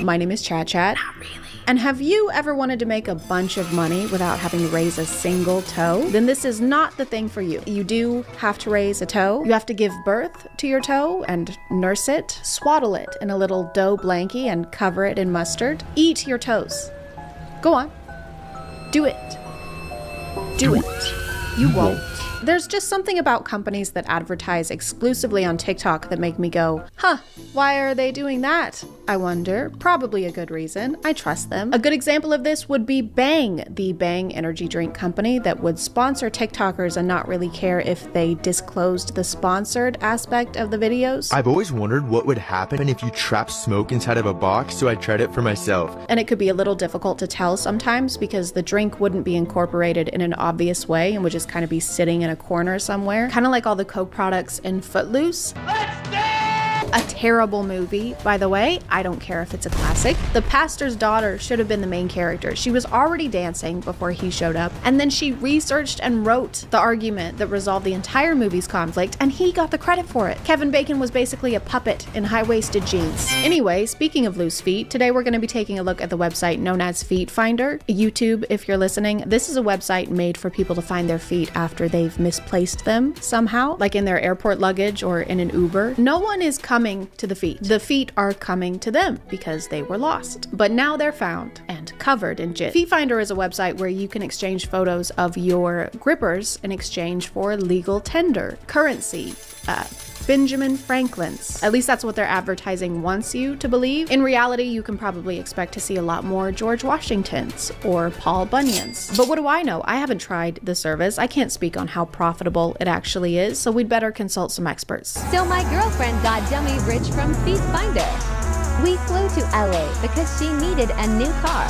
My name is ChadChad. Not really. And have you ever wanted to make a bunch of money without having to raise a single toe? Then this is not the thing for you. You do have to raise a toe. You have to give birth to your toe and nurse it, swaddle it in a little dough blankie and cover it in mustard. Eat your toes. Go on. Do it. Do it. You won't. There's just something about companies that advertise exclusively on TikTok that make me go, huh, why are they doing that? I wonder. Probably a good reason. I trust them. A good example of this would be Bang, the Bang energy drink company that would sponsor TikTokers and not really care if they disclosed the sponsored aspect of the videos. I've always wondered what would happen if you trapped smoke inside of a box, so I tried it for myself. And it could be a little difficult to tell sometimes because the drink wouldn't be incorporated in an obvious way and would just kind of be sitting in a corner somewhere. Kind of like all the Coke products in Footloose. Let's dance! A terrible movie, by the way. I don't care if it's a classic. The pastor's daughter should have been the main character. She was already dancing before he showed up, and then she researched and wrote the argument that resolved the entire movie's conflict, and he got the credit for it. Kevin Bacon was basically a puppet in high-waisted jeans. Anyway, speaking of loose feet, today we're going to be taking a look at the website known as Feet Finder. YouTube, if you're listening, this is a website made for people to find their feet after they've misplaced them somehow, like in their airport luggage or in an Uber. No one is coming to the feet. The feet are coming to them because they were lost. But now they're found and covered in jizz. Feet Finder is a website where you can exchange photos of your grippers in exchange for legal tender, currency, Benjamin Franklin's. At least that's what their advertising wants you to believe. In reality, you can probably expect to see a lot more George Washingtons or Paul Bunyans. But what do I know? I haven't tried the service. I can't speak on how profitable it actually is, so we'd better consult some experts. So my girlfriend got dummy rich from Feet Finder. We flew to LA because she needed a new car.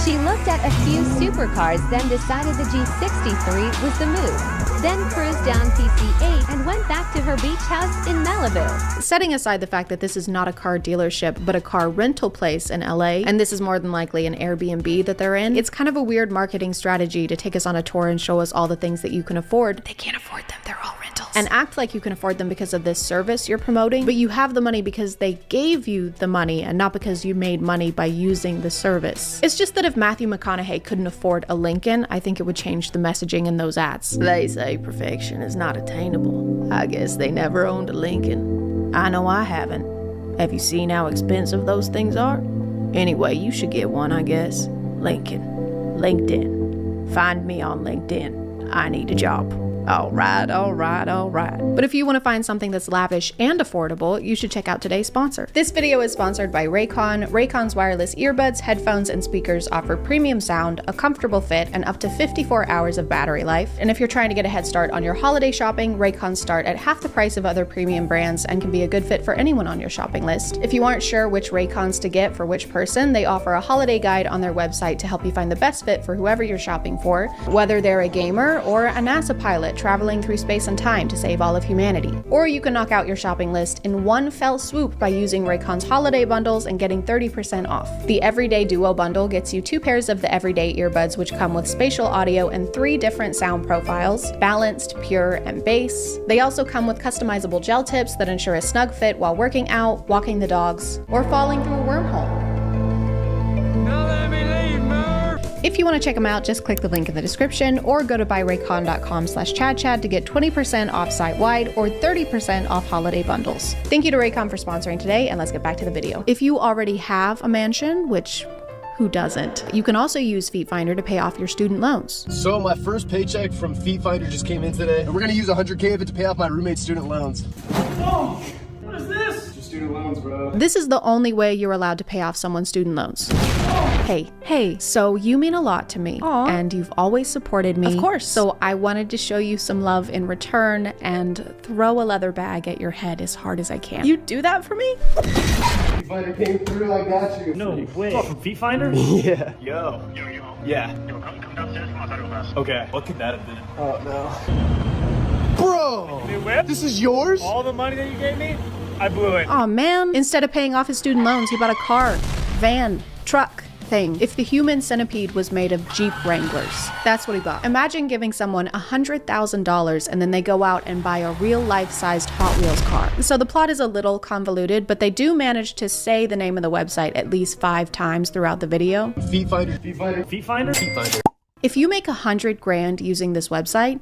She looked at a few supercars, then decided the G63 was the move. Then cruised down PC8 and went back to her beach house in Malibu. Setting aside the fact that this is not a car dealership, but a car rental place in LA, and this is more than likely an Airbnb that they're in, it's kind of a weird marketing strategy to take us on a tour and show us all the things that you can afford. They can't afford them, they're all rentals. And act like you can afford them because of this service you're promoting, but you have the money because they gave you the money and not because you made money by using the service. It's just that if Matthew McConaughey couldn't afford a Lincoln, I think it would change the messaging in those ads. They say perfection is not attainable. I guess they never owned a Lincoln. I know I haven't. Have you seen how expensive those things are? Anyway, you should get one, I guess. Lincoln. LinkedIn. Find me on LinkedIn. I need a job. All right. But if you want to find something that's lavish and affordable, you should check out today's sponsor. This video is sponsored by Raycon. Raycon's wireless earbuds, headphones, and speakers offer premium sound, a comfortable fit, and up to 54 hours of battery life. And if you're trying to get a head start on your holiday shopping, Raycons start at half the price of other premium brands and can be a good fit for anyone on your shopping list. If you aren't sure which Raycons to get for which person, they offer a holiday guide on their website to help you find the best fit for whoever you're shopping for, whether they're a gamer or a NASA pilot traveling through space and time to save all of humanity. Or you can knock out your shopping list in one fell swoop by using Raycon's holiday bundles and getting 30% off. The Everyday Duo bundle gets you 2 pairs of the Everyday earbuds, which come with spatial audio and 3 different sound profiles, balanced, pure, and bass. They also come with customizable gel tips that ensure a snug fit while working out, walking the dogs, or falling through a wormhole. If you want to check them out, just click the link in the description or go to buyraycon.com/ChadChad to get 20% off site-wide or 30% off holiday bundles. Thank you to Raycon for sponsoring today, and let's get back to the video. If you already have a mansion, which who doesn't? You can also use Feet Finder to pay off your student loans. So my first paycheck from Feet Finder just came in today, and we're gonna use $100K of it to pay off my roommate's student loans. Whoa! What is this? Just student loans, bro. This is the only way you're allowed to pay off someone's student loans. Hey, so you mean a lot to me. Aww. And you've always supported me. Of course. So I wanted to show you some love in return and throw a leather bag at your head as hard as I can. You do that for me? Feet Finder came through, I got you. No way. Oh, from Feet Finder? Yeah. Yo. Yeah. Yo, come downstairs, come outside real fast. Okay. What could that have been? Oh, no. Bro! New whip? This is yours? All the money that you gave me, I blew it. Aw, man. Instead of paying off his student loans, he bought a car, van, truck, thing. If the human centipede was made of Jeep Wranglers, that's what he got. Imagine giving someone $100,000 and then they go out and buy a real life-sized Hot Wheels car. So the plot is a little convoluted, but they do manage to say the name of the website at least 5 times throughout the video. Feet Finder, Feet Finder, Feet Finder? Feet Finder. If you make $100 grand using this website,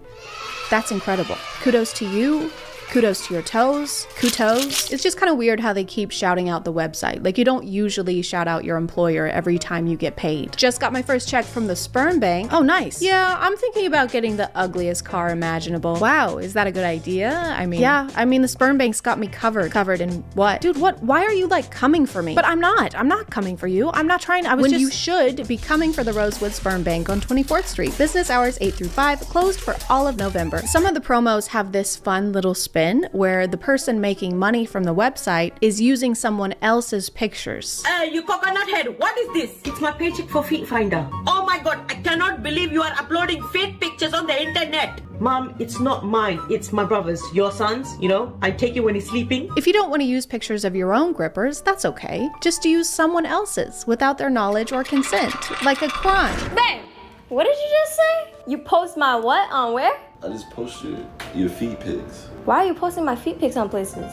that's incredible. Kudos to you. Kudos to your toes. Kudos. It's just kind of weird how they keep shouting out the website. Like, you don't usually shout out your employer every time you get paid. Just got my first check from the sperm bank. Oh, nice. Yeah, I'm thinking about getting the ugliest car imaginable. Wow, is that a good idea? I mean, yeah, the sperm bank's got me covered. Covered in what? Dude, what? Why are you like coming for me? But I'm not coming for you. I'm not trying. You should be coming for the Rosewood Sperm Bank on 24th Street. Business hours 8 through 5, closed for all of November. Some of the promos have this fun little spin where the person making money from the website is using someone else's pictures. You coconut head, what is this? It's my paycheck for Feet Finder. Oh my god, I cannot believe you are uploading fake pictures on the internet. Mom, it's not mine, it's my brother's, your son's, I take it when he's sleeping. If you don't want to use pictures of your own grippers, that's okay. Just use someone else's without their knowledge or consent, like a crime. Babe, what did you just say? You post my what on where? I just posted your feet pics. Why are you posting my feet pics on places?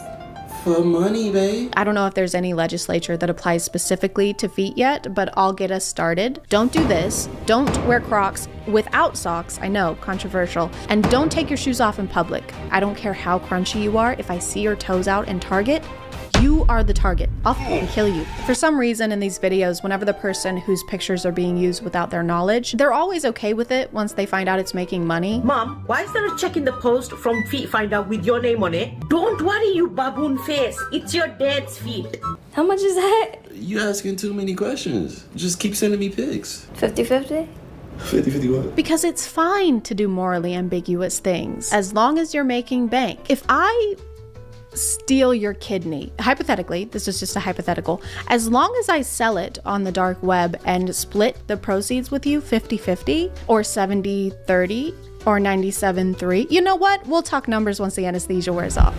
For money, babe. I don't know if there's any legislature that applies specifically to feet yet, but I'll get us started. Don't do this. Don't wear Crocs without socks. I know, controversial. And don't take your shoes off in public. I don't care how crunchy you are. If I see your toes out in Target, you are the target. I'll fucking kill you. For some reason in these videos, whenever the person whose pictures are being used without their knowledge, they're always okay with it once they find out it's making money. Mom, why is there a check in the post from Feet Finder with your name on it? Don't worry, you baboon face. It's your dad's feet. How much is that? You asking too many questions. Just keep sending me pics. 50-50? 50-50 what? Because it's fine to do morally ambiguous things, as long as you're making bank. If I steal your kidney, hypothetically, this is just a hypothetical, as long as I sell it on the dark web and split the proceeds with you 50-50 or 70-30 or 97-3, you know what? We'll talk numbers once the anesthesia wears off.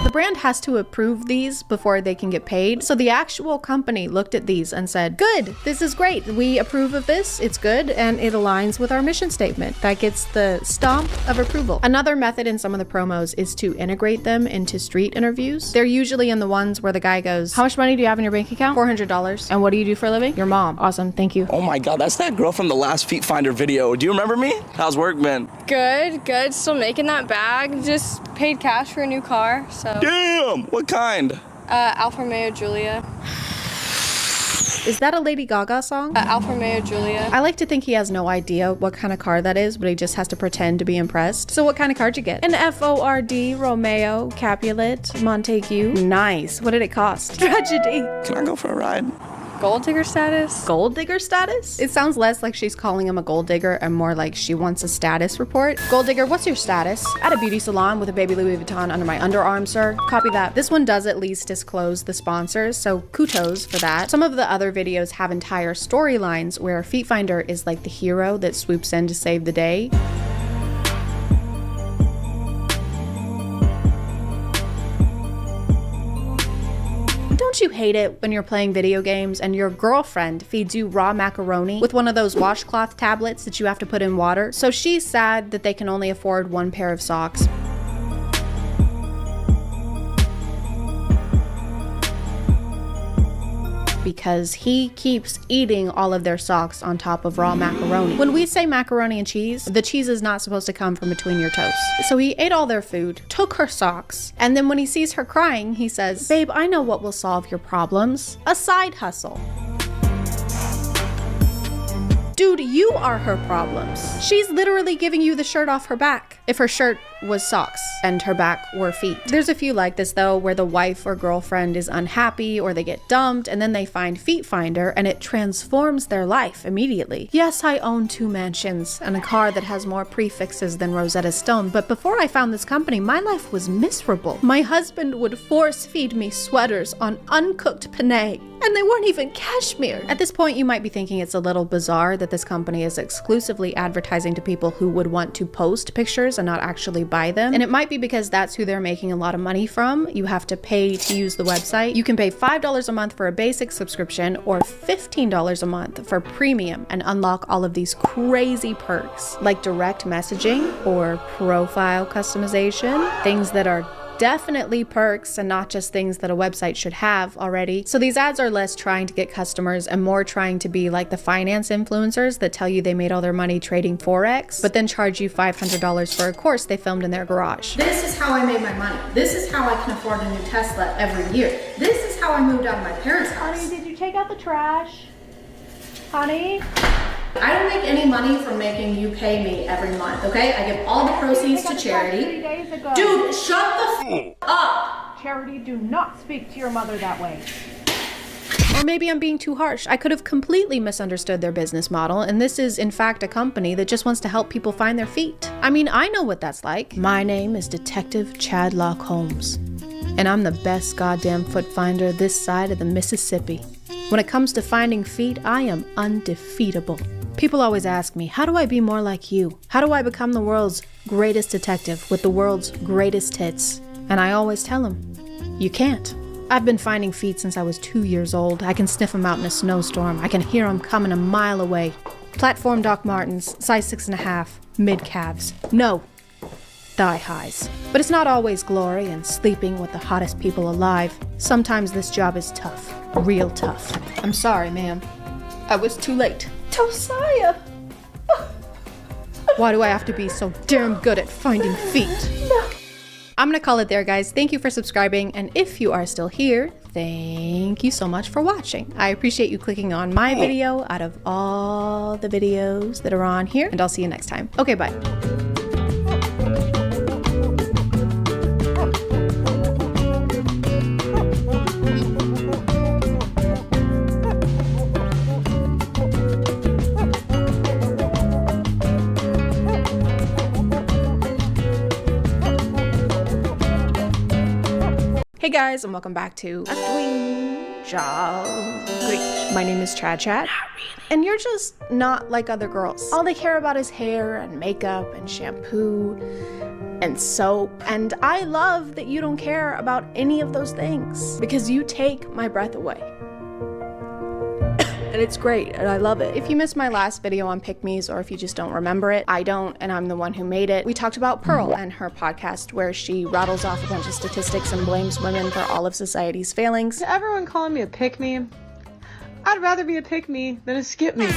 The brand has to approve these before they can get paid. So the actual company looked at these and said, good, this is great. We approve of this. It's good. And it aligns with our mission statement. That gets the stamp of approval. Another method in some of the promos is to integrate them into street interviews. They're usually in the ones where the guy goes, how much money do you have in your bank account? $400. And what do you do for a living? Your mom. Awesome. Thank you. Oh my God, that's that girl from the last Feet Finder video. Do you remember me? How's work been? Good. Still making that bag. Just paid cash for a new car, so. Damn! What kind? Alfa Romeo Giulia. Is that a Lady Gaga song? Alfa Romeo Giulia. I like to think he has no idea what kind of car that is, but he just has to pretend to be impressed. So what kind of car did you get? An Ford Romeo Capulet Montague. Nice. What did it cost? Tragedy. Can I go for a ride? Gold digger status? Gold digger status? It sounds less like she's calling him a gold digger and more like she wants a status report. Gold digger, what's your status? At a beauty salon with a baby Louis Vuitton under my underarm, sir. Copy that. This one does at least disclose the sponsors, so kudos for that. Some of the other videos have entire storylines where Feet Finder is like the hero that swoops in to save the day. Don't you hate it when you're playing video games and your girlfriend feeds you raw macaroni with one of those washcloth tablets that you have to put in water? So she's sad that they can only afford one pair of socks. Because he keeps eating all of their socks on top of raw macaroni. When we say macaroni and cheese, the cheese is not supposed to come from between your toes. So he ate all their food, took her socks, and then when he sees her crying, he says, babe, I know what will solve your problems. A side hustle. Dude, you are her problems. She's literally giving you the shirt off her back. If her shirt was socks and her back were feet. There's a few like this though, where the wife or girlfriend is unhappy or they get dumped and then they find Feet Finder and it transforms their life immediately. Yes, I own 2 mansions and a car that has more prefixes than Rosetta Stone, but before I found this company, my life was miserable. My husband would force feed me sweaters on uncooked penne. And they weren't even cashmere. At this point, you might be thinking it's a little bizarre that this company is exclusively advertising to people who would want to post pictures and not actually buy them. And it might be because that's who they're making a lot of money from. You have to pay to use the website. You can pay $5 a month for a basic subscription or $15 a month for premium and unlock all of these crazy perks like direct messaging or profile customization, things that are definitely perks and not just things that a website should have already. So these ads are less trying to get customers and more trying to be like the finance influencers that tell you they made all their money trading Forex, but then charge you $500 for a course they filmed in their garage. This is how I made my money. This is how I can afford a new Tesla every year. This is how I moved out of my parents' house. Honey, did you take out the trash? Honey? I don't make any money from making you pay me every month, okay? I give all the proceeds to charity. 3 days ago. Dude, shut the up! Charity, do not speak to your mother that way. Or maybe I'm being too harsh. I could have completely misunderstood their business model, and this is in fact a company that just wants to help people find their feet. I mean, I know what that's like. My name is Detective Chad Holmes, and I'm the best goddamn foot finder this side of the Mississippi. When it comes to finding feet, I am undefeatable. People always ask me, how do I be more like you? How do I become the world's greatest detective with the world's greatest hits? And I always tell them, you can't. I've been finding feet since I was 2 years old. I can sniff them out in a snowstorm. I can hear them coming a mile away. Platform Doc Martens, size 6.5, mid-calves. No, thigh highs. But it's not always glory and sleeping with the hottest people alive. Sometimes this job is tough, real tough. I'm sorry, ma'am. I was too late. Josiah! Why do I have to be so damn good at finding feet? No. I'm gonna call it there, guys. Thank you for subscribing, and if you are still here, thank you so much for watching. I appreciate you clicking on my video out of all the videos that are on here, and I'll see you next time. Okay, bye. Hey guys, and welcome back to A Clean Job. Great. My name is ChadChad. And you're just not like other girls. All they care about is hair and makeup and shampoo and soap. And I love that you don't care about any of those things because you take my breath away. And it's great, and I love it. If you missed my last video on pick-me's, or if you just don't remember it, I don't, and I'm the one who made it. We talked about Pearl and her podcast where she rattles off a bunch of statistics and blames women for all of society's failings. To everyone calling me a pick-me, I'd rather be a pick-me than a skip-me.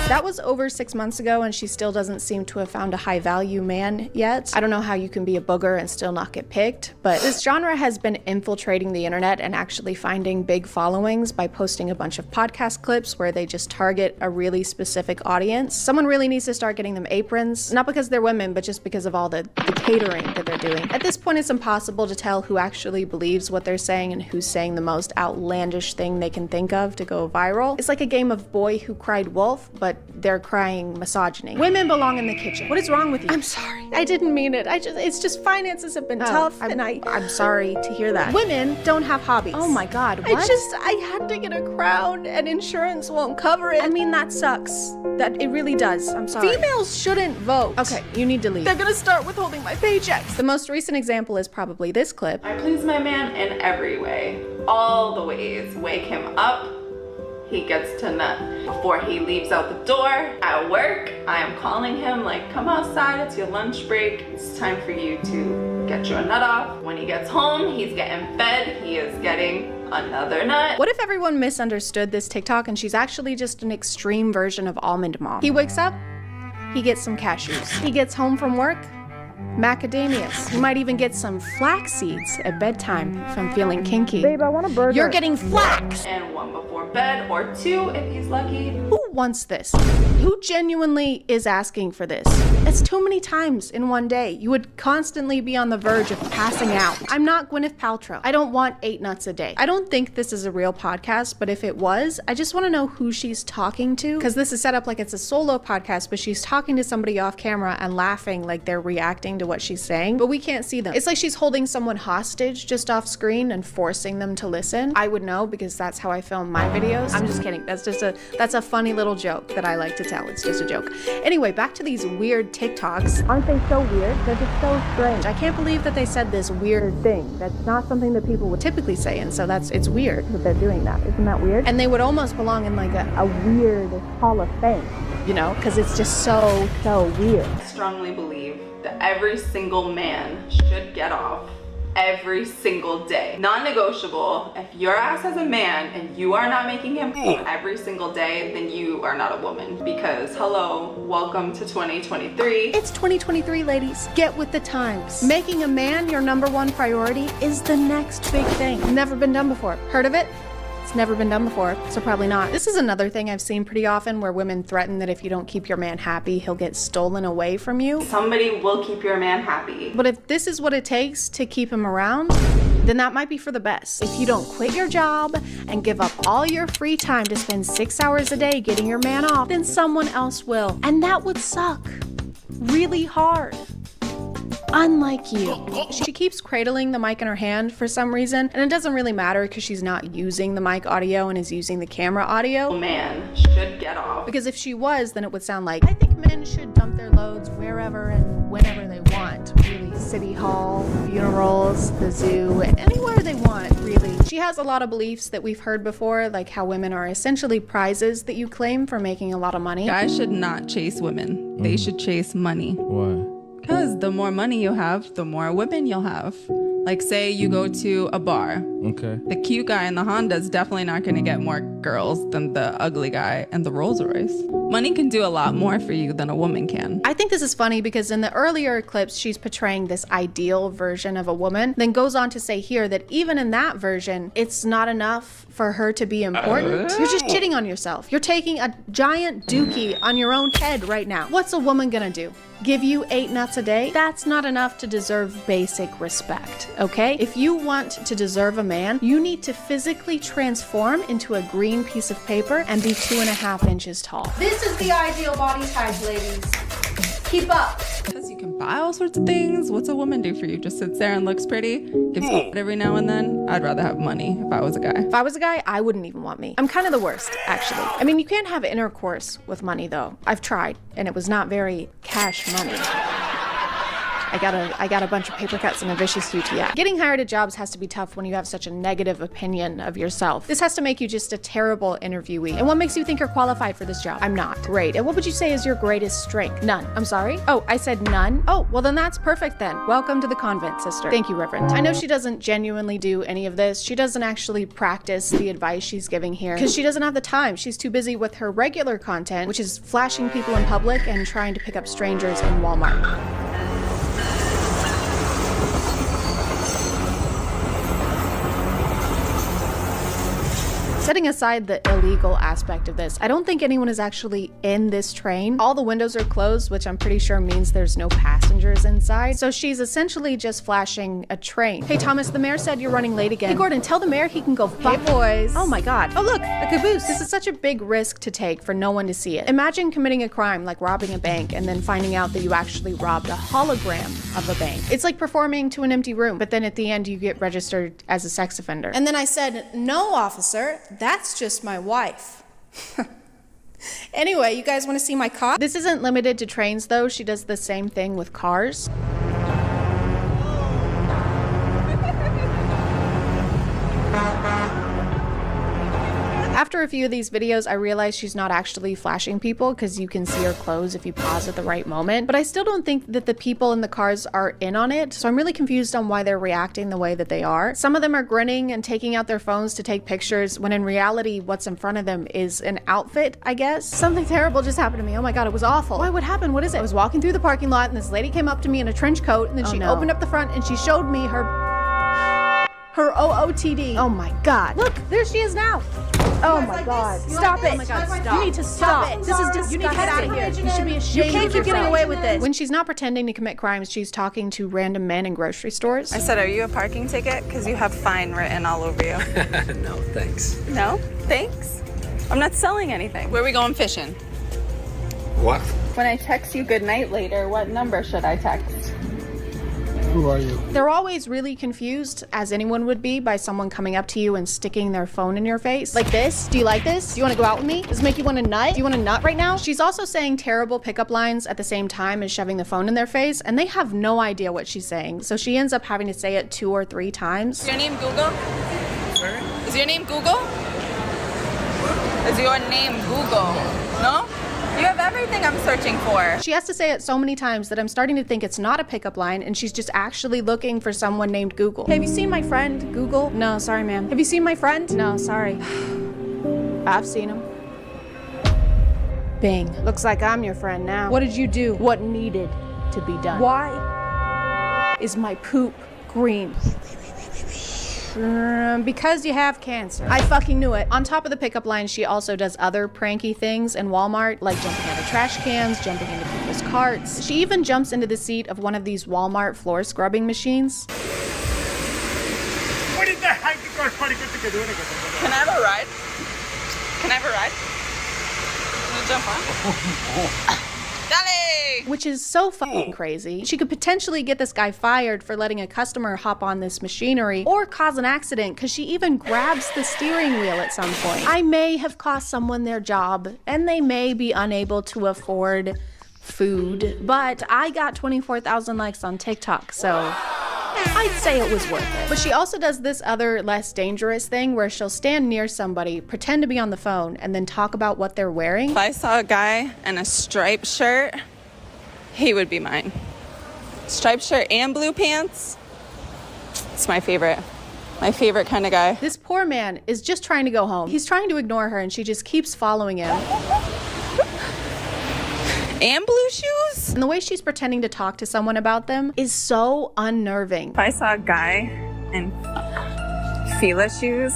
That was over 6 months ago, and she still doesn't seem to have found a high-value man yet. I don't know how you can be a booger and still not get picked, but this genre has been infiltrating the internet and actually finding big followings by posting a bunch of podcast clips where they just target a really specific audience. Someone really needs to start getting them aprons, not because they're women, but just because of all the catering that they're doing. At this point, it's impossible to tell who actually believes what they're saying and who's saying the most outlandish thing they can think of to go viral. It's like a game of Boy Who Cried Wolf, but they're crying misogyny. Women belong in the kitchen. What is wrong with you? I'm sorry. I didn't mean it. It's just finances have been tough, and I'm sorry to hear that. Women don't have hobbies. Oh my God, what? I had to get a crown and insurance won't cover it. I mean, that sucks. That it really does. I'm sorry. Females shouldn't vote. Okay, you need to leave. They're gonna start withholding my paychecks. The most recent example is probably this clip. I please my man in every way. All the ways. Wake him up. He gets to nut. Before he leaves out the door, at work, I am calling him like, come outside, it's your lunch break. It's time for you to get your nut off. When he gets home, he's getting fed. He is getting another nut. What if everyone misunderstood this TikTok and she's actually just an extreme version of Almond Mom? He wakes up, he gets some cashews. He gets home from work, macadamias. You might even get some flax seeds at bedtime if I'm feeling kinky. Babe, I want a burger. You're getting flax! And one before bed, or two if he's lucky. Who wants this? Who genuinely is asking for this? It's too many times in one day. You would constantly be on the verge of passing out. I'm not Gwyneth Paltrow. I don't want 8 nuts a day. I don't think this is a real podcast, but if it was, I just want to know who she's talking to, because this is set up like it's a solo podcast, but she's talking to somebody off camera and laughing like they're reacting to what she's saying, but we can't see them. It's like she's holding someone hostage just off screen and forcing them to listen. I would know because that's how I film my videos. I'm just kidding. That's a funny little joke that I like to tell. It's just a joke. Anyway, back to these weird TikToks. Aren't they so weird? They're just so strange. I can't believe that they said this weird thing. That's not something that people would typically say, and so it's weird that they're doing that. Isn't that weird? And they would almost belong in like a weird Hall of Fame, you know, because it's just so weird. I strongly believe that every single man should get off every single day. Non-negotiable. If your ass has a man and you are not making him every single day, then you are not a woman. Because hello, welcome to 2023. It's 2023, ladies. Get with the times. Making a man your #1 priority is the next big thing. Never been done before. Heard of it? It's never been done before, so probably not. This is another thing I've seen pretty often where women threaten that if you don't keep your man happy, he'll get stolen away from you. Somebody will keep your man happy. But if this is what it takes to keep him around, then that might be for the best. If you don't quit your job and give up all your free time to spend 6 hours a day getting your man off, then someone else will. And that would suck really hard. Unlike you. She keeps cradling the mic in her hand for some reason, and it doesn't really matter because she's not using the mic audio and is using the camera audio. Man should get off. Because if she was, then it would sound like, I think men should dump their loads wherever and whenever they want. Really, City Hall, funerals, the zoo, anywhere they want, really. She has a lot of beliefs that we've heard before, like how women are essentially prizes that you claim for making a lot of money. Guys should not chase women. They should chase money. Why? Because the more money you have, the more women you'll have. Like say you go to a bar. Okay. The cute guy in the Honda is definitely not going to get more girls than the ugly guy in the Rolls Royce. Money can do a lot more for you than a woman can. I think this is funny because in the earlier clips, she's portraying this ideal version of a woman, then goes on to say here that even in that version, it's not enough for her to be important. You're just shitting on yourself. You're taking a giant dookie on your own head right now. What's a woman gonna do? Give you 8 nuts a day? That's not enough to deserve basic respect, okay? If you want to deserve a man, you need to physically transform into a green piece of paper and be 2.5 inches tall. This is the ideal body type, ladies. Keep up. Because you can buy all sorts of things. What's a woman do for you? Just sits there and looks pretty? Gives you every now and then? I'd rather have money if I was a guy. If I was a guy, I wouldn't even want me. I'm kind of the worst, actually. I mean, you can't have intercourse with money, though. I've tried, and it was not very cash money. I got a bunch of paper cuts and a vicious UTI. Getting hired at jobs has to be tough when you have such a negative opinion of yourself. This has to make you just a terrible interviewee. And what makes you think you're qualified for this job? I'm not. Great. And what would you say is your greatest strength? None. I'm sorry? Oh, I said none? Oh, well then that's perfect then. Welcome to the convent, sister. Thank you, Reverend. I know she doesn't genuinely do any of this. She doesn't actually practice the advice she's giving here because she doesn't have the time. She's too busy with her regular content, which is flashing people in public and trying to pick up strangers in Walmart. Setting aside the illegal aspect of this, I don't think anyone is actually in this train. All the windows are closed, which I'm pretty sure means there's no passengers inside. So she's essentially just flashing a train. Hey Thomas, the mayor said you're running late again. Hey Gordon, tell the mayor he can go fuck. Hey boys. Oh my God. Oh look, a caboose. This is such a big risk to take for no one to see it. Imagine committing a crime like robbing a bank and then finding out that you actually robbed a hologram of a bank. It's like performing to an empty room, but then at the end you get registered as a sex offender. And then I said, no officer, that's just my wife. Anyway, you guys want to see my car? This isn't limited to trains though. She does the same thing with cars. After a few of these videos, I realized she's not actually flashing people because you can see her clothes if you pause at the right moment. But I still don't think that the people in the cars are in on it, so I'm really confused on why they're reacting the way that they are. Some of them are grinning and taking out their phones to take pictures, when in reality, what's in front of them is an outfit, I guess. Something terrible just happened to me. Oh my God, it was awful. Why, what happened? What is it? I was walking through the parking lot and this lady came up to me in a trench coat and then she opened up the front and she showed me her OOTD. Oh my God. Look, there she is now. Oh my God. Stop it. Oh my God, stop. You need to stop it. This is disgusting. You need to get out of here. You should be ashamed. You can't keep getting away with this. When she's not pretending to commit crimes, she's talking to random men in grocery stores. I said, are you a parking ticket? Because you have fine written all over you. No, thanks. No? Thanks? I'm not selling anything. Where are we going fishing? What? When I text you good night later, what number should I text? Who are you? They're always really confused, as anyone would be, by someone coming up to you and sticking their phone in your face. Like this? Do you like this? Do you want to go out with me? Does this make you want to nut? Do you want to nut right now? She's also saying terrible pickup lines at the same time as shoving the phone in their face, and they have no idea what she's saying. So she ends up having to say it 2 or 3 times. Is your name Google? Sorry? Is your name Google? Is your name Google? No? You have everything I'm searching for. She has to say it so many times that I'm starting to think it's not a pickup line and she's just actually looking for someone named Google. Hey, have you seen my friend, Google? No, sorry, ma'am. Have you seen my friend? No, sorry. I've seen him. Bing. Looks like I'm your friend now. What did you do? What needed to be done? Why is my poop green? Because you have cancer. I fucking knew it. On top of the pickup line, she also does other pranky things in Walmart, like jumping out of trash cans, jumping into people's carts. She even jumps into the seat of one of these Walmart floor scrubbing machines. Can I have a ride? Can I have a ride? Can you jump on? Dale! Which is so fucking crazy. She could potentially get this guy fired for letting a customer hop on this machinery or cause an accident because she even grabs the steering wheel at some point. I may have cost someone their job and they may be unable to afford food, but I got 24,000 likes on TikTok, so I'd say it was worth it. But she also does this other less dangerous thing where she'll stand near somebody, pretend to be on the phone, and then talk about what they're wearing. If I saw a guy in a striped shirt, he would be mine. Striped shirt and blue pants. It's my favorite. My favorite kind of guy. This poor man is just trying to go home. He's trying to ignore her and she just keeps following him. And blue shoes? And the way she's pretending to talk to someone about them is so unnerving. If I saw a guy in Fila shoes,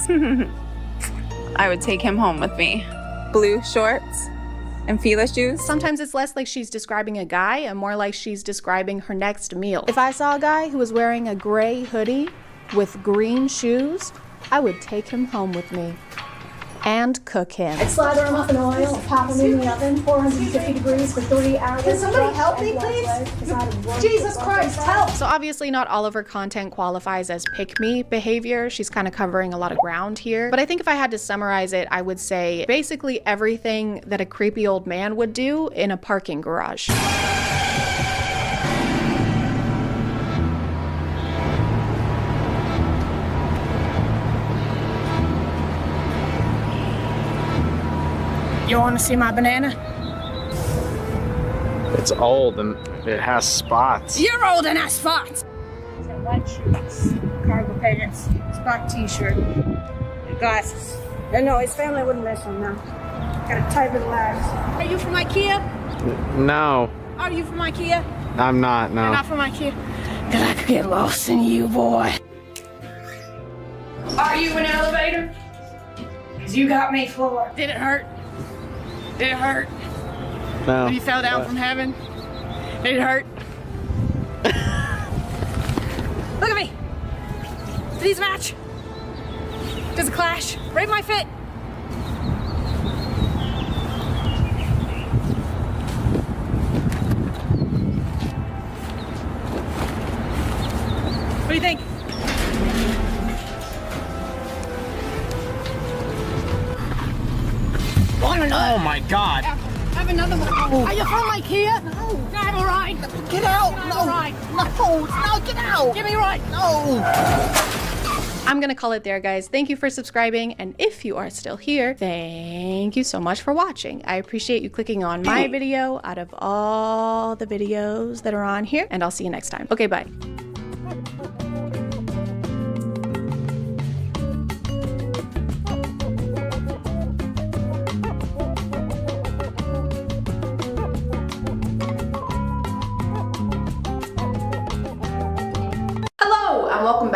I would take him home with me. Blue shorts and Fila shoes. Sometimes it's less like she's describing a guy and more like she's describing her next meal. If I saw a guy who was wearing a gray hoodie with green shoes, I would take him home with me and cook him. I'd slather him up in oil, pop him in the oven, 450 degrees for 3 hours. Can somebody help me, please? Jesus Christ, help! So obviously not all of her content qualifies as pick-me behavior. She's kind of covering a lot of ground here. But I think if I had to summarize it, I would say basically everything that a creepy old man would do in a parking garage. You want to see my banana? It's old and it has spots. You're old and have spots! White shoes, cargo pants, spot t-shirt, glasses. No, his family wouldn't miss him now. Got a tight little ass. Are you from IKEA? No. Are you from IKEA? I'm not, no. You're not from IKEA? Cause I could get lost in you, boy. Are you an elevator? Cause you got me floored. Did it hurt? Did it hurt? No. When you fell down from heaven? Did it hurt? Look at me! Do these match? Does it clash? Rate my fit! What do you think? Oh my God! Have another one. Oh. Are you from IKEA? No. Can I have a ride? Get out! No! No, get out! Give me a ride! No! I'm gonna call it there, guys. Thank you for subscribing, and if you are still here, thank you so much for watching. I appreciate you clicking on my video out of all the videos that are on here, and I'll see you next time. Okay, bye. Welcome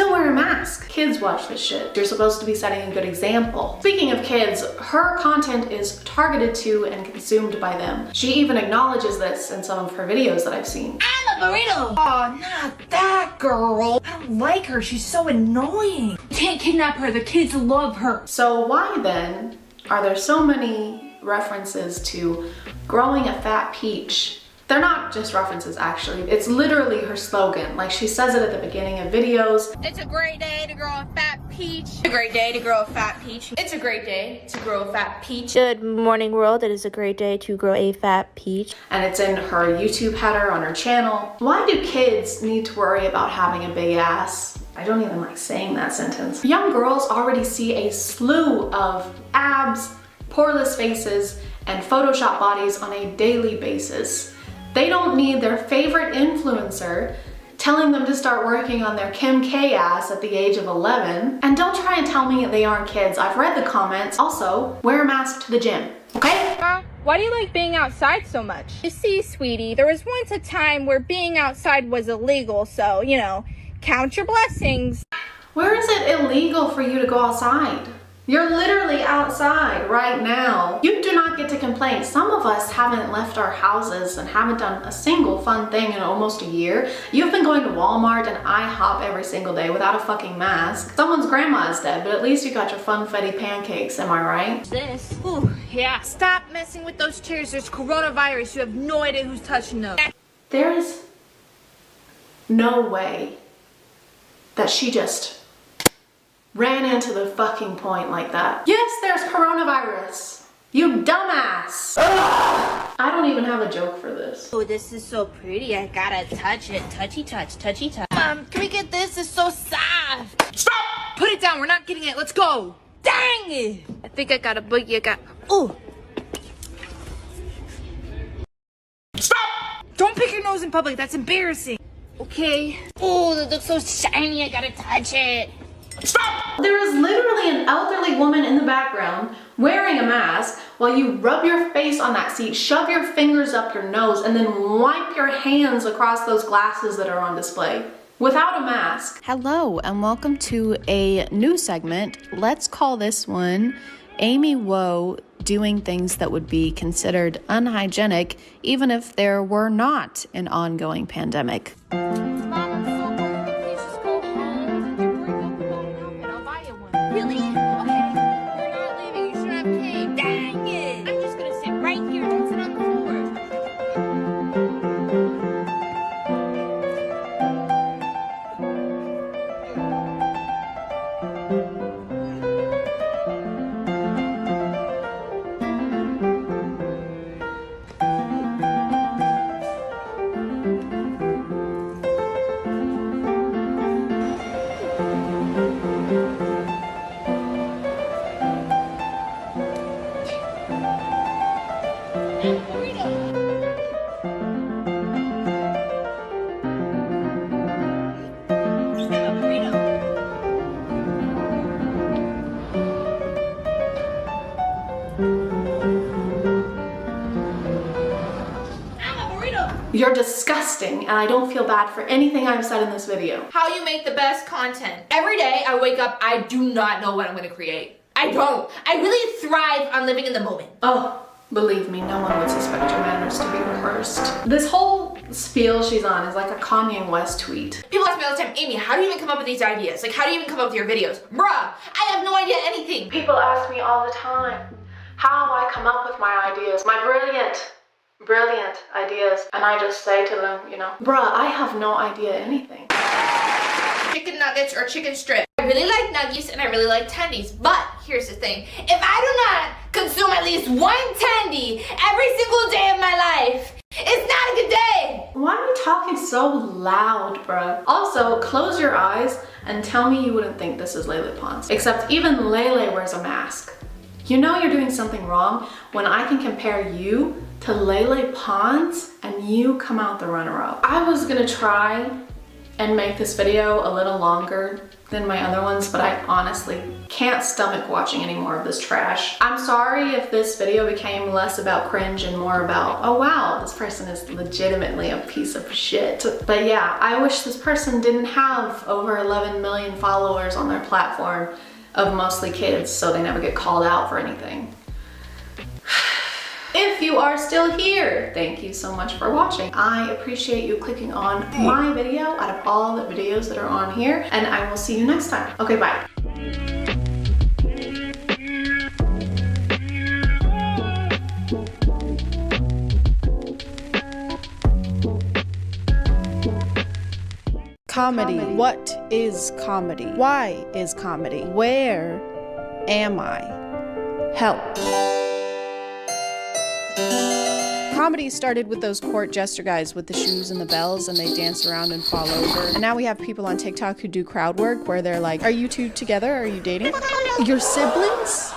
still wear a mask. Kids watch this shit. You're supposed to be setting a good example. Speaking of kids, her content is targeted to and consumed by them. She even acknowledges this in some of her videos that I've seen. I'm a burrito. Oh, not that girl. I don't like her. She's so annoying. Can't kidnap her. The kids love her. So why then are there so many references to growing a fat peach? They're not just references, actually. It's literally her slogan. Like, she says it at the beginning of videos. It's a great day to grow a fat peach. It's a great day to grow a fat peach. It's a great day to grow a fat peach. Good morning, world. It is a great day to grow a fat peach. And it's in her YouTube header on her channel. Why do kids need to worry about having a big ass? I don't even like saying that sentence. Young girls already see a slew of abs, poreless faces, and Photoshop bodies on a daily basis. They don't need their favorite influencer telling them to start working on their Kim K ass at the age of 11. And don't try and tell me they aren't kids. I've read the comments. Also, wear a mask to the gym, okay? Why do you like being outside so much? You see, sweetie, there was once a time where being outside was illegal, so, you know, count your blessings. Where is it illegal for you to go outside? You're literally outside right now. You do not get to complain. Some of us haven't left our houses and haven't done a single fun thing in almost a year. You've been going to Walmart and IHOP every single day without a fucking mask. Someone's grandma is dead, but at least you got your funfetti pancakes, am I right? This. Ooh, yeah. Stop messing with those chairs. There's coronavirus. You have no idea who's touching those. There is no way that she just ran into the fucking point like that. Yes, there's coronavirus. You dumbass. Ugh. I don't even have a joke for this. Oh, this is so pretty. I gotta touch it. Touchy touch, touchy touch. Can we get this? It's so soft. Stop! Put it down. We're not getting it. Let's go. Dang it! I think I got a boogie. I got. Ooh. Stop! Don't pick your nose in public. That's embarrassing. Okay. Oh, that looks so shiny. I gotta touch it. Stop! There is literally an elderly woman in the background wearing a mask while you rub your face on that seat, shove your fingers up your nose, and then wipe your hands across those glasses that are on display without a mask. Hello, and welcome to a new segment. Let's call this one Amy Woe doing things that would be considered unhygienic even if there were not an ongoing pandemic. Really? Okay. You're not leaving. You should have cake. Dang it! I'm just gonna sit right here. Don't sit on the You're disgusting, and I don't feel bad for anything I've said in this video. How you make the best content. Every day I wake up, I do not know what I'm gonna create. I don't. I really thrive on living in the moment. Oh, believe me, no one would suspect your manners to be rehearsed. This whole spiel she's on is like a Kanye West tweet. People ask me all the time, Amy, how do you even come up with these ideas? Like, how do you even come up with your videos? Bruh, I have no idea anything. People ask me all the time how I come up with my ideas, my brilliant ideas, and I just say to them, you know, bruh, I have no idea anything. Chicken nuggets or chicken strip. I really like nuggies and I really like tendies, but here's the thing. If I do not consume at least one tendy every single day of my life, it's not a good day. Why are you talking so loud, bruh? Also, close your eyes and tell me you wouldn't think this is Lele Pons. Except even Lele wears a mask. You know you're doing something wrong when I can compare you to Lele Pons and you come out the runner-up. I was gonna try and make this video a little longer than my other ones, but I honestly can't stomach watching any more of this trash. I'm sorry if this video became less about cringe and more about, oh wow, this person is legitimately a piece of shit. But yeah, I wish this person didn't have over 11 million followers on their platform of mostly kids, so they never get called out for anything. If you are still here, thank you so much for watching. I appreciate you clicking on my video out of all the videos that are on here, and I will see you next time. Okay, bye. Comedy. What is comedy? Why is comedy? Where am I? Help. Comedy started with those court jester guys with the shoes and the bells, and they dance around and fall over. And now we have people on TikTok who do crowd work where they're like, are you two together? Are you dating? Your siblings?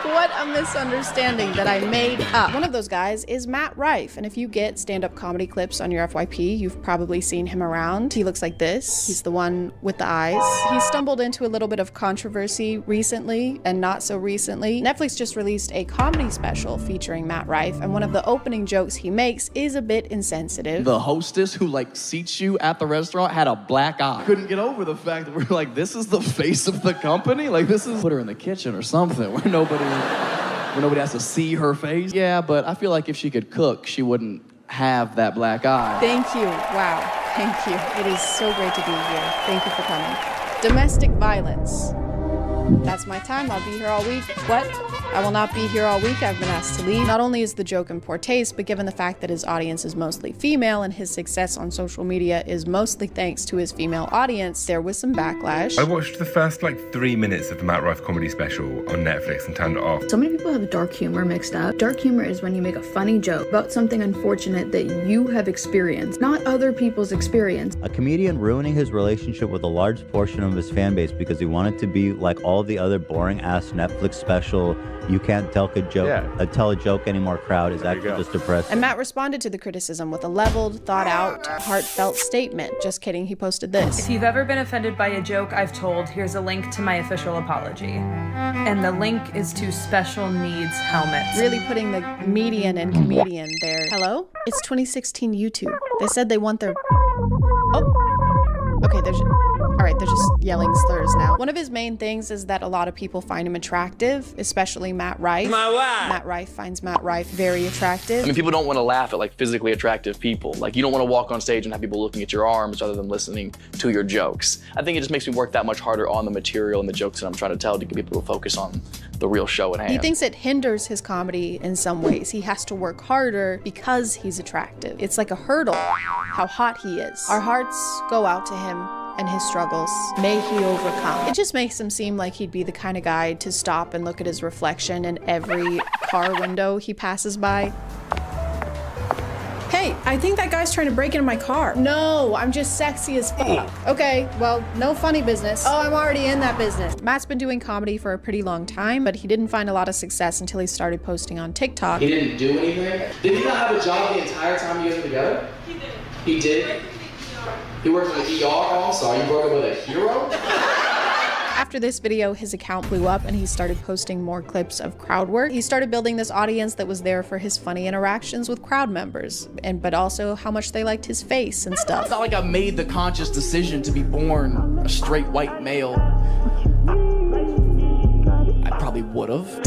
What a misunderstanding that I made up. One of those guys is Matt Rife, and if you get stand-up comedy clips on your FYP, you've probably seen him around. He looks like this. He's the one with the eyes. He stumbled into a little bit of controversy recently, and not so recently. Netflix just released a comedy special featuring Matt Rife, and one of the opening jokes he makes is a bit insensitive. The hostess who like seats you at the restaurant had a black eye. Couldn't get over the fact that we're like, this is the face of the company? Like, this is, put her in the kitchen or something where nobody has to see her face. Yeah, but I feel like if she could cook, she wouldn't have that black eye. Thank you. Wow. Thank you. It is so great to be here. Thank you for coming. Domestic violence. That's my time. I'll be here all week. What? I will not be here all week. I've been asked to leave. Not only is the joke in poor taste, but given the fact that his audience is mostly female and his success on social media is mostly thanks to his female audience, there was some backlash. I watched the first 3 minutes of the Matt Rife comedy special on Netflix and turned it off. So many people have dark humor mixed up. Dark humor is when you make a funny joke about something unfortunate that you have experienced, not other people's experience. A comedian ruining his relationship with a large portion of his fan base because he wanted to be like all the other boring-ass Netflix special, you can't tell a joke anymore crowd is actually just depressing. And Matt responded to the criticism with a leveled, thought-out, heartfelt statement. Just kidding, he posted this. If you've ever been offended by a joke I've told, here's a link to my official apology. And the link is to special needs helmets. Really putting the median and comedian there. Hello? It's 2016 YouTube. They said they want their... Oh. Okay, they're just yelling slurs now. One of his main things is that a lot of people find him attractive, especially Matt Rife. Matt Rife finds Matt Rife very attractive. I mean, people don't want to laugh at physically attractive people. You don't want to walk on stage and have people looking at your arms rather than listening to your jokes. I think it just makes me work that much harder on the material and the jokes that I'm trying to tell to get people to focus on the real show at hand. He thinks it hinders his comedy in some ways. He has to work harder because he's attractive. It's like a hurdle, how hot he is. Our hearts go out to him and his struggles. May he overcome. It just makes him seem like he'd be the kind of guy to stop and look at his reflection in every car window he passes by. Hey, I think that guy's trying to break into my car. No, I'm just sexy as fuck. Okay, well, no funny business. Oh, I'm already in that business. Matt's been doing comedy for a pretty long time, but he didn't find a lot of success until he started posting on TikTok. He didn't do anything? Did he not have a job the entire time you guys were together? He did. He did? He worked in the ER? Oh, I'm sorry, you broke up with a hero? After this video, his account blew up and he started posting more clips of crowd work. He started building this audience that was there for his funny interactions with crowd members, but also how much they liked his face and stuff. It's not like I made the conscious decision to be born a straight white male. I probably would've.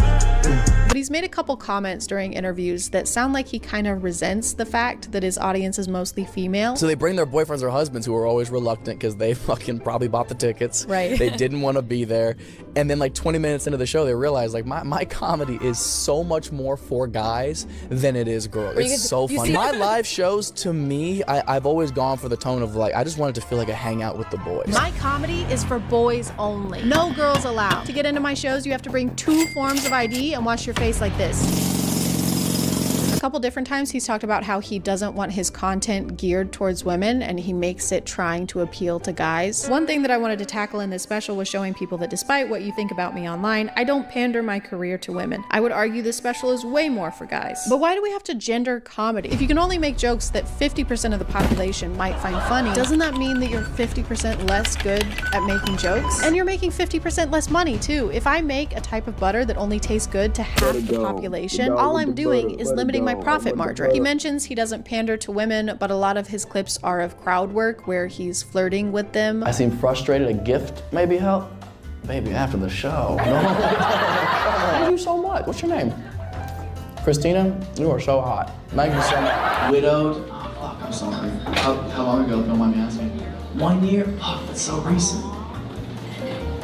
But he's made a couple comments during interviews that sound like he kind of resents the fact that his audience is mostly female. So they bring their boyfriends or husbands who are always reluctant because they fucking probably bought the tickets. Right. They didn't want to be there. And then 20 minutes into the show, they realize my comedy is so much more for guys than it is girls. It's so funny. My live shows, to me, I've always gone for the tone of I just wanted to feel like a hangout with the boys. My comedy is for boys only. No girls allowed. To get into my shows, you have to bring 2 forms of ID and wash your face like this. couple different times he's talked about how he doesn't want his content geared towards women and he makes it trying to appeal to guys. One thing that I wanted to tackle in this special was showing people that despite what you think about me online, I don't pander my career to women. I would argue this special is way more for guys. But why do we have to gender comedy? If you can only make jokes that 50% of the population might find funny, doesn't that mean that you're 50% less good at making jokes? And you're making 50% less money too. If I make a type of butter that only tastes good to half the population, all I'm doing is limiting my profit margin. He mentions he doesn't pander to women, but a lot of his clips are of crowd work where he's flirting with them. I seem frustrated. A gift maybe help? Baby, after the show. No. Thank you so much. What's your name? Christina? You are so hot. Thank you so much. Widowed? Oh, fuck, I'm sorry. How long ago, if you don't mind me asking? 1 year? Fuck, that's so recent.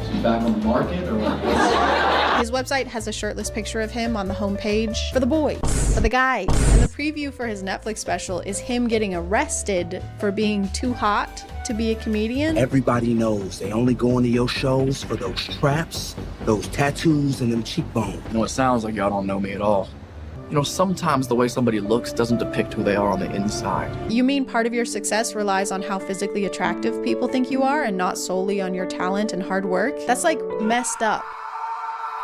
Is he back on the market or what? His website has a shirtless picture of him on the homepage for the boys, for the guys. And the preview for his Netflix special is him getting arrested for being too hot to be a comedian. Everybody knows they only go into your shows for those traps, those tattoos, and them cheekbones. You know, it sounds like y'all don't know me at all. You know, sometimes the way somebody looks doesn't depict who they are on the inside. You mean part of your success relies on how physically attractive people think you are and not solely on your talent and hard work? That's like messed up.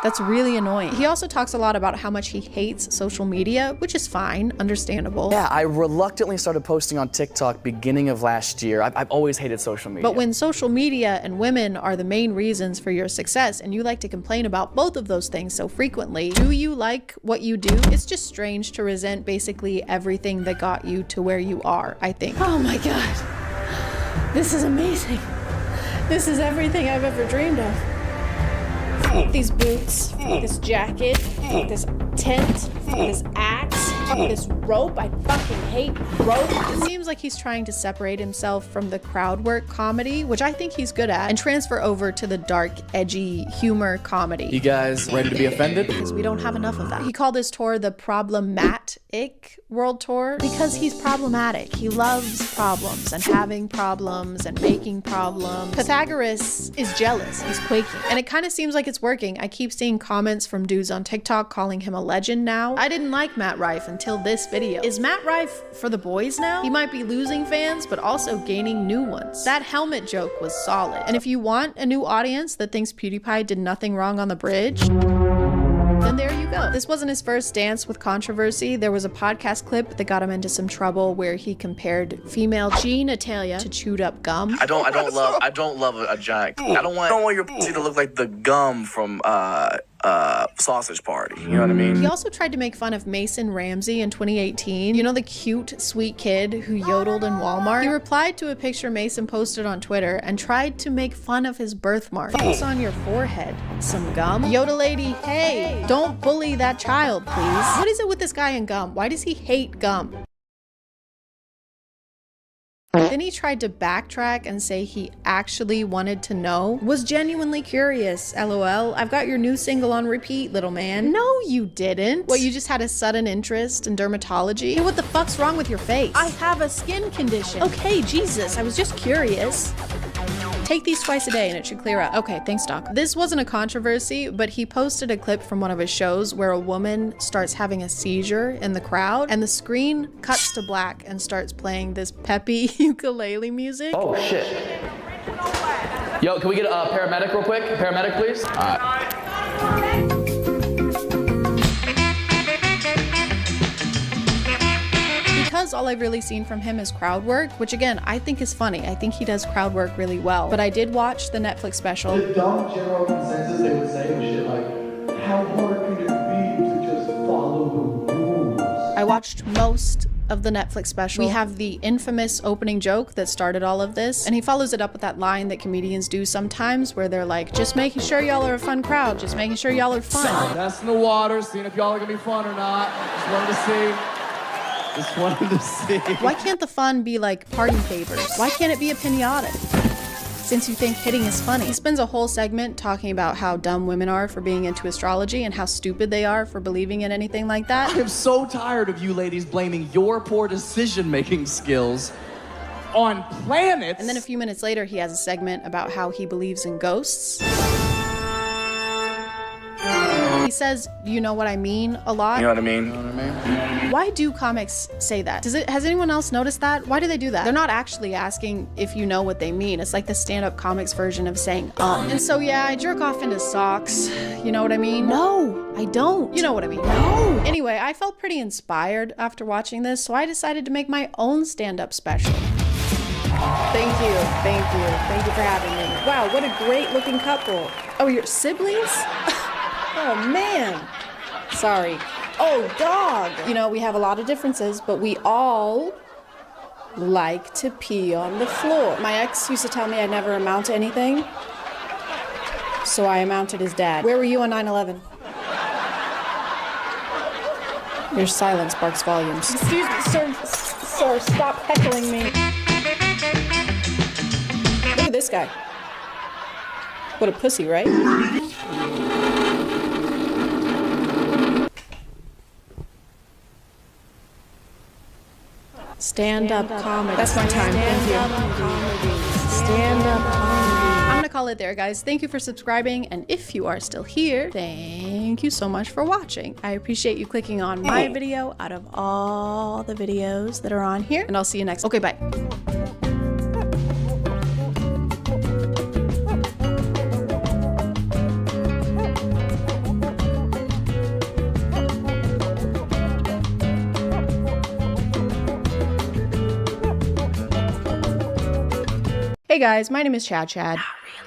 That's really annoying. He also talks a lot about how much he hates social media, which is fine, understandable. Yeah, I reluctantly started posting on TikTok beginning of last year. I've always hated social media. But when social media and women are the main reasons for your success and you like to complain about both of those things so frequently, do you like what you do? It's just strange to resent basically everything that got you to where you are, I think. Oh my God. This is amazing. This is everything I've ever dreamed of. These boots, this jacket, this tent, this axe, this rope. I fucking hate rope. It seems like he's trying to separate himself from the crowd work comedy, which I think he's good at, and transfer over to the dark, edgy humor comedy. You guys ready to be offended? Because we don't have enough of that. He called his tour the Problematic World Tour because he's problematic. He loves problems and having problems and making problems. Pythagoras is jealous. He's quaking. And it kind of seems like it's working. I keep seeing comments from dudes on TikTok calling him a legend now. I didn't like Matt Rife until this video. Is Matt Rife for the boys now? He might be losing fans, but also gaining new ones. That helmet joke was solid. And if you want a new audience that thinks PewDiePie did nothing wrong on the bridge, then there you go. This wasn't his first dance with controversy. There was a podcast clip that got him into some trouble where he compared female genitalia to chewed up gum. I don't love a giant. I don't want your pussy to look like the gum from Sausage Party. You know what I mean? He also tried to make fun of Mason Ramsey in 2018. You know, the cute, sweet kid who yodeled in Walmart? He replied to a picture Mason posted on Twitter and tried to make fun of his birthmark. Focus on your forehead. Some gum? Yoda lady, hey, don't bully that child, please. What is it with this guy and gum? Why does he hate gum? Then he tried to backtrack and say he actually wanted to know. Was genuinely curious, LOL. I've got your new single on repeat, little man. No, you didn't. What, you just had a sudden interest in dermatology? Hey, what the fuck's wrong with your face? I have a skin condition. Okay, Jesus, I was just curious. Take these twice a day and it should clear up. Okay, thanks, Doc. This wasn't a controversy, but he posted a clip from one of his shows where a woman starts having a seizure in the crowd and the screen cuts to black and starts playing this peppy ukulele music. Oh, shit. Yo, can we get a paramedic real quick? Paramedic, please. All right. Because all I've really seen from him is crowd work, which again, I think is funny. I think he does crowd work really well. But I did watch the Netflix special. The dumb general consensus they would say was shit like, how hard could it be to just follow the rules? I watched most of the Netflix special. We have the infamous opening joke that started all of this, and he follows it up with that line that comedians do sometimes where they're like, just making sure y'all are a fun crowd, just making sure y'all are fun. Testing the water, seeing if y'all are gonna be fun or not. Just wanted to see. Why can't the fun be like party favors? Why can't it be a pinata? Since you think hitting is funny. He spends a whole segment talking about how dumb women are for being into astrology and how stupid they are for believing in anything like that. I'm so tired of you ladies blaming your poor decision-making skills on planets. And then a few minutes later, he has a segment about how he believes in ghosts. He says, you know what I mean, a lot. You know what I mean? Why do comics say that? Has anyone else noticed that? Why do they do that? They're not actually asking if you know what they mean. It's like the stand-up comics version of saying, And so yeah, I jerk off into socks. You know what I mean? No, I don't. You know what I mean? No. Anyway, I felt pretty inspired after watching this, so I decided to make my own stand-up special. Thank you for having me. Wow, what a great looking couple. Oh, you're siblings? Oh man, sorry. Oh, dog. You know, we have a lot of differences, but we all like to pee on the floor. My ex used to tell me I'd never amount to anything, so I amounted his dad. Where were you on 9/11? Your silence sparks volumes. Excuse me, sir, stop heckling me. Look at this guy. What a pussy, right? Stand-up comedy. That's my time. Thank you. Stand-up comedy. I'm gonna call it there, guys. Thank you for subscribing, and if you are still here, thank you so much for watching. I appreciate you clicking on my video out of all the videos that are on here, and I'll see you next. Okay, bye. Hey guys, my name is ChadChad.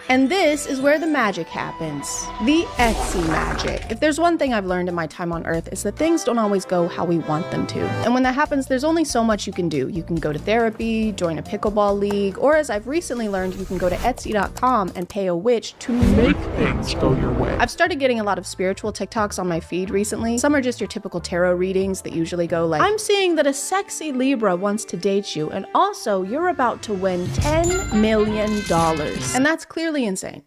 And this is where the magic happens. The Etsy magic. If there's one thing I've learned in my time on Earth, is that things don't always go how we want them to. And when that happens, there's only so much you can do. You can go to therapy, join a pickleball league, or as I've recently learned, you can go to Etsy.com and pay a witch to make things go your way. I've started getting a lot of spiritual TikToks on my feed recently. Some are just your typical tarot readings that usually go like, I'm seeing that a sexy Libra wants to date you, and also you're about to win $10 million. And that's clearly insane.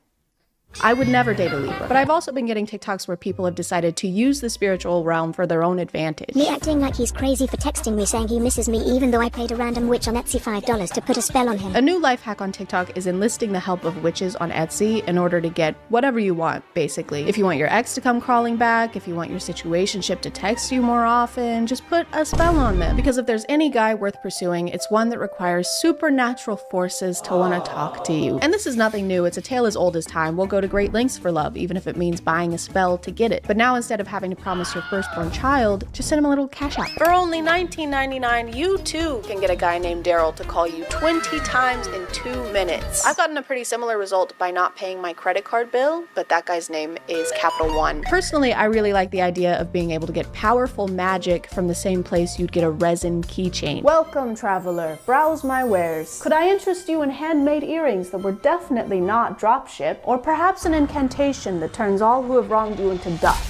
I would never date a Libra. But I've also been getting TikToks where people have decided to use the spiritual realm for their own advantage. Me acting like he's crazy for texting me saying he misses me even though I paid a random witch on Etsy $5 to put a spell on him. A new life hack on TikTok is enlisting the help of witches on Etsy in order to get whatever you want, basically. If you want your ex to come crawling back, if you want your situationship to text you more often, just put a spell on them. Because if there's any guy worth pursuing, it's one that requires supernatural forces to want to talk to you. And this is nothing new. It's a tale as old as time. We'll go to great lengths for love, even if it means buying a spell to get it. But now instead of having to promise your firstborn child, just send him a little cash app. For only $19.99, you too can get a guy named Daryl to call you 20 times in 2 minutes. I've gotten a pretty similar result by not paying my credit card bill, but that guy's name is Capital One. Personally, I really like the idea of being able to get powerful magic from the same place you'd get a resin keychain. Welcome, traveler. Browse my wares. Could I interest you in handmade earrings that were definitely not dropship, or perhaps an incantation that turns all who have wronged you into dust?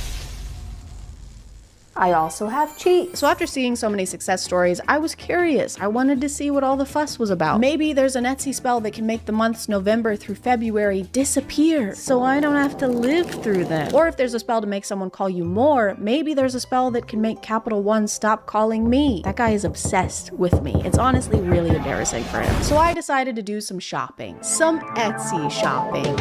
I also have cheats. So after seeing so many success stories, I was curious. I wanted to see what all the fuss was about. Maybe there's an Etsy spell that can make the months November through February disappear, so I don't have to live through them. Or if there's a spell to make someone call you more, maybe there's a spell that can make Capital One stop calling me. That guy is obsessed with me. It's honestly really embarrassing for him. So I decided to do some shopping. Some Etsy shopping.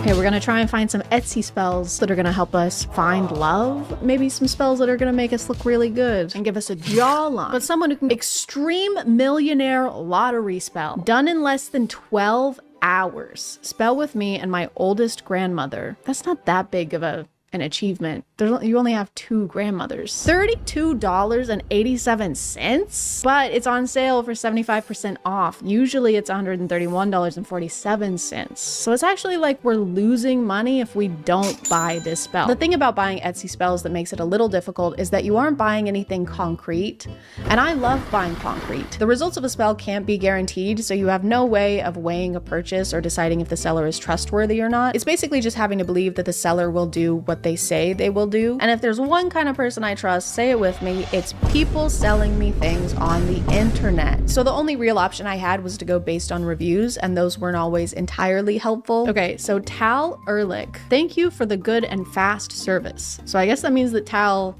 Okay, we're gonna try and find some Etsy spells that are gonna help us find love. Maybe some spells that are gonna make us look really good and give us a jawline. But someone who can extreme millionaire lottery spell done in less than 12 hours. Spell with me and my oldest grandmother. That's not that big of an achievement. You only have 2 grandmothers. $32.87, but it's on sale for 75% off. Usually it's $131.47. So it's actually like we're losing money if we don't buy this spell. The thing about buying Etsy spells that makes it a little difficult is that you aren't buying anything concrete, and I love buying concrete. The results of a spell can't be guaranteed, so you have no way of weighing a purchase or deciding if the seller is trustworthy or not. It's basically just having to believe that the seller will do what they say they will do. And if there's one kind of person I trust, say it with me, it's people selling me things on the internet. So the only real option I had was to go based on reviews, and those weren't always entirely helpful. Okay, so Tal Ehrlich, thank you for the good and fast service. So I guess that means that Tal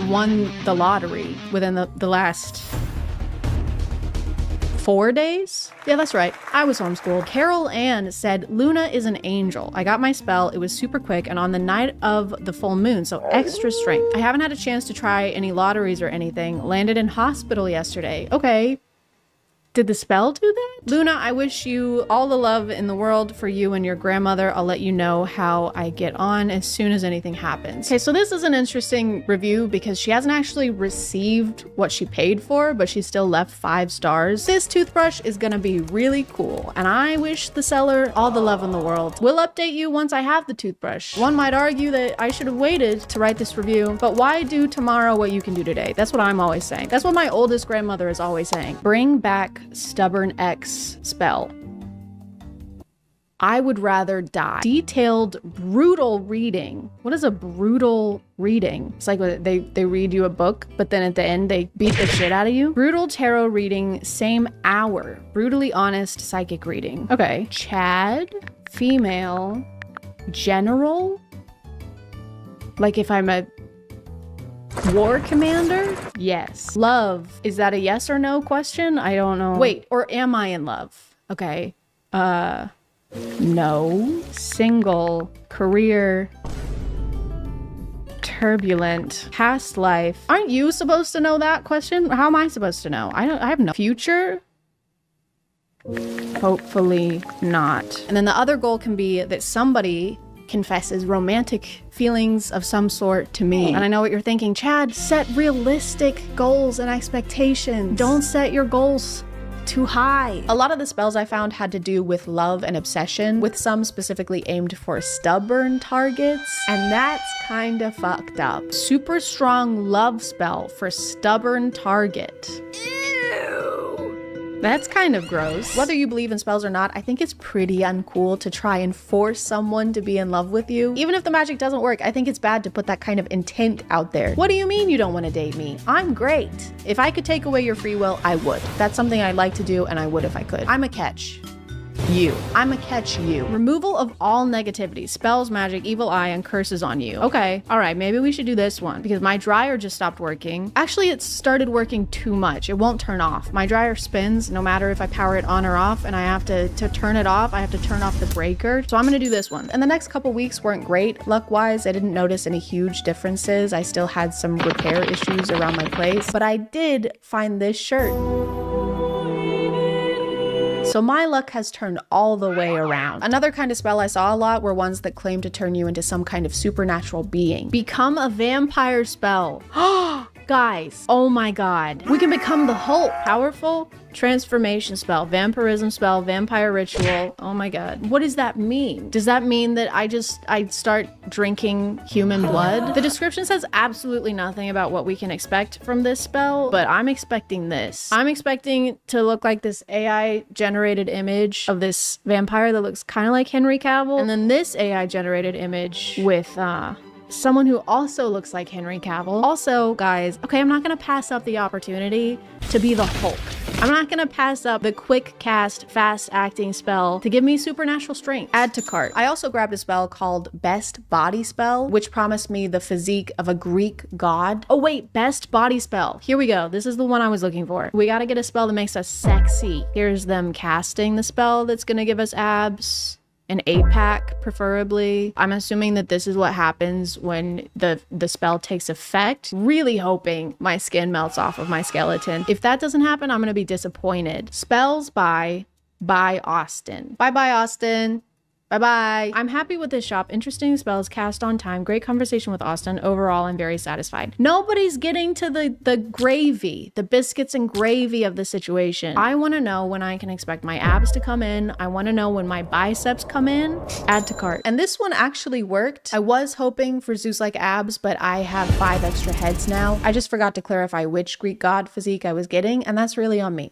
won the lottery within the last 4 days? Yeah, that's right. I was homeschooled. Carol Ann said, Luna is an angel. I got my spell. It was super quick and on the night of the full moon, so extra strength. I haven't had a chance to try any lotteries or anything. Landed in hospital yesterday. Okay. Did the spell do that? Luna, I wish you all the love in the world for you and your grandmother. I'll let you know how I get on as soon as anything happens. Okay, so this is an interesting review because she hasn't actually received what she paid for, but she still left 5 stars. This toothbrush is gonna be really cool, and I wish the seller all the love in the world. We'll update you once I have the toothbrush. One might argue that I should have waited to write this review, but why do tomorrow what you can do today? That's what I'm always saying. That's what my oldest grandmother is always saying. Bring back Stubborn X spell. I would rather die. Detailed, brutal reading. What is a brutal reading? It's like they read you a book, but then at the end they beat the shit out of you. Brutal tarot reading, same hour. Brutally honest psychic reading. Okay. Chad, female, general. Like if I'm a war commander? Yes. Love. Is that a yes or no question? I don't know. Wait, or am I in love? Okay. No. Single. Career. Turbulent. Past life. Aren't you supposed to know that question? How am I supposed to know? I have no future. Hopefully not. And then the other goal can be that somebody confesses romantic feelings of some sort to me. And I know what you're thinking, Chad, set realistic goals and expectations. Don't set your goals too high. A lot of the spells I found had to do with love and obsession, with some specifically aimed for stubborn targets, and that's kind of fucked up. Super strong love spell for stubborn target. That's kind of gross. Whether you believe in spells or not, I think it's pretty uncool to try and force someone to be in love with you. Even if the magic doesn't work, I think it's bad to put that kind of intent out there. What do you mean you don't want to date me? I'm great. If I could take away your free will, I would. That's something I'd like to do, and I would if I could. I'm a catch. You. I'ma catch you. Removal of all negativity, spells, magic, evil eye, and curses on you. Okay, all right, maybe we should do this one because my dryer just stopped working. Actually, it started working too much. It won't turn off. My dryer spins no matter if I power it on or off, and I have to turn it off, I have to turn off the breaker. So I'm gonna do this one. And the next couple weeks weren't great. Luck-wise, I didn't notice any huge differences. I still had some repair issues around my place, but I did find this shirt. So my luck has turned all the way around. Another kind of spell I saw a lot were ones that claim to turn you into some kind of supernatural being. Become a vampire spell. Guys, oh my God. We can become the Hulk. Powerful transformation spell, vampirism spell, vampire ritual. Oh my God. What does that mean? Does that mean that I start drinking human blood? The description says absolutely nothing about what we can expect from this spell, but I'm expecting this. I'm expecting to look like this AI generated image of this vampire that looks kind of like Henry Cavill. And then this AI generated image with, someone who also looks like Henry Cavill. Also, guys, okay, I'm not gonna pass up the opportunity to be the Hulk. I'm not gonna pass up the quick cast, fast acting spell to give me supernatural strength. Add to cart. I also grabbed a spell called Best Body Spell, which promised me the physique of a Greek god. Oh wait, Best Body Spell. Here we go. This is the one I was looking for. We gotta get a spell that makes us sexy. Here's them casting the spell that's gonna give us abs. An 8-pack, preferably. I'm assuming that this is what happens when the spell takes effect. Really hoping my skin melts off of my skeleton. If that doesn't happen, I'm gonna be disappointed. Spells by Austin. Bye, Austin. Bye-bye. I'm happy with this shop. Interesting spells, cast on time. Great conversation with Austin. Overall, I'm very satisfied. Nobody's getting to the gravy, the biscuits and gravy of the situation. I want to know when I can expect my abs to come in. I want to know when my biceps come in. Add to cart. And this one actually worked. I was hoping for Zeus-like abs, but I have 5 extra heads now. I just forgot to clarify which Greek god physique I was getting, and that's really on me.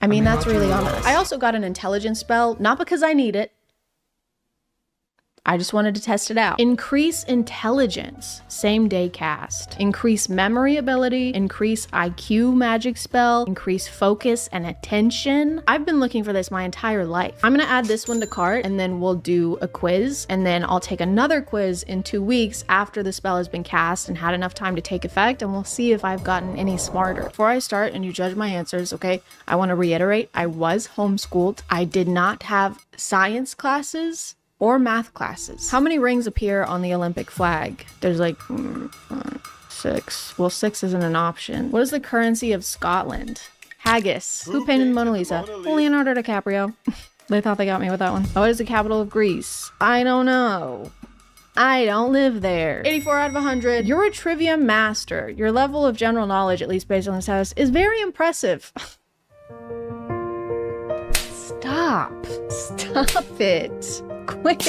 I mean, that's really on us. I also got an intelligence spell, not because I need it. I just wanted to test it out. Increase intelligence, same day cast. Increase memory ability, increase IQ magic spell, increase focus and attention. I've been looking for this my entire life. I'm gonna add this one to cart and then we'll do a quiz, and then I'll take another quiz in 2 weeks after the spell has been cast and had enough time to take effect, and we'll see if I've gotten any smarter. Before I start and you judge my answers, okay, I want to reiterate, I was homeschooled. I did not have science classes or math classes. How many rings appear on the Olympic flag? There's like 6. Well, 6 isn't an option. What is the currency of Scotland? Haggis. Who painted the Mona Lisa? Well, Leonardo DiCaprio. They thought they got me with that one. What is the capital of Greece? I don't know. I don't live there. 84 out of 100. You're a trivia master. Your level of general knowledge, at least based on this house, is very impressive. Stop it. Quit.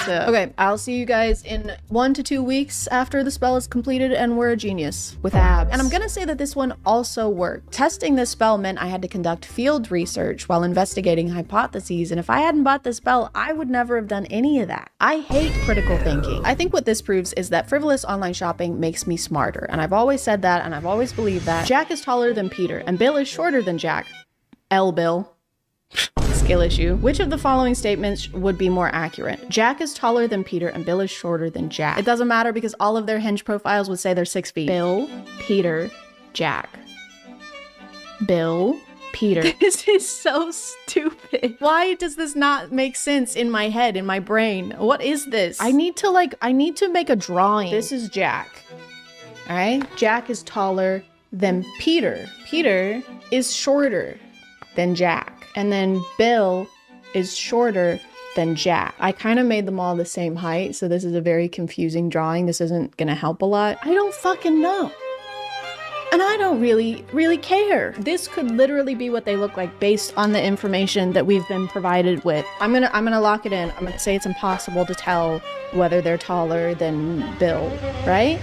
Okay, I'll see you guys in 1 to 2 weeks after the spell is completed and we're a genius with abs. And I'm gonna say that this one also worked. Testing this spell meant I had to conduct field research while investigating hypotheses, and if I hadn't bought this spell, I would never have done any of that. I hate critical thinking. I think what this proves is that frivolous online shopping makes me smarter, and I've always said that, and I've always believed that. Jack is taller than Peter, and Bill is shorter than Jack. Bill. Skill issue. Which of the following statements would be more accurate? Jack is taller than Peter and Bill is shorter than Jack. It doesn't matter because all of their Hinge profiles would say they're 6 feet. Bill, Peter, Jack. Bill, Peter. This is so stupid. Why does this not make sense in my head, in my brain? What is this? I need to make a drawing. This is Jack. All right? Jack is taller than Peter. Peter is shorter than Jack. And then Bill is shorter than Jack. I kind of made them all the same height, so this is a very confusing drawing. This isn't gonna help a lot. I don't fucking know. And I don't really care. This could literally be what they look like based on the information that we've been provided with. I'm gonna lock it in. I'm gonna say it's impossible to tell whether they're taller than Bill, right?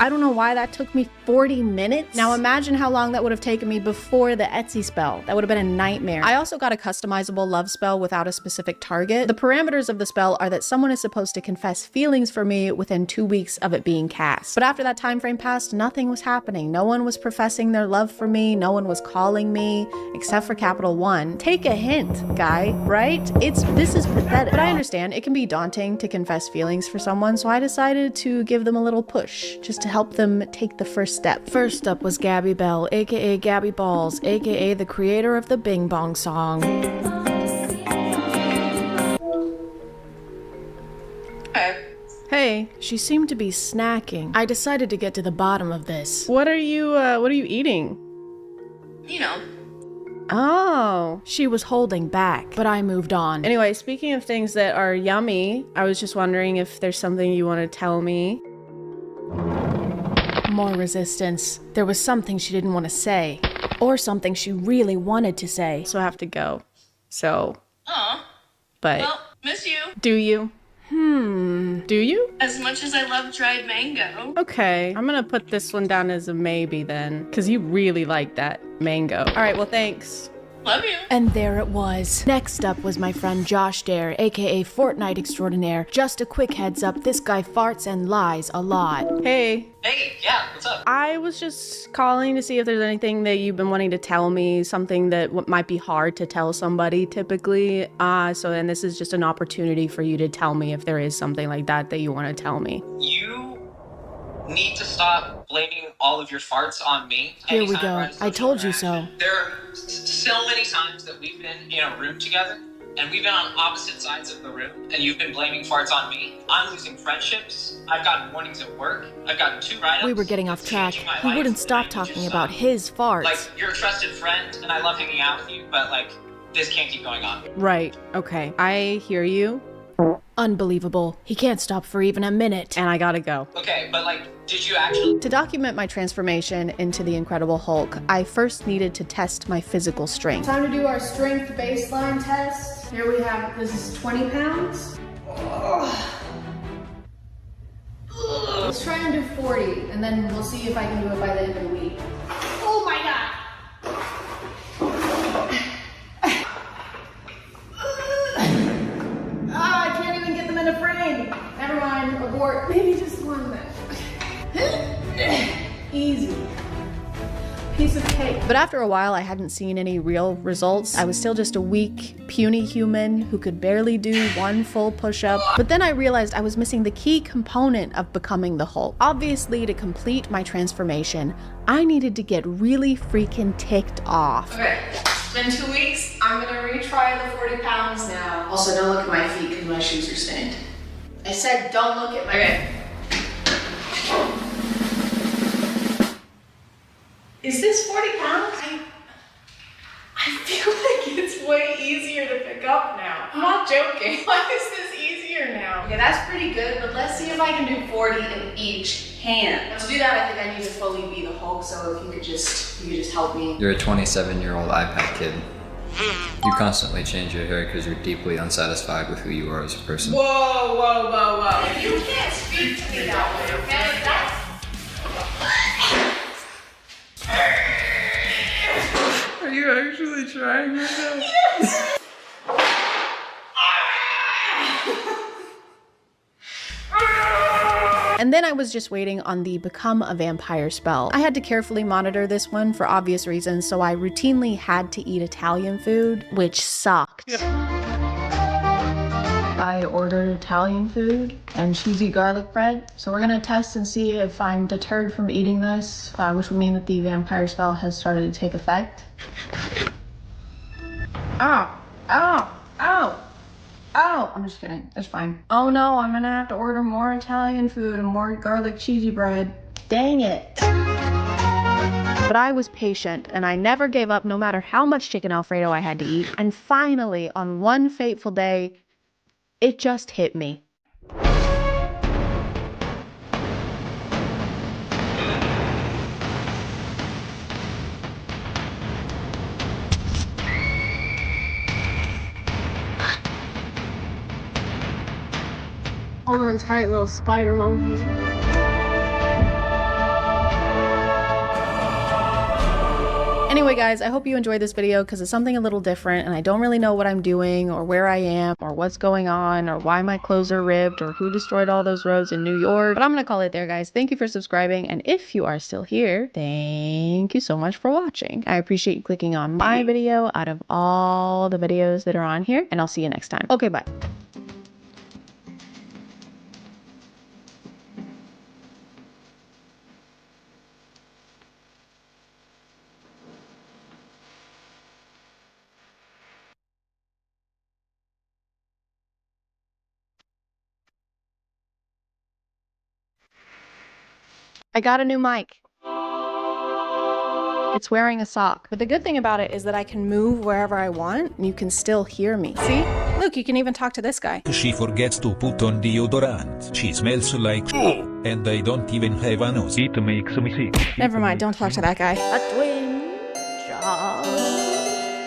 I don't know why that took me 40 minutes. Now imagine how long that would have taken me before the Etsy spell. That would have been a nightmare. I also got a customizable love spell without a specific target. The parameters of the spell are that someone is supposed to confess feelings for me within 2 weeks of it being cast. But after that time frame passed, nothing was happening. No one was professing their love for me. No one was calling me, except for Capital One. Take a hint, guy, right? This is pathetic. But I understand, it can be daunting to confess feelings for someone, so I decided to give them a little push, just to help them take the first step. First up was Gabby Bell, aka Gabby Balls, aka the creator of the Bing Bong song. Hey, she seemed to be snacking. I decided to get to the bottom of this. What are you eating? You know. Oh, she was holding back, but I moved on. Anyway, speaking of things that are yummy, I was just wondering if there's something you want to tell me. More resistance. There was something she didn't want to say, or something she really wanted to say, so I have to go. So. Aw. But. Well, miss you. Do you? Do you? As much as I love dried mango. Okay, I'm gonna put this one down as a maybe then, because you really like that mango. All right, well, thanks. Love you. And there it was. Next up was my friend Josh Dare, aka Fortnite Extraordinaire. Just a quick heads up, this guy farts and lies a lot. Hey. Hey, yeah, what's up? I was just calling to see if there's anything that you've been wanting to tell me, something that might be hard to tell somebody typically. So then this is just an opportunity for you to tell me if there is something like that you want to tell me. You need to stop blaming all of your farts on me. Here we go. I told you so. There are so many times that we've been in a room together, and we've been on opposite sides of the room, and you've been blaming farts on me. I'm losing friendships. I've gotten warnings at work. I've gotten 2 write-ups. We were getting off track. He wouldn't stop talking about his farts. Like, you're a trusted friend, and I love hanging out with you, but, like, this can't keep going on. Right. Okay. I hear you. Unbelievable. He can't stop for even a minute. And I gotta go. Okay, but, like, did you actually... To document my transformation into the Incredible Hulk, I first needed to test my physical strength. Time to do our strength baseline test. Here we have, this is 20 pounds. Let's try and do 40, and then we'll see if I can do it by the end of the week. Oh my god! piece of cake. But after a while, I hadn't seen any real results. I was still just a weak, puny human who could barely do one full push-up. But then I realized I was missing the key component of becoming the Hulk. Obviously, to complete my transformation, I needed to get really freaking ticked off. Okay, it's been 2 weeks. I'm gonna retry the 40 pounds now. Also, don't look at my feet because my shoes are stained. I said don't look at my feet. Is this 40 pounds? I feel like it's way easier to pick up now. I'm not joking. Why is this easier now? Okay, that's pretty good, but let's see if I can do 40 in each hand. To do that, I think I need to fully be the Hulk, so if you could just help me. You're a 27-year-old iPad kid. You constantly change your hair because you're deeply unsatisfied with who you are as a person. Whoa, whoa, whoa, whoa. You can't speak to me that way, okay? That's... Are you actually trying right now? Yes! And then I was just waiting on the become a vampire spell. I had to carefully monitor this one for obvious reasons, so I routinely had to eat Italian food, which sucked. I ordered Italian food and cheesy garlic bread. So we're gonna test and see if I'm deterred from eating this, which would mean that the vampire spell has started to take effect. Ow, ow, ow. Oh, I'm just kidding. It's fine. Oh no, I'm gonna have to order more Italian food and more garlic cheesy bread. Dang it. But I was patient and I never gave up no matter how much chicken Alfredo I had to eat. And finally, on one fateful day, it just hit me. Hold on tight, little spider monkey. Anyway guys, I hope you enjoyed this video because it's something a little different and I don't really know what I'm doing or where I am or what's going on or why my clothes are ripped or who destroyed all those roads in New York. But I'm gonna call it there guys. Thank you for subscribing, and if you are still here, thank you so much for watching. I appreciate you clicking on my video out of all the videos that are on here, and I'll see you next time. Okay, bye. I got a new mic. It's wearing a sock. But the good thing about it is that I can move wherever I want and you can still hear me. See? Look, you can even talk to this guy. She forgets to put on deodorant. She smells like and I don't even have a nose. It makes me sick. Never mind, don't talk to that guy. A twin job.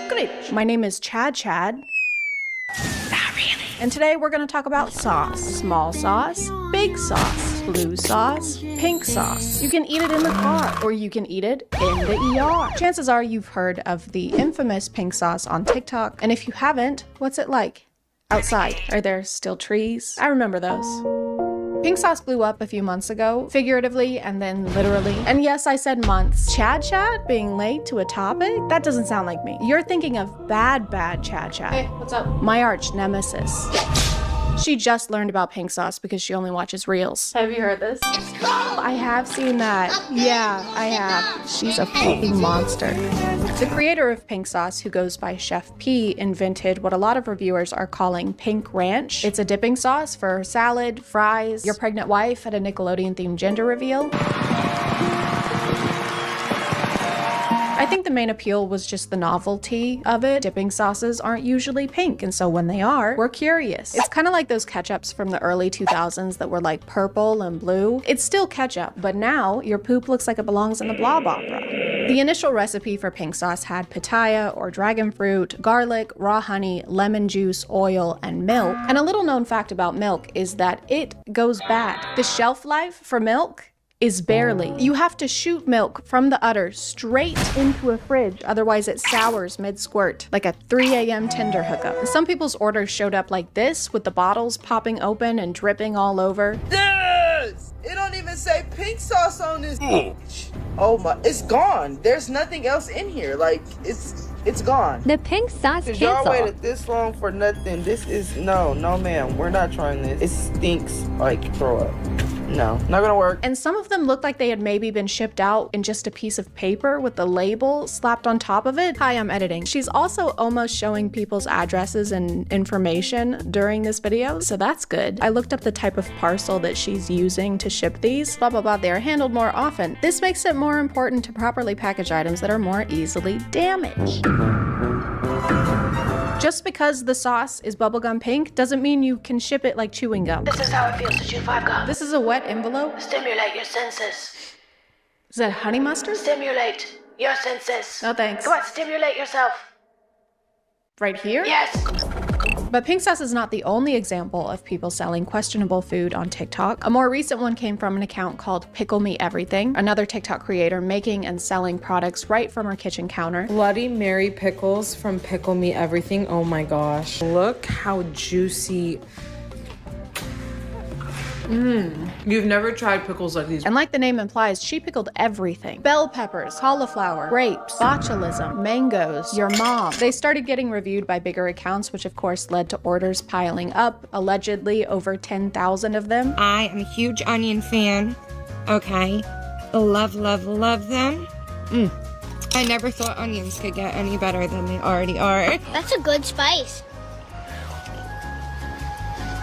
Great. My name is ChadChad. Not really. And today we're gonna talk about sauce. Small sauce, big sauce, blue sauce, pink sauce. You can eat it in the car or you can eat it in the ER. Chances are you've heard of the infamous pink sauce on TikTok. And if you haven't, what's it like? Outside, are there still trees? I remember those. Pink sauce blew up a few months ago, figuratively and then literally. And yes, I said months. ChadChad being late to a topic? That doesn't sound like me. You're thinking of bad ChadChad. Hey, what's up? My arch nemesis. She just learned about pink sauce because she only watches reels. Have you heard this? I have seen that. Yeah, I have. She's a fucking monster. The creator of pink sauce, who goes by Chef P, invented what a lot of reviewers are calling pink ranch. It's a dipping sauce for salad, fries, your pregnant wife at a Nickelodeon-themed gender reveal. I think the main appeal was just the novelty of it. Dipping sauces aren't usually pink, and so when they are, we're curious. It's kind of like those ketchups from the early 2000s that were like purple and blue. It's still ketchup, but now your poop looks like it belongs in the Blob Opera. The initial recipe for pink sauce had pitaya or dragon fruit, garlic, raw honey, lemon juice, oil, and milk. And a little known fact about milk is that it goes bad. The shelf life for milk is barely. You have to shoot milk from the udder straight into a fridge, otherwise it sours mid-squirt, like a 3 a.m. Tinder hookup. Some people's orders showed up like this, with the bottles popping open and dripping all over. Yes! It don't even say pink sauce on this bitch. Oh my, it's gone. There's nothing else in here. Like, it's gone. The pink sauce Cause cancel. y'all waited this long for nothing. This is, no ma'am. We're not trying this. It stinks like throw up. No, not gonna work. And some of them looked like they had maybe been shipped out in just a piece of paper with the label slapped on top of it. Hi, I'm editing. She's also almost showing people's addresses and information during this video, so that's good. I looked up the type of parcel that she's using to ship these. Blah, blah, blah. They are handled more often. This makes it more important to properly package items that are more easily damaged. Just because the sauce is bubblegum pink doesn't mean you can ship it like chewing gum. This is how it feels to chew 5 gum. This is a wet envelope? Stimulate your senses. Is that honey mustard? Stimulate your senses. No thanks. Go on, stimulate yourself. Right here? Yes. But pink sauce is not the only example of people selling questionable food on TikTok. A more recent one came from an account called Pickle Me Everything, another TikTok creator making and selling products right from her kitchen counter. Bloody Mary pickles from Pickle Me Everything. Oh my gosh. Look how juicy. You've never tried pickles like these. And like the name implies, she pickled everything. Bell peppers, cauliflower, grapes, botulism, mangoes, your mom. They started getting reviewed by bigger accounts, which of course led to orders piling up, allegedly over 10,000 of them. I am a huge onion fan, okay? Love, love, love them. I never thought onions could get any better than they already are. That's a good spice.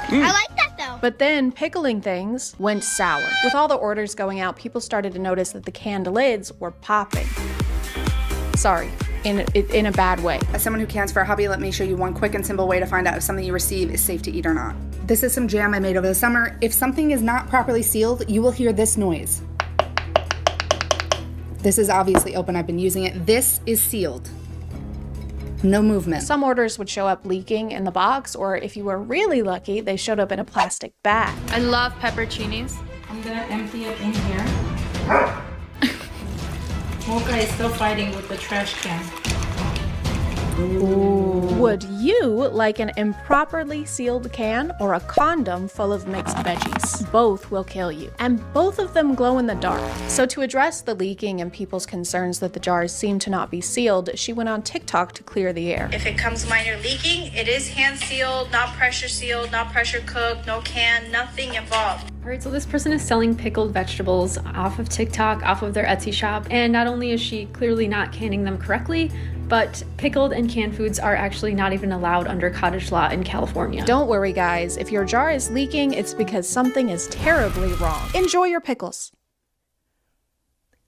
I like that though. But then pickling things went sour. With all the orders going out, people started to notice that the canned lids were popping. Sorry, in a bad way. As someone who cans for a hobby, let me show you one quick and simple way to find out if something you receive is safe to eat or not. This is some jam I made over the summer. If something is not properly sealed, you will hear this noise. This is obviously open. I've been using it. This is sealed. No movement. Some orders would show up leaking in the box, or if you were really lucky, they showed up in a plastic bag. I love pepperoncinis. I'm gonna empty it in here. Mocha is still fighting with the trash can. Ooh. Would you like an improperly sealed can or a condom full of mixed veggies? Both will kill you, and both of them glow in the dark. So to address the leaking and people's concerns that the jars seem to not be sealed, she went on TikTok to clear the air. If it comes minor leaking, it is hand sealed, not pressure cooked, no can, nothing involved. All right, so this person is selling pickled vegetables off of TikTok, off of their Etsy shop, and not only is she clearly not canning them correctly, but pickled and canned foods are actually not even allowed under cottage law in California. Don't worry, guys. If your jar is leaking, it's because something is terribly wrong. Enjoy your pickles.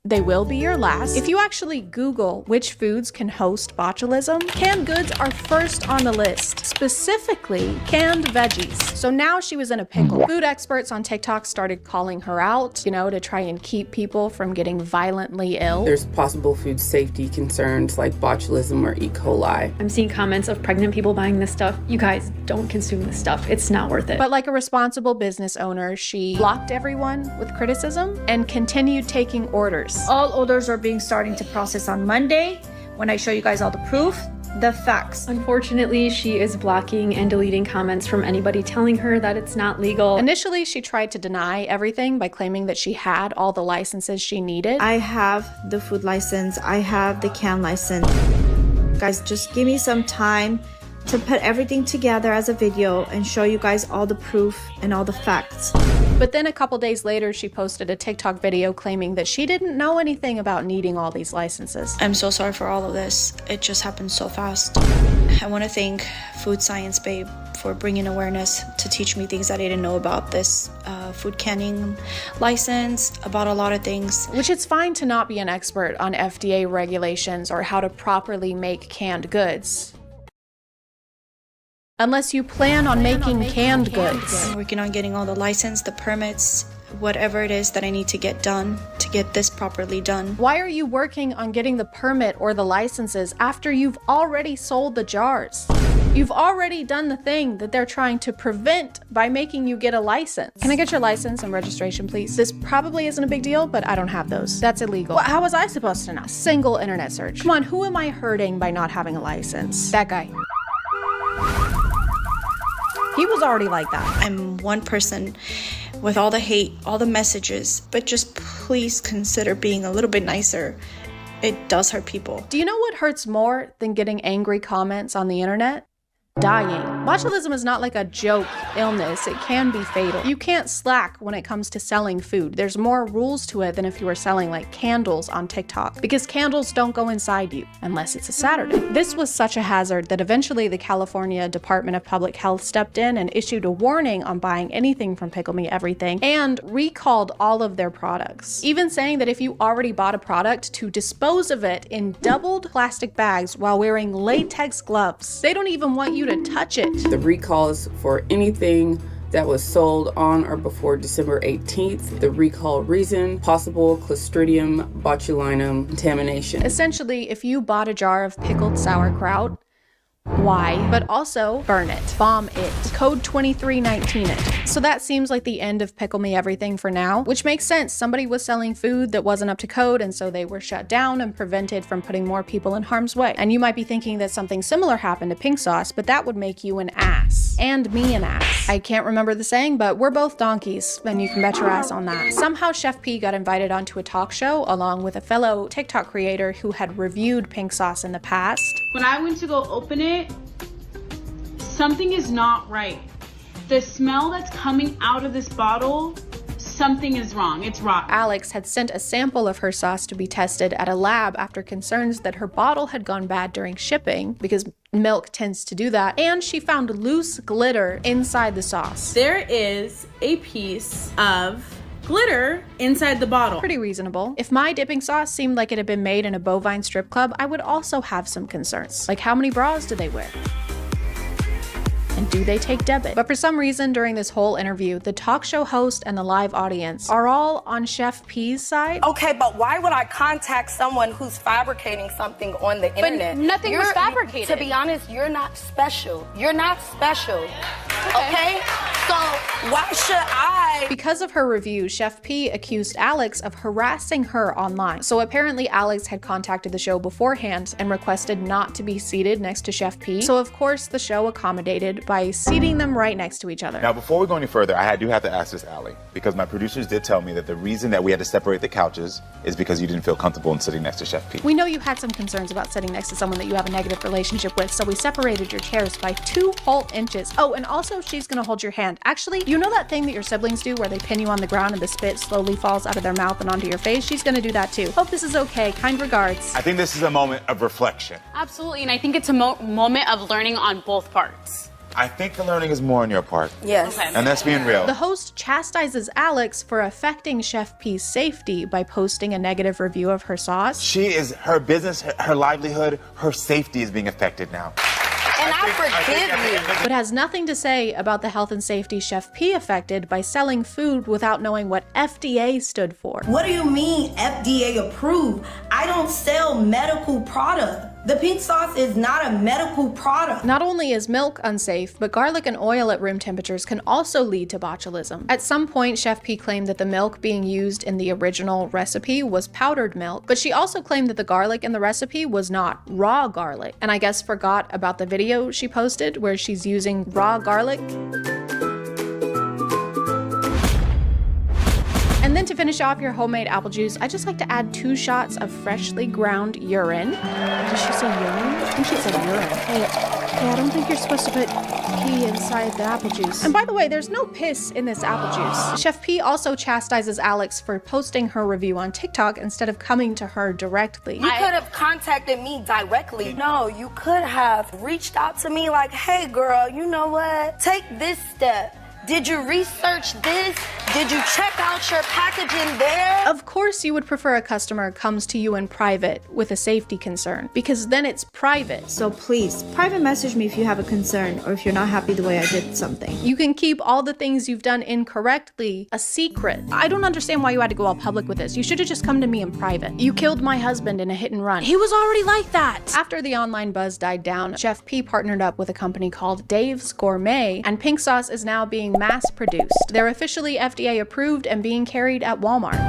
They will be your last. If you actually Google which foods can host botulism, canned goods are first on the list, specifically canned veggies. So now she was in a pickle. Food experts on TikTok started calling her out, to try and keep people from getting violently ill. There's possible food safety concerns like botulism or E. coli. I'm seeing comments of pregnant people buying this stuff. You guys, don't consume this stuff. It's not worth it. But like a responsible business owner, she blocked everyone with criticism and continued taking orders. All orders are starting to process on Monday when I show you guys all the proof, the facts. Unfortunately, she is blocking and deleting comments from anybody telling her that it's not legal. Initially, she tried to deny everything by claiming that she had all the licenses she needed. I have the food license, I have the can license. Guys, just give me some time to put everything together as a video and show you guys all the proof and all the facts. But then a couple days later, she posted a TikTok video claiming that she didn't know anything about needing all these licenses. I'm so sorry for all of this. It just happened so fast. I want to thank Food Science Babe for bringing awareness to teach me things that I didn't know about this food canning license, about a lot of things. Which it's fine to not be an expert on FDA regulations or how to properly make canned goods. Unless you plan on making canned goods. I'm working on getting all the license, the permits, whatever it is that I need to get done to get this properly done. Why are you working on getting the permit or the licenses after you've already sold the jars? You've already done the thing that they're trying to prevent by making you get a license. Can I get your license and registration, please? This probably isn't a big deal, but I don't have those. That's illegal. How was I supposed to know? A single internet search. Come on, who am I hurting by not having a license? That guy. He was already like that. I'm one person with all the hate, all the messages, but just please consider being a little bit nicer. It does hurt people. Do you know what hurts more than getting angry comments on the internet? Dying. Botulism is not like a joke illness. It can be fatal. You can't slack when it comes to selling food. There's more rules to it than if you were selling like candles on TikTok, because candles don't go inside you unless it's a Saturday. This was such a hazard that eventually the California Department of Public Health stepped in and issued a warning on buying anything from Pickle Me Everything and recalled all of their products, even saying that if you already bought a product, to dispose of it in doubled plastic bags while wearing latex gloves. They don't even want you to touch it. The recall is for anything that was sold on or before December 18th. The recall reason, possible Clostridium botulinum contamination. Essentially, if you bought a jar of pickled sauerkraut, why? But also burn it, bomb it, code 2319 it. So that seems like the end of Pickle Me Everything for now, which makes sense. Somebody was selling food that wasn't up to code, and so they were shut down and prevented from putting more people in harm's way. And you might be thinking that something similar happened to Pink Sauce, but that would make you an ass. And me an ass. I can't remember the saying, but we're both donkeys, and you can bet your ass on that. Somehow Chef P got invited onto a talk show along with a fellow TikTok creator who had reviewed Pink Sauce in the past. When I went to go open it, something is not right. The smell that's coming out of this bottle, something is wrong. It's rotten. Alex had sent a sample of her sauce to be tested at a lab after concerns that her bottle had gone bad during shipping, because milk tends to do that, and she found loose glitter inside the sauce. There is a piece of glitter inside the bottle. Pretty reasonable. If my dipping sauce seemed like it had been made in a bovine strip club, I would also have some concerns. Like, how many bras do they wear? And do they take debit? But for some reason during this whole interview, the talk show host and the live audience are all on Chef P's side. Okay, but why would I contact someone who's fabricating something on the internet? But nothing was fabricated. To be honest, you're not special. You're not special. Okay? So why should I? Because of her review, Chef P accused Alex of harassing her online. So apparently Alex had contacted the show beforehand and requested not to be seated next to Chef P. So of course the show accommodated by seating them right next to each other. Now, before we go any further, I do have to ask this, Allie, because my producers did tell me that the reason that we had to separate the couches is because you didn't feel comfortable in sitting next to Chef P. We know you had some concerns about sitting next to someone that you have a negative relationship with, so we separated your chairs by 2 whole inches. Oh, and also she's gonna hold your hand. Actually, you know that thing that your siblings do where they pin you on the ground and the spit slowly falls out of their mouth and onto your face? She's gonna do that too. Hope this is okay. Kind regards. I think this is a moment of reflection. Absolutely, and I think it's a moment of learning on both parts. I think the learning is more on your part. Yes. Okay. And that's being real. The host chastises Alex for affecting Chef P's safety by posting a negative review of her sauce. Her business, her livelihood, her safety is being affected now. And I forgive you. But has nothing to say about the health and safety Chef P affected by selling food without knowing what FDA stood for. What do you mean FDA approved? I don't sell medical product. The pink sauce is not a medical product. Not only is milk unsafe, but garlic and oil at room temperatures can also lead to botulism. At some point, Chef P claimed that the milk being used in the original recipe was powdered milk, but she also claimed that the garlic in the recipe was not raw garlic, and I guess forgot about the video she posted where she's using raw garlic. And then to finish off your homemade apple juice, I just like to add 2 shots of freshly ground urine. Did she say urine? I think she said urine. Hey, I don't think you're supposed to put pee inside the apple juice. And by the way, there's no piss in this apple juice. Chef P also chastises Alex for posting her review on TikTok instead of coming to her directly. You could have contacted me directly. No, you could have reached out to me like, hey girl, you know what? Take this step. Did you research this? Did you check out your packaging there? Of course you would prefer a customer comes to you in private with a safety concern, because then it's private. So please, private message me if you have a concern or if you're not happy the way I did something. You can keep all the things you've done incorrectly a secret. I don't understand why you had to go all public with this. You should have just come to me in private. You killed my husband in a hit and run. He was already like that. After the online buzz died down, Chef P partnered up with a company called Dave's Gourmet, and pink sauce is now being mass-produced. They're officially FDA approved and being carried at Walmart.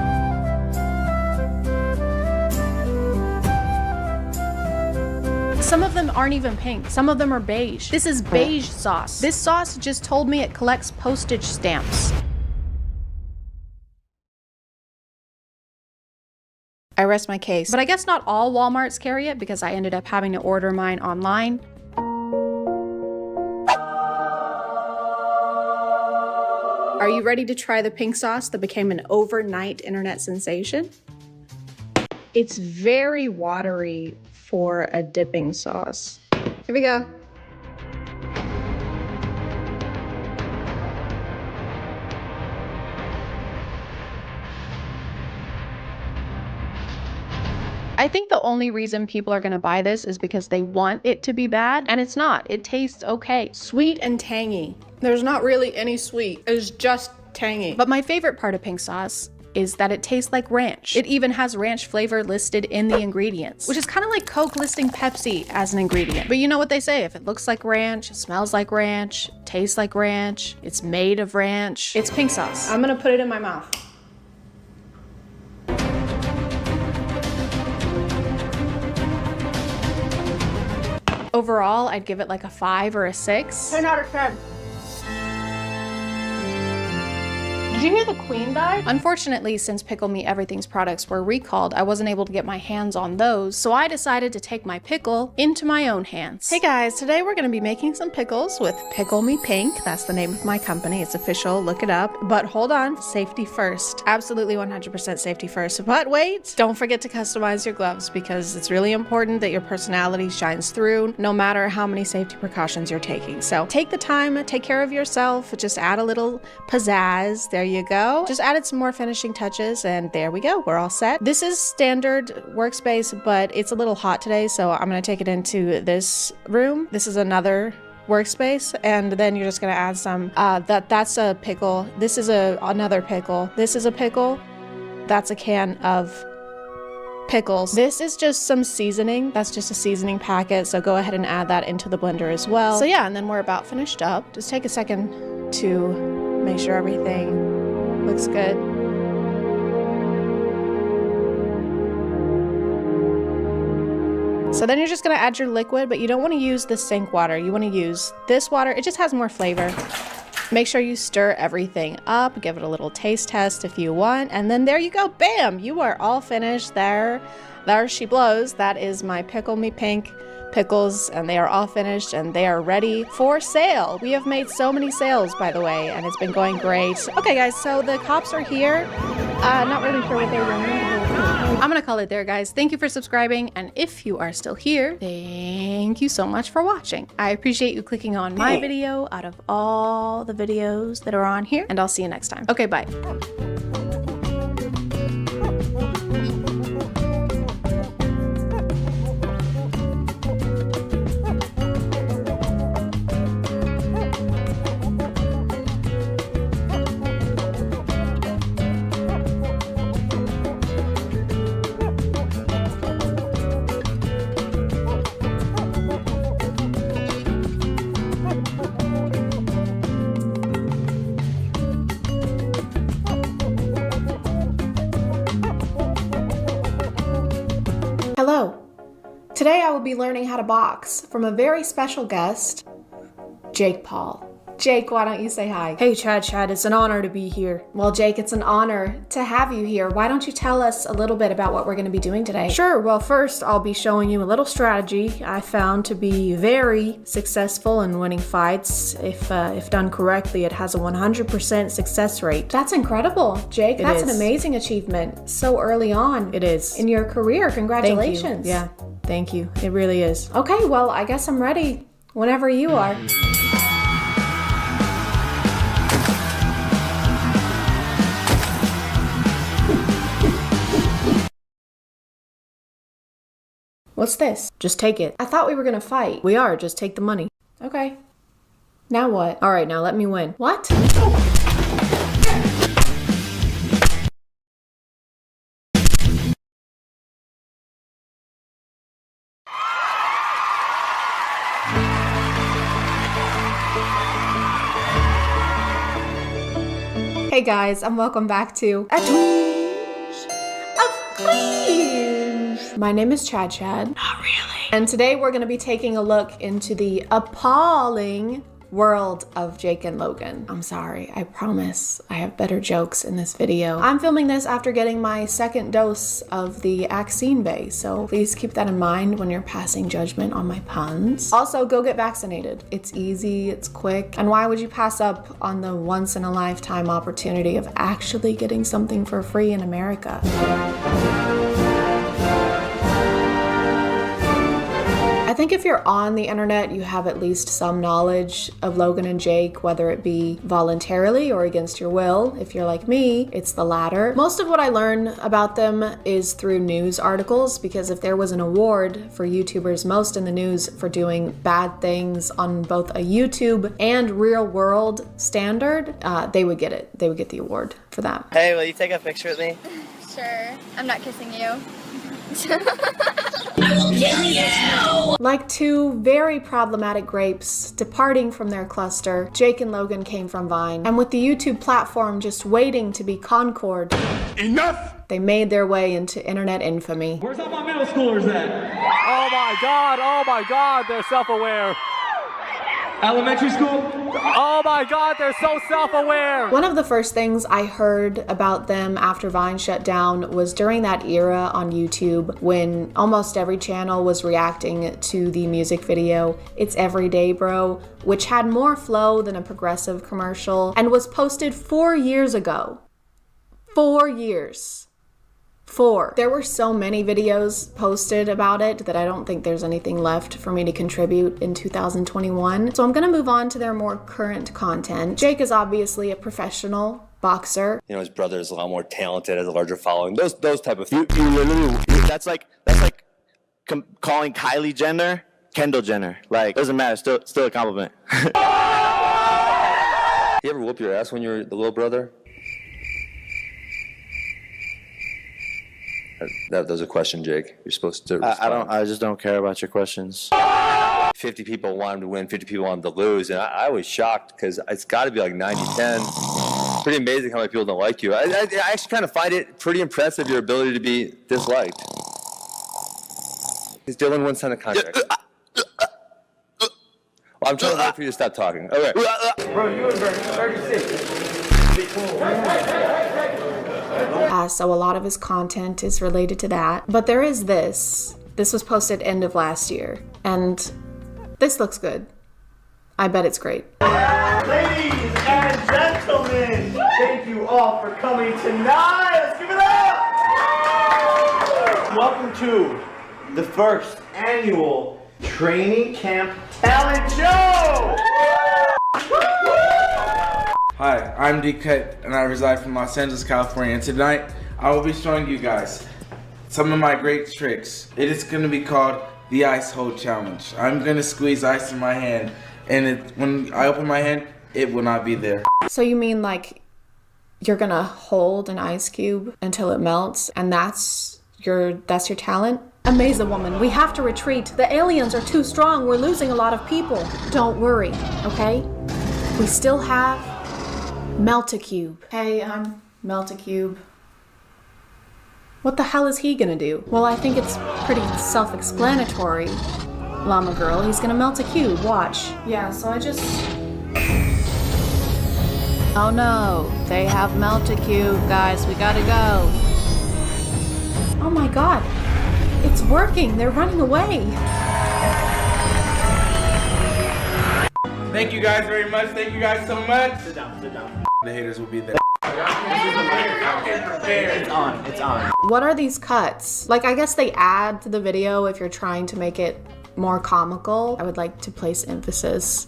Some of them aren't even pink. Some of them are beige. This is beige sauce. This sauce just told me it collects postage stamps. I rest my case. But I guess not all Walmarts carry it because I ended up having to order mine online. Are you ready to try the pink sauce that became an overnight internet sensation? It's very watery for a dipping sauce. Here we go. I think the only reason people are gonna buy this is because they want it to be bad, and it's not. It tastes okay. Sweet and tangy. There's not really any sweet, it's just tangy. But my favorite part of pink sauce is that it tastes like ranch. It even has ranch flavor listed in the ingredients, which is kind of like Coke listing Pepsi as an ingredient. But you know what they say, if it looks like ranch, it smells like ranch, tastes like ranch, it's made of ranch, it's pink sauce. I'm gonna put it in my mouth. Overall, I'd give it like a 5 or a 6. 10 out of 10. Did you hear the queen died? Unfortunately, since Pickle Me Everything's products were recalled, I wasn't able to get my hands on those, so I decided to take my pickle into my own hands. Hey guys, today we're gonna be making some pickles with Pickle Me Pink. That's the name of my company. It's official, look it up. But hold on, safety first. Absolutely 100% safety first. But wait, don't forget to customize your gloves because it's really important that your personality shines through no matter how many safety precautions you're taking. So take the time, take care of yourself, just add a little pizzazz. There you go. Just added some more finishing touches and there we go. We're all set. This is standard workspace, but it's a little hot today, so I'm gonna take it into this room. This is another workspace, and then you're just gonna add some, that's a pickle. This is another pickle. This is a pickle. That's a can of pickles. This is just some seasoning. That's just a seasoning packet, so go ahead and add that into the blender as well. So yeah, and then we're about finished up. Just take a second to make sure everything looks good. So then you're just gonna add your liquid, but you don't wanna use the sink water. You wanna use this water. It just has more flavor. Make sure you stir everything up, give it a little taste test if you want, and then there you go, bam! You are all finished. There she blows. That is my Pickle Me Pink pickles, and they are all finished and they are ready for sale. We have made so many sales, by the way, and it's been going great. Okay guys, so the cops are here. Not really sure what they're doing. I'm gonna call it there, guys. Thank you for subscribing, and if you are still here, thank you so much for watching. I appreciate you clicking on my video out of all the videos that are on here, and I'll see you next time. Okay, bye. Hello. Today I will be learning how to box from a very special guest, Jake Paul. Jake, why don't you say hi? Hey Chad, it's an honor to be here. Well, Jake, it's an honor to have you here. Why don't you tell us a little bit about what we're going to be doing today? Sure, well first I'll be showing you a little strategy I found to be very successful in winning fights. If done correctly, it has a 100% success rate. That's incredible, Jake. That's an is. amazing achievement so early on. It is. In your career. Congratulations. Thank you. Yeah, thank you. It really is. Okay, well, I guess I'm ready whenever you are. What's this? Just take it. I thought we were gonna fight. We are, just take the money. Okay. Now what? All right, now let me win. What? Hey guys, and welcome back to A Twinge of Cringe. My name is ChadChad. Not really. And today we're going to be taking a look into the appalling world of Jake and Logan. I'm sorry, I promise I have better jokes in this video. I'm filming this after getting my second dose of the vaccine bay, so please keep that in mind when you're passing judgment on my puns. Also, go get vaccinated. It's easy, it's quick, and why would you pass up on the once-in-a-lifetime opportunity of actually getting something for free in America? I think if you're on the internet, you have at least some knowledge of Logan and Jake, whether it be voluntarily or against your will. If you're like me, it's the latter. Most of what I learn about them is through news articles, because if there was an award for YouTubers most in the news for doing bad things on both a YouTube and real world standard, they would get it. They would get the award for that. Hey, will you take a picture with me? Sure. I'm not kissing you. Like two very problematic grapes departing from their cluster, Jake and Logan came from Vine, and with the YouTube platform just waiting to be Concord, enough! They made their way into internet infamy. Where's all my middle schoolers at? Oh my god, they're self-aware. Elementary school? Oh my god, they're so self-aware. One of the first things I heard about them after Vine shut down was during that era on YouTube when almost every channel was reacting to the music video It's Everyday Bro, which had more flow than a Progressive commercial and was posted 4 years ago. 4 years. 4. There were so many videos posted about it that I don't think there's anything left for me to contribute in 2021. So I'm gonna move on to their more current content. Jake is obviously a professional boxer. You know, his brother is a lot more talented, has a larger following. Those type of things. That's like calling Kylie Jenner Kendall Jenner. Like, doesn't matter. Still a compliment. You ever whoop your ass when you were the little brother? That was a question, Jake. You're supposed to respond. I just don't care about your questions. 50 people want him to win, 50 people want him to lose, and I was shocked because it's got to be like 90-10. Pretty amazing how many people don't like you. I actually kind of find it pretty impressive, your ability to be disliked. He's Dylan one sign of contract. Well, I'm trying to wait for you to stop talking. Okay. Bro, you were 36. So a lot of his content is related to that. But there is this. This was posted end of last year. And this looks good. I bet it's great. Ladies and gentlemen, thank you all for coming tonight. Let's give it up. Welcome to the first annual training camp talent show. Hi, I'm D-Cut and I reside from Los Angeles, California, and tonight I will be showing you guys some of my great tricks. It is going to be called the Ice Hole Challenge. I'm going to squeeze ice in my hand, and when I open my hand, it will not be there. So you mean like you're gonna hold an ice cube until it melts, and that's your talent? Amaze a woman. We have to retreat. The aliens are too strong. We're losing a lot of people. Don't worry, okay? We still have Melt-A-Cube. Hey, I'm Melt-A-Cube. What the hell is he gonna do? Well, I think it's pretty self-explanatory, Llama Girl. He's gonna melt a cube, watch. Yeah, so I just... Oh no, they have Melt-A-Cube, guys, we gotta go. Oh my god, it's working, they're running away. Thank you guys very much, thank you guys so much. Sit down, sit down. The haters will be there. It's on, it's on. What are these cuts? Like, I guess they add to the video if you're trying to make it more comical. I would like to place emphasis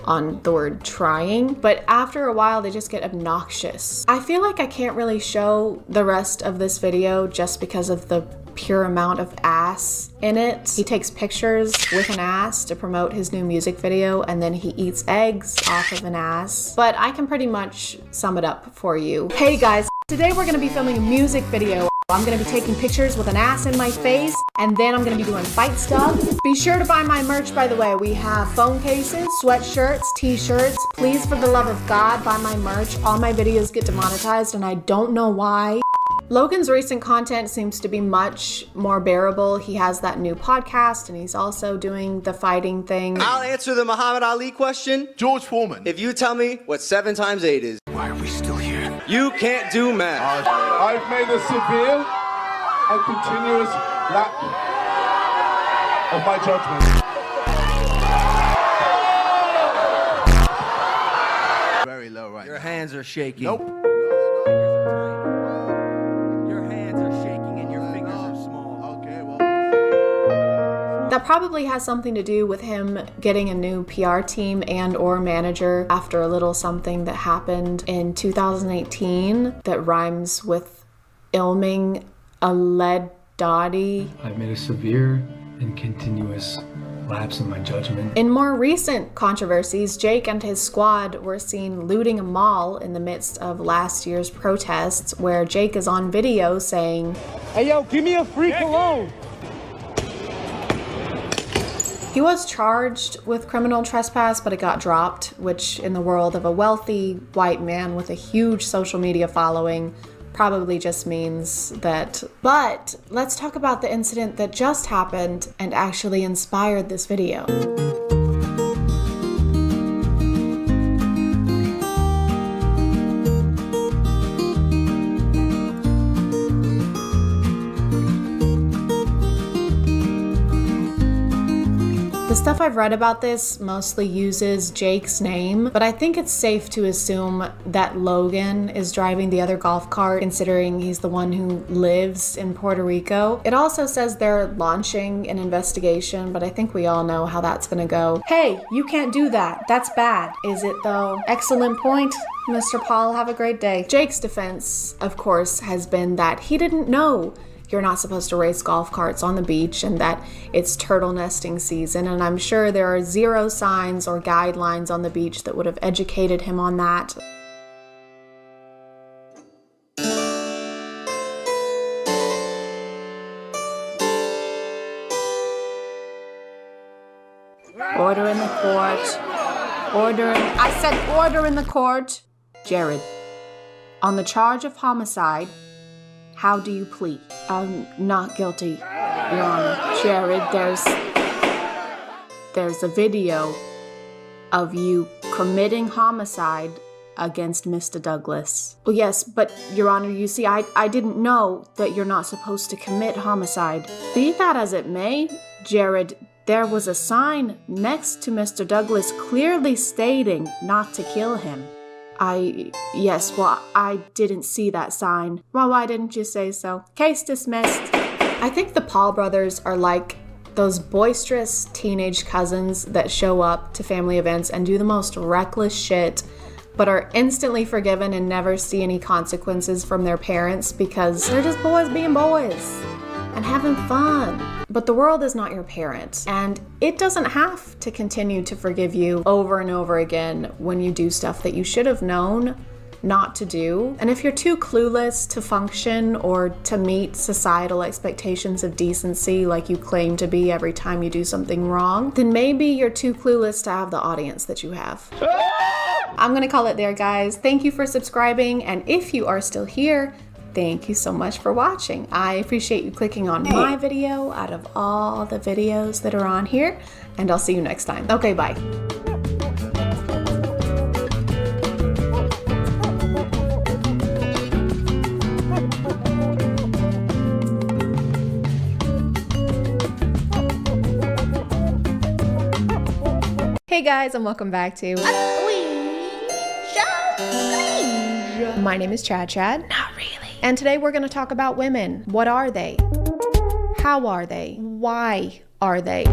on the word trying, but after a while they just get obnoxious. I feel like I can't really show the rest of this video just because of the pure amount of ass in it. He takes pictures with an ass to promote his new music video, and then he eats eggs off of an ass. But I can pretty much sum it up for you. Hey guys, today we're gonna be filming a music video. I'm gonna be taking pictures with an ass in my face, and then I'm gonna be doing fight stuff. Be sure to buy my merch, by the way. We have phone cases, sweatshirts, t-shirts. Please, for the love of God, buy my merch. All my videos get demonetized, and I don't know why. Logan's recent content seems to be much more bearable. He has that new podcast and he's also doing the fighting thing. I'll answer the Muhammad Ali question. George Foreman. If you tell me what 7 times 8 is. Why are we still here? You can't do math. I've made a severe and continuous lack of my judgment. Very low right Your now. hands are shaking. Nope. Your hands are shaking and your fingers are small. Okay, well. That probably has something to do with him getting a new PR team and or manager after a little something that happened in 2018 that rhymes with ilming a lead dotty. I've made a severe and continuous lapse in my judgment. In more recent controversies, Jake and his squad were seen looting a mall in the midst of last year's protests, where Jake is on video saying, "Hey yo, give me a free cologne." He was charged with criminal trespass, but it got dropped, which in the world of a wealthy white man with a huge social media following probably just means that. But let's talk about the incident that just happened and actually inspired this video. The stuff I've read about this mostly uses Jake's name, but I think it's safe to assume that Logan is driving the other golf cart, considering he's the one who lives in Puerto Rico. It also says they're launching an investigation, but I think we all know how that's gonna go. Hey, you can't do that. That's bad. Is it though? Excellent point, Mr. Paul. Have a great day. Jake's defense, of course, has been that he didn't know you're not supposed to race golf carts on the beach and that it's turtle nesting season, and I'm sure there are 0 signs or guidelines on the beach that would have educated him on that. Order in the court. I said order in the court. Jared, on the charge of homicide, how do you plead? I'm not guilty, Your Honor. Jared, there's a video of you committing homicide against Mr. Douglas. Well, yes, but Your Honor, you see, I didn't know that you're not supposed to commit homicide. Be that as it may, Jared, there was a sign next to Mr. Douglas clearly stating not to kill him. Yes, well, I didn't see that sign. Well, why didn't you say so? Case dismissed. I think the Paul brothers are like those boisterous teenage cousins that show up to family events and do the most reckless shit, but are instantly forgiven and never see any consequences from their parents because they're just boys being boys and having fun. But the world is not your parent, and it doesn't have to continue to forgive you over and over again when you do stuff that you should have known not to do. And if you're too clueless to function or to meet societal expectations of decency like you claim to be every time you do something wrong, then maybe you're too clueless to have the audience that you have. I'm gonna call it there, guys. Thank you for subscribing, and if you are still here, thank you so much for watching. I appreciate you clicking on my video out of all the videos that are on here, and I'll see you next time. Okay, bye. Hey guys, and welcome back to My name is ChadChad. Not really. And today we're going to talk about women. What are they? How are they? Why are they?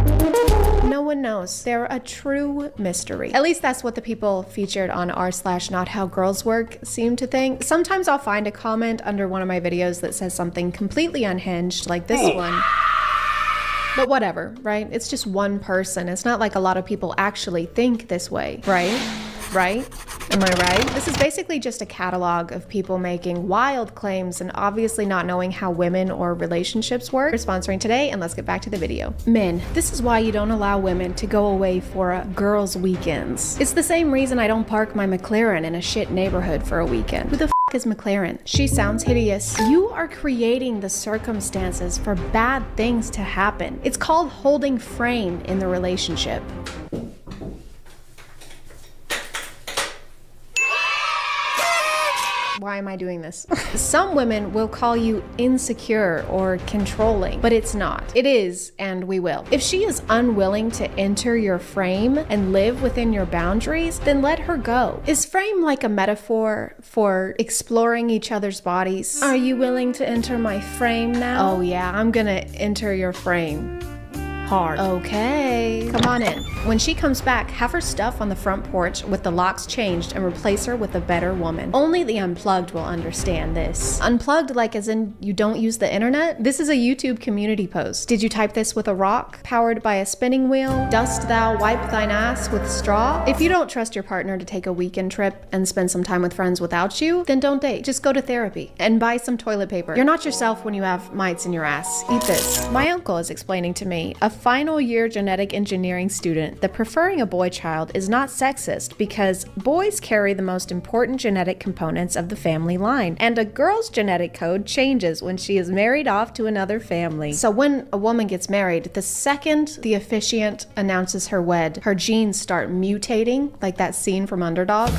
No one knows. They're a true mystery. At least that's what the people featured on r/nothowgirlswork seem to think. Sometimes I'll find a comment under one of my videos that says something completely unhinged, like this one. But whatever, right? It's just one person. It's not like a lot of people actually think this way, right? Right? Am I right? This is basically just a catalog of people making wild claims and obviously not knowing how women or relationships work. We're sponsoring today, and let's get back to the video. Men, this is why you don't allow women to go away for girls' weekends. It's the same reason I don't park my McLaren in a shit neighborhood for a weekend. Who the f is McLaren? She sounds hideous. You are creating the circumstances for bad things to happen. It's called holding frame in the relationship. Why am I doing this? Some women will call you insecure or controlling, but it's not. It is, and we will. If she is unwilling to enter your frame and live within your boundaries, then let her go. Is frame like a metaphor for exploring each other's bodies? Are you willing to enter my frame now? Oh yeah, I'm gonna enter your frame. Hard. Okay, come on in. When she comes back, have her stuff on the front porch with the locks changed and replace her with a better woman. Only the unplugged will understand this. Unplugged like as in you don't use the internet? This is a YouTube community post. Did you type this with a rock? Powered by a spinning wheel? Dost thou wipe thine ass with straw? If you don't trust your partner to take a weekend trip and spend some time with friends without you, then don't date. Just go to therapy and buy some toilet paper. You're not yourself when you have mites in your ass. Eat this. My uncle is explaining to me, a final year genetic engineering student, that preferring a boy child is not sexist because boys carry the most important genetic components of the family line, and a girl's genetic code changes when she is married off to another family. So when a woman gets married, the second the officiant announces her wed, her genes start mutating, like that scene from Underdog.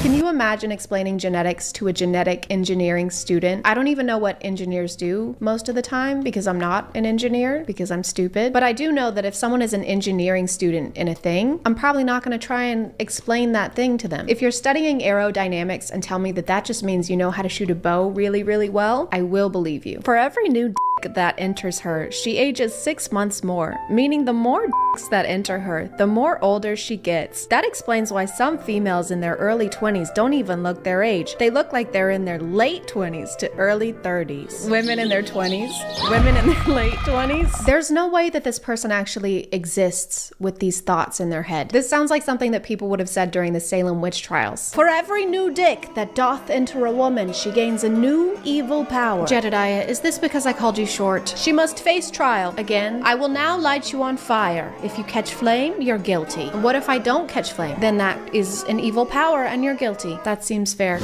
Can you imagine explaining genetics to a genetic engineering student? I don't even know what engineers do most of the time because I'm not an engineer, because I'm stupid. But I do know that if someone is an engineering student in a thing, I'm probably not going to try and explain that thing to them. If you're studying aerodynamics and tell me that that just means you know how to shoot a bow really, really well, I will believe you. For every new that enters her, she ages 6 months more, meaning the more that enter her, the more older she gets. That explains why some females in their early 20s don't even look their age. They look like they're in their late 20s to early 30s. Women in their 20s? Women in their late 20s? There's no way that this person actually exists with these thoughts in their head. This sounds like something that people would have said during the Salem witch trials. For every new dick that doth enter a woman, she gains a new evil power. Jedediah, is this because I called you short? She must face trial. Again, I will now light you on fire. If you catch flame, you're guilty. What if I don't catch flame? Then that is an evil power and you're guilty. That seems fair.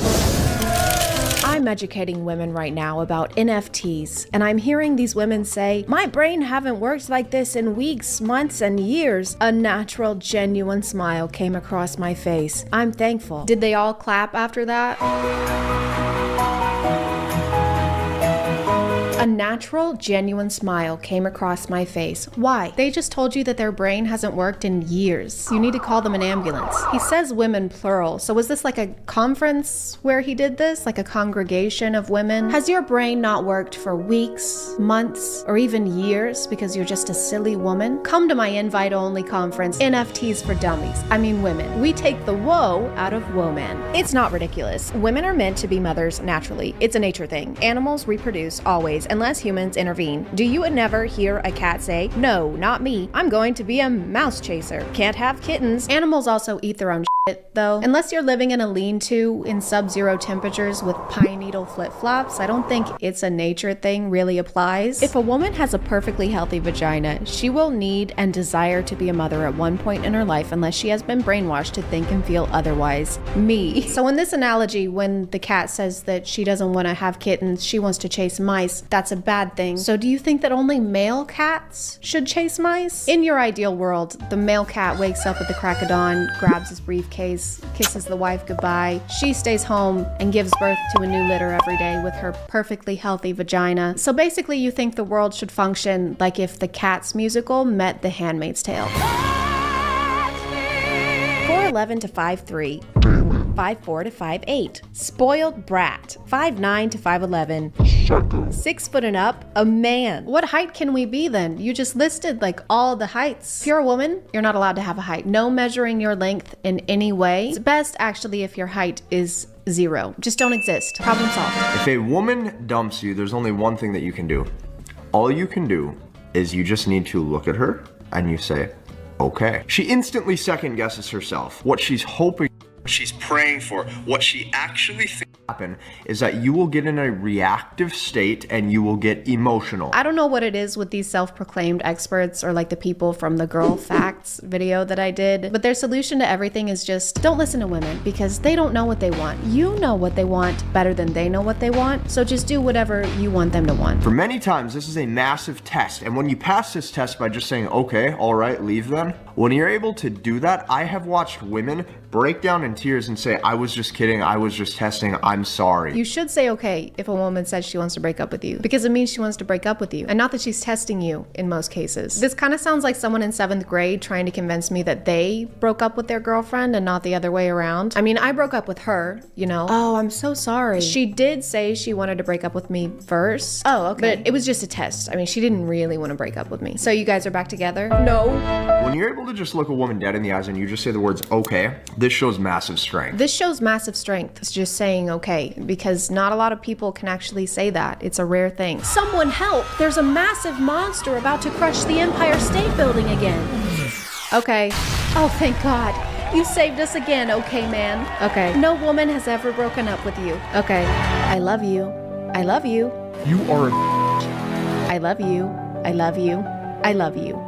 I'm educating women right now about NFTs, and I'm hearing these women say, my brain haven't worked like this in weeks, months, and years. A natural, genuine smile came across my face. I'm thankful. Did they all clap after that? A natural, genuine smile came across my face. Why? They just told you that their brain hasn't worked in years. You need to call them an ambulance. He says women plural, so was this like a conference where he did this? Like a congregation of women? Has your brain not worked for weeks, months, or even years because you're just a silly woman? Come to my invite-only conference, NFTs for Dummies. I mean women. We take the woe out of woman. It's not ridiculous. Women are meant to be mothers naturally. It's a nature thing. Animals reproduce always, unless humans intervene. Do you never hear a cat say, no, not me, I'm going to be a mouse chaser? Can't have kittens. Animals also eat their own shit, though. Unless you're living in a lean-to in sub-zero temperatures with pine needle flip-flops, I don't think it's a nature thing really applies. If a woman has a perfectly healthy vagina, she will need and desire to be a mother at one point in her life unless she has been brainwashed to think and feel otherwise. Me. So in this analogy, when the cat says that she doesn't want to have kittens, she wants to chase mice, that's a bad thing. So do you think that only male cats should chase mice? In your ideal world, the male cat wakes up at the crack of dawn, grabs his briefcase, kisses the wife goodbye. She stays home and gives birth to a new litter every day with her perfectly healthy vagina. So basically you think the world should function like if the Cats musical met The Handmaid's Tale. 4'11" to 5'3". 5'4" to 5'8". Spoiled brat. 5'9" to 5'11". 6 foot and up, a man. What height can we be then? You just listed like all the heights. If you're a woman, you're not allowed to have a height. No measuring your length in any way. It's best actually if your height is 0. Just don't exist. Problem solved. If a woman dumps you, there's only one thing that you can do. All you can do is you just need to look at her and you say, okay. She instantly second guesses herself. What she's hoping, what she's praying for, what she actually thinks happen is that you will get in a reactive state and you will get emotional. I don't know what it is with these self-proclaimed experts or like the people from the Girl Facts video that I did, but their solution to everything is just don't listen to women because they don't know what they want. You know what they want better than they know what they want, so just do whatever you want them to want. For many times, this is a massive test, and when you pass this test by just saying, okay, all right, leave then, when you're able to do that, I have watched women break down in tears and say, I was just kidding, I was just testing, I'm sorry. You should say okay if a woman says she wants to break up with you, because it means she wants to break up with you, and not that she's testing you in most cases. This kind of sounds like someone in 7th grade trying to convince me that they broke up with their girlfriend and not the other way around. I mean, I broke up with her, you know. Oh, I'm so sorry. She did say she wanted to break up with me first. Oh, okay. But it was just a test. I mean, she didn't really want to break up with me. So you guys are back together? No. When you're able to just look a woman dead in the eyes and you just say the words okay, this shows massive strength. This shows massive strength. It's just saying okay, because not a lot of people can actually say that. It's a rare thing. Someone help! There's a massive monster about to crush the Empire State Building again. Okay. Oh, thank God. You saved us again, okay, man. Okay. No woman has ever broken up with you. Okay. I love you. I love you. You are a I love you. I love you. I love you.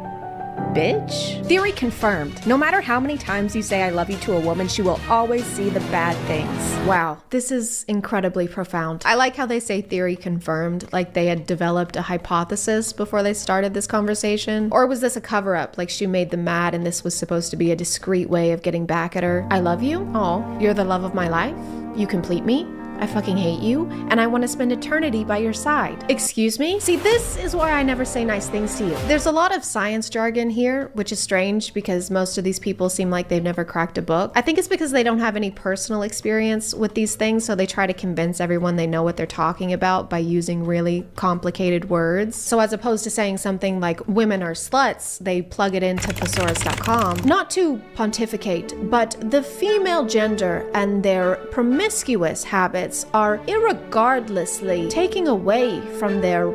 Bitch. Theory confirmed. No matter how many times you say I love you to a woman, she will always see the bad things. Wow, this is incredibly profound. I like how they say theory confirmed, like they had developed a hypothesis before they started this conversation. Or was this a cover-up, like she made them mad and this was supposed to be a discreet way of getting back at her? I love you? Oh, you're the love of my life? You complete me? I fucking hate you, and I want to spend eternity by your side. Excuse me? See, this is why I never say nice things to you. There's a lot of science jargon here, which is strange because most of these people seem like they've never cracked a book. I think it's because they don't have any personal experience with these things, so they try to convince everyone they know what they're talking about by using really complicated words. So as opposed to saying something like women are sluts, they plug it into thesaurus.com. Not to pontificate, but the female gender and their promiscuous habits are irregardlessly taking away from their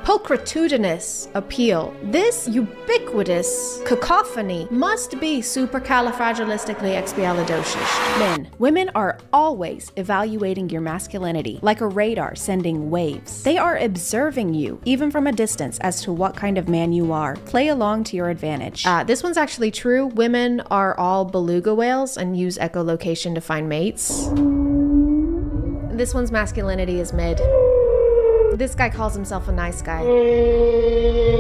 pulchritudinous appeal. This ubiquitous cacophony must be supercalifragilisticexpialidocious. Men. Women are always evaluating your masculinity like a radar sending waves. They are observing you, even from a distance, as to what kind of man you are. Play along to your advantage. This one's actually true. Women are all beluga whales and use echolocation to find mates. This one's masculinity is mid. This guy calls himself a nice guy.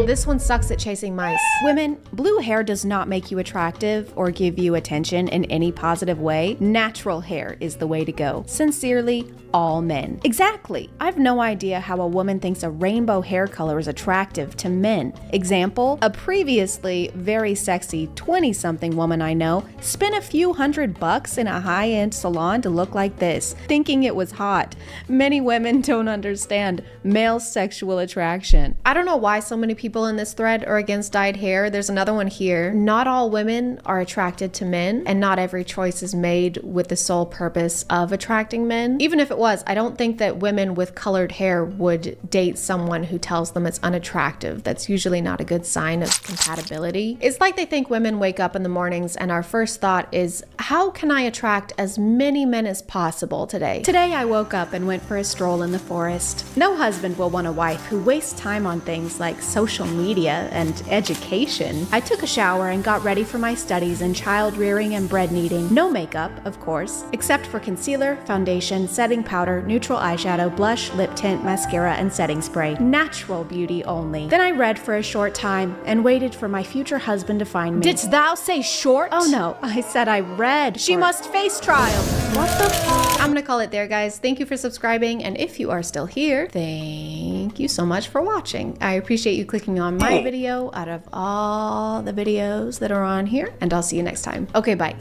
This one sucks at chasing mice. Women, blue hair does not make you attractive or give you attention in any positive way. Natural hair is the way to go. Sincerely, all men. Exactly. I've no idea how a woman thinks a rainbow hair color is attractive to men. Example, a previously very sexy 20-something woman I know spent a few $100 in a high-end salon to look like this, thinking it was hot. Many women don't understand male sexual attraction. I don't know why so many people in this thread are against dyed hair. There's another one here. Not all women are attracted to men, and not every choice is made with the sole purpose of attracting men. Even if it was, I don't think that women with colored hair would date someone who tells them it's unattractive. That's usually not a good sign of compatibility. It's like they think women wake up in the mornings and our first thought is, how can I attract as many men as possible today? Today I woke up and went for a stroll in the forest. No husband will want a wife who wastes time on things like social media and education. I took a shower and got ready for my studies in child rearing and bread kneading. No makeup, of course, except for concealer, foundation, setting powder, neutral eyeshadow, blush, lip tint, mascara, and setting spray. Natural beauty only. Then I read for a short time and waited for my future husband to find me. Didst thou say short? Oh no, I said I read. She must face trial. What the f? I'm gonna call it there, guys. Thank you for subscribing, and if you are still here, thank you so much for watching. I appreciate you clicking on my video out of all the videos that are on here, and I'll see you next time. Okay, bye.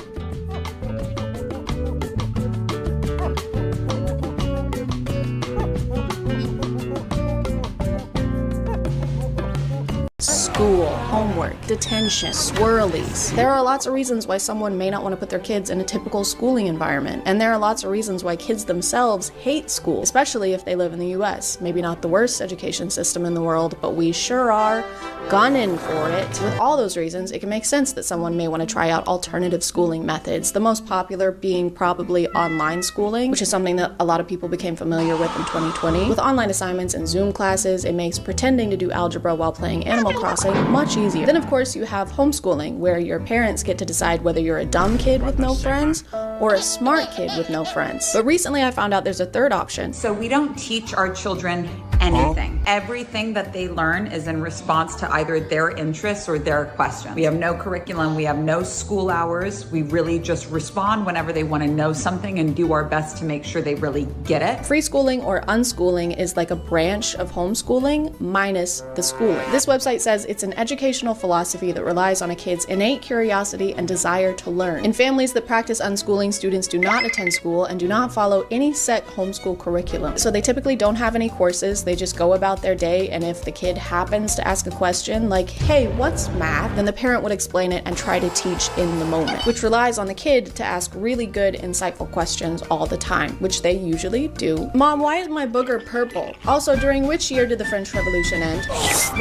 School, homework, detention, swirlies. There are lots of reasons why someone may not want to put their kids in a typical schooling environment. And there are lots of reasons why kids themselves hate school, especially if they live in the US. Maybe not the worst education system in the world, but we sure are gunning for it. With all those reasons, it can make sense that someone may want to try out alternative schooling methods, the most popular being probably online schooling, which is something that a lot of people became familiar with in 2020. With online assignments and Zoom classes, it makes pretending to do algebra while playing Animal Crossing much easier. Then of course you have homeschooling, where your parents get to decide whether you're a dumb kid with no friends or a smart kid with no friends. But recently I found out there's a third option. So we don't teach our children anything. Everything that they learn is in response to either their interests or their questions. We have no curriculum, we have no school hours. We really just respond whenever they want to know something and do our best to make sure they really get it. Free schooling or unschooling is like a branch of homeschooling minus the schooling. This website says it's an educational philosophy that relies on a kid's innate curiosity and desire to learn. In families that practice unschooling, students do not attend school and do not follow any set homeschool curriculum. So they typically don't have any courses. They just go about their day, and if the kid happens to ask a question like, hey, what's math? Then the parent would explain it and try to teach in the moment, which relies on the kid to ask really good, insightful questions all the time, which they usually do. Mom, why is my booger purple? Also, during which year did the French Revolution end?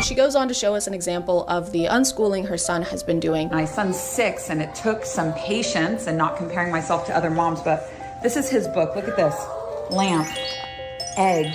She goes on to show us an example of the unschooling her son has been doing. My son's 6, and it took some patience and not comparing myself to other moms, but this is his book. Look at this. Lamp, egg,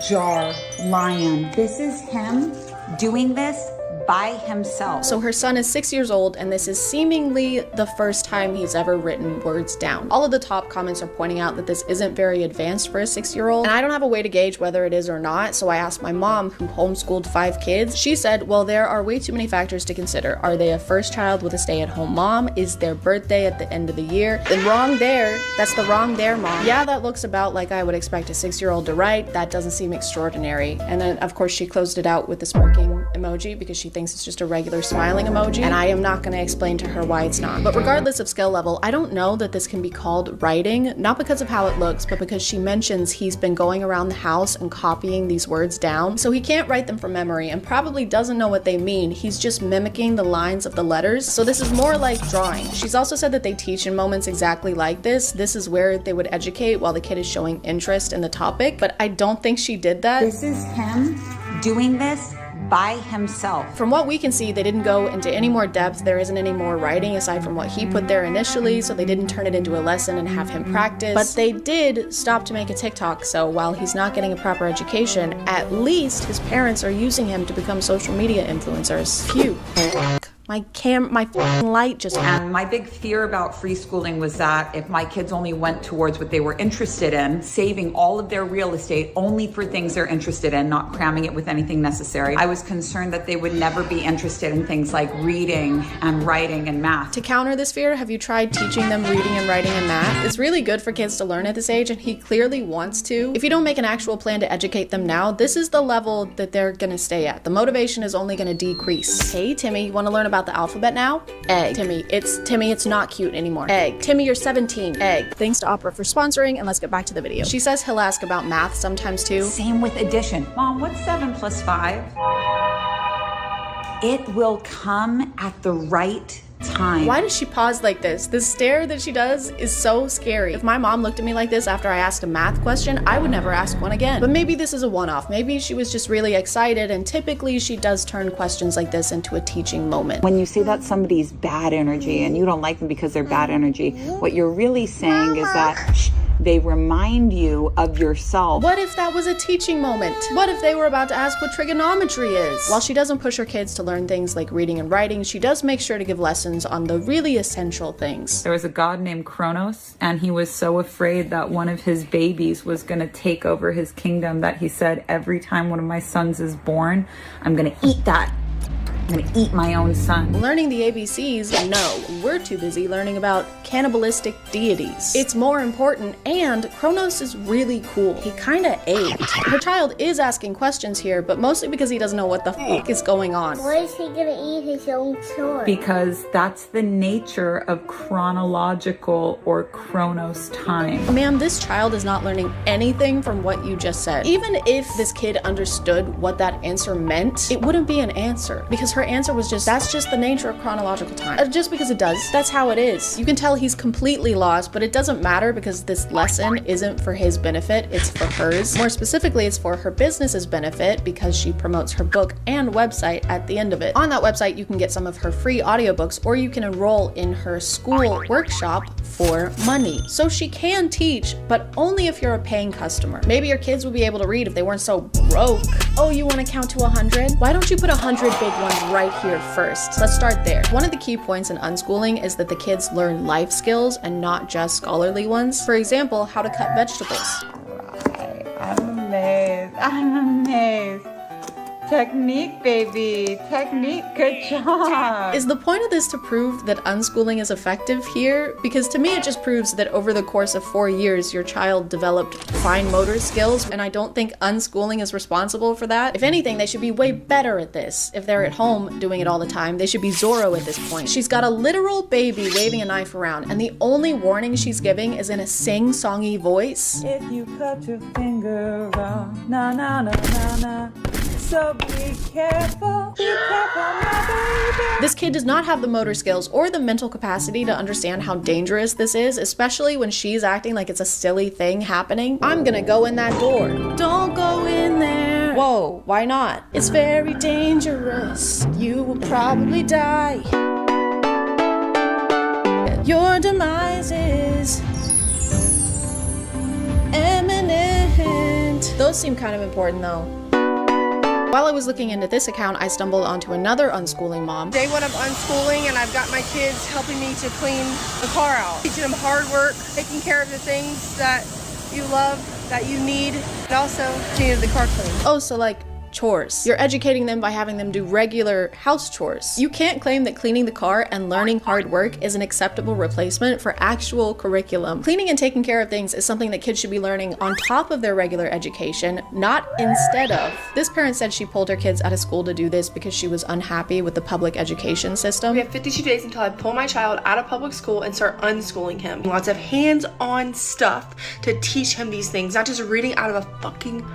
jar, lion. This is him doing this by himself. So her son is 6 years old, and this is seemingly the first time he's ever written words down. All of the top comments are pointing out that this isn't very advanced for a 6-year-old, and I don't have a way to gauge whether it is or not, so I asked my mom, who homeschooled 5 kids. She said, well, there are way too many factors to consider. Are they a first child with a stay-at-home mom? Is their birthday at the end of the year? Then wrong there. That's the wrong there, Mom. Yeah, that looks about like I would expect a 6-year-old to write. That doesn't seem extraordinary. And then, of course, she closed it out with the smirking emoji because she thinks it's just a regular smiling emoji, and I am not going to explain to her why it's not. But regardless of skill level, I don't know that this can be called writing, not because of how it looks, but because she mentions he's been going around the house and copying these words down, so he can't write them from memory and probably doesn't know what they mean. He's just mimicking the lines of the letters, so this is more like drawing. She's also said that they teach in moments exactly like this. This is where they would educate while the kid is showing interest in the topic, but I don't think she did that. This is him doing this by himself. From what we can see, they didn't go into any more depth. There isn't any more writing aside from what he put there initially, so they didn't turn it into a lesson and have him practice. But they did stop to make a TikTok, so while he's not getting a proper education, at least his parents are using him to become social media influencers. Phew. My f***ing light just... And my big fear about free schooling was that if my kids only went towards what they were interested in, saving all of their real estate only for things they're interested in, not cramming it with anything necessary, I was concerned that they would never be interested in things like reading and writing and math. To counter this fear, have you tried teaching them reading and writing and math? It's really good for kids to learn at this age, and he clearly wants to. If you don't make an actual plan to educate them now, this is the level that they're gonna stay at. The motivation is only gonna decrease. Hey, Timmy, you wanna learn about the alphabet now? Egg. Timmy, it's not cute anymore. Egg. Timmy, you're 17. Egg. Thanks to Opera for sponsoring, and let's get back to the video. She says he'll ask about math sometimes too. Same with addition. Mom, what's 7 plus 5? It will come at the right time. Why does she pause like this? The stare that she does is so scary. If my mom looked at me like this after I asked a math question, I would never ask one again. But maybe this is a one-off. Maybe she was just really excited, and typically she does turn questions like this into a teaching moment. When you say that somebody's bad energy and you don't like them because they're bad energy, what you're really saying is that they remind you of yourself. What if that was a teaching moment? What if they were about to ask what trigonometry is? While she doesn't push her kids to learn things like reading and writing, she does make sure to give lessons on the really essential things. There was a god named Kronos, and he was so afraid that one of his babies was going to take over his kingdom that he said, every time one of my sons is born, I'm going to eat that. I'm gonna eat my own son. Learning the ABCs? No. We're too busy learning about cannibalistic deities. It's more important, and Kronos is really cool. He kinda ate. Her child is asking questions here, but mostly because he doesn't know what the f*** is going on. Why is he gonna eat his own son? Because that's the nature of chronological or Kronos time. Ma'am, this child is not learning anything from what you just said. Even if this kid understood what that answer meant, it wouldn't be an answer, because her answer was just, that's just the nature of chronological time. Just because it does, that's how it is. You can tell he's completely lost, but it doesn't matter because this lesson isn't for his benefit, it's for hers. More specifically, it's for her business's benefit because she promotes her book and website at the end of it. On that website, you can get some of her free audiobooks, or you can enroll in her school workshop for money. So she can teach, but only if you're a paying customer. Maybe your kids would be able to read if they weren't so broke. Oh, you want to count to 100? Why don't you put 100 big ones right here first? Let's start there. One of the key points in unschooling is that the kids learn life skills and not just scholarly ones. For example, how to cut vegetables. I'm amazed. I'm amazed. Technique, baby. Technique. Good job. Is the point of this to prove that unschooling is effective here? Because to me, it just proves that over the course of 4 years, your child developed fine motor skills, and I don't think unschooling is responsible for that. If anything, they should be way better at this. If they're at home doing it all the time, they should be Zorro at this point. She's got a literal baby waving a knife around, and the only warning she's giving is in a sing-songy voice. If you cut your finger wrong, na na na na na. So be careful, my baby. This kid does not have the motor skills or the mental capacity to understand how dangerous this is, especially when she's acting like it's a silly thing happening. I'm gonna go in that door. Don't go in there. Whoa, why not? It's very dangerous. You will probably die. Your demise is imminent. Those seem kind of important though. While I was looking into this account, I stumbled onto another unschooling mom. Day one of unschooling, and I've got my kids helping me to clean the car out. Teaching them hard work, taking care of the things that you love, that you need, and also teaching the car clean. Oh, so like chores. You're educating them by having them do regular house chores. You can't claim that cleaning the car and learning hard work is an acceptable replacement for actual curriculum. Cleaning and taking care of things is something that kids should be learning on top of their regular education, not instead of. This parent said she pulled her kids out of school to do this because she was unhappy with the public education system. We have 52 days until I pull my child out of public school and start unschooling him. Lots of hands-on stuff to teach him these things, not just reading out of a fucking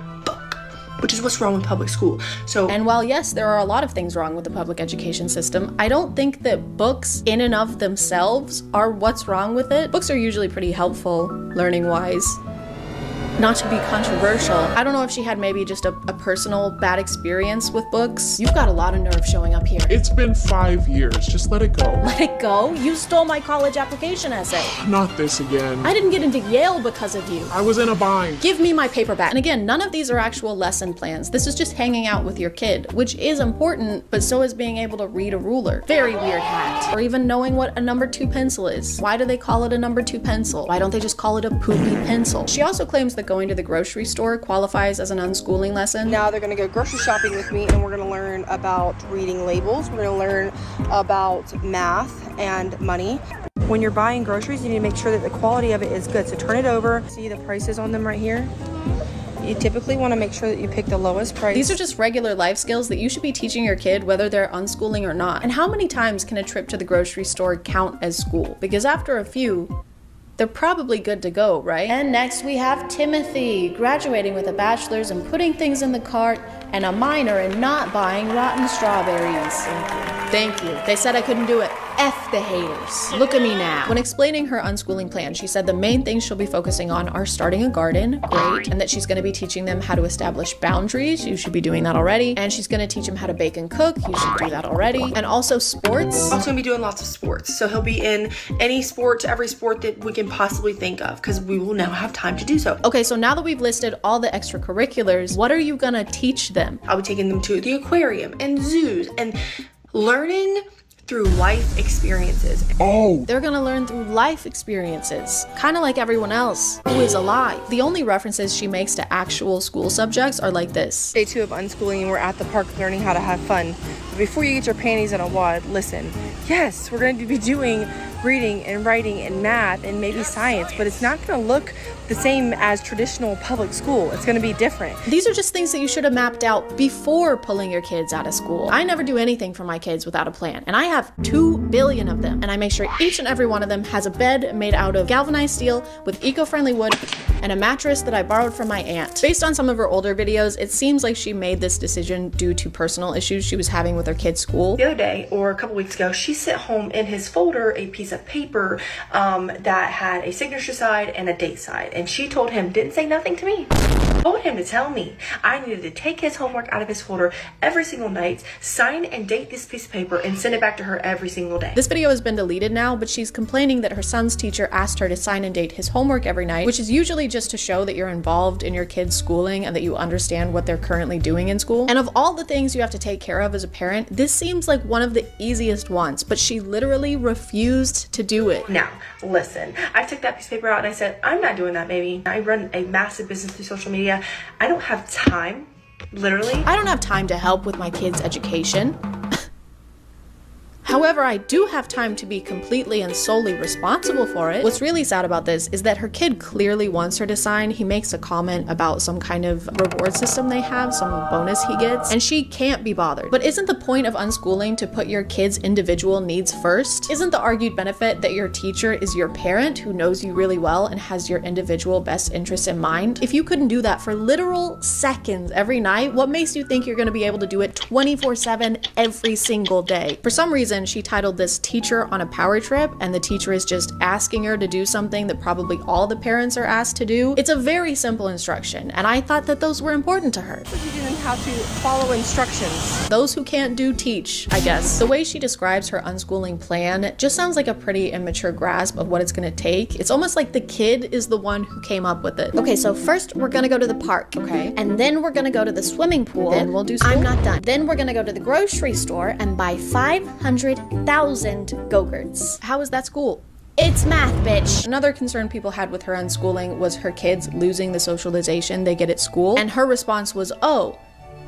which is what's wrong with public school. And while yes, there are a lot of things wrong with the public education system, I don't think that books in and of themselves are what's wrong with it. Books are usually pretty helpful, learning-wise. Not to be controversial, I don't know if she had maybe just a personal bad experience with books. You've got a lot of nerve showing up here. It's been 5 years, just let it go. Let it go? You stole my college application essay. Not this again. I didn't get into Yale because of you. I was in a bind. Give me my paper back. And again, none of these are actual lesson plans. This is just hanging out with your kid, which is important, but so is being able to read a ruler. Very weird hat. Or even knowing what a number 2 pencil is. Why do they call it a number 2 pencil? Why don't they just call it a poopy pencil? She also claims that going to the grocery store qualifies as an unschooling lesson. Now they're gonna go grocery shopping with me, and we're gonna learn about reading labels. We're gonna learn about math and money. When you're buying groceries, you need to make sure that the quality of it is good. So turn it over. See the prices on them right here? You typically want to make sure that you pick the lowest price. These are just regular life skills that you should be teaching your kid whether they're unschooling or not. And how many times can a trip to the grocery store count as school? Because after a few, they're probably good to go, right? And next we have Timothy, graduating with a bachelor's in putting things in the cart and a minor in not buying rotten strawberries. Thank you. They said I couldn't do it. F the haters. Look at me now. When explaining her unschooling plan, she said the main things she'll be focusing on are starting a garden, great, and that she's gonna be teaching them how to establish boundaries. You should be doing that already. And she's gonna teach them how to bake and cook. You should do that already. And also sports. Also gonna be doing lots of sports. So he'll be in any sport, every sport that we can possibly think of, because we will now have time to do so. Okay, so now that we've listed all the extracurriculars, what are you gonna teach them? I'll be taking them to the aquarium and zoos and learning through life experiences. Oh! They're gonna learn through life experiences, kind of like everyone else who is alive. The only references she makes to actual school subjects are like this. Day 2 of unschooling, and we're at the park learning how to have fun. But before you get your panties in a wad, listen. Yes, we're going to be doing reading and writing and math and maybe science, but it's not going to look the same as traditional public school. It's going to be different. These are just things that you should have mapped out before pulling your kids out of school. I never do anything for my kids without a plan, and I have 2 billion of them, and I make sure each and every one of them has a bed made out of galvanized steel with eco-friendly wood and a mattress that I borrowed from my aunt. Based on some of her older videos, it seems like she made this decision due to personal issues she was having with their kid's school. The other day, or a couple weeks ago, she sent home in his folder a piece of paper that had a signature side and a date side. And she told him, didn't say nothing to me. Told him to tell me I needed to take his homework out of his folder every single night, sign and date this piece of paper, and send it back to her every single day. This video has been deleted now, but she's complaining that her son's teacher asked her to sign and date his homework every night, which is usually just to show that you're involved in your kid's schooling and that you understand what they're currently doing in school. And of all the things you have to take care of as a parent, this seems like one of the easiest ones, but she literally refused to do it. Now, listen, I took that piece of paper out and I said, I'm not doing that, baby. I run a massive business through social media. I don't have time, literally. I don't have time to help with my kids' education. However, I do have time to be completely and solely responsible for it. What's really sad about this is that her kid clearly wants her to sign. He makes a comment about some kind of reward system they have, some bonus he gets, and she can't be bothered. But isn't the point of unschooling to put your kid's individual needs first? Isn't the argued benefit that your teacher is your parent who knows you really well and has your individual best interests in mind? If you couldn't do that for literal seconds every night, what makes you think you're going to be able to do it 24/7 every single day? For some reason, she titled this Teacher on a Power Trip, and the teacher is just asking her to do something that probably all the parents are asked to do. It's a very simple instruction, and I thought that those were important to her. Teaching them how to follow instructions. Those who can't do teach, I guess. The way she describes her unschooling plan just sounds like a pretty immature grasp of what it's gonna take. It's almost like the kid is the one who came up with it. Okay, so first we're gonna go to the park. Okay. And then we're gonna go to the swimming pool. Then we'll do school. I'm not done. Then we're gonna go to the grocery store and buy 500,000 Go-Gurts. How is that school? It's math, bitch. Another concern people had with her unschooling was her kids losing the socialization they get at school. And her response was, oh,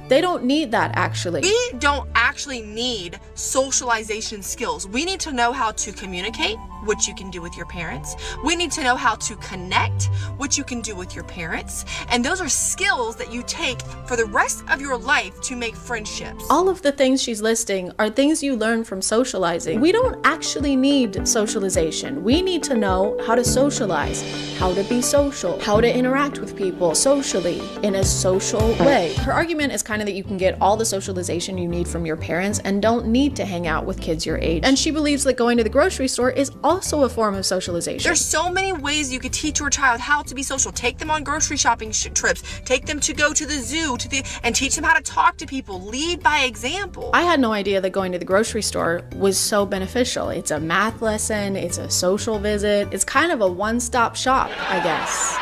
they don't need that actually. We don't actually need socialization skills. We need to know how to communicate, which you can do with your parents. We need to know how to connect, which you can do with your parents. And those are skills that you take for the rest of your life to make friendships. All of the things she's listing are things you learn from socializing. We don't actually need socialization. We need to know how to socialize, how to be social, how to interact with people socially in a social way. Her argument is kind of that you can get all the socialization you need from your parents and don't need to hang out with kids your age. And she believes that going to the grocery store is also a form of socialization. There's so many ways you could teach your child how to be social. Take them on grocery shopping trips. Take them to go to the zoo, and teach them how to talk to people. Lead by example. I had no idea that going to the grocery store was so beneficial. It's a math lesson, it's a social visit, it's kind of a one-stop shop, I guess.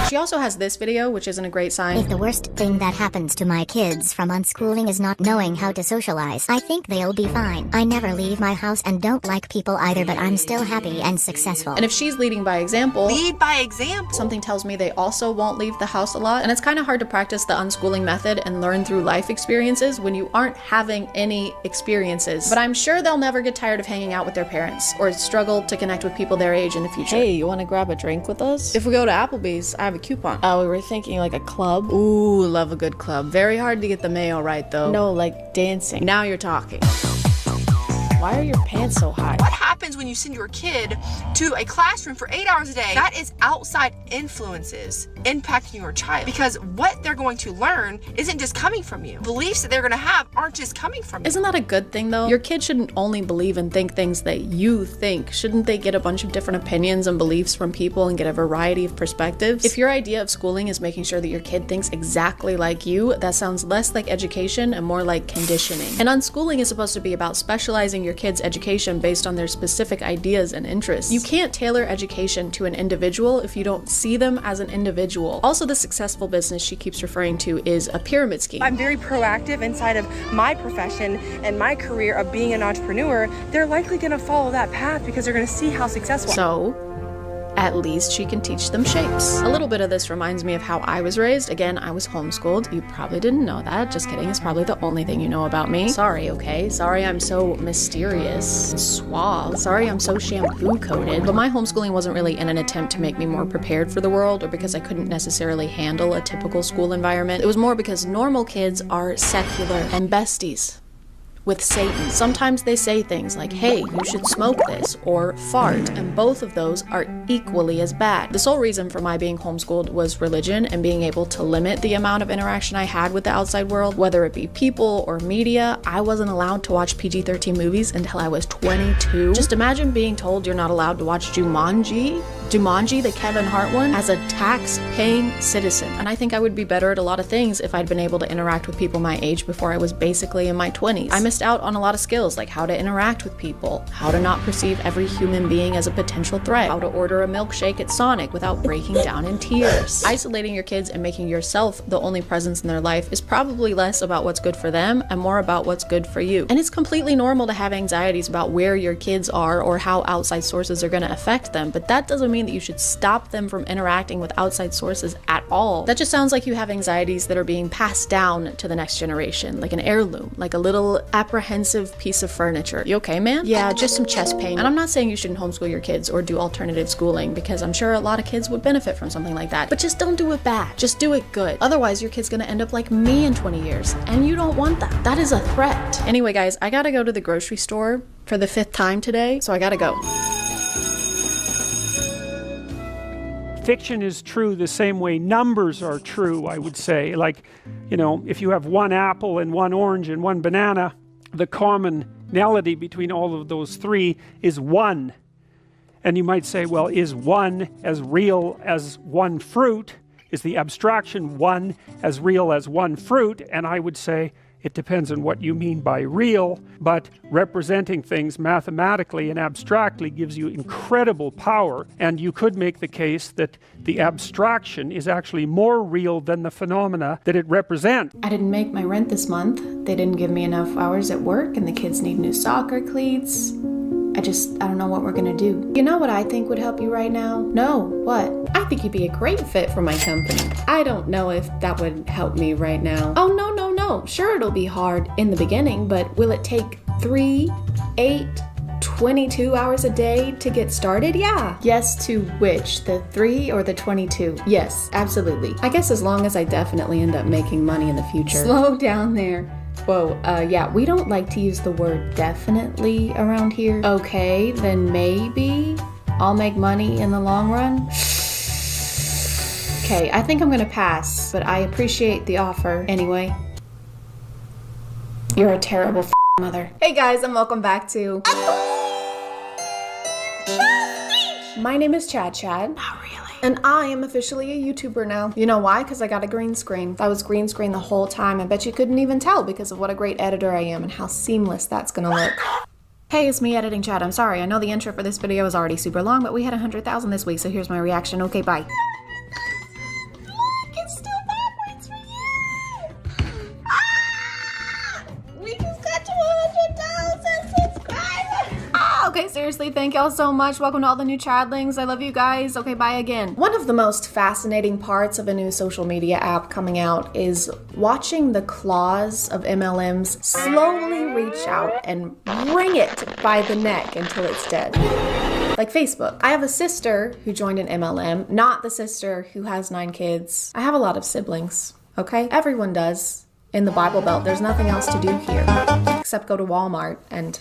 She also has this video, which isn't a great sign. If the worst thing that happens to my kids from unschooling is not knowing how to socialize, I think they'll be fine. I never leave my house and don't like people either, but I'm still happy and successful. And if she's leading by example, lead by example. Something tells me they also won't leave the house a lot. And it's kind of hard to practice the unschooling method and learn through life experiences when you aren't having any experiences. But I'm sure they'll never get tired of hanging out with their parents or struggle to connect with people their age in the future. Hey, you want to grab a drink with us? If we go to Applebee's, I have a coupon. Oh, we were thinking like a club. Ooh, love a good club. Very hard to get the mayo right though. No, like dancing. Now you're talking. Why are your pants so high? What happens when you send your kid to a classroom for 8 hours a day? That is outside influences impacting your child, because what they're going to learn isn't just coming from you. Beliefs that they're going to have aren't just coming from you. Isn't that a good thing though? Your kid shouldn't only believe and think things that you think. Shouldn't they get a bunch of different opinions and beliefs from people and get a variety of perspectives? If your idea of schooling is making sure that your kid thinks exactly like you, that sounds less like education and more like conditioning. And unschooling is supposed to be about specializing your kids' education based on their specific ideas and interests. You can't tailor education to an individual if you don't see them as an individual. Also, the successful business she keeps referring to is a pyramid scheme. I'm very proactive inside of my profession and my career of being an entrepreneur. They're likely going to follow that path because they're going to see how successful. So, at least she can teach them shapes. A little bit of this reminds me of how I was raised. Again, I was homeschooled. You probably didn't know that. Just kidding. It's probably the only thing you know about me. Sorry, okay? Sorry I'm so mysterious and suave. Sorry I'm so shampoo coated. But my homeschooling wasn't really in an attempt to make me more prepared for the world or because I couldn't necessarily handle a typical school environment. It was more because normal kids are secular and besties. with Satan. Sometimes they say things like, hey, you should smoke this, or fart, and both of those are equally as bad. The sole reason for my being homeschooled was religion and being able to limit the amount of interaction I had with the outside world, whether it be people or media. I wasn't allowed to watch PG-13 movies until I was 22. Just imagine being told you're not allowed to watch Jumanji, the Kevin Hart one, as a tax-paying citizen. And I think I would be better at a lot of things if I'd been able to interact with people my age before I was basically in my 20s. I missed out on a lot of skills, like how to interact with people, how to not perceive every human being as a potential threat, how to order a milkshake at Sonic without breaking down in tears. Isolating your kids and making yourself the only presence in their life is probably less about what's good for them and more about what's good for you. And it's completely normal to have anxieties about where your kids are or how outside sources are going to affect them, but that doesn't mean that you should stop them from interacting with outside sources at all. That just sounds like you have anxieties that are being passed down to the next generation, like an heirloom, like a little apprehensive piece of furniture. You okay, man? Yeah, just some chest pain. And I'm not saying you shouldn't homeschool your kids or do alternative schooling, because I'm sure a lot of kids would benefit from something like that, but just don't do it bad. Just do it good. Otherwise, your kid's gonna end up like me in 20 years, and you don't want that. That is a threat. Anyway, guys, I gotta go to the grocery store for the 5th time today, so I gotta go. Fiction is true the same way numbers are true, I would say. Like, you know, if you have one apple and one orange and one banana, the commonality between all of those three is 1. And you might say, well, is 1 as real as one fruit? Is the abstraction 1 as real as one fruit? And I would say, it depends on what you mean by real, but representing things mathematically and abstractly gives you incredible power, and you could make the case that the abstraction is actually more real than the phenomena that it represents. I didn't make my rent this month. They didn't give me enough hours at work, and the kids need new soccer cleats. I don't know what we're gonna do. You know what I think would help you right now? No, what? I think you'd be a great fit for my company. I don't know if that would help me right now. Oh, no. Sure, it'll be hard in the beginning, but will it take 3, 8, 22 hours a day to get started? Yeah. Yes to which? The 3 or the 22? Yes, absolutely. I guess as long as I definitely end up making money in the future. Slow down there. Whoa, yeah, we don't like to use the word definitely around here. Okay, then maybe I'll make money in the long run. Okay, I think I'm gonna pass, but I appreciate the offer anyway. You're a terrible mother. Hey guys, and welcome back to... My name is ChadChad. Not really. And I am officially a YouTuber now. You know why? Because I got a green screen. I was green screen the whole time. I bet you couldn't even tell because of what a great editor I am and how seamless that's gonna look. Hey, it's me editing Chad. I'm sorry. I know the intro for this video is already super long, but we had 100,000 this week, so here's my reaction. Okay, bye. Okay, seriously, thank y'all so much. Welcome to all the new Chadlings. I love you guys. Okay, bye again. One of the most fascinating parts of a new social media app coming out is watching the claws of MLMs slowly reach out and wring it by the neck until it's dead. Like Facebook. I have a sister who joined an MLM, not the sister who has 9 kids. I have a lot of siblings, okay? Everyone does. In the Bible Belt, there's nothing else to do here except go to Walmart and...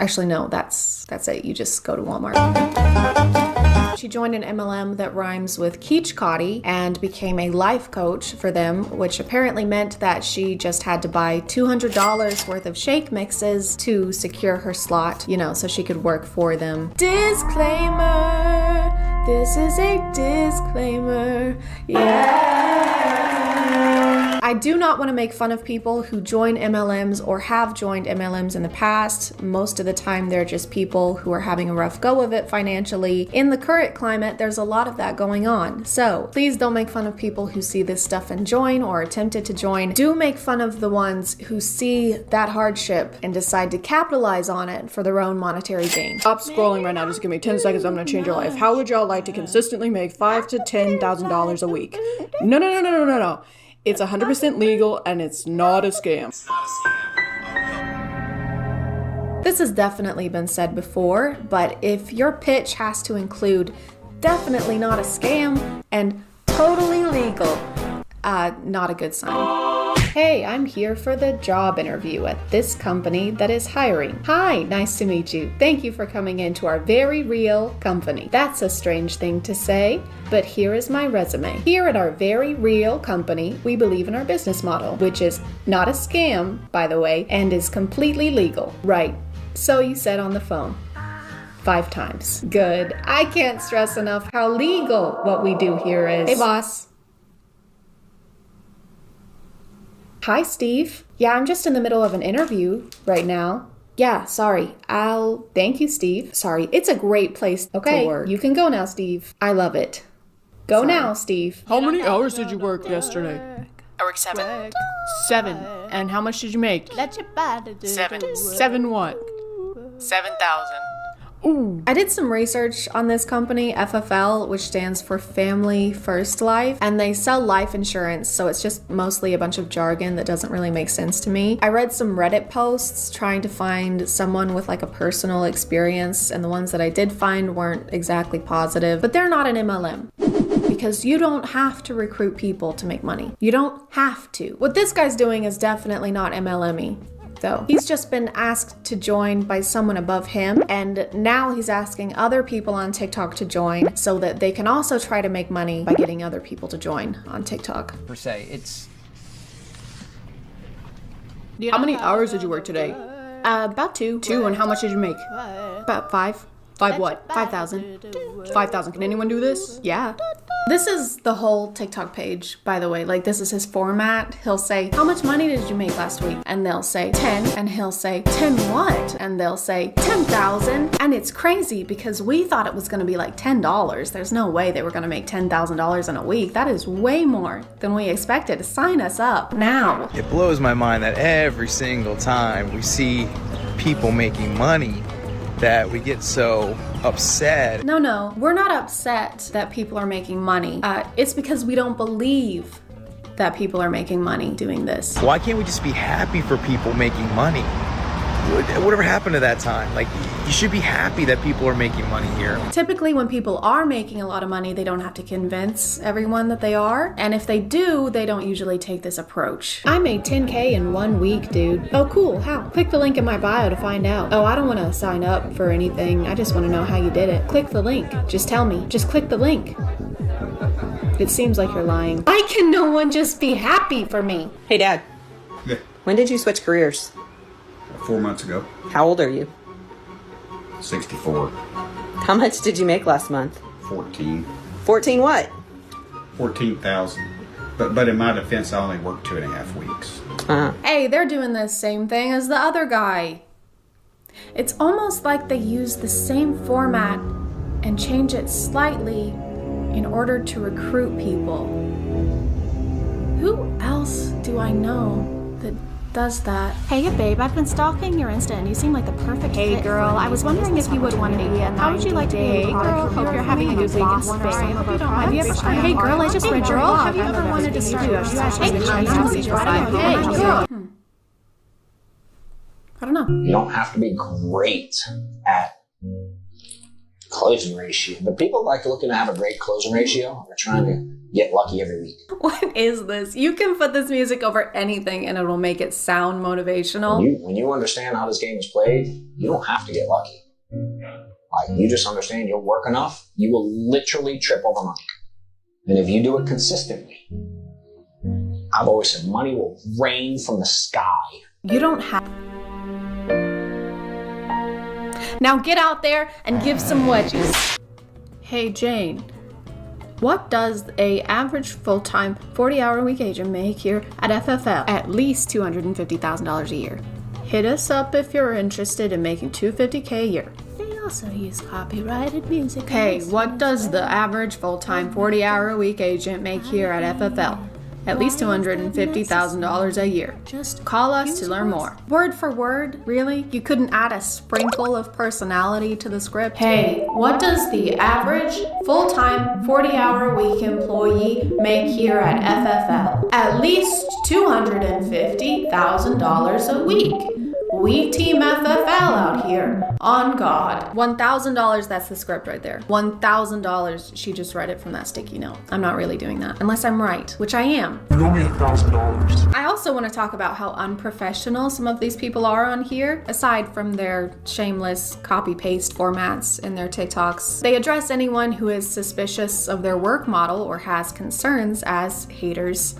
Actually, no, that's it. You just go to Walmart. She joined an MLM that rhymes with ChadChad and became a life coach for them, which apparently meant that she just had to buy $200 worth of shake mixes to secure her slot, you know, so she could work for them. Disclaimer! This is a disclaimer. Yeah! I do not want to make fun of people who join MLMs or have joined MLMs in the past. Most of the time, they're just people who are having a rough go of it financially. In the current climate, there's a lot of that going on. So please don't make fun of people who see this stuff and join or attempted to join. Do make fun of the ones who see that hardship and decide to capitalize on it for their own monetary gain. Stop scrolling right now. Just give me 10 seconds. I'm going to change your life. How would y'all like to consistently make $5,000 to $10,000 a week? No. It's 100% legal and it's not a scam. This has definitely been said before, but if your pitch has to include definitely not a scam and totally legal, not a good sign. Hey, I'm here for the job interview at this company that is hiring. Hi, nice to meet you. Thank you for coming into our very real company. That's a strange thing to say, but here is my resume. Here at our very real company, we believe in our business model, which is not a scam, by the way, and is completely legal. Right, so you said on the phone. 5 times. Good. I can't stress enough how legal what we do here is. Hey, boss. Hi, Steve. Yeah, I'm just in the middle of an interview right now. Yeah, sorry. Thank you, Steve. Sorry, it's a great place to work. You can go now, Steve. I love it. Go now, Steve. How many hours did you work yesterday? I worked 7. 7. And how much did you make? 7. 7 what? 7,000. Ooh. I did some research on this company, FFL, which stands for Family First Life, and they sell life insurance, so it's just mostly a bunch of jargon that doesn't really make sense to me. I read some Reddit posts trying to find someone with like a personal experience, and the ones that I did find weren't exactly positive, but they're not an MLM. Because you don't have to recruit people to make money. You don't have to. What this guy's doing is definitely not MLM-y. Though. He's just been asked to join by someone above him, and now he's asking other people on TikTok to join so that they can also try to make money by getting other people to join on TikTok. Per se, it's... How many hours did you work today? About 2. 2, and how much did you make? About 5. 5 what? 5,000. 5,000. Can anyone do this? Yeah. This is the whole TikTok page, by the way. Like, this is his format. He'll say, how much money did you make last week? And they'll say 10. And he'll say, 10 what? And they'll say 10,000. And it's crazy because we thought it was going to be like $10. There's no way they were going to make $10,000 in a week. That is way more than we expected. Sign us up now. It blows my mind that every single time we see people making money that we get so upset. No, we're not upset that people are making money. It's because we don't believe that people are making money doing this. Why can't we just be happy for people making money? Whatever happened to that time? Like, you should be happy that people are making money here. Typically, when people are making a lot of money, they don't have to convince everyone that they are. And if they do, they don't usually take this approach. I made 10K in 1 week, dude. Oh, cool. How? Click the link in my bio to find out. Oh, I don't want to sign up for anything. I just want to know how you did it. Click the link. Just tell me. Just click the link. It seems like you're lying. Why can no one just be happy for me? Hey, Dad. Yeah. When did you switch careers? 4 months ago. How old are you? 64. How much did you make last month? 14. 14 what? 14,000. But in my defense, I only worked 2.5 weeks. Hey, they're doing the same thing as the other guy. It's almost like they use the same format and change it slightly in order to recruit people. Who else do I know that does that? Hey babe, I've been stalking your Insta and you seem like the perfect fit girl. I was wondering if you would want to be how would you like to be? Hey girl, hope you're having a good week. Have you ever hey girl, I just read your blog. Have you ever wanted to start hey girl. I don't know. You don't have to be great at closing ratio, but people like looking to have a great closing ratio. They're trying to get lucky every week. What is this? You can put this music over anything and it'll make it sound motivational. When you understand how this game is played, you don't have to get lucky. Like, you just understand you'll work enough, you will literally trip over money. And if you do it consistently, I've always said money will rain from the sky. You don't have... Now get out there and give some wedges. Hey Jane, what does a average full-time 40-hour-a-week agent make here at FFL? At least $250,000 a year. Hit us up if you're interested in making $250K a year. They also use copyrighted music. Hey, what does the average full-time 40-hour-a-week agent make here at FFL? At least $250,000 a year. Just call us to learn more. Word for word? Really? You couldn't add a sprinkle of personality to the script? Hey, what does the average full-time 40-hour-a-week employee make here at FFL? At least $250,000 a week. We Team FFL swell out here. On God. $1,000, that's the script right there. $1,000, she just read it from that sticky note. I'm not really doing that, unless I'm right, which I am. You owe me $1,000. I also want to talk about how unprofessional some of these people are on here, aside from their shameless copy-paste formats in their TikToks. They address anyone who is suspicious of their work model or has concerns as haters,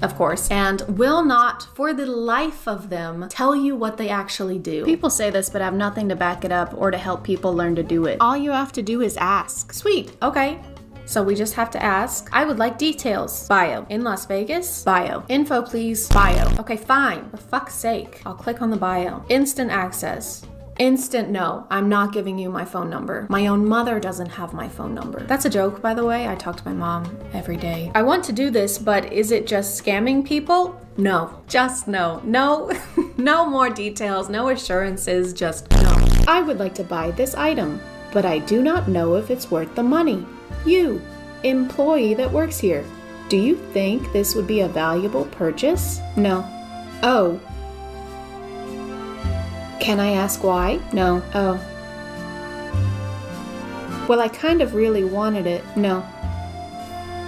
of course, and will not, for the life of them, tell you what they actually do. People say this but have nothing to back it up or to help people learn to do it. All you have to do is ask. Sweet, okay. So we just have to ask. I would like details. Bio. In Las Vegas? Bio. Info please. Bio. Okay, fine. For fuck's sake. I'll click on the bio. Instant access. Instant no. I'm not giving you my phone number. My own mother doesn't have my phone number. That's a joke, by the way. I talk to my mom every day. I want to do this, but is it just scamming people? No. Just no. No. No more details. No assurances. Just no. I would like to buy this item, but I do not know if it's worth the money. You, employee that works here, do you think this would be a valuable purchase? No. Oh. Can I ask why? No. Oh. Well, I kind of really wanted it. No.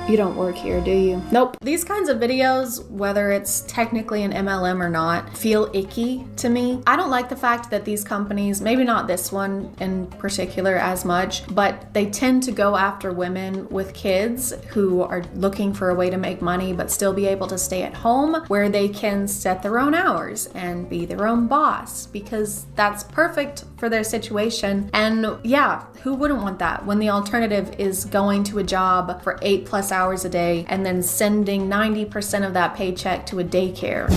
You don't work here, do you? Nope. These kinds of videos, whether it's technically an MLM or not, feel icky to me. I don't like the fact that these companies, maybe not this one in particular as much, but they tend to go after women with kids who are looking for a way to make money but still be able to stay at home where they can set their own hours and be their own boss, because that's perfect for their situation. And yeah, who wouldn't want that when the alternative is going to a job for 8+ hours a day and then sending 90% of that paycheck to a daycare?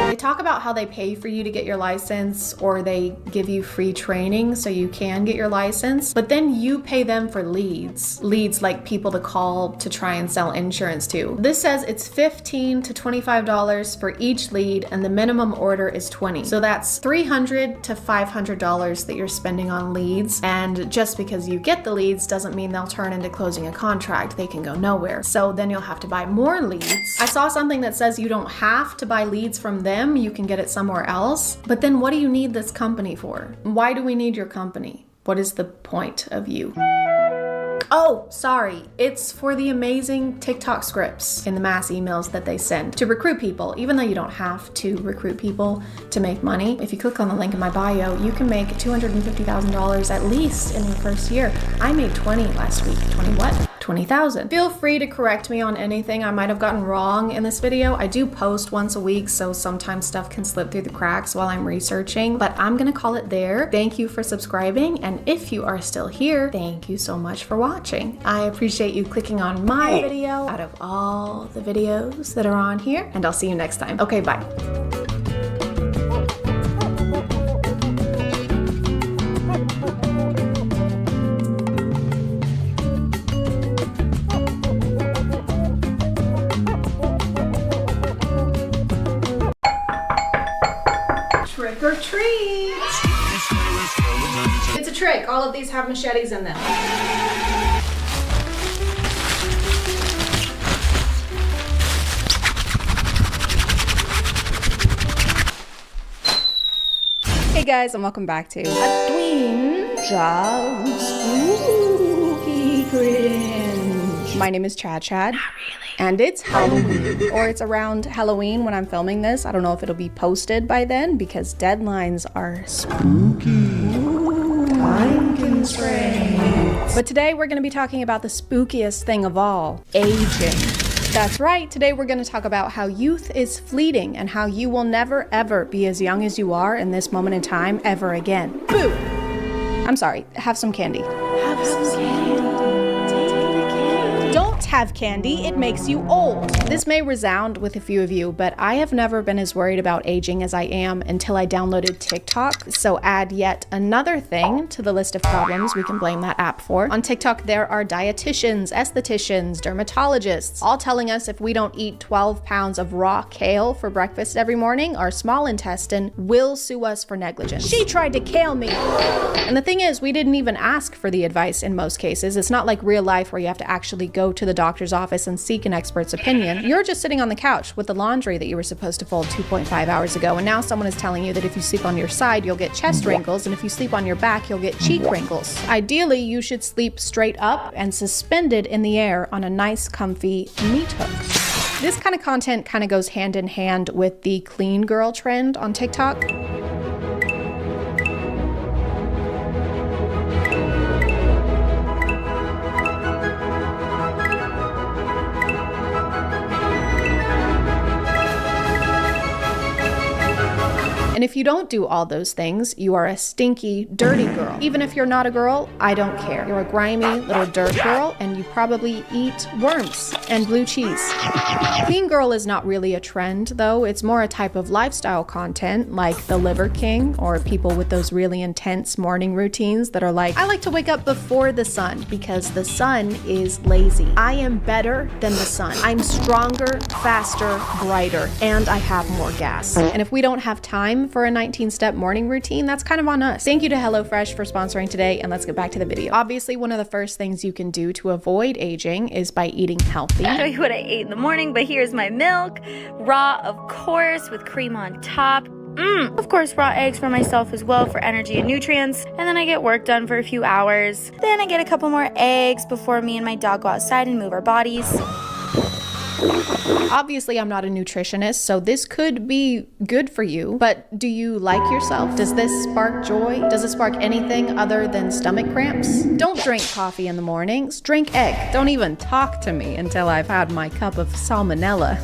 They talk about how they pay for you to get your license, or they give you free training so you can get your license, but then you pay them for leads. Leads like people to call to try and sell insurance to. This says it's $15 to $25 for each lead, and the minimum order is $20. So that's $300 to $500 that you're spending on leads, and just because you get the leads doesn't mean they'll turn into closing a contract. They can go nowhere. So then you'll have to buy more leads. I saw something that says you don't have to buy leads from them. You can get it somewhere else. But then what do you need this company for? Why do we need your company? What is the point of you? Oh, sorry. It's for the amazing TikTok scripts in the mass emails that they send to recruit people, even though you don't have to recruit people to make money. If you click on the link in my bio, you can make $250,000 at least in your first year. I made 20 last week. 20 what? 20,000. Feel free to correct me on anything I might have gotten wrong in this video. I do post once a week, so sometimes stuff can slip through the cracks while I'm researching, but I'm gonna call it there. Thank you for subscribing, and if you are still here, thank you so much for watching. I appreciate you clicking on my video out of all the videos that are on here, and I'll see you next time. Okay, bye. Trick or treat! It's a trick. All of these have machetes in them. Hey guys, and welcome back to Halloween Spooky Cringe. My name is ChadChad. And it's Halloween, or it's around Halloween when I'm filming this. I don't know if it'll be posted by then because deadlines are spooky. Time constraints. But today we're going to be talking about the spookiest thing of all, aging. That's right, today we're going to talk about how youth is fleeting and how you will never ever be as young as you are in this moment in time ever again. Boo! I'm sorry, have some candy. Have some candy. Don't have candy, it makes you old. This may resound with a few of you, but I have never been as worried about aging as I am until I downloaded TikTok. So add yet another thing to the list of problems we can blame that app for. On TikTok, there are dietitians, estheticians, dermatologists, all telling us if we don't eat 12 pounds of raw kale for breakfast every morning, our small intestine will sue us for negligence. She tried to kale me. And the thing is, we didn't even ask for the advice in most cases. It's not like real life where you have to actually go to the doctor's office and seek an expert's opinion. You're just sitting on the couch with the laundry that you were supposed to fold 2.5 hours ago, and now someone is telling you that if you sleep on your side, you'll get chest wrinkles, and if you sleep on your back, you'll get cheek wrinkles. Ideally, you should sleep straight up and suspended in the air on a nice, comfy meat hook. This kind of content kind of goes hand in hand with the clean girl trend on TikTok. And if you don't do all those things, you are a stinky, dirty girl. Even if you're not a girl, I don't care. You're a grimy little dirt girl, and you probably eat worms and blue cheese. Clean girl is not really a trend, though. It's more a type of lifestyle content, like the Liver King, or people with those really intense morning routines that are like, I like to wake up before the sun because the sun is lazy. I am better than the sun. I'm stronger, faster, brighter, and I have more gas. And if we don't have time for a 19-step morning routine, that's kind of on us. Thank you to HelloFresh for sponsoring today, and let's get back to the video. Obviously, one of the first things you can do to avoid aging is by eating healthy. I'll show you what I ate in the morning, but here's my milk. Raw, of course, with cream on top. Of course, raw eggs for myself as well for energy and nutrients. And then I get work done for a few hours. Then I get a couple more eggs before me and my dog go outside and move our bodies. Obviously, I'm not a nutritionist, so this could be good for you, but do you like yourself? Does this spark joy? Does it spark anything other than stomach cramps? Don't drink coffee in the mornings, drink egg. Don't even talk to me until I've had my cup of salmonella.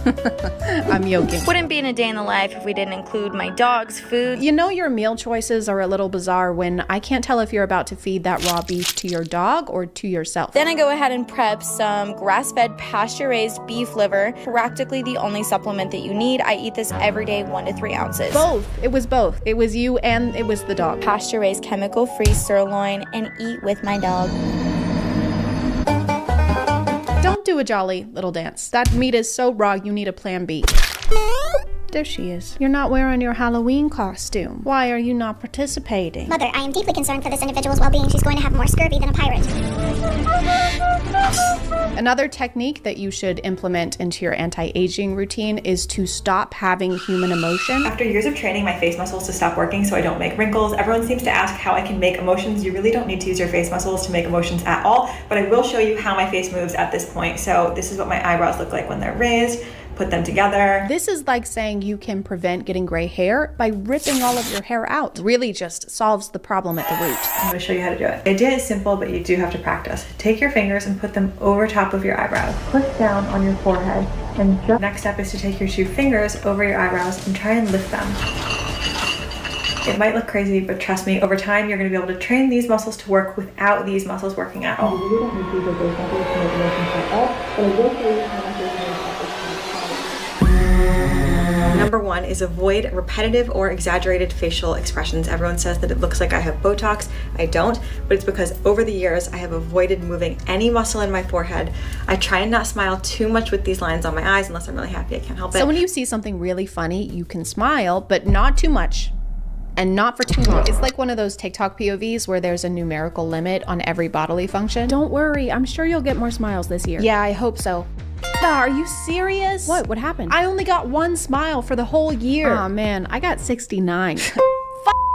I'm joking. Wouldn't be in a day in the life if we didn't include my dog's food. You know your meal choices are a little bizarre when I can't tell if you're about to feed that raw beef to your dog or to yourself. Then I go ahead and prep some grass-fed pasture-raised beef liver, practically the only supplement that you need. I eat this every day, 1 to 3 ounces. Both. It was both. It was you and it was the dog. Pasture-raised chemical-free sirloin and eat with my dog. Don't do a jolly little dance. That meat is so raw, you need a plan B. There she is. You're not wearing your Halloween costume. Why are you not participating? Mother, I am deeply concerned for this individual's well-being. She's going to have more scurvy than a pirate. Another technique that you should implement into your anti-aging routine is to stop having human emotion. After years of training my face muscles to stop working so I don't make wrinkles, everyone seems to ask how I can make emotions. You really don't need to use your face muscles to make emotions at all, but I will show you how my face moves at this point. So this is what my eyebrows look like when they're raised. Put them together. This is like saying you can prevent getting gray hair by ripping all of your hair out. Really just solves the problem at the root. I'm gonna show you how to do it. The idea is simple, but you do have to practice. Take your fingers and put them over top of your eyebrows. Push down on your forehead, and just next step is to take your 2 fingers over your eyebrows and try and lift them. It might look crazy, but trust me, over time you're gonna be able to train these muscles to work without these muscles working at all. You don't need to use your face muscles to make emotions at all, but I will show you how my face muscles. Number 1 is avoid repetitive or exaggerated facial expressions. Everyone says that it looks like I have Botox. I don't, but it's because over the years I have avoided moving any muscle in my forehead. I try and not smile too much with these lines on my eyes unless I'm really happy. I can't help it. So when you see something really funny, you can smile, but not too much. And not for too long. It's like one of those TikTok POVs where there's a numerical limit on every bodily function. Don't worry, I'm sure you'll get more smiles this year. Yeah, I hope so. Are you serious? What happened? I only got 1 smile for the whole year. Oh man, I got 69.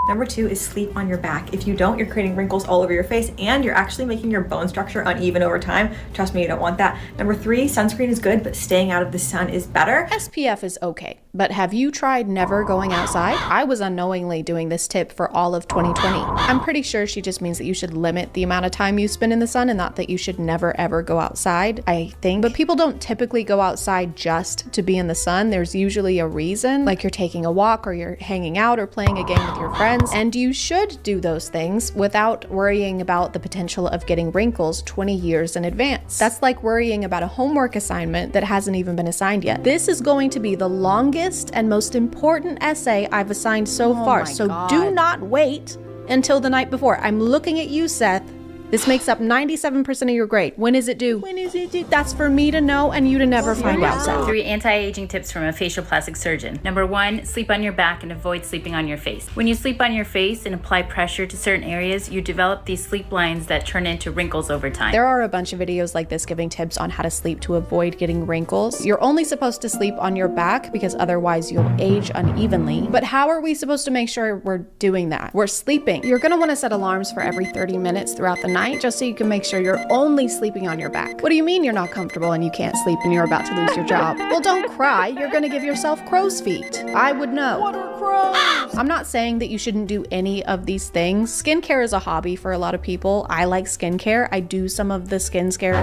Number 2 is sleep on your back. If you don't, you're creating wrinkles all over your face and you're actually making your bone structure uneven over time. Trust me, you don't want that. Number 3, sunscreen is good, but staying out of the sun is better. SPF is okay, but have you tried never going outside? I was unknowingly doing this tip for all of 2020. I'm pretty sure she just means that you should limit the amount of time you spend in the sun and not that you should never ever go outside, I think. But people don't typically go outside just to be in the sun. There's usually a reason, like you're taking a walk or you're hanging out or playing a game with your friends. And you should do those things without worrying about the potential of getting wrinkles 20 years in advance. That's like worrying about a homework assignment that hasn't even been assigned yet. This is going to be the longest and most important essay I've assigned so far, so do not wait until the night before. I'm looking at you, Seth. This makes up 97% of your grade. When is it due? When is it due? That's for me to know and you to never find out. 3 anti-aging tips from a facial plastic surgeon. Number 1, sleep on your back and avoid sleeping on your face. When you sleep on your face and apply pressure to certain areas, you develop these sleep lines that turn into wrinkles over time. There are a bunch of videos like this giving tips on how to sleep to avoid getting wrinkles. You're only supposed to sleep on your back because otherwise you'll age unevenly. But how are we supposed to make sure we're doing that? We're sleeping. You're gonna wanna set alarms for every 30 minutes throughout the night just so you can make sure you're only sleeping on your back. What do you mean you're not comfortable and you can't sleep and you're about to lose your job? Well, don't cry. You're gonna give yourself crow's feet. I would know. What are crows? I'm not saying that you shouldn't do any of these things. Skincare is a hobby for a lot of people. I like skincare. I do some of the skincare.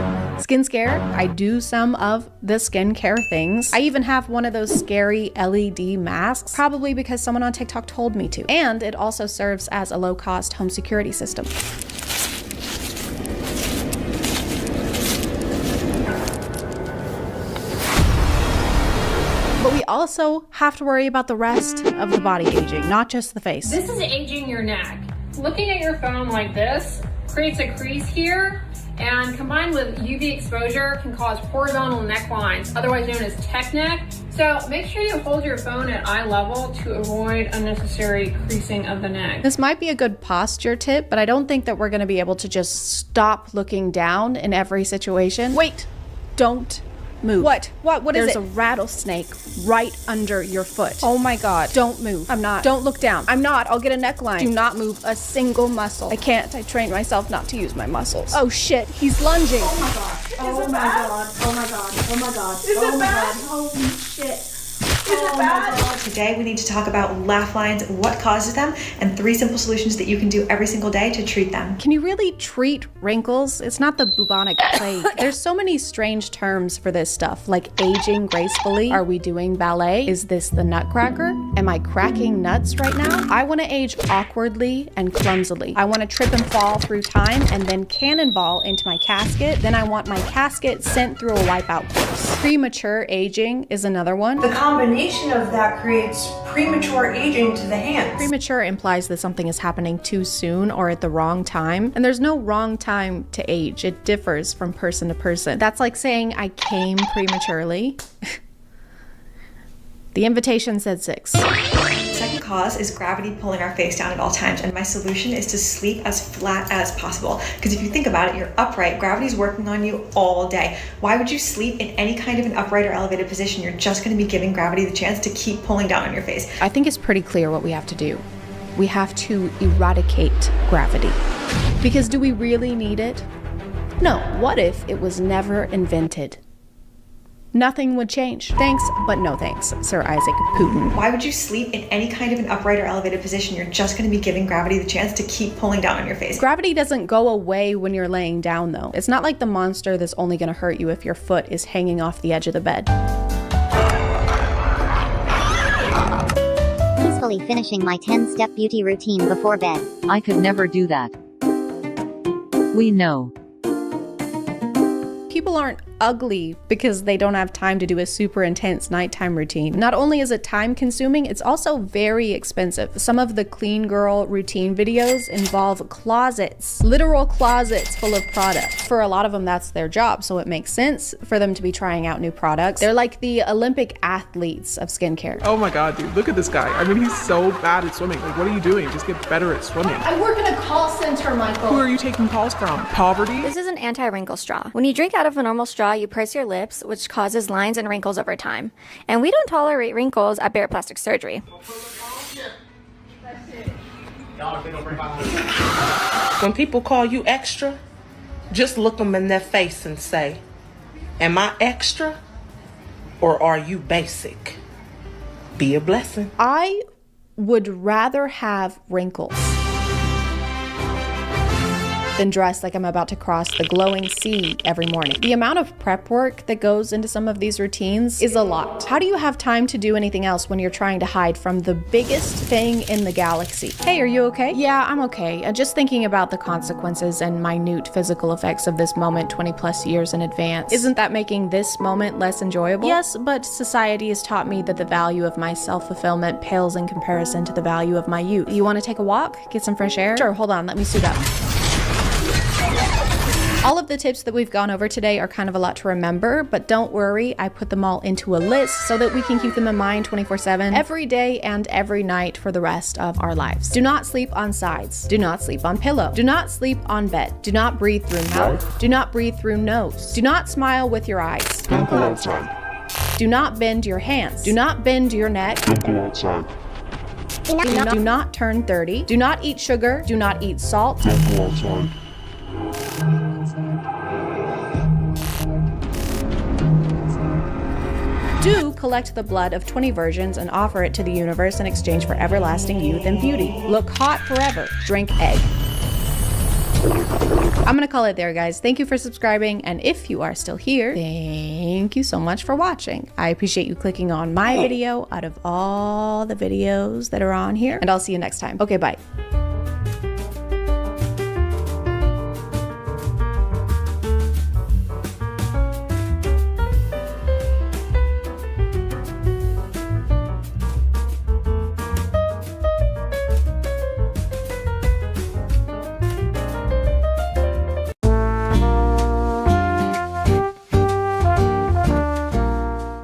I do some of the skincare things. I even have one of those scary LED masks, probably because someone on TikTok told me to. And it also serves as a low-cost home security system. But we also have to worry about the rest of the body aging, not just the face. This is aging your neck. Looking at your phone like this creates a crease here, and combined with UV exposure can cause horizontal necklines, otherwise known as tech neck. So make sure you hold your phone at eye level to avoid unnecessary creasing of the neck. This might be a good posture tip, but I don't think that we're gonna be able to just stop looking down in every situation. Wait, don't move. What is it? There's a rattlesnake right under your foot. Oh my God. Don't move. I'm not. Don't look down. I'm not. I'll get a neckline. Do not move a single muscle. I can't. I trained myself not to use my muscles. Oh shit. He's lunging. Oh my God. Oh my God. Oh my God. Oh my God. Is it bad? Holy shit. Oh my God. Today we need to talk about laugh lines, what causes them, and 3 simple solutions that you can do every single day to treat them. Can you really treat wrinkles? It's not the bubonic plague. There's so many strange terms for this stuff, like aging gracefully. Are we doing ballet? Is this the nutcracker? Am I cracking nuts right now? I want to age awkwardly and clumsily. I want to trip and fall through time and then cannonball into my casket. Then I want my casket sent through a wipeout course. Premature aging is another one. The combination of that creates premature aging to the hands. Premature implies that something is happening too soon or at the wrong time, and there's no wrong time to age. It differs from person to person. That's like saying I came prematurely. The invitation said 6. Second cause is gravity pulling our face down at all times, and my solution is to sleep as flat as possible. Because if you think about it, you're upright, gravity's working on you all day. Why would you sleep in any kind of an upright or elevated position? You're just going to be giving gravity the chance to keep pulling down on your face. I think it's pretty clear what we have to do. We have to eradicate gravity. Because do we really need it? No. What if it was never invented? Nothing would change. Thanks, but no thanks, Sir Isaac Putin. Why would you sleep in any kind of an upright or elevated position? You're just going to be giving gravity the chance to keep pulling down on your face. Gravity doesn't go away when you're laying down, though. It's not like the monster that's only going to hurt you if your foot is hanging off the edge of the bed. Peacefully finishing my 10-step beauty routine before bed. I could never do that. We know. People aren't ugly because they don't have time to do a super intense nighttime routine. Not only is it time consuming, it's also very expensive. Some of the clean girl routine videos involve closets, literal closets full of products. For a lot of them, that's their job, so it makes sense for them to be trying out new products. They're like the Olympic athletes of skincare. Oh my God, dude, look at this guy. I mean, he's so bad at swimming. Like, what are you doing? Just get better at swimming. I work in a call center, Michael. Who are you taking calls from? Poverty? This is an anti-wrinkle straw. When you drink out of a normal straw, you purse your lips, which causes lines and wrinkles over time. And we don't tolerate wrinkles at Bear Plastic Surgery. When people call you extra, just look them in their face and say, am I extra or are you basic? Be a blessing. I would rather have wrinkles than dressed like I'm about to cross the glowing sea every morning. The amount of prep work that goes into some of these routines is a lot. How do you have time to do anything else when you're trying to hide from the biggest thing in the galaxy? Hey, are you okay? Yeah, I'm okay. Just thinking about the consequences and minute physical effects of this moment 20 plus years in advance. Isn't that making this moment less enjoyable? Yes, but society has taught me that the value of my self-fulfillment pales in comparison to the value of my youth. You want to take a walk? Get some fresh air? Sure, hold on, let me suit up. All of the tips that we've gone over today are kind of a lot to remember, but don't worry, I put them all into a list so that we can keep them in mind 24/7 every day and every night for the rest of our lives. Do not sleep on sides. Do not sleep on pillow. Do not sleep on bed. Do not breathe through mouth. Do not breathe through nose. Do not smile with your eyes. Don't go outside. Do not bend your hands. Do not bend your neck. Don't go outside. Do not turn 30. Do not eat sugar. Do not eat salt. Don't go outside. Do collect the blood of 20 virgins and offer it to the universe in exchange for everlasting youth and beauty. Look hot forever. Drink egg. I'm gonna call it there, guys. Thank you for subscribing, and if you are still here, thank you so much for watching. I appreciate you clicking on my video out of all the videos that are on here, and I'll see you next time. Okay, bye.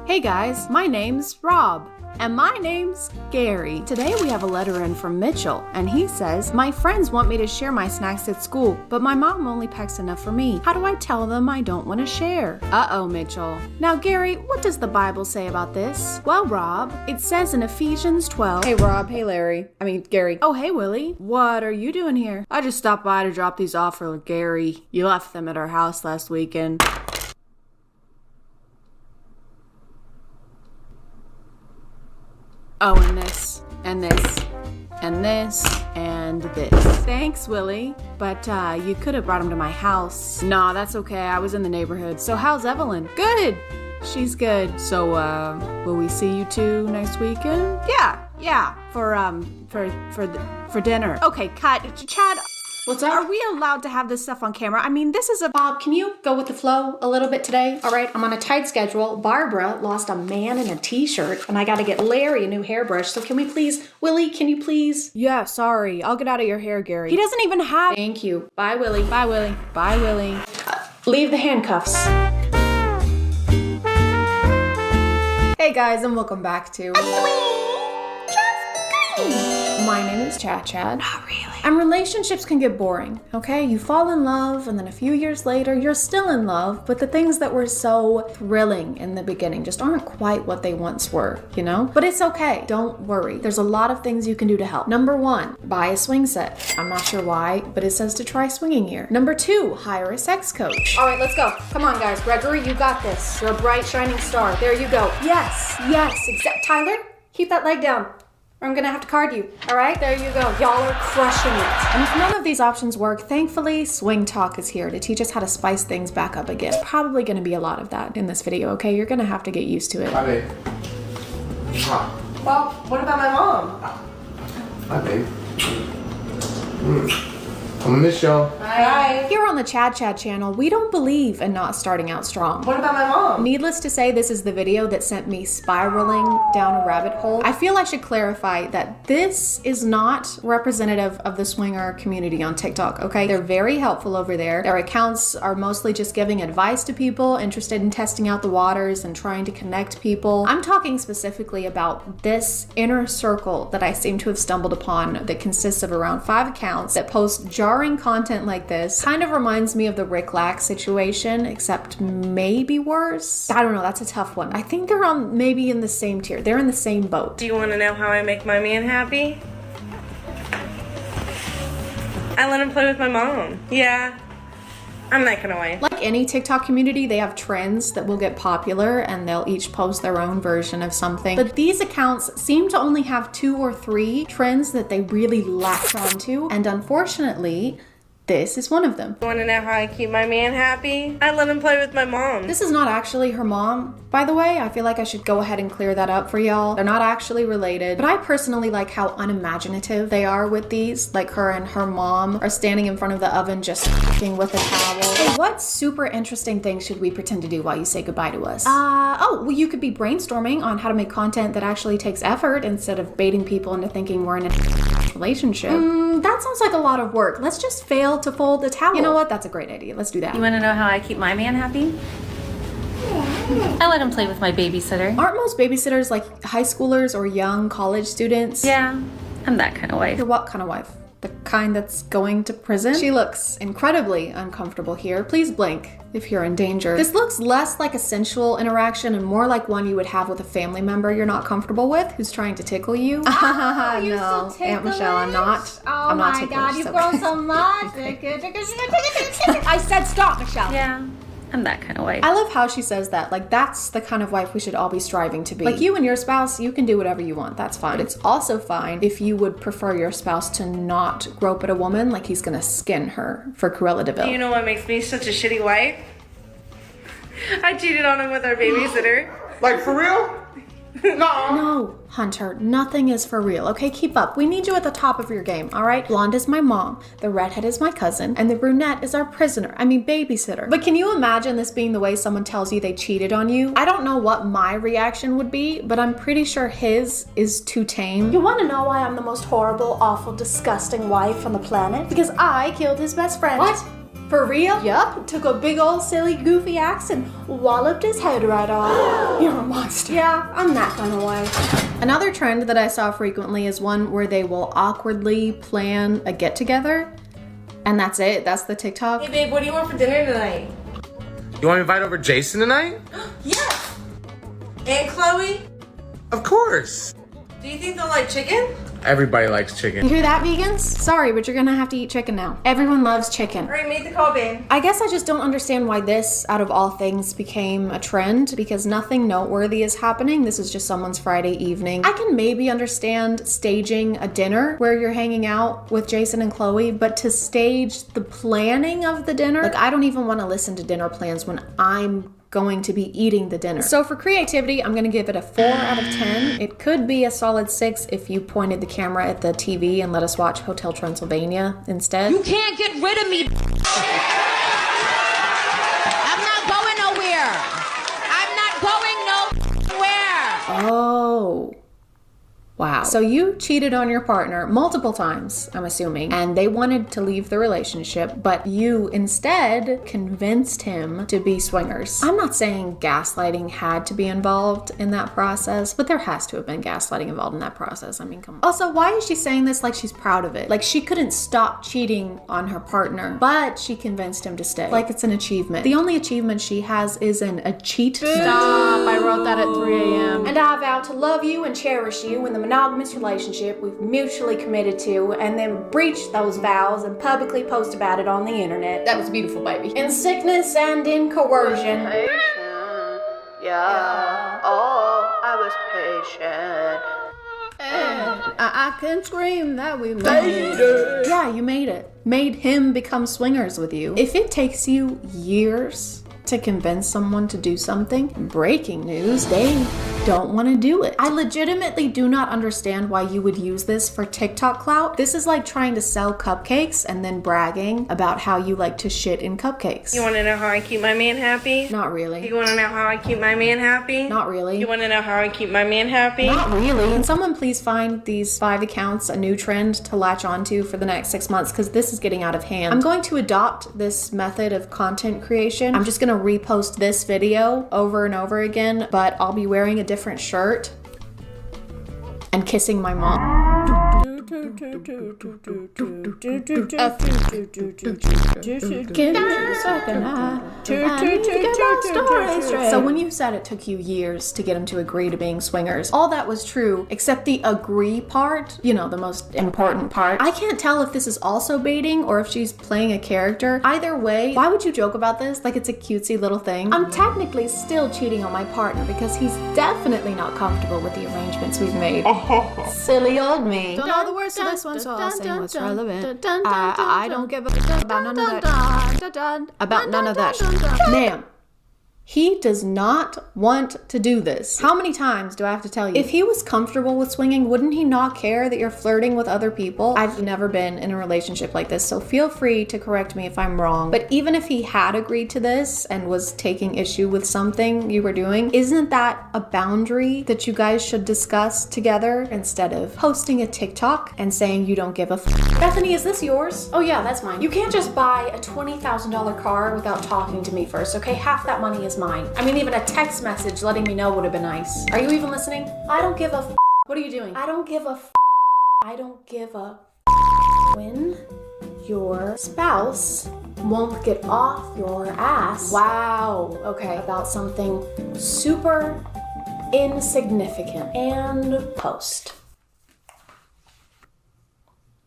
Hey guys, my name's Rob. And my name's Gary. Today we have a letter in from Mitchell, and he says, my friends want me to share my snacks at school, but my mom only packs enough for me. How do I tell them I don't want to share? Uh-oh, Mitchell. Now, Gary, what does the Bible say about this? Well, Rob, it says in Ephesians 12. Hey, Rob. Hey, Larry. I mean, Gary. Oh, hey, Willie. What are you doing here? I just stopped by to drop these off for Gary. You left them at our house last weekend. Oh, and this, and this, and this, and this. Thanks, Willie. But you could have brought him to my house. Nah, that's okay. I was in the neighborhood. So how's Evelyn? Good. She's good. So, will we see you two next weekend? Yeah. For dinner. Okay, cut. Chad. What's up? Are we allowed to have this stuff on camera? I mean, this is a... Bob, can you go with the flow a little bit today? All right, I'm on a tight schedule. Barbara lost a man in a t-shirt, and I gotta get Larry a new hairbrush. So can we please... Willie, can you please... Yeah, sorry. I'll get out of your hair, Gary. He doesn't even have... Thank you. Bye, Willie. Bye, Willie. Bye, Willie. Leave the handcuffs. Hey, guys, and welcome back to... My name is ChadChad. Not really. And relationships can get boring, okay? You fall in love, and then a few years later, you're still in love, but the things that were so thrilling in the beginning just aren't quite what they once were, you know? But it's okay. Don't worry. There's a lot of things you can do to help. Number 1, buy a swing set. I'm not sure why, but it says to try swinging here. Number 2, hire a sex coach. All right, let's go. Come on, guys. Gregory, you got this. You're a bright, shining star. There you go. Yes. Tyler, keep that leg down. I'm gonna have to card you. All right, there you go. Y'all are crushing it. And if none of these options work, thankfully, Swing Talk is here to teach us how to spice things back up again. There's probably gonna be a lot of that in this video, okay? You're gonna have to get used to it. Hi, babe. Well, what about my mom? Hi, babe. I'm gonna miss y'all. Hi. Here on the ChadChad channel, we don't believe in not starting out strong. What about my mom? Needless to say, this is the video that sent me spiraling down a rabbit hole. I feel I should clarify that this is not representative of the swinger community on TikTok, okay? They're very helpful over there. Their accounts are mostly just giving advice to people interested in testing out the waters and trying to connect people. I'm talking specifically about this inner circle that I seem to have stumbled upon that consists of around 5 accounts that post jarring content like this. Kind of reminds me of the Rick Lack situation, except maybe worse. I don't know, that's a tough one. I think they're on maybe in the same tier. They're in the same boat. Do you want to know how I make my man happy? I let him play with my mom. Yeah. I'm not gonna lie. Like any TikTok community, they have trends that will get popular and they'll each post their own version of something. But these accounts seem to only have 2 or 3 trends that they really latch onto. And unfortunately, this is one of them. You wanna know how I keep my man happy? I let him play with my mom. This is not actually her mom, by the way. I feel like I should go ahead and clear that up for y'all. They're not actually related, but I personally like how unimaginative they are with these. Like her and her mom are standing in front of the oven just f***ing with a towel. So what super interesting thing should we pretend to do while you say goodbye to us? Well, you could be brainstorming on how to make content that actually takes effort instead of baiting people into thinking we're in a relationship. That sounds like a lot of work. Let's just fail to fold a towel. You know what? That's a great idea. Let's do that. You want to know how I keep my man happy? I let him play with my babysitter. Aren't most babysitters like high schoolers or young college students? Yeah, I'm that kind of wife. You're what kind of wife? The kind that's going to prison? She looks incredibly uncomfortable here. Please blink if you're in danger. This looks less like a sensual interaction and more like one you would have with a family member you're not comfortable with who's trying to tickle you. Oh, you're no, so Aunt Michelle, I'm not. Oh I'm not my ticklish, God, you've so- grown so much. I said stop, Michelle. Yeah, I'm that kind of wife. I love how she says that. Like, that's the kind of wife we should all be striving to be. Like, you and your spouse, you can do whatever you want. That's fine. But it's also fine if you would prefer your spouse to not grope at a woman like he's gonna skin her for Cruella de Vil. You know what makes me such a shitty wife? I cheated on him with our babysitter. Like, for real? No, Hunter, nothing is for real, okay? Keep up. We need you at the top of your game, all right? Blonde is my mom, the redhead is my cousin, and the brunette is our babysitter. But can you imagine this being the way someone tells you they cheated on you? I don't know what my reaction would be, but I'm pretty sure his is too tame. You want to know why I'm the most horrible, awful, disgusting wife on the planet? Because I killed his best friend. What? For real? Yup. Took a big old silly goofy axe and walloped his head right off. You're a monster. Yeah, I'm that kind of wife. Another trend that I saw frequently is one where they will awkwardly plan a get-together, and that's it. That's the TikTok. Hey babe, what do you want for dinner tonight? You want to invite over Jason tonight? Yes. And Chloe? Of course. Do you think they'll like chicken? Everybody likes chicken. You hear that, vegans? Sorry, but you're gonna have to eat chicken now. Everyone loves chicken. All right, make the call, babe. I guess I just don't understand why this, out of all things, became a trend, because nothing noteworthy is happening. This is just someone's Friday evening. I can maybe understand staging a dinner where you're hanging out with Jason and Chloe, but to stage the planning of the dinner, like, I don't even want to listen to dinner plans when I'm going to be eating the dinner. So for creativity, I'm gonna give it a 4 out of 10. It could be a solid 6 if you pointed the camera at the TV and let us watch Hotel Transylvania instead. You can't get rid of me. I'm not going nowhere. I'm not going nowhere. Oh. Wow. So you cheated on your partner multiple times, I'm assuming, and they wanted to leave the relationship, but you instead convinced him to be swingers. I'm not saying gaslighting had to be involved in that process, but there has to have been gaslighting involved in that process. I mean, come on. Also, why is she saying this like she's proud of it? Like, she couldn't stop cheating on her partner, but she convinced him to stay. Like it's an achievement. The only achievement she has is a cheat. Stop. I wrote that at 3 a.m. And I vow to love you and cherish you in the monogamous relationship we've mutually committed to, and then breach those vows and publicly post about it on the internet. That was beautiful, baby. In sickness and in coercion. Yeah. Oh, I was patient. And I can scream that we made it. Yeah, you made it. Made him become swingers with you. If it takes you years to convince someone to do something, breaking news, they don't want to do it. I legitimately do not understand why you would use this for TikTok clout. This is like trying to sell cupcakes and then bragging about how you like to shit in cupcakes. You want to know how I keep my man happy? Not really. You want to know how I keep my man happy? Not really. You want to know how I keep my man happy? Not really. Can someone please find these 5 accounts a new trend to latch onto for the next 6 months, because this is getting out of hand. I'm going to adopt this method of content creation. I'm just going to repost this video over and over again, but I'll be wearing a different shirt and kissing my mom. So when you said it took you years to get him to agree to being swingers, all that was true, except the agree part, you know, the most important part. I can't tell if this is also baiting or if she's playing a character. Either way, why would you joke about this like it's a cutesy little thing? I'm technically still cheating on my partner because he's definitely not comfortable with the arrangements we've made. Silly old me. Don't know the words to this one, so I'll say what's relevant. I don't give a about none of that. About none of that. Ma'am, He does not want to do this. How many times do I have to tell you? If he was comfortable with swinging, wouldn't he not care that you're flirting with other people? I've never been in a relationship like this, so feel free to correct me if I'm wrong. But even if he had agreed to this and was taking issue with something you were doing, isn't that a boundary that you guys should discuss together instead of posting a TikTok and saying you don't give a Bethany, is this yours? Oh yeah, that's mine. You can't just buy a $20,000 car without talking to me first, okay? Half that money is mine. I mean, even a text message letting me know would have been nice. Are you even listening? I don't give a What are you doing? I don't give a I don't give a when your spouse won't get off your ass. Wow. Okay. About something super insignificant and post.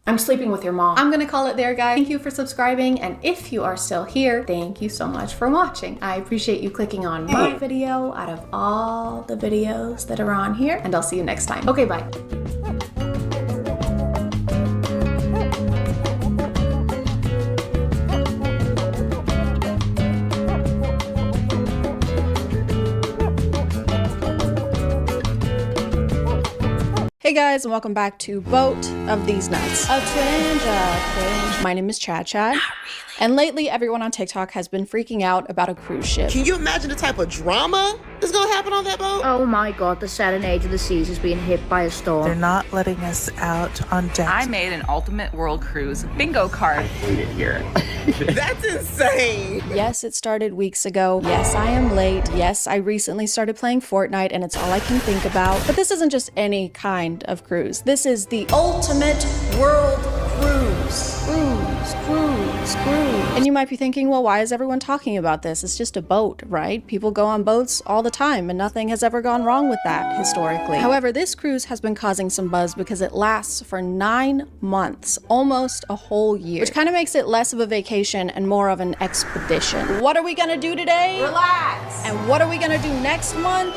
I'm sleeping with your mom. I'm gonna call it there, guys. Thank you for subscribing, and if you are still here, thank you so much for watching. I appreciate you clicking on my video out of all the videos that are on here, and I'll see you next time. Okay, bye. Hey guys, and welcome back to Boat of These Nuts. A cringe. My name is ChadChad. And lately, everyone on TikTok has been freaking out about a cruise ship. Can you imagine the type of drama that's gonna happen on that boat? Oh my god, the Serenade Age of the Seas is being hit by a storm. They're not letting us out on deck. I made an ultimate world cruise bingo card. I hate it here. That's insane. Yes, it started weeks ago. Yes, I am late. Yes, I recently started playing Fortnite and it's all I can think about. But this isn't just any kind of cruise. This is the ultimate world cruise. Cruise. And you might be thinking, well, why is everyone talking about this? It's just a boat, right? People go on boats all the time and nothing has ever gone wrong with that historically. However, this cruise has been causing some buzz because it lasts for 9 months, almost a whole year, which kind of makes it less of a vacation and more of an expedition. What are we gonna do today? Relax. And what are we gonna do next month?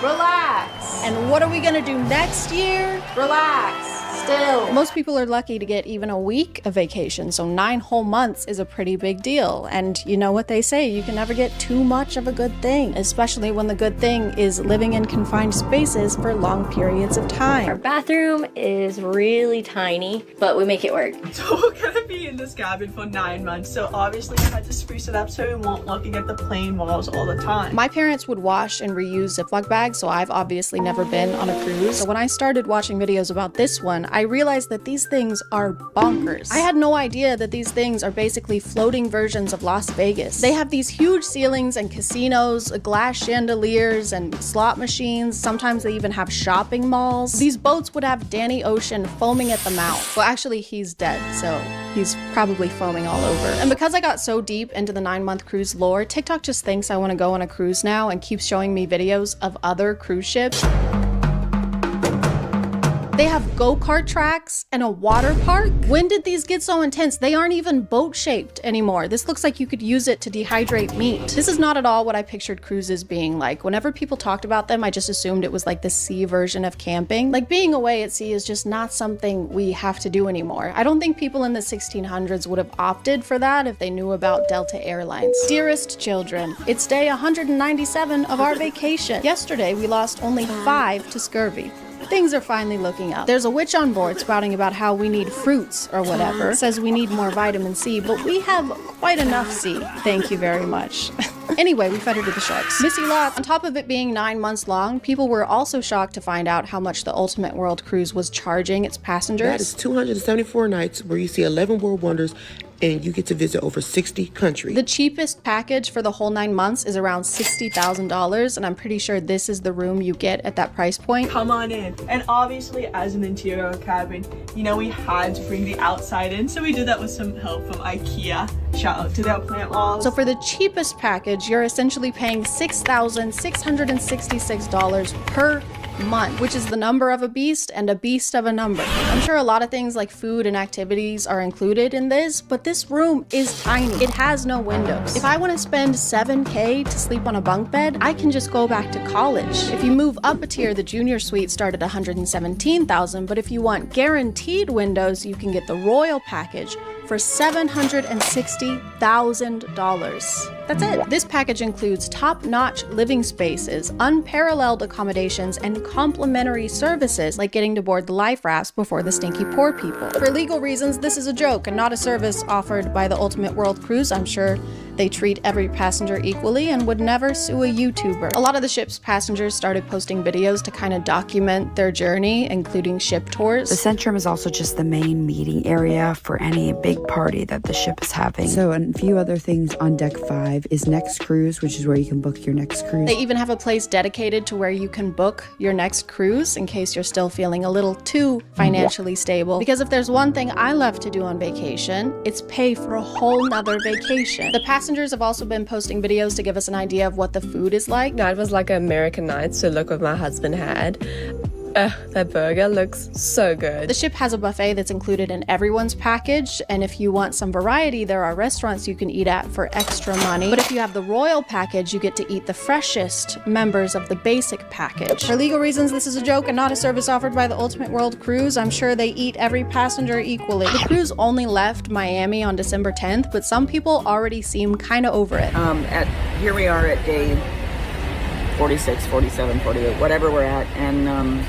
Relax. And what are we gonna do next year? Relax. Still. Most people are lucky to get even a week of vacation, so 9 whole months is a pretty big deal. And you know what they say, you can never get too much of a good thing, especially when the good thing is living in confined spaces for long periods of time. Our bathroom is really tiny, but we make it work. So we're gonna be in this cabin for 9 months, so obviously I had to spruce it up so we won't looking at the plain walls all the time. My parents would wash and reuse Ziploc bags, so I've obviously never been on a cruise. So when I started watching videos about this one, I realized that these things are bonkers. I had no idea that these things are basically floating versions of Las Vegas. They have these huge ceilings and casinos, glass chandeliers and slot machines. Sometimes they even have shopping malls. These boats would have Danny Ocean foaming at the mouth. Well, actually, he's dead, so he's probably foaming all over. And because I got so deep into the 9-month cruise lore, TikTok just thinks I want to go on a cruise now and keeps showing me videos of other cruise ships. They have go-kart tracks and a water park. When did these get so intense? They aren't even boat-shaped anymore. This looks like you could use it to dehydrate meat. This is not at all what I pictured cruises being like. Whenever people talked about them, I just assumed it was like the sea version of camping. Like being away at sea is just not something we have to do anymore. I don't think people in the 1600s would have opted for that if they knew about Delta Airlines. Dearest children, it's day 197 of our vacation. Yesterday, we lost only 5 to scurvy. Things are finally looking up. There's a witch on board spouting about how we need fruits or whatever. Says we need more vitamin C, but we have quite enough C. Thank you very much. Anyway, we fed her to the sharks. Missy lots. On top of it being 9 months long, people were also shocked to find out how much the Ultimate World Cruise was charging its passengers. That is 274 nights where you see 11 world wonders and you get to visit over 60 countries. The cheapest package for the whole 9 months is around $60,000, and I'm pretty sure this is the room you get at that price point. Come on in. And obviously, as an interior cabin, you know, we had to bring the outside in, so we did that with some help from IKEA. Shout out to their plant walls. So for the cheapest package, you're essentially paying $6,666 per month, which is the number of a beast and a beast of a number. I'm sure a lot of things like food and activities are included in this, but this room is tiny. It has no windows. If I want to spend $7K to sleep on a bunk bed, I can just go back to college. If you move up a tier, the junior suite start at $117,000, but if you want guaranteed windows, you can get the royal package for for $760,000. That's it. This package includes top-notch living spaces, unparalleled accommodations, and complimentary services like getting to board the life rafts before the stinky poor people. For legal reasons, this is a joke and not a service offered by the Ultimate World Cruise. I'm sure they treat every passenger equally and would never sue a YouTuber. A lot of the ship's passengers started posting videos to kind of document their journey, including ship tours. The Centrum is also just the main meeting area for any big party that the ship is having. So, and a few other things on Deck 5 is Next Cruise, which is where you can book your next cruise. They even have a place dedicated to where you can book your next cruise in case you're still feeling a little too financially stable. Because if there's one thing I love to do on vacation, it's pay for a whole nother vacation. The passengers have also been posting videos to give us an idea of what the food is like. That was like an American night, so look what my husband had. That burger looks so good. The ship has a buffet that's included in everyone's package, and if you want some variety, there are restaurants you can eat at for extra money. But if you have the royal package, you get to eat the freshest members of the basic package. For legal reasons, this is a joke and not a service offered by the Ultimate World Cruise. I'm sure they eat every passenger equally. The cruise only left Miami on December 10th, but some people already seem kind of over it. Here we are at day 46, 47, 48, whatever we're at, and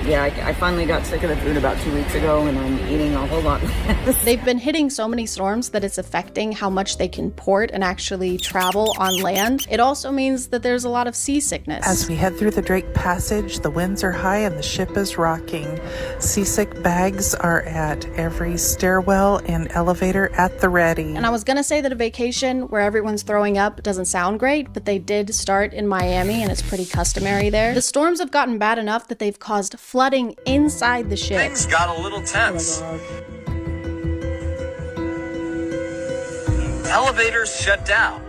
yeah, I finally got sick of the food about 2 weeks ago, and I'm eating a whole lot less. They've been hitting so many storms that it's affecting how much they can port and actually travel on land. It also means that there's a lot of seasickness. As we head through the Drake Passage, the winds are high and the ship is rocking. Seasick bags are at every stairwell and elevator at the ready. And I was gonna say that a vacation where everyone's throwing up doesn't sound great, but they did start in Miami and it's pretty customary there. The storms have gotten bad enough that they've caused flooding inside the ship. Things got a little tense. Elevators shut down.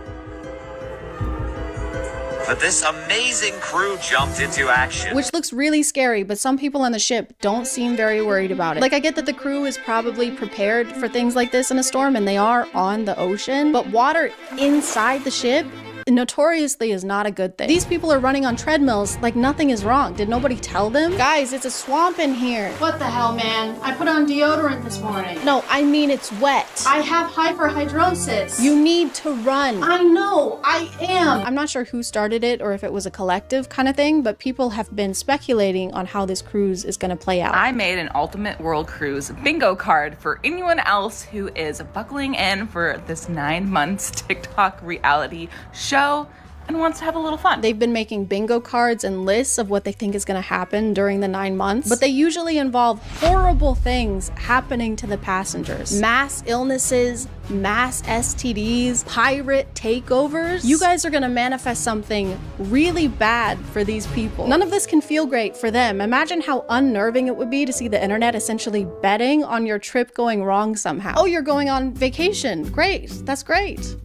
But this amazing crew jumped into action. Which looks really scary, but some people on the ship don't seem very worried about it. Like, I get that the crew is probably prepared for things like this in a storm, and they are on the ocean, but water inside the ship notoriously is not a good thing. These people are running on treadmills like nothing is wrong. Did nobody tell them? Guys, it's a swamp in here. What the hell, man? I put on deodorant this morning. No, I mean it's wet. I have hyperhidrosis. You need to run. I know, I am. I'm not sure who started it or if it was a collective kind of thing, but people have been speculating on how this cruise is going to play out. I made an Ultimate World Cruise bingo card for anyone else who is buckling in for this 9 months TikTok reality show and wants to have a little fun. They've been making bingo cards and lists of what they think is going to happen during the 9 months, but they usually involve horrible things happening to the passengers. Mass illnesses, mass STDs, pirate takeovers. You guys are going to manifest something really bad for these people. None of this can feel great for them. Imagine how unnerving it would be to see the internet essentially betting on your trip going wrong somehow. Oh, you're going on vacation. Great. That's great.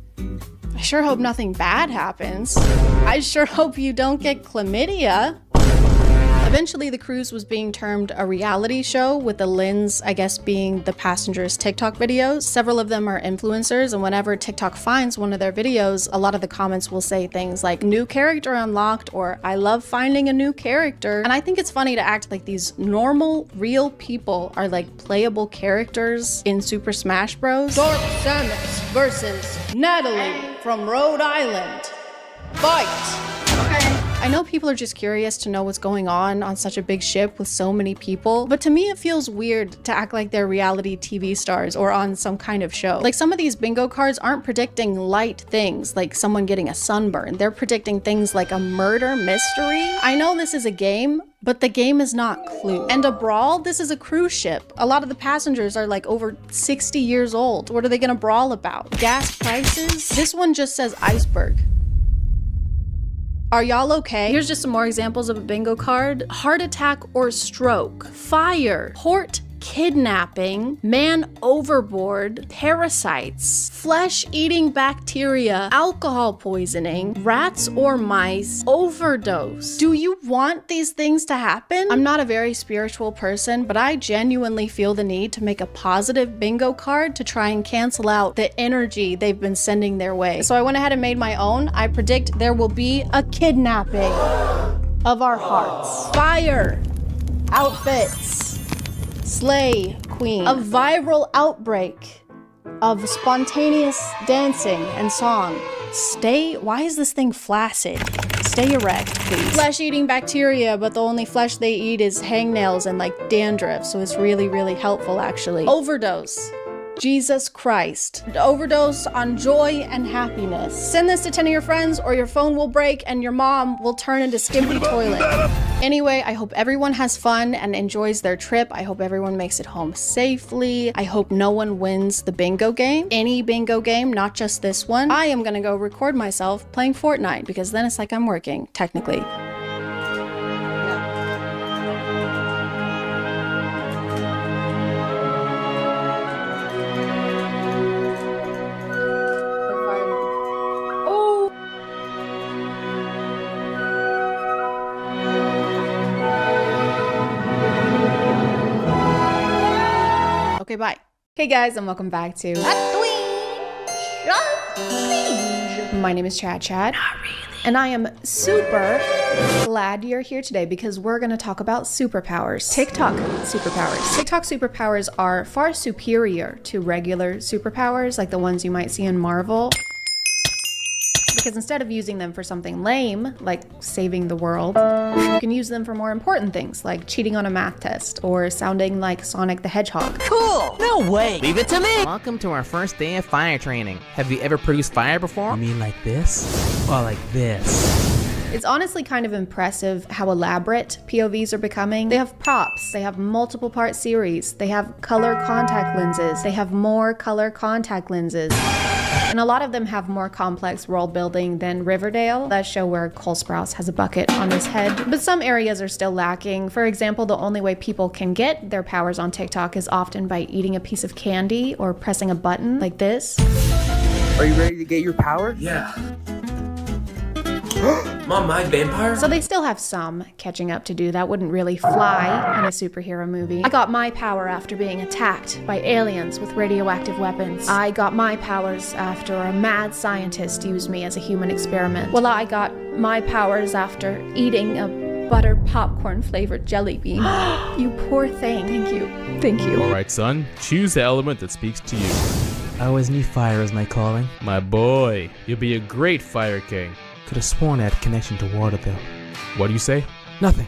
I sure hope nothing bad happens. I sure hope you don't get chlamydia. Eventually, the cruise was being termed a reality show, with the lens, I guess, being the passengers' TikTok videos. Several of them are influencers, and whenever TikTok finds one of their videos, a lot of the comments will say things like, "New character unlocked," or "I love finding a new character." And I think it's funny to act like these normal, real people are like playable characters in Super Smash Bros. Dark Samus versus Natalie from Rhode Island. Fight! Okay. I know people are just curious to know what's going on such a big ship with so many people, but to me it feels weird to act like they're reality TV stars or on some kind of show. Like, some of these bingo cards aren't predicting light things like someone getting a sunburn. They're predicting things like a murder mystery. I know this is a game, but the game is not Clue. And a brawl? This is a cruise ship. A lot of the passengers are like over 60 years old. What are they gonna brawl about? Gas prices? This one just says iceberg. Are y'all okay? Here's just some more examples of a bingo card. Heart attack or stroke. Fire. Port kidnapping. Man overboard. Parasites. Flesh-eating bacteria. Alcohol poisoning. Rats or mice. Overdose. Do you want these things to happen? I'm not a very spiritual person, but I genuinely feel the need to make a positive bingo card to try and cancel out the energy they've been sending their way. So I went ahead and made my own. I predict there will be a kidnapping of our hearts. Fire. Outfits. Slay queen. A viral outbreak. of spontaneous dancing and song. Why is this thing flaccid? Stay erect, please. Flesh-eating bacteria, but the only flesh they eat is hangnails and like dandruff, so it's really, really helpful actually. Overdose. Jesus Christ. Overdose on joy and happiness. Send this to 10 of your friends or your phone will break and your mom will turn into Skimpy Toilet. Anyway, I hope everyone has fun and enjoys their trip. I hope everyone makes it home safely. I hope no one wins the bingo game. Any bingo game, not just this one. I am gonna go record myself playing Fortnite because then it's like I'm working, technically. Okay, bye. Hey guys, and welcome back to My name is ChadChad. Not really. And I am super glad you're here today because we're gonna talk about superpowers. TikTok superpowers. TikTok superpowers are far superior to regular superpowers like the ones you might see in Marvel. Because instead of using them for something lame, like saving the world, you can use them for more important things, like cheating on a math test or sounding like Sonic the Hedgehog. Cool! No way! Leave it to me! Welcome to our first day of fire training. Have you ever produced fire before? You mean like this? Or like this? It's honestly kind of impressive how elaborate POVs are becoming. They have props, they have multiple part series, they have color contact lenses, they have more color contact lenses. And a lot of them have more complex world building than Riverdale, that show where Cole Sprouse has a bucket on his head. But some areas are still lacking. For example, the only way people can get their powers on TikTok is often by eating a piece of candy or pressing a button like this. Are you ready to get your power? Yeah. Mom, my vampire? So they still have some catching up to do that wouldn't really fly in a superhero movie. I got my power after being attacked by aliens with radioactive weapons. I got my powers after a mad scientist used me as a human experiment. Well, I got my powers after eating a butter popcorn flavored jelly bean. You poor thing. Thank you. Thank you. All right, son. Choose the element that speaks to you. I always knew fire was my calling. My boy, you'll be a great fire king. Could have sworn I had connection to water though. What do you say? Nothing.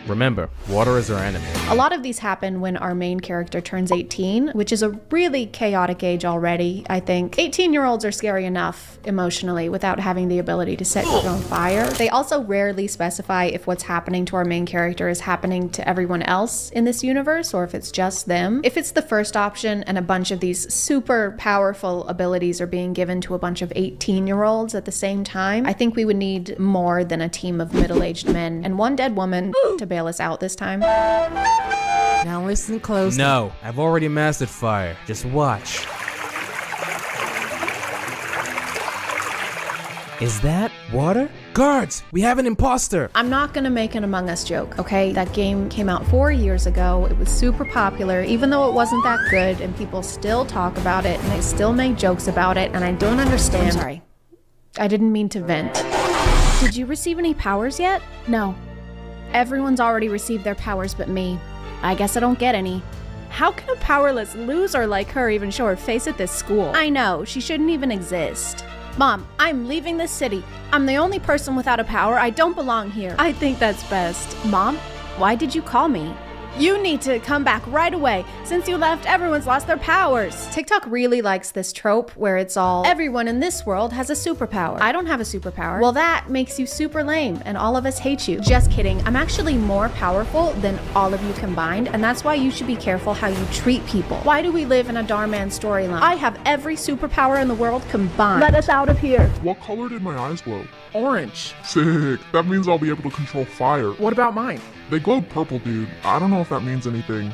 Remember, water is our enemy. A lot of these happen when our main character turns 18, which is a really chaotic age already, I think. 18-year-olds are scary enough emotionally without having the ability to set your own fire. They also rarely specify if what's happening to our main character is happening to everyone else in this universe or if it's just them. If it's the first option and a bunch of these super powerful abilities are being given to a bunch of 18-year-olds at the same time, I think we would need more than a team of middle-aged men and one dead woman to bail us out this time. Now listen close. No, I've already mastered fire. Just watch. Is that water? Guards, we have an imposter. I'm not gonna make an Among Us joke, okay? That game came out 4 years ago. It was super popular, even though it wasn't that good, and people still talk about it, and they still make jokes about it, and I don't understand. I'm sorry. I didn't mean to vent. Did you receive any powers yet? No. Everyone's already received their powers but me. I guess I don't get any. How can a powerless loser like her even show her face at this school? I know, she shouldn't even exist. Mom, I'm leaving this city. I'm the only person without a power. I don't belong here. I think that's best. Mom, why did you call me? You need to come back right away. Since you left, everyone's lost their powers. TikTok really likes this trope where it's all, everyone in this world has a superpower. I don't have a superpower. Well, that makes you super lame and all of us hate you. Just kidding. I'm actually more powerful than all of you combined, and that's why you should be careful how you treat people. Why do we live in a Darman storyline? I have every superpower in the world combined. Let us out of here. What color did my eyes glow? Orange. Sick. That means I'll be able to control fire. What about mine? They glowed purple, dude. I don't know if that means anything.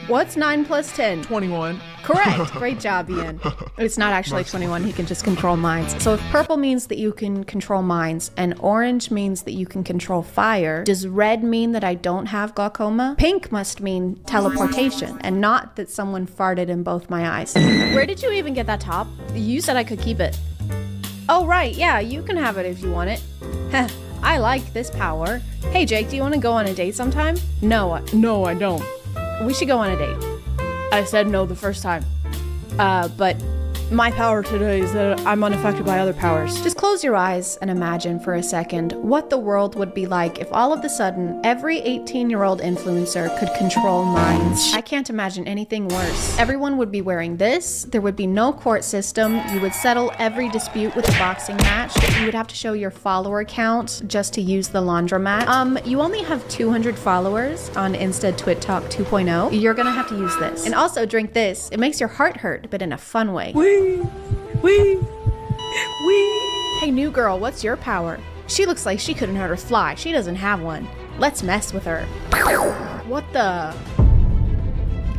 What's 9 plus 10? 21. Correct. Great job, Ian. It's not actually 21. He can just control minds. So if purple means that you can control minds and orange means that you can control fire, does red mean that I don't have glaucoma? Pink must mean teleportation and not that someone farted in both my eyes. Where did you even get that top? You said I could keep it. Oh, right. Yeah, you can have it if you want it. Heh. I like this power. Hey Jake, do you want to go on a date sometime? No, I don't. We should go on a date. I said no the first time. but my power today is that I'm unaffected by other powers. Just close your eyes and imagine for a second what the world would be like if all of a sudden every 18-year-old influencer could control minds. I can't imagine anything worse. Everyone would be wearing this, there would be no court system, you would settle every dispute with a boxing match, you would have to show your follower count just to use the laundromat. You only have 200 followers on Insta TwitTok 2.0. You're gonna have to use this. And also drink this. It makes your heart hurt, but in a fun way. Wee. Hey, new girl, what's your power? She looks like she couldn't hurt a fly. She doesn't have one. Let's mess with her. What the?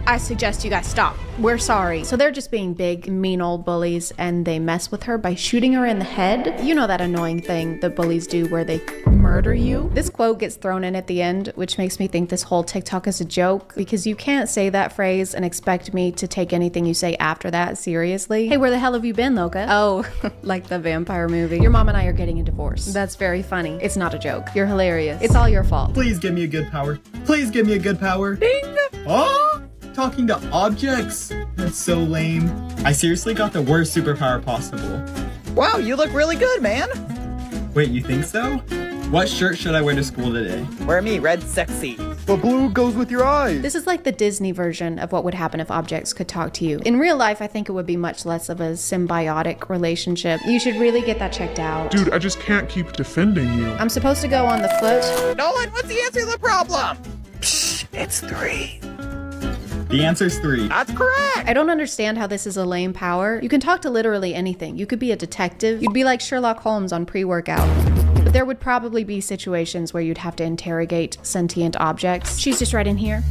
I suggest you guys stop. We're sorry. So they're just being big, mean old bullies, and they mess with her by shooting her in the head. You know that annoying thing that bullies do where they murder you? This quote gets thrown in at the end, which makes me think this whole TikTok is a joke, because you can't say that phrase and expect me to take anything you say after that seriously. Hey, where the hell have you been, Loka? Oh, like the vampire movie. Your mom and I are getting a divorce. That's very funny. It's not a joke. You're hilarious. It's all your fault. Please give me a good power. Please give me a good power. Ding! Oh! Talking to objects? That's so lame. I seriously got the worst superpower possible. Wow, you look really good, man. Wait, you think so? What shirt should I wear to school today? Wear me, red sexy. The blue goes with your eyes. This is like the Disney version of what would happen if objects could talk to you. In real life, I think it would be much less of a symbiotic relationship. You should really get that checked out. Dude, I just can't keep defending you. I'm supposed to go on the foot. Nolan, what's the answer to the problem? Psh, it's 3. The answer's 3. That's correct. I don't understand how this is a lame power. You can talk to literally anything. You could be a detective. You'd be like Sherlock Holmes on pre-workout. But there would probably be situations where you'd have to interrogate sentient objects. She's just right in here.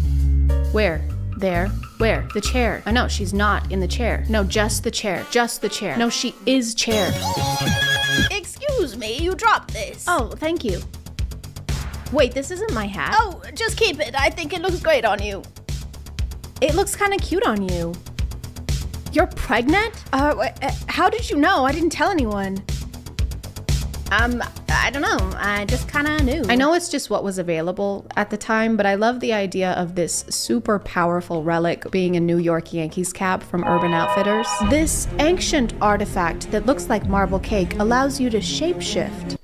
Where? There. Where? The chair. Oh no, she's not in the chair. No, just the chair. Just the chair. No, she is chair. Excuse me, you dropped this. Oh, thank you. Wait, this isn't my hat. Oh, just keep it. I think it looks great on you. It looks kind of cute on you. You're pregnant? How did you know? I didn't tell anyone. I don't know. I just kind of knew. I know it's just what was available at the time, but I love the idea of this super powerful relic being a New York Yankees cap from Urban Outfitters. This ancient artifact that looks like marble cake allows you to shapeshift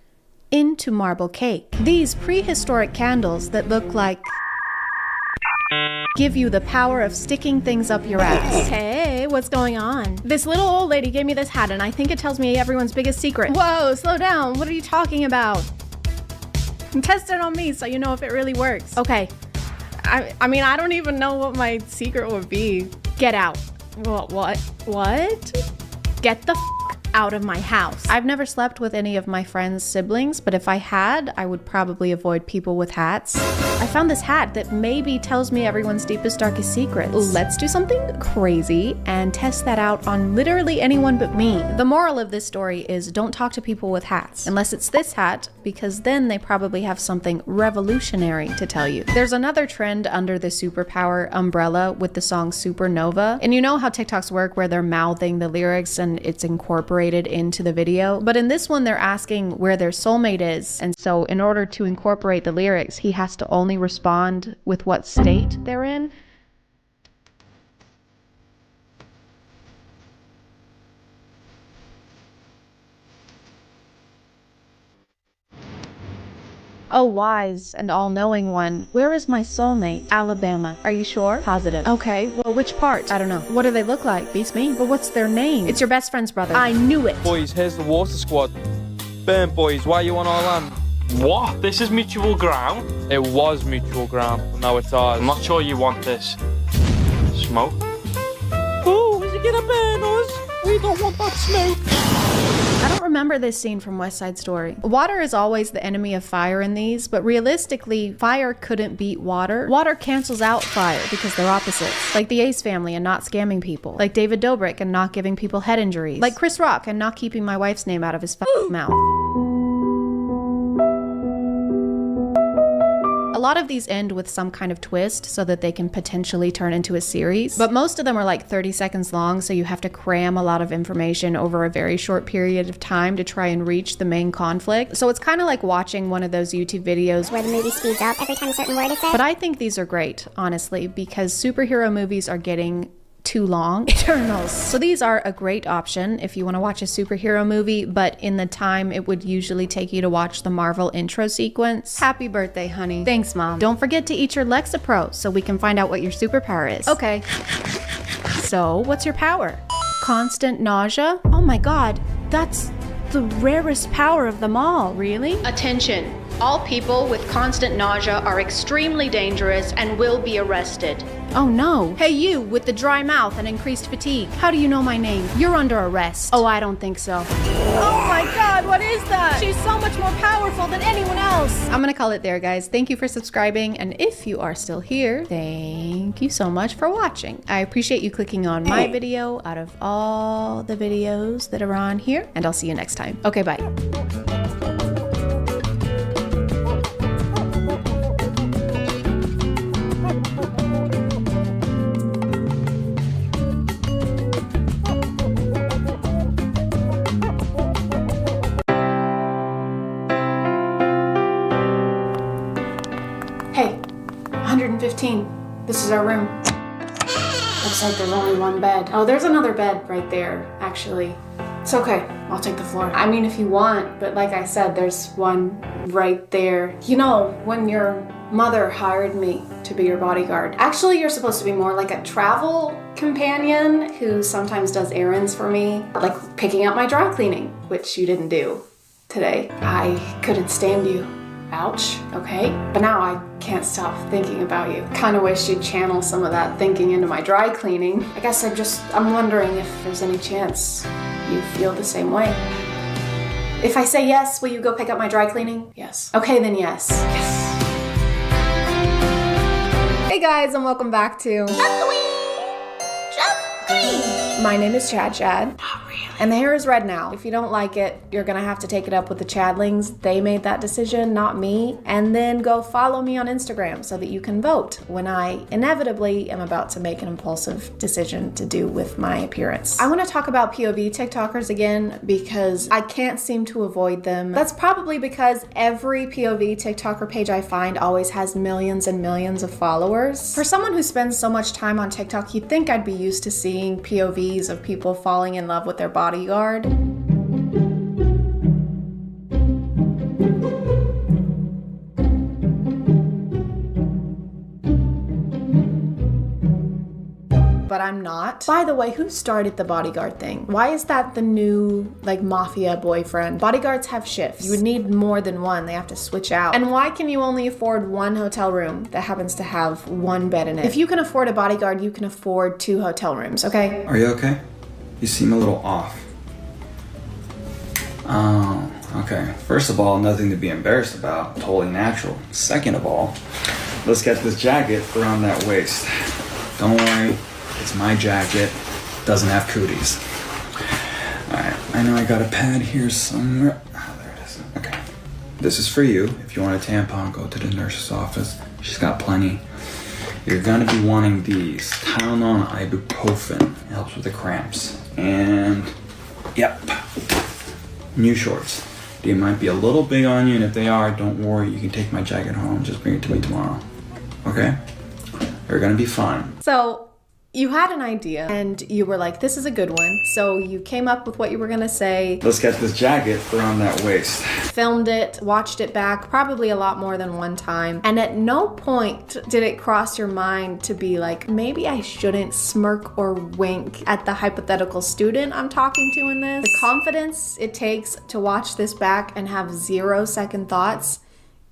into marble cake. These prehistoric candles that look like give you the power of sticking things up your ass. Hey, what's going on? This little old lady gave me this hat and I think it tells me everyone's biggest secret. Whoa, slow down. What are you talking about? Test it on me so you know if it really works. Okay. I mean, I don't even know what my secret would be. Get out. What? Get the out of my house. I've never slept with any of my friends' siblings, but if I had, I would probably avoid people with hats. I found this hat that maybe tells me everyone's deepest, darkest secrets. Let's do something crazy and test that out on literally anyone but me. The moral of this story is don't talk to people with hats, unless it's this hat, because then they probably have something revolutionary to tell you. There's another trend under the superpower umbrella with the song Supernova, and you know how TikToks work where they're mouthing the lyrics and it's incorporated into the video, but in this one they're asking where their soulmate is, and so in order to incorporate the lyrics he has to only respond with what state they're in. Oh, wise and all-knowing one, where is my soulmate? Alabama. Are you sure? Positive. Okay, well, which part? I don't know. What do they look like? Beats me. But what's their name? It's your best friend's brother. I knew it. Boys, here's the water squad. Burn, boys, why are you on our land? What? This is mutual ground? It was mutual ground, but now it's ours. I'm not sure you want this. Smoke? Oh, is it gonna burn us? We don't want that smoke. I don't remember this scene from West Side Story. Water is always the enemy of fire in these, but realistically, fire couldn't beat water. Water cancels out fire because they're opposites. Like the Ace family and not scamming people. Like David Dobrik and not giving people head injuries. Like Chris Rock and not keeping my wife's name out of his mouth. A lot of these end with some kind of twist so that they can potentially turn into a series, but most of them are like 30 seconds long, so you have to cram a lot of information over a very short period of time to try and reach the main conflict. So it's kind of like watching one of those YouTube videos where the movie speeds up every time a certain word is said. But I think these are great, honestly, because superhero movies are getting too long. Eternals. So these are a great option if you want to watch a superhero movie, but in the time it would usually take you to watch the Marvel intro sequence. Happy birthday, honey. Thanks, Mom. Don't forget to eat your Lexapro so we can find out what your superpower is. Okay. So, what's your power? Constant nausea? Oh my god, that's the rarest power of them all. Really? Attention. All people with constant nausea are extremely dangerous and will be arrested. Oh no. Hey you, with the dry mouth and increased fatigue. How do you know my name? You're under arrest. Oh, I don't think so. Oh my god, what is that? She's so much more powerful than anyone else. I'm gonna call it there, guys. Thank you for subscribing, and if you are still here, thank you so much for watching. I appreciate you clicking on my video out of all the videos that are on here, and I'll see you next time. Okay, bye. Hey, 115. This is our room. Looks like there's only one bed. Oh, there's another bed right there, actually. It's okay, I'll take the floor. I mean, if you want, but like I said, there's one right there. You know, when your mother hired me to be your bodyguard, actually you're supposed to be more like a travel companion who sometimes does errands for me, like picking up my dry cleaning, which you didn't do today. I couldn't stand you. Ouch, okay? But now I can't stop thinking about you. Kinda wish you'd channel some of that thinking into my dry cleaning. I guess I'm wondering if there's any chance you feel the same way. If I say yes, will you go pick up my dry cleaning? Yes. Okay, then yes. Yes. Hey guys, and welcome back to My name is ChadChad. And the hair is red now. If you don't like it, you're gonna have to take it up with the Chadlings. They made that decision, not me. And then go follow me on Instagram so that you can vote when I inevitably am about to make an impulsive decision to do with my appearance. I wanna talk about POV TikTokers again because I can't seem to avoid them. That's probably because every POV TikToker page I find always has millions and millions of followers. For someone who spends so much time on TikTok, you'd think I'd be used to seeing POVs of people falling in love with their bodyguard. But I'm not. By the way, who started the bodyguard thing? Why is that the new, like, mafia boyfriend? Bodyguards have shifts. You would need more than one. They have to switch out. And why can you only afford one hotel room that happens to have one bed in it? If you can afford a bodyguard, you can afford 2 hotel rooms, okay? Are you okay? You seem a little off. Oh, okay. First of all, nothing to be embarrassed about. Totally natural. Second of all, let's get this jacket around that waist. Don't worry, it's my jacket. Doesn't have cooties. Alright, I know I got a pad here somewhere. Oh, there it is. Okay. This is for you. If you want a tampon, go to the nurse's office. She's got plenty. You're gonna be wanting these. Tylenol and ibuprofen. It helps with the cramps. And, yep. New shorts. They might be a little big on you, and if they are, don't worry. You can take my jacket home. Just bring it to me tomorrow. Okay? You're gonna be fine. So, you had an idea, and you were like, this is a good one. So you came up with what you were gonna say. Let's get this jacket around that waist. Filmed it, watched it back, probably a lot more than one time. And at no point did it cross your mind to be like, maybe I shouldn't smirk or wink at the hypothetical student I'm talking to in this. The confidence it takes to watch this back and have 0 second thoughts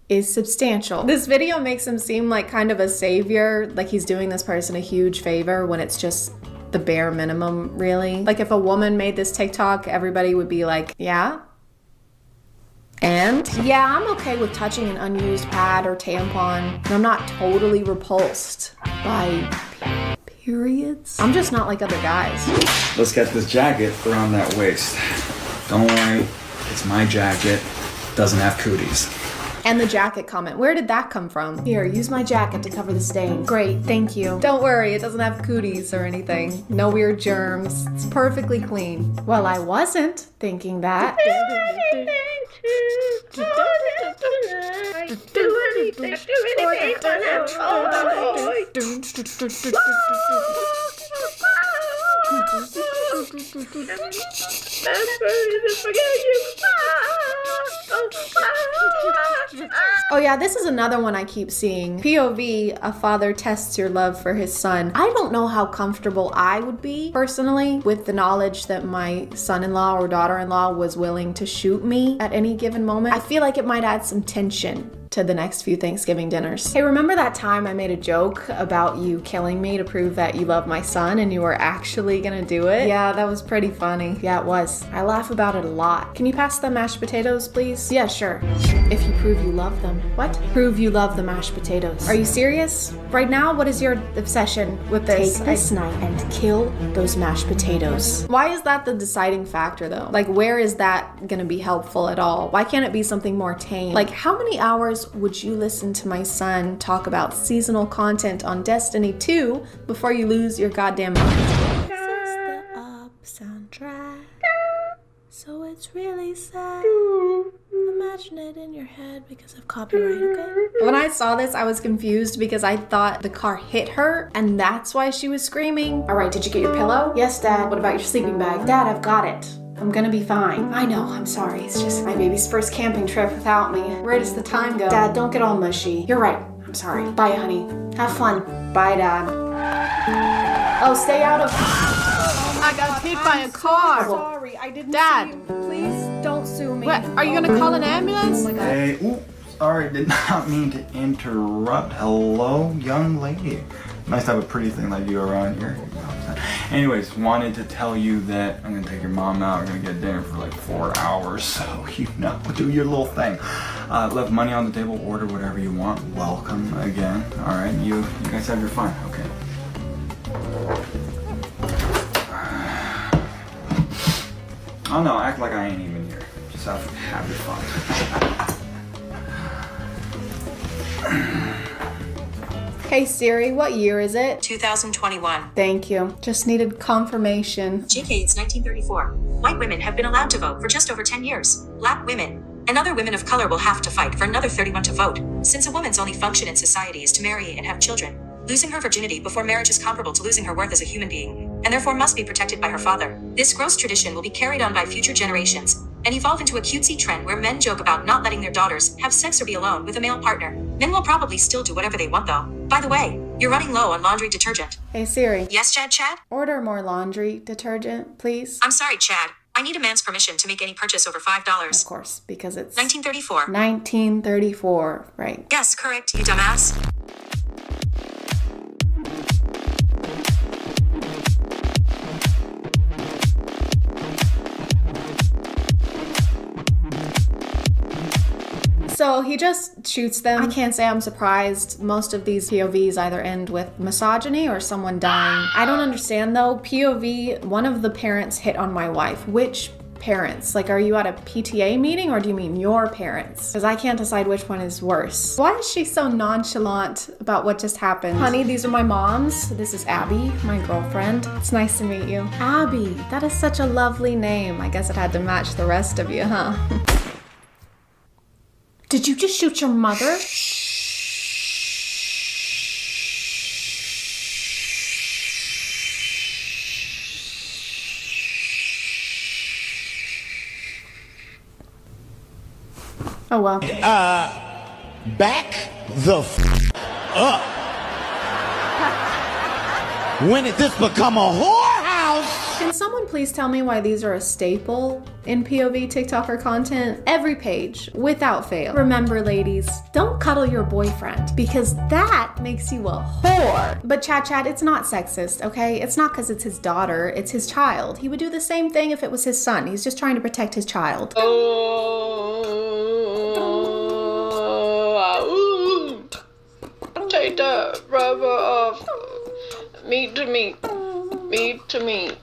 is substantial. This video makes him seem like kind of a savior, like he's doing this person a huge favor when it's just the bare minimum, really. Like if a woman made this TikTok, everybody would be like, yeah? And? Yeah, I'm okay with touching an unused pad or tampon, and I'm not totally repulsed by periods. I'm just not like other guys. Let's get this jacket around that waist. Don't worry, it's my jacket. Doesn't have cooties. And the jacket comment, where did that come from? Here, use my jacket to cover the stain. Great, thank you. Don't worry, it doesn't have cooties or anything. No weird germs. It's perfectly clean. Well, I wasn't thinking that. Oh yeah, this is another one I keep seeing. POV, a father tests your love for his son. I don't know how comfortable I would be, personally, with the knowledge that my son-in-law or daughter-in-law was willing to shoot me at any given moment. I feel like it might add some tension to the next few Thanksgiving dinners. Hey, remember that time I made a joke about you killing me to prove that you love my son and you were actually gonna do it? Yeah, that was pretty funny. Yeah, it was. I laugh about it a lot. Can you pass the mashed potatoes, please? Yeah, sure. If you prove you love them. What? Prove you love the mashed potatoes. Are you serious? Right now, what is your obsession with this? Take this knife and kill those mashed potatoes. Why is that the deciding factor though? Like, where is that gonna be helpful at all? Why can't it be something more tame? Like, how many hours would you listen to my son talk about seasonal content on Destiny 2 before you lose your goddamn mind? This is the up soundtrack, so it's really sad. Imagine it in your head because of copyright, okay? When I saw this, I was confused because I thought the car hit her and that's why she was screaming. All right, did you get your pillow? Yes, Dad. What about your sleeping bag? Dad, I've got it. I'm gonna be fine. I know, I'm sorry. It's just my baby's first camping trip without me. Where does the time go? Dad, don't get all mushy. You're right. I'm sorry. Bye, honey. Have fun. Bye, Dad. Oh, stay out of... I got hit by a car. Sorry, I didn't see you. Please don't sue me. What? Are you gonna call an ambulance? Oh my God. Hey, ooh, sorry, did not mean to interrupt. Hello, young lady. Nice to have a pretty thing like you around here. Anyways, wanted to tell you that I'm gonna take your mom out. We're gonna get dinner for like 4 hours, so you know, do your little thing. Left money on the table, order whatever you want. Welcome again. All right, you guys have your fun, okay? Oh no, act like I ain't even here. Just have your fun. Hey Siri, what year is it? 2021. Thank you. Just needed confirmation. JK, it's 1934. White women have been allowed to vote for just over 10 years. Black women and other women of color will have to fight for another 31 to vote. Since a woman's only function in society is to marry and have children, losing her virginity before marriage is comparable to losing her worth as a human being, and therefore must be protected by her father. This gross tradition will be carried on by future generations and evolve into a cutesy trend where men joke about not letting their daughters have sex or be alone with a male partner. Men will probably still do whatever they want though. By the way, you're running low on laundry detergent. Hey Siri. Yes, Chad? Order more laundry detergent, please. I'm sorry, Chad. I need a man's permission to make any purchase over $5. Of course, because it's 1934. 1934, right. Yes, correct, you dumbass. So he just shoots them. I can't say I'm surprised. Most of these POVs either end with misogyny or someone dying. I don't understand though. POV, one of the parents hit on my wife. Which parents? Like, are you at a PTA meeting or do you mean your parents? Because I can't decide which one is worse. Why is she so nonchalant about what just happened? Honey, these are my moms. This is Abby, my girlfriend. It's nice to meet you. Abby, that is such a lovely name. I guess it had to match the rest of you, huh? Did you just shoot your mother? Oh well. Back the up. When did this become a whorehouse? Can someone please tell me why these are a staple in POV TikToker content? Every page, without fail. Remember, ladies, don't cuddle your boyfriend because that makes you a whore. But ChadChad, it's not sexist, okay? It's not because it's his daughter, it's his child. He would do the same thing if it was his son. He's just trying to protect his child. Take that rubber off. Meat to meat. Meat to meat.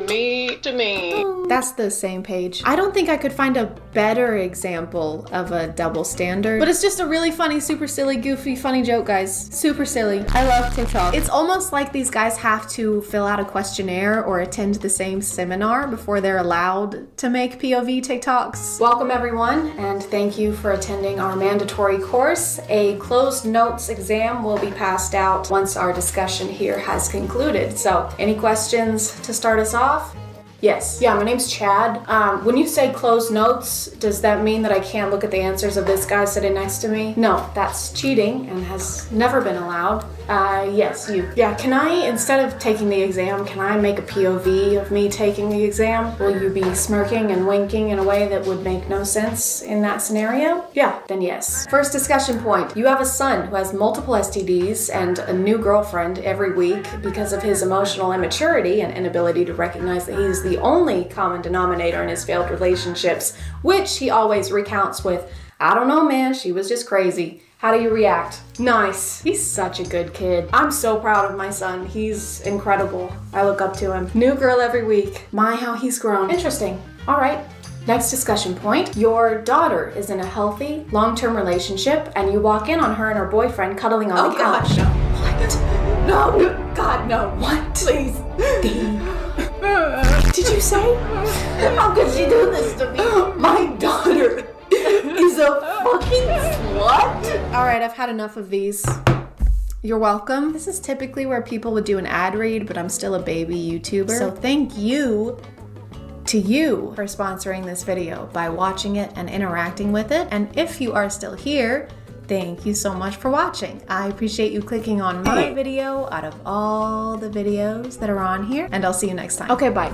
Me to me. That's the same page. I don't think I could find a better example of a double standard, but it's just a really funny, super silly, goofy, funny joke, guys. Super silly. I love TikTok. It's almost like these guys have to fill out a questionnaire or attend the same seminar before they're allowed to make POV TikToks. Welcome everyone, and thank you for attending our mandatory course. A closed notes exam will be passed out once our discussion here has concluded. So, any questions to start us off? Yes. Yeah, my name's Chad. When you say closed notes, does that mean that I can't look at the answers of this guy sitting next to me? No, that's cheating and has never been allowed. Yes, you. Yeah, can I, instead of taking the exam, can I make a POV of me taking the exam? Will you be smirking and winking in a way that would make no sense in that scenario? Yeah, then yes. First discussion point. You have a son who has multiple STDs and a new girlfriend every week because of his emotional immaturity and inability to recognize that he's the only common denominator in his failed relationships, which he always recounts with, "I don't know, man, she was just crazy." How do you react? Nice. He's such a good kid. I'm so proud of my son. He's incredible. I look up to him. New girl every week. My, how he's grown. Interesting. All right. Next discussion point. Your daughter is in a healthy, long-term relationship, and you walk in on her and her boyfriend cuddling on the couch. God, no. What? No. God, no. What? Please. Did you say? How could she do this to me? My daughter is a fucking slut. All right, I've had enough of these. You're welcome. This is typically where people would do an ad read, but I'm still a baby YouTuber. So thank you to you for sponsoring this video by watching it and interacting with it. And if you are still here, thank you so much for watching. I appreciate you clicking on my video out of all the videos that are on here, and I'll see you next time. Okay, bye.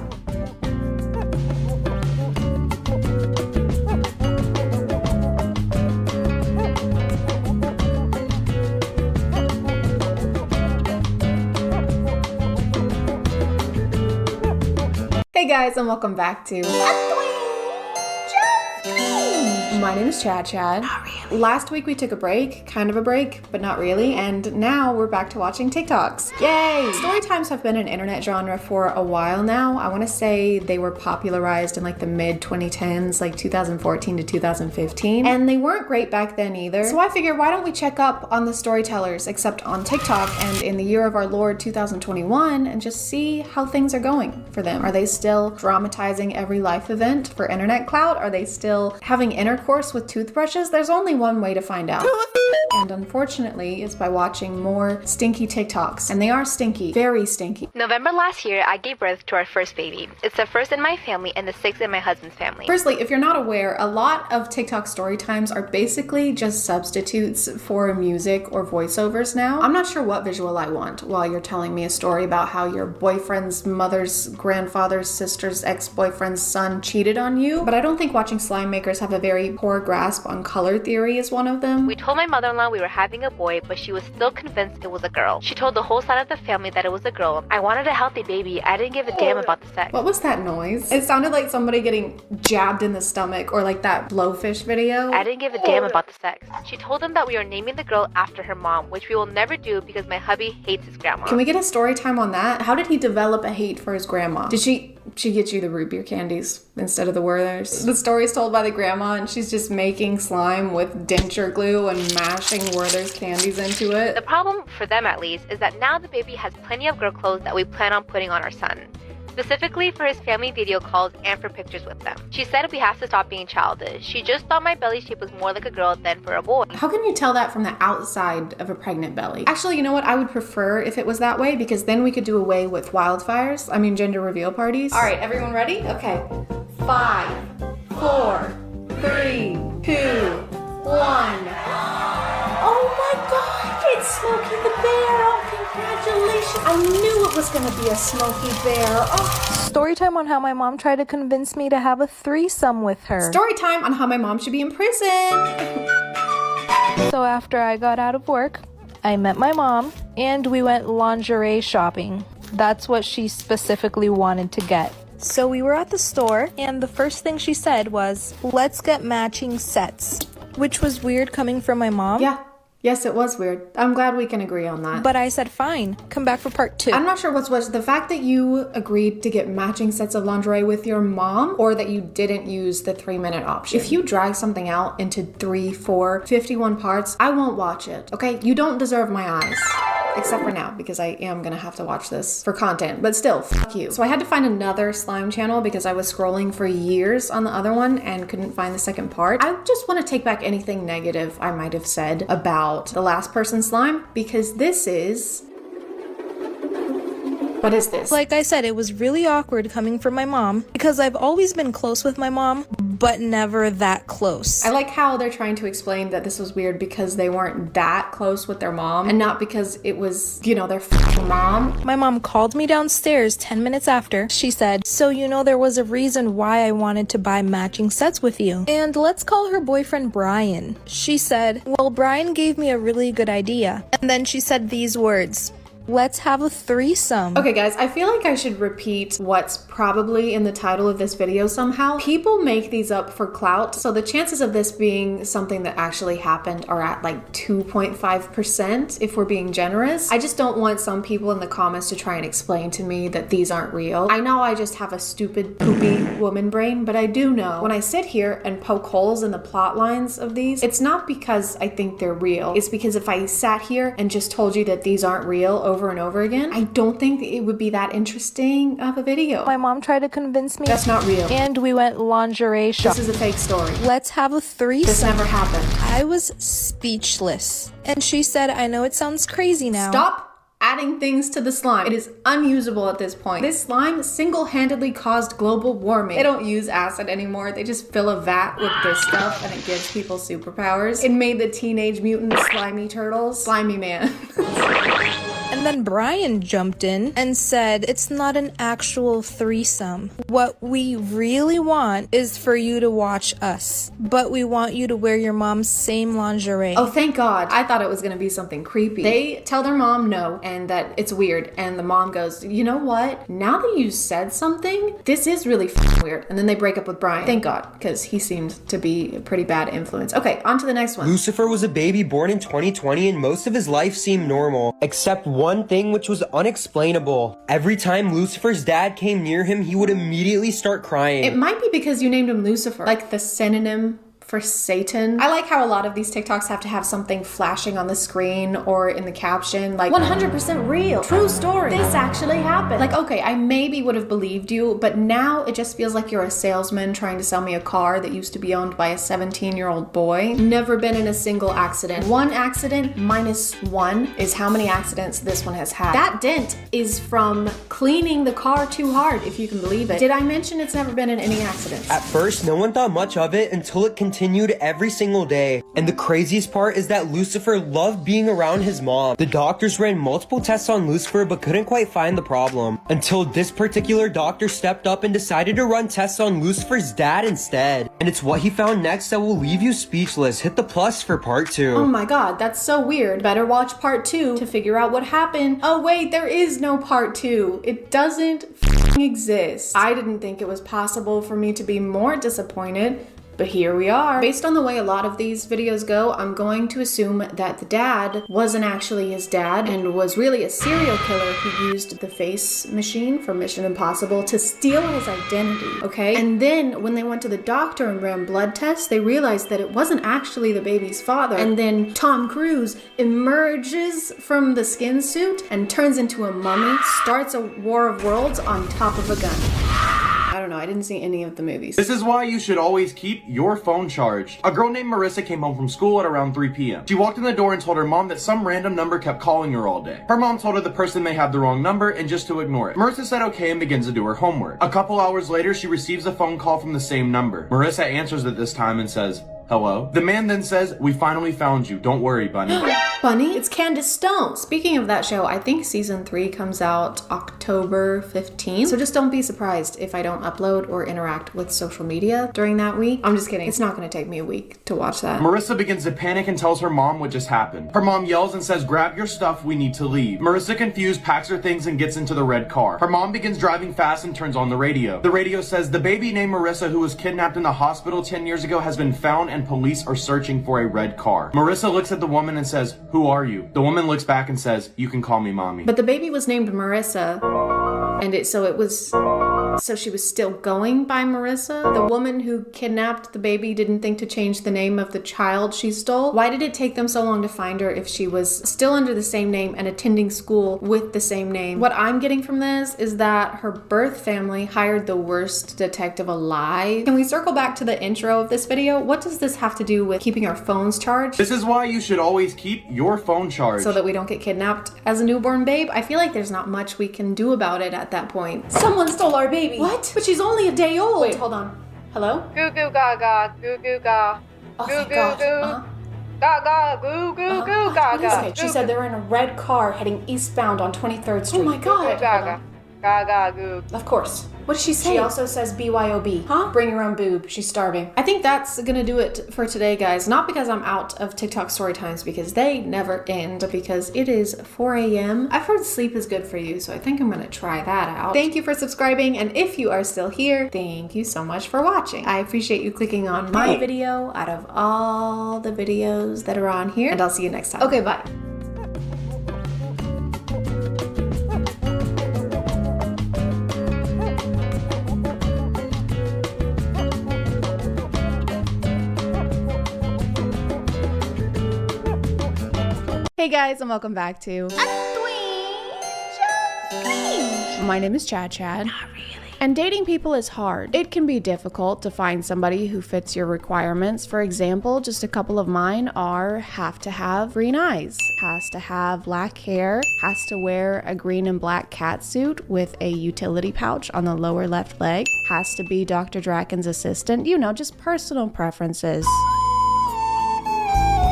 Hey guys, and welcome back to My name is ChadChad. Not really. Last week we took a break, kind of a break, but not really, and now we're back to watching TikToks. Yay! Story times have been an internet genre for a while now. I want to say they were popularized in like the mid 2010s, like 2014 to 2015, and they weren't great back then either. So I figured, why don't we check up on the storytellers, except on TikTok and in the year of our Lord 2021, and just see how things are going for them. Are they still dramatizing every life event for internet clout? Are they still having intercourse with toothbrushes? There's only one way to find out. And unfortunately, it's by watching more stinky TikToks. And they are stinky, very stinky. November last year, I gave birth to our first baby. It's the first in my family and the sixth in my husband's family. Firstly, if you're not aware, a lot of TikTok story times are basically just substitutes for music or voiceovers now. I'm not sure what visual I want while you're telling me a story about how your boyfriend's mother's grandfather's sister's ex-boyfriend's son cheated on you, but I don't think watching slime makers have a very poor grasp on color theory is one of them. We told my mother-in-law we were having a boy, but she was still convinced it was a girl. She told the whole side of the family that it was a girl. I wanted a healthy baby. I didn't give a damn about the sex. What was that noise? It sounded like somebody getting jabbed in the stomach, or like that blowfish video. I didn't give a damn about the sex. She told them that we were naming the girl after her mom, which we will never do because my hubby hates his grandma. Can we get a story time on that? How did he develop a hate for his grandma? Did she get you the root beer candies instead of the Werthers? The story's told by the grandma, and she's just making slime with denture glue and mashing Werther's candies into it. The problem, for them at least, is that now the baby has plenty of girl clothes that we plan on putting on our son. Specifically for his family video calls and for pictures with them. She said we have to stop being childish. She just thought my belly shape was more like a girl than for a boy. How can you tell that from the outside of a pregnant belly? Actually, you know what? I would prefer if it was that way, because then we could do away with wildfires. I mean, gender reveal parties. All right, everyone ready? Okay. 5, 4, 3, 2, 1. Oh my God! It's Smokey the Bear! Oh, congratulations! I knew it was gonna be a Smokey Bear. Oh. Story time on how my mom tried to convince me to have a threesome with her. Story time on how my mom should be in prison. So after I got out of work, I met my mom and we went lingerie shopping. That's what she specifically wanted to get. So we were at the store and the first thing she said was, "Let's get matching sets." Which was weird coming from my mom. Yeah. Yes, it was weird. I'm glad we can agree on that. But I said fine, come back for part 2. I'm not sure what's worse, the fact that you agreed to get matching sets of lingerie with your mom, or that you didn't use the 3-minute option. If you drag something out into 3, 4, 51 parts, I won't watch it, okay? You don't deserve my eyes. Except for now, because I am gonna have to watch this for content, but still, fuck you. So I had to find another slime channel because I was scrolling for years on the other one and couldn't find the second part. I just wanna take back anything negative I might have said about the last person slime, because this is... What is this? Like I said, it was really awkward coming from my mom because I've always been close with my mom, but never that close. I like how they're trying to explain that this was weird because they weren't that close with their mom and not because it was, you know, their fucking mom. My mom called me downstairs 10 minutes after. She said, so you know there was a reason why I wanted to buy matching sets with you. And let's call her boyfriend Brian. She said, well, Brian gave me a really good idea. And then she said these words. Let's have a threesome. Okay guys, I feel like I should repeat what's probably in the title of this video somehow. People make these up for clout, so the chances of this being something that actually happened are at like 2.5% if we're being generous. I just don't want some people in the comments to try and explain to me that these aren't real. I know I just have a stupid, poopy woman brain, but I do know when I sit here and poke holes in the plot lines of these, it's not because I think they're real. It's because if I sat here and just told you that these aren't real over and over again, I don't think it would be that interesting of a video. My mom tried to convince me. That's not real. And we went lingerie shopping. This is a fake story. Let's have a threesome. This never happened. I was speechless. And she said, I know it sounds crazy now. Stop adding things to the slime. It is unusable at this point. This slime single-handedly caused global warming. They don't use acid anymore. They just fill a vat with this stuff and it gives people superpowers. It made the Teenage Mutant Slimy Turtles slimy man. And then Brian jumped in and said, it's not an actual threesome. What we really want is for you to watch us, but we want you to wear your mom's same lingerie. Oh, thank God. I thought it was gonna be something creepy. They tell their mom no and that it's weird, and the mom goes, you know what? Now that you said something, this is really weird. And then they break up with Brian. Thank God, because he seemed to be a pretty bad influence. Okay, on to the next one. Lucifer was a baby born in 2020 and most of his life seemed normal, except one thing which was unexplainable. Every time Lucifer's dad came near him, he would immediately start crying. It might be because you named him Lucifer, like the synonym for Satan. I like how a lot of these TikToks have to have something flashing on the screen or in the caption, like 100% real, true story, this actually happened. Like, okay, I maybe would have believed you, but now it just feels like you're a salesman trying to sell me a car that used to be owned by a 17-year-old boy. Never been in a single accident. One accident minus one is how many accidents this one has had. That dent is from cleaning the car too hard, if you can believe it. Did I mention it's never been in any accidents? At first, no one thought much of it until it continued every single day. And the craziest part is that Lucifer loved being around his mom. The doctors ran multiple tests on Lucifer but couldn't quite find the problem until this particular doctor stepped up and decided to run tests on Lucifer's dad instead. And it's what he found next that will leave you speechless. Hit the plus for part 2. Oh my God, that's so weird. Better watch part 2 to figure out what happened. Oh wait, there is no part 2. It doesn't exist. I didn't think it was possible for me to be more disappointed, but here we are. Based on the way a lot of these videos go, I'm going to assume that the dad wasn't actually his dad and was really a serial killer who used the face machine from Mission Impossible to steal his identity, okay? And then when they went to the doctor and ran blood tests, they realized that it wasn't actually the baby's father. And then Tom Cruise emerges from the skin suit and turns into a mummy, starts a war of worlds on top of a gun. I don't know, I didn't see any of the movies. This is why you should always keep your phone charged. A girl named Marissa came home from school at around 3 p.m. She walked in the door and told her mom that some random number kept calling her all day. Her mom told her the person may have the wrong number and just to ignore it. Marissa said okay and begins to do her homework. A couple hours later, she receives a phone call from the same number. Marissa answers it this time and says, hello? The man then says, we finally found you. Don't worry, bunny. Bunny? It's Candace Stone. Speaking of that show, I think season 3 comes out October 15th. So just don't be surprised if I don't upload or interact with social media during that week. I'm just kidding. It's not gonna take me a week to watch that. Marissa begins to panic and tells her mom what just happened. Her mom yells and says, "Grab your stuff, we need to leave." Marissa, confused, packs her things and gets into the red car. Her mom begins driving fast and turns on the radio. The radio says, "The baby named Marissa who was kidnapped in the hospital 10 years ago has been found and police are searching for a red car." Marissa looks at the woman and says, "Who are you?" The woman looks back and says, "You can call me mommy." But the baby was named Marissa, and so she was still going by Marissa. The woman who kidnapped the baby didn't think to change the name of the child she stole. Why did it take them so long to find her if she was still under the same name and attending school with the same name? What I'm getting from this is that her birth family hired the worst detective alive. Can we circle back to the intro of this video? What does this have to do with keeping our phones charged? This is why you should always keep your phone charged. So that we don't get kidnapped as a newborn babe? I feel like there's not much we can do about it at that point. Someone stole our baby. What? But she's only a day old. Wait, hold on. Hello? Goo goo gaga, goo goo ga. Oh, Goo thank goo God. goo. Gaga, goo goo goo gaga. Okay, she said they were in a red car heading eastbound on 23rd Street. Oh my God. Gaga. Gaga goo. Of course. What did she say? She also says BYOB. Huh? Bring your own boob. She's starving. I think that's gonna do it for today, guys. Not because I'm out of TikTok story times, because they never end, but because it is 4 a.m. I've heard sleep is good for you, so I think I'm gonna try that out. Thank you for subscribing, and if you are still here, thank you so much for watching. I appreciate you clicking on my video out of all the videos that are on here, and I'll see you next time. Okay, bye. Hey guys, and welcome back to My name is ChadChad. Not really. And dating people is hard. It can be difficult to find somebody who fits your requirements. For example, just a couple of mine are have to have green eyes, has to have black hair, has to wear a green and black catsuit with a utility pouch on the lower left leg, has to be Dr. Draken's assistant, you know, just personal preferences.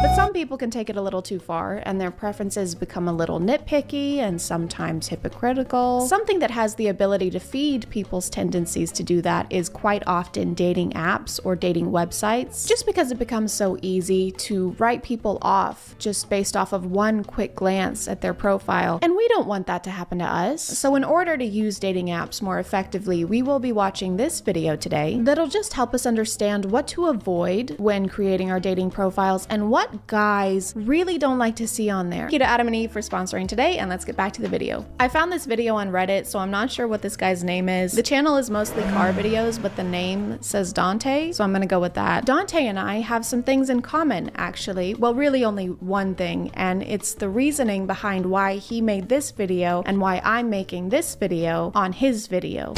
But some people can take it a little too far and their preferences become a little nitpicky and sometimes hypocritical. Something that has the ability to feed people's tendencies to do that is quite often dating apps or dating websites, just because it becomes so easy to write people off just based off of one quick glance at their profile. And we don't want that to happen to us. So in order to use dating apps more effectively, we will be watching this video today that'll just help us understand what to avoid when creating our dating profiles and what guys really don't like to see on there. Thank you to Adam and Eve for sponsoring today, and let's get back to the video. I found this video on Reddit, so I'm not sure what this guy's name is. The channel is mostly car videos, but the name says Dante, so I'm gonna go with that. Dante and I have some things in common, actually. Well, really only one thing, and it's the reasoning behind why he made this video and why I'm making this video on his video.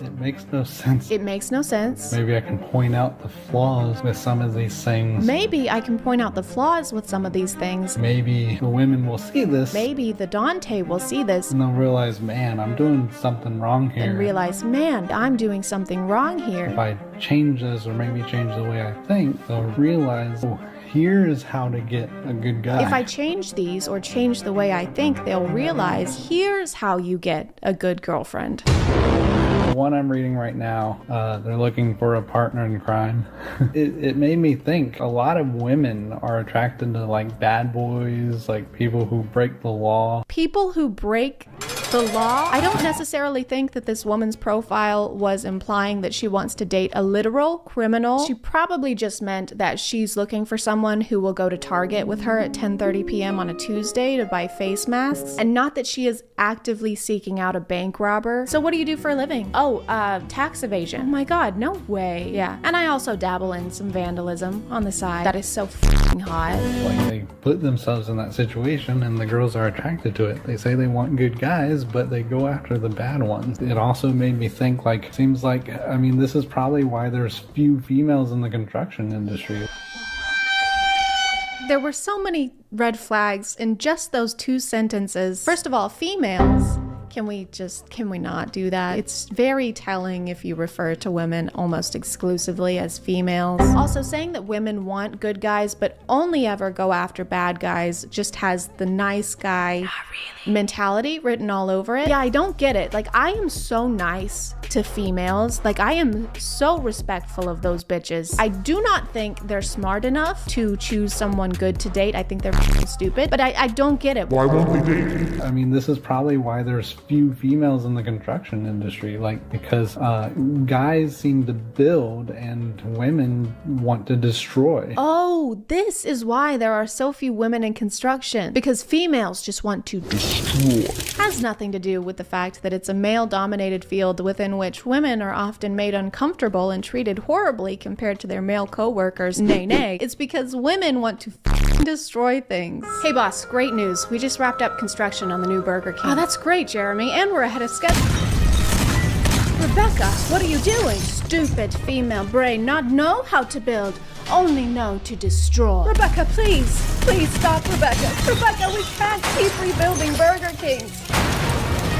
It makes no sense. It makes no sense. Maybe I can point out the flaws with some of these things. Maybe I can point out the flaws with some of these things. Maybe the women will see this. Maybe the Dante will see this. And they'll realize, man, I'm doing something wrong here. And realize, man, I'm doing something wrong here. If I change this or maybe change the way I think, they'll realize, oh, here's how to get a good guy. If I change these or change the way I think, they'll realize, here's how you get a good girlfriend. The one I'm reading right now, they're looking for a partner in crime. It made me think a lot of women are attracted to like bad boys, like people who break the law. People who break the law? I don't necessarily think that this woman's profile was implying that she wants to date a literal criminal. She probably just meant that she's looking for someone who will go to Target with her at 10:30 p.m. on a Tuesday to buy face masks, and not that she is actively seeking out a bank robber. So what do you do for a living? Oh, tax evasion. Oh my God, no way. Yeah, and I also dabble in some vandalism on the side. That is so f***ing hot. Like they put themselves in that situation and the girls are attracted to it. They say they want good guys, but they go after the bad ones. It also made me think, like, seems like, I mean, this is probably why there's few females in the construction industry. There were so many red flags in just those two sentences. First of all, females Can we not do that? It's very telling if you refer to women almost exclusively as females. Also, saying that women want good guys but only ever go after bad guys just has the nice guy mentality written all over it. Yeah, I don't get it. Like, I am so nice to females. Like, I am so respectful of those bitches. I do not think they're smart enough to choose someone good to date. I think they're stupid, but I don't get it. Why won't they date? I mean, this is probably why there's few females in the construction industry, like, because guys seem to build and women want to destroy. Oh, this is why there are so few women in construction, because females just want to destroy. Has nothing to do with the fact that it's a male-dominated field within which women are often made uncomfortable and treated horribly compared to their male co-workers. Nay. It's because women want to destroy things. Hey boss, great news. We just wrapped up construction on the new Burger King. Oh, that's great, Jeremy, and we're ahead of schedule. Rebecca, what are you doing? Stupid female brain, not know how to build, only know to destroy. Rebecca, please stop, Rebecca. Rebecca, we can't keep rebuilding Burger Kings.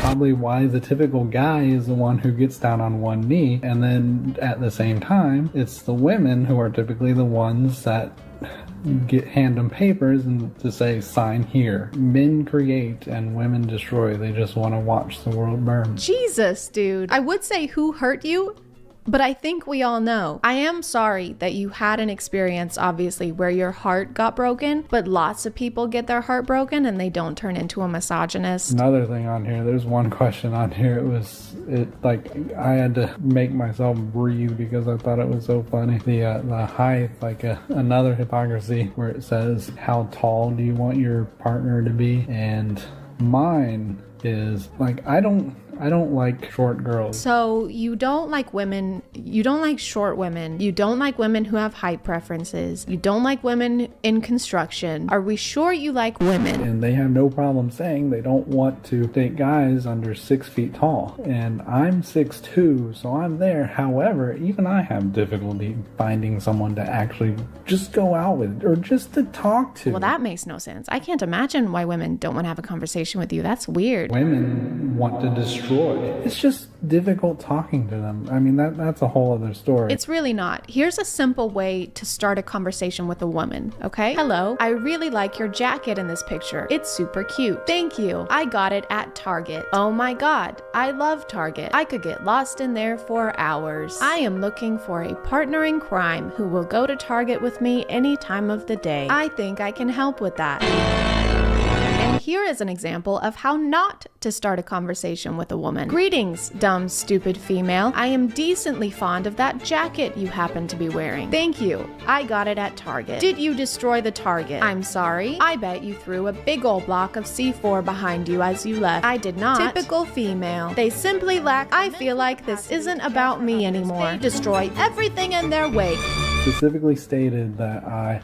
Probably why the typical guy is the one who gets down on one knee, and then at the same time, it's the women who are typically the ones that hand them papers and to say, sign here. Men create and women destroy. They just want to watch the world burn. Jesus, dude. I would say who hurt you, but I think we all know. I am sorry that you had an experience, obviously, where your heart got broken, but lots of people get their heart broken and they don't turn into a misogynist. Another thing on here, there's one question on here. I had to make myself breathe because I thought it was so funny. The height, another hypocrisy where it says, how tall do you want your partner to be? And mine is I don't like short girls. So you don't like women, you don't like short women, you don't like women who have height preferences, you don't like women in construction. Are we sure you like women? And they have no problem saying they don't want to date guys under 6 feet tall. And I'm 6'2", so I'm there. However, even I have difficulty finding someone to actually just go out with or just to talk to. Well, that makes no sense. I can't imagine why women don't want to have a conversation with you. That's weird. Women want to destroy. It's just difficult talking to them. I mean, that's a whole other story. It's really not. Here's a simple way to start a conversation with a woman, okay? Hello, I really like your jacket in this picture. It's super cute. Thank you. I got it at Target. Oh my God, I love Target. I could get lost in there for hours. I am looking for a partner in crime who will go to Target with me any time of the day. I think I can help with that. And here is an example of how not to start a conversation with a woman. Greetings, dumb, stupid female. I am decently fond of that jacket you happen to be wearing. Thank you. I got it at Target. Did you destroy the Target? I'm sorry. I bet you threw a big old block of C4 behind you as you left. I did not. Typical female. They simply lack. I feel like this isn't about me anymore. They destroy everything in their way. Specifically stated that I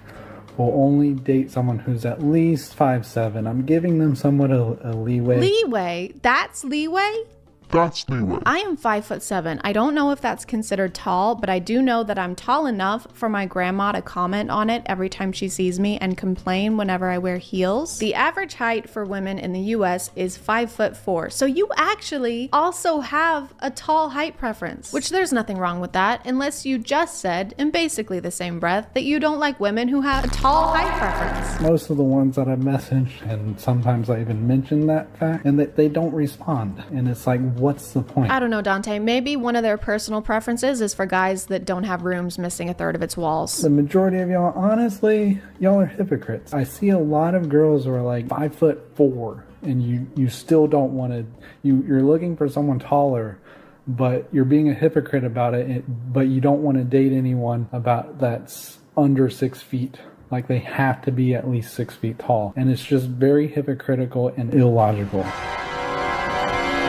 will only date someone who's at least 5'7". I'm giving them somewhat a leeway. Leeway? That's leeway? That's leeway. I am 5'7". I don't know if that's considered tall, but I do know that I'm tall enough for my grandma to comment on it every time she sees me and complain whenever I wear heels. The average height for women in the US is 5'4". So you actually also have a tall height preference, which there's nothing wrong with that, unless you just said, in basically the same breath, that you don't like women who have a tall height preference. Most of the ones that I message, and sometimes I even mention that fact, and that they don't respond. And it's like, what's the point? I don't know, Dante. Maybe one of their personal preferences is for guys that don't have rooms missing a third of its walls. The majority of y'all, honestly, y'all are hypocrites. I see a lot of girls who are like 5'4", and you still don't want to, you're looking for someone taller, but you're being a hypocrite about it, but you don't want to date anyone that's under 6 feet. Like, they have to be at least 6 feet tall. And it's just very hypocritical and illogical.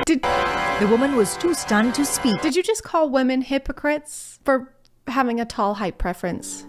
The woman was too stunned to speak. Did you just call women hypocrites for having a tall height preference?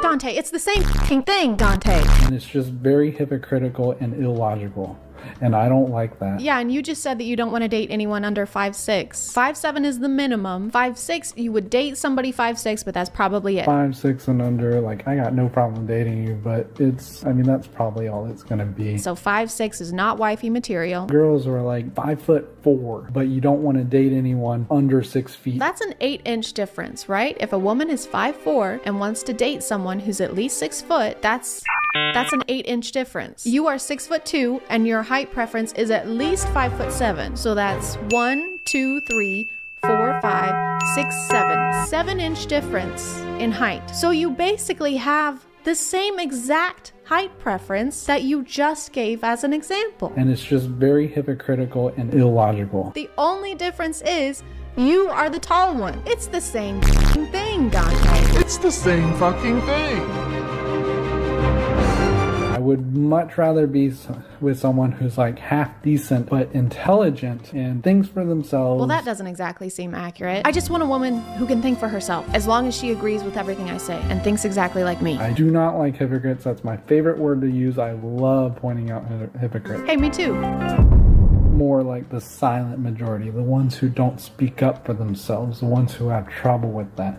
Dante, it's the same thing, Dante. And it's just very hypocritical and illogical. And I don't like that. Yeah, and you just said that you don't want to date anyone under 5'6". 5'7" is the minimum. 5'6", you would date somebody 5'6", but that's probably it. 5'6" and under, like, I got no problem dating you, but that's probably all it's gonna be. So 5'6" is not wifey material. Girls are like 5'4", but you don't want to date anyone under 6 feet. That's an 8-inch difference, right? If a woman is 5'4" and wants to date someone who's at least 6 foot, that's an 8-inch difference. You are 6'2" and your height preference is at least 5'7". So that's 1, 2, 3, 4, 5, 6, 7. 7-inch difference in height. So you basically have the same exact height preference that you just gave as an example. And it's just very hypocritical and illogical. The only difference is you are the tall one. It's the same thing, Dante. It's the same fucking thing. I would much rather be with someone who's like half decent but intelligent and thinks for themselves. Well, that doesn't exactly seem accurate. I just want a woman who can think for herself, as long as she agrees with everything I say and thinks exactly like me. I do not like hypocrites. That's my favorite word to use. I love pointing out hypocrites. Hey, me too. More like the silent majority, the ones who don't speak up for themselves, the ones who have trouble with that.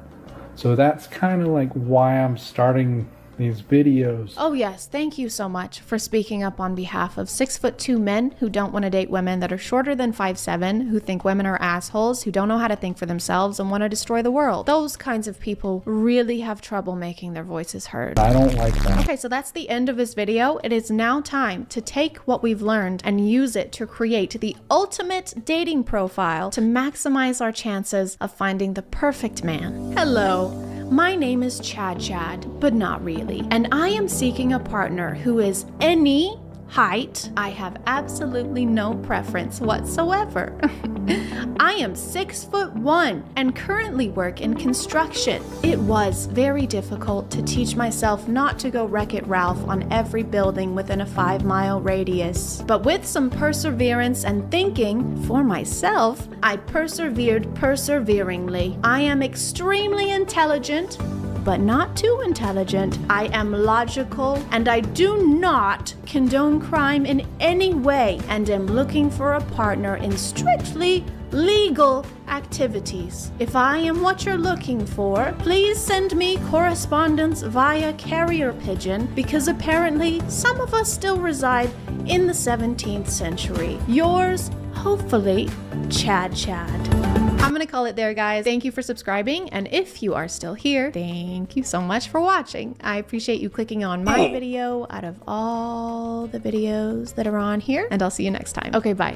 So that's kind of like why I'm starting these videos. Oh yes, thank you so much for speaking up on behalf of 6'2" men who don't want to date women that are shorter than 5'7", who think women are assholes, who don't know how to think for themselves and want to destroy the world. Those kinds of people really have trouble making their voices heard. I don't like that. Okay, so that's the end of this video. It is now time to take what we've learned and use it to create the ultimate dating profile to maximize our chances of finding the perfect man. Hello. My name is ChadChad, but not really, and I am seeking a partner who is any height. I have absolutely no preference whatsoever. I am 6'1" and currently work in construction. It was very difficult to teach myself not to go Wreck-It Ralph on every building within a 5-mile radius. But with some perseverance and thinking for myself, I persevered perseveringly. I am extremely intelligent, but not too intelligent. I am logical, and I do not condone crime in any way, and am looking for a partner in strictly legal activities. If I am what you're looking for, please send me correspondence via carrier pigeon, because apparently some of us still reside in the 17th century. Yours, hopefully, ChadChad. I'm gonna call it there, guys. Thank you for subscribing, and if you are still here, thank you so much for watching. I appreciate you clicking on my video out of all the videos that are on here, and I'll see you next time. Okay, bye.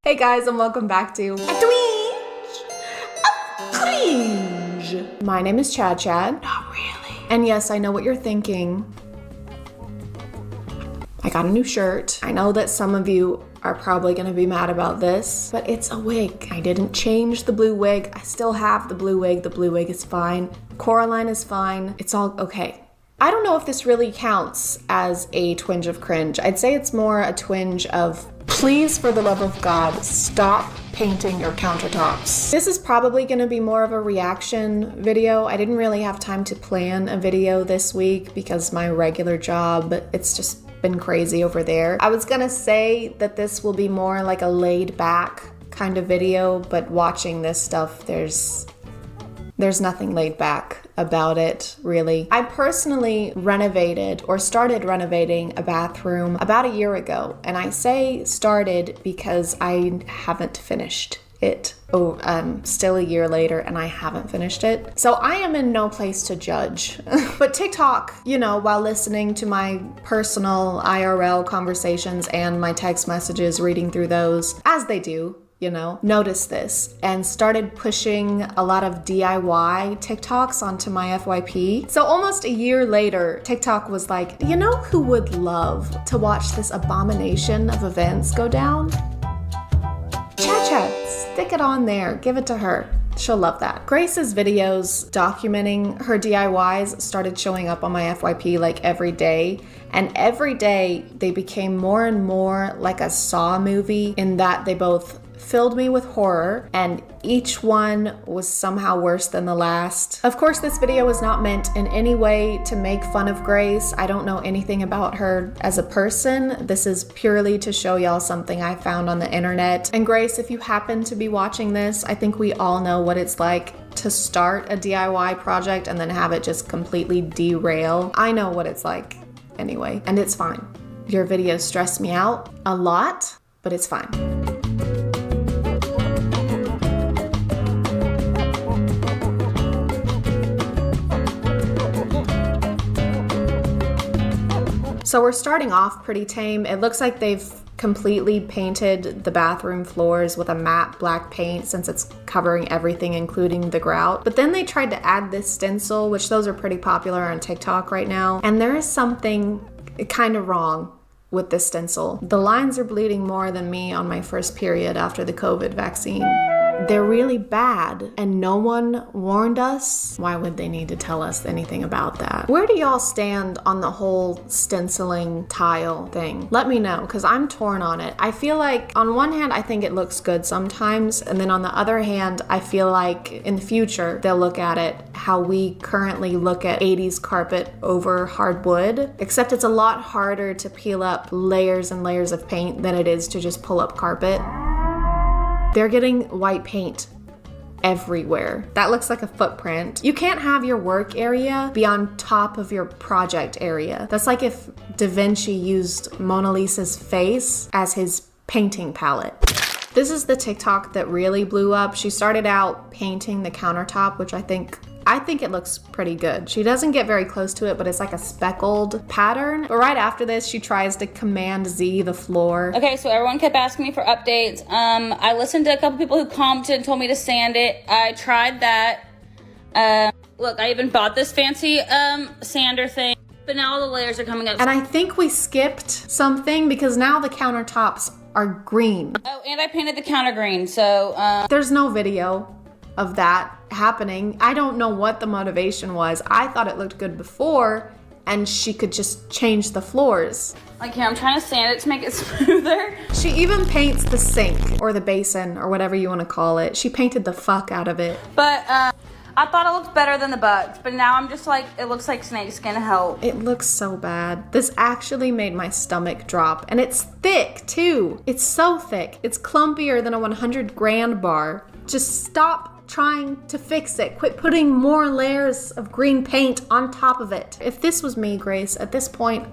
Hey guys, and welcome back to Cringe. My name is ChadChad. Not really. And yes, I know what you're thinking. I got a new shirt. I know that some of you are probably gonna be mad about this, but it's a wig. I didn't change the blue wig. I still have the blue wig. The blue wig is fine. Coraline is fine. It's all okay. I don't know if this really counts as a twinge of cringe. I'd say it's more a twinge of, please, for the love of God, stop painting your countertops. This is probably going to be more of a reaction video. I didn't really have time to plan a video this week because my regular job, it's just been crazy over there. I was going to say that this will be more like a laid back kind of video, but watching this stuff, there's nothing laid back about it, really. I personally renovated or started renovating a bathroom about a year ago, and I say started because I haven't finished it. Still a year later, and I haven't finished it. So I am in no place to judge. But TikTok, you know, while listening to my personal IRL conversations and my text messages, reading through those, as they do, you know, noticed this and started pushing a lot of DIY TikToks onto my FYP. So almost a year later, TikTok was like, you know who would love to watch this abomination of events go down? ChadChad, stick it on there, give it to her. She'll love that. Grace's videos documenting her DIYs started showing up on my FYP like every day. And every day they became more and more like a Saw movie in that they both filled me with horror and each one was somehow worse than the last. Of course, this video was not meant in any way to make fun of Grace. I don't know anything about her as a person. This is purely to show y'all something I found on the internet. And Grace, if you happen to be watching this, I think we all know what it's like to start a DIY project and then have it just completely derail. I know what it's like anyway, and it's fine. Your videos stress me out a lot, but it's fine. So we're starting off pretty tame. It looks like they've completely painted the bathroom floors with a matte black paint since it's covering everything, including the grout. But then they tried to add this stencil, which those are pretty popular on TikTok right now. And there is something kind of wrong with this stencil. The lines are bleeding more than me on my first period after the COVID vaccine. They're really bad and no one warned us. Why would they need to tell us anything about that? Where do y'all stand on the whole stenciling tile thing? Let me know, because I'm torn on it. I feel like on one hand, I think it looks good sometimes. And then on the other hand, I feel like in the future, they'll look at it how we currently look at 80s carpet over hardwood, except it's a lot harder to peel up layers and layers of paint than it is to just pull up carpet. They're getting white paint everywhere. That looks like a footprint. You can't have your work area be on top of your project area. That's like if Da Vinci used Mona Lisa's face as his painting palette. This is the TikTok that really blew up. She started out painting the countertop, which I think it looks pretty good. She doesn't get very close to it, but it's like a speckled pattern. But right after this, she tries to Command Z the floor. Okay, so everyone kept asking me for updates. I listened to a couple people who commented and told me to sand it. I tried that. Look, I even bought this fancy sander thing, but now all the layers are coming up. And I think we skipped something because now the countertops are green. Oh, and I painted the counter green, so there's no video of that happening. I don't know what the motivation was. I thought it looked good before and she could just change the floors. Like here, I'm trying to sand it to make it smoother. She even paints the sink or the basin or whatever you want to call it. She painted the fuck out of it. But I thought it looked better than the bugs, but now I'm just like, it looks like snakeskin help. It looks so bad. This actually made my stomach drop, and it's thick too. It's so thick. It's clumpier than a 100 grand bar. Just stop trying to fix it. Quit putting more layers of green paint on top of it. If this was me, Grace, at this point,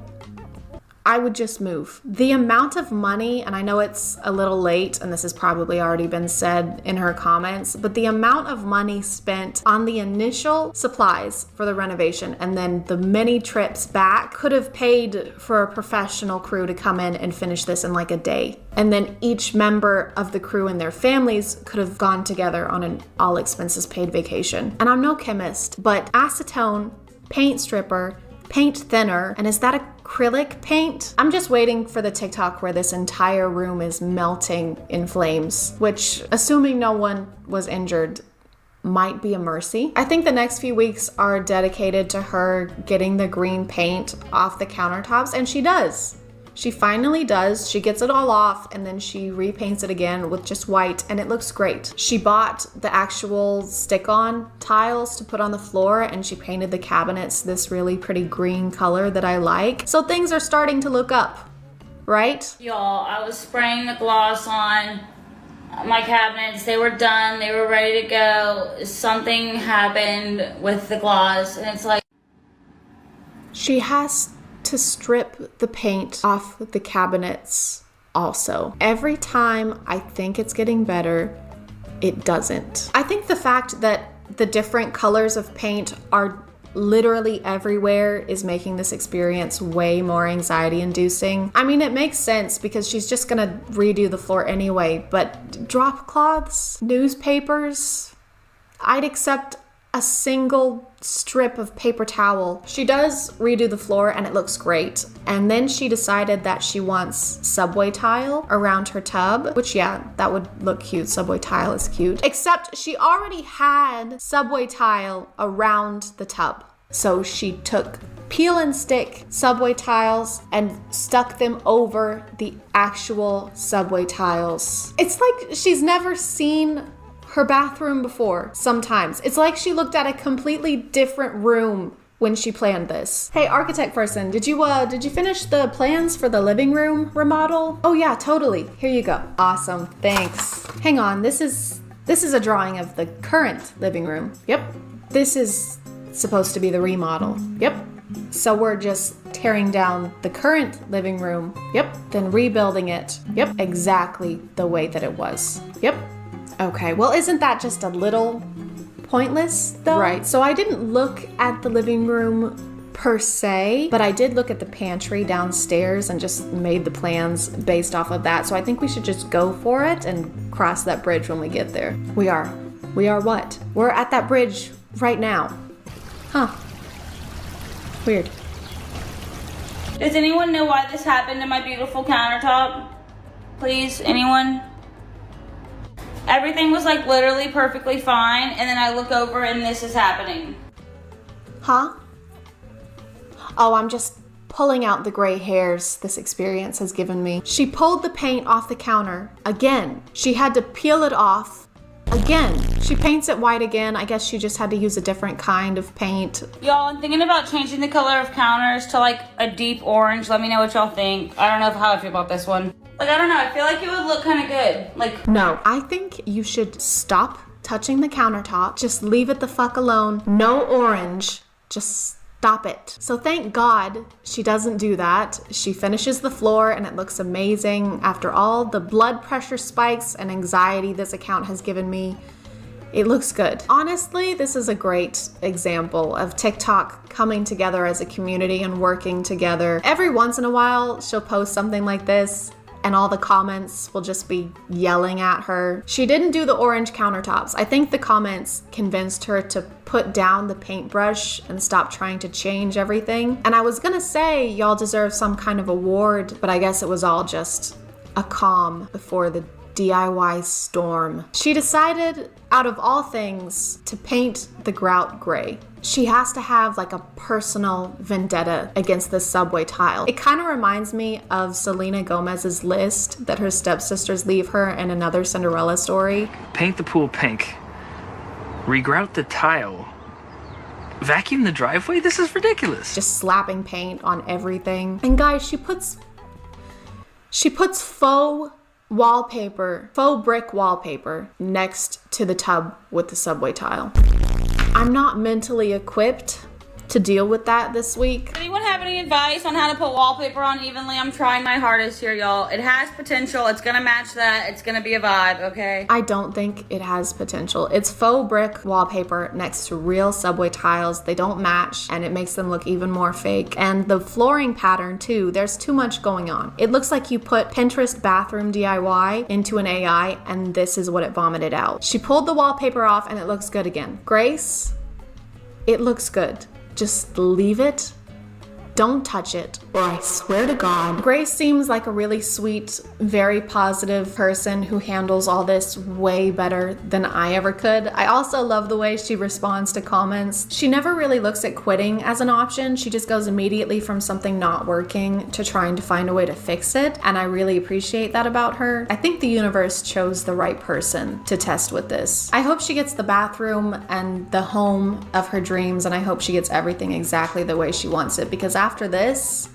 I would just move. The amount of money, and I know it's a little late, and this has probably already been said in her comments, but the amount of money spent on the initial supplies for the renovation and then the many trips back could have paid for a professional crew to come in and finish this in like a day. And then each member of the crew and their families could have gone together on an all expenses paid vacation. And I'm no chemist, but acetone, paint stripper, paint thinner, and is that acrylic paint? I'm just waiting for the TikTok where this entire room is melting in flames, which, assuming no one was injured, might be a mercy. I think the next few weeks are dedicated to her getting the green paint off the countertops, and she does. She finally does. She gets it all off and then she repaints it again with just white and it looks great. She bought the actual stick-on tiles to put on the floor and she painted the cabinets this really pretty green color that I like. So things are starting to look up, right? Y'all, I was spraying the gloss on my cabinets. They were done. They were ready to go. Something happened with the gloss and it's like... She has to strip the paint off the cabinets also. Every time I think it's getting better, it doesn't. I think the fact that the different colors of paint are literally everywhere is making this experience way more anxiety inducing. I mean, it makes sense because she's just gonna redo the floor anyway, but drop cloths, newspapers, I'd accept a single strip of paper towel. She does redo the floor and it looks great. And then she decided that she wants subway tile around her tub, which yeah, that would look cute. Subway tile is cute. Except she already had subway tile around the tub. So she took peel and stick subway tiles and stuck them over the actual subway tiles. It's like she's never seen her bathroom before. Sometimes it's like she looked at a completely different room when she planned this. Hey, architect person, did you finish the plans for the living room remodel? Oh yeah, totally. Here you go. Awesome. Thanks. Hang on. This is a drawing of the current living room. Yep. This is supposed to be the remodel. Yep. So we're just tearing down the current living room. Yep. Then rebuilding it. Yep. Exactly the way that it was. Yep. Okay, well, isn't that just a little pointless, though? Right, so I didn't look at the living room per se, but I did look at the pantry downstairs and just made the plans based off of that. So I think we should just go for it and cross that bridge when we get there. We are what? We're at that bridge right now. Huh. Weird. Does anyone know why this happened to my beautiful countertop? Please, anyone? Everything was like literally perfectly fine, and then I look over and this is happening. Huh? Oh, I'm just pulling out the gray hairs this experience has given me. She pulled the paint off the counter again. She had to peel it off again. She paints it white again. I guess she just had to use a different kind of paint. Y'all, I'm thinking about changing the color of counters to like a deep orange. Let me know what y'all think. I don't know how I feel about this one. Like, I don't know, I feel like it would look kind of good. Like, no, I think you should stop touching the countertop. Just leave it the fuck alone. No orange. Just stop it. So thank God she doesn't do that. She finishes the floor and it looks amazing. After all the blood pressure spikes and anxiety this account has given me, it looks good. Honestly, this is a great example of TikTok coming together as a community and working together. Every once in a while, she'll post something like this and all the comments will just be yelling at her. She didn't do the orange countertops. I think the comments convinced her to put down the paintbrush and stop trying to change everything. And I was gonna say y'all deserve some kind of award, but I guess it was all just a calm before the DIY storm. She decided, out of all things, to paint the grout gray. She has to have like a personal vendetta against this subway tile. It kind of reminds me of Selena Gomez's list that her stepsisters leave her in another Cinderella story. Paint the pool pink. Regrout the tile. Vacuum the driveway? This is ridiculous. Just slapping paint on everything. And guys, she puts faux wallpaper, faux brick wallpaper next to the tub with the subway tile. I'm not mentally equipped to deal with that this week. Anyone have any advice on how to put wallpaper on evenly? I'm trying my hardest here, y'all. It has potential. It's gonna match that. It's gonna be a vibe, okay? I don't think it has potential. It's faux brick wallpaper next to real subway tiles. They don't match and it makes them look even more fake. And the flooring pattern too, there's too much going on. It looks like you put Pinterest bathroom DIY into an AI and this is what it vomited out. She pulled the wallpaper off and it looks good again. Grace, it looks good. Just leave it. Don't touch it, or I swear to God. Grace seems like a really sweet, very positive person who handles all this way better than I ever could. I also love the way she responds to comments. She never really looks at quitting as an option. She just goes immediately from something not working to trying to find a way to fix it, and I really appreciate that about her. I think the universe chose the right person to test with this. I hope she gets the bathroom and the home of her dreams, and I hope she gets everything exactly the way she wants it, because after this,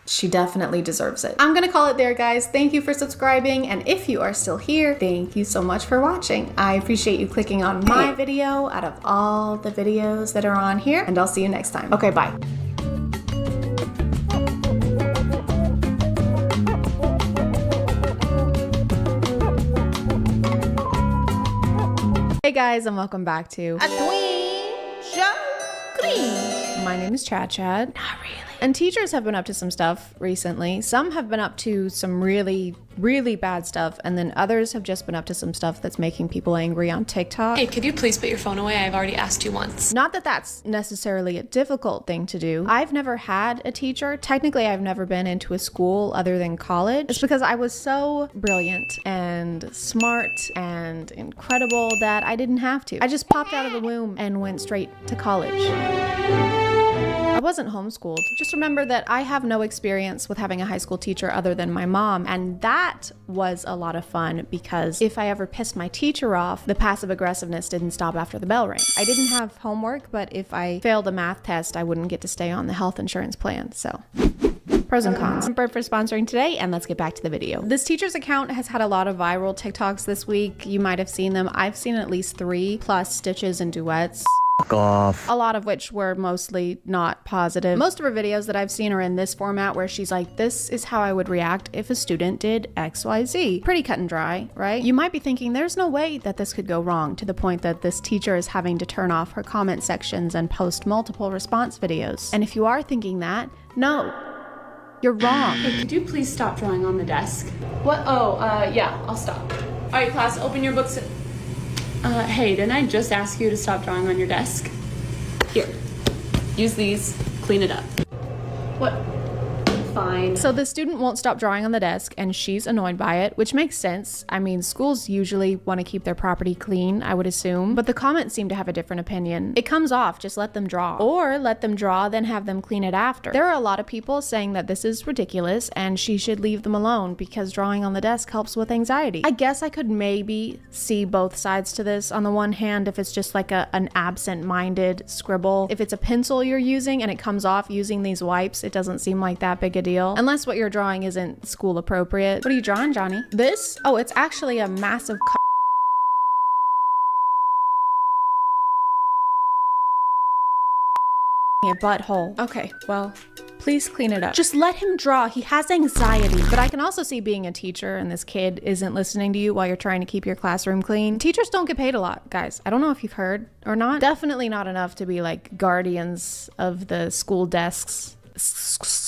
she definitely deserves it. I'm gonna call it there, guys. Thank you for subscribing, and if you are still here, thank you so much for watching. I appreciate you clicking on my video out of all the videos that are on here, and I'll see you next time. Okay, bye. Hey guys, and welcome back to My name is ChadChad. Not really. And teachers have been up to some stuff recently. Some have been up to some really bad stuff, and then others have just been up to some stuff that's making people angry on TikTok. Hey, could you please put your phone away? I've already asked you once. Not that that's necessarily a difficult thing to do. I've never had a teacher. Technically, I've never been into a school other than college. It's because I was so brilliant and smart and incredible that I didn't have to. I just popped out of the womb and went straight to college. I wasn't homeschooled. Just remember that I have no experience with having a high school teacher other than my mom, and that was a lot of fun because if I ever pissed my teacher off, the passive aggressiveness didn't stop after the bell rang. I didn't have homework, but if I failed a math test, I wouldn't get to stay on the health insurance plan, so. Pros and cons. Bird for sponsoring today, and let's get back to the video. This teacher's account has had a lot of viral TikToks this week. You might have seen them. I've seen at least 3, plus stitches and duets. Fuck off. A lot of which were mostly not positive. Most of her videos that I've seen are in this format where she's like, this is how I would react if a student did XYZ. Pretty cut and dry, right? You might be thinking there's no way that this could go wrong, to the point that this teacher is having to turn off her comment sections and post multiple response videos. And if you are thinking that, no, you're wrong. Hey, could you please stop drawing on the desk? What? Oh, yeah, I'll stop. All right, class, open your books. Hey, didn't I just ask you to stop drawing on your desk? Here, use these, clean it up. What? Fine. So the student won't stop drawing on the desk, and she's annoyed by it, which makes sense. I mean, schools usually want to keep their property clean, I would assume, but the comments seem to have a different opinion. It comes off, just let them draw. Or let them draw, then have them clean it after. There are a lot of people saying that this is ridiculous and she should leave them alone because drawing on the desk helps with anxiety. I guess I could maybe see both sides to this. On the one hand, if it's just like an absent-minded scribble, if it's a pencil you're using and it comes off using these wipes, it doesn't seem like that big a deal. Unless what you're drawing isn't school appropriate. What are you drawing, Johnny? This? Oh, it's actually a massive a butthole. Okay, well, please clean it up. Just let him draw. He has anxiety. But I can also see being a teacher and this kid isn't listening to you while you're trying to keep your classroom clean. Teachers don't get paid a lot, guys. I don't know if you've heard or not. Definitely not enough to be like guardians of the school desks.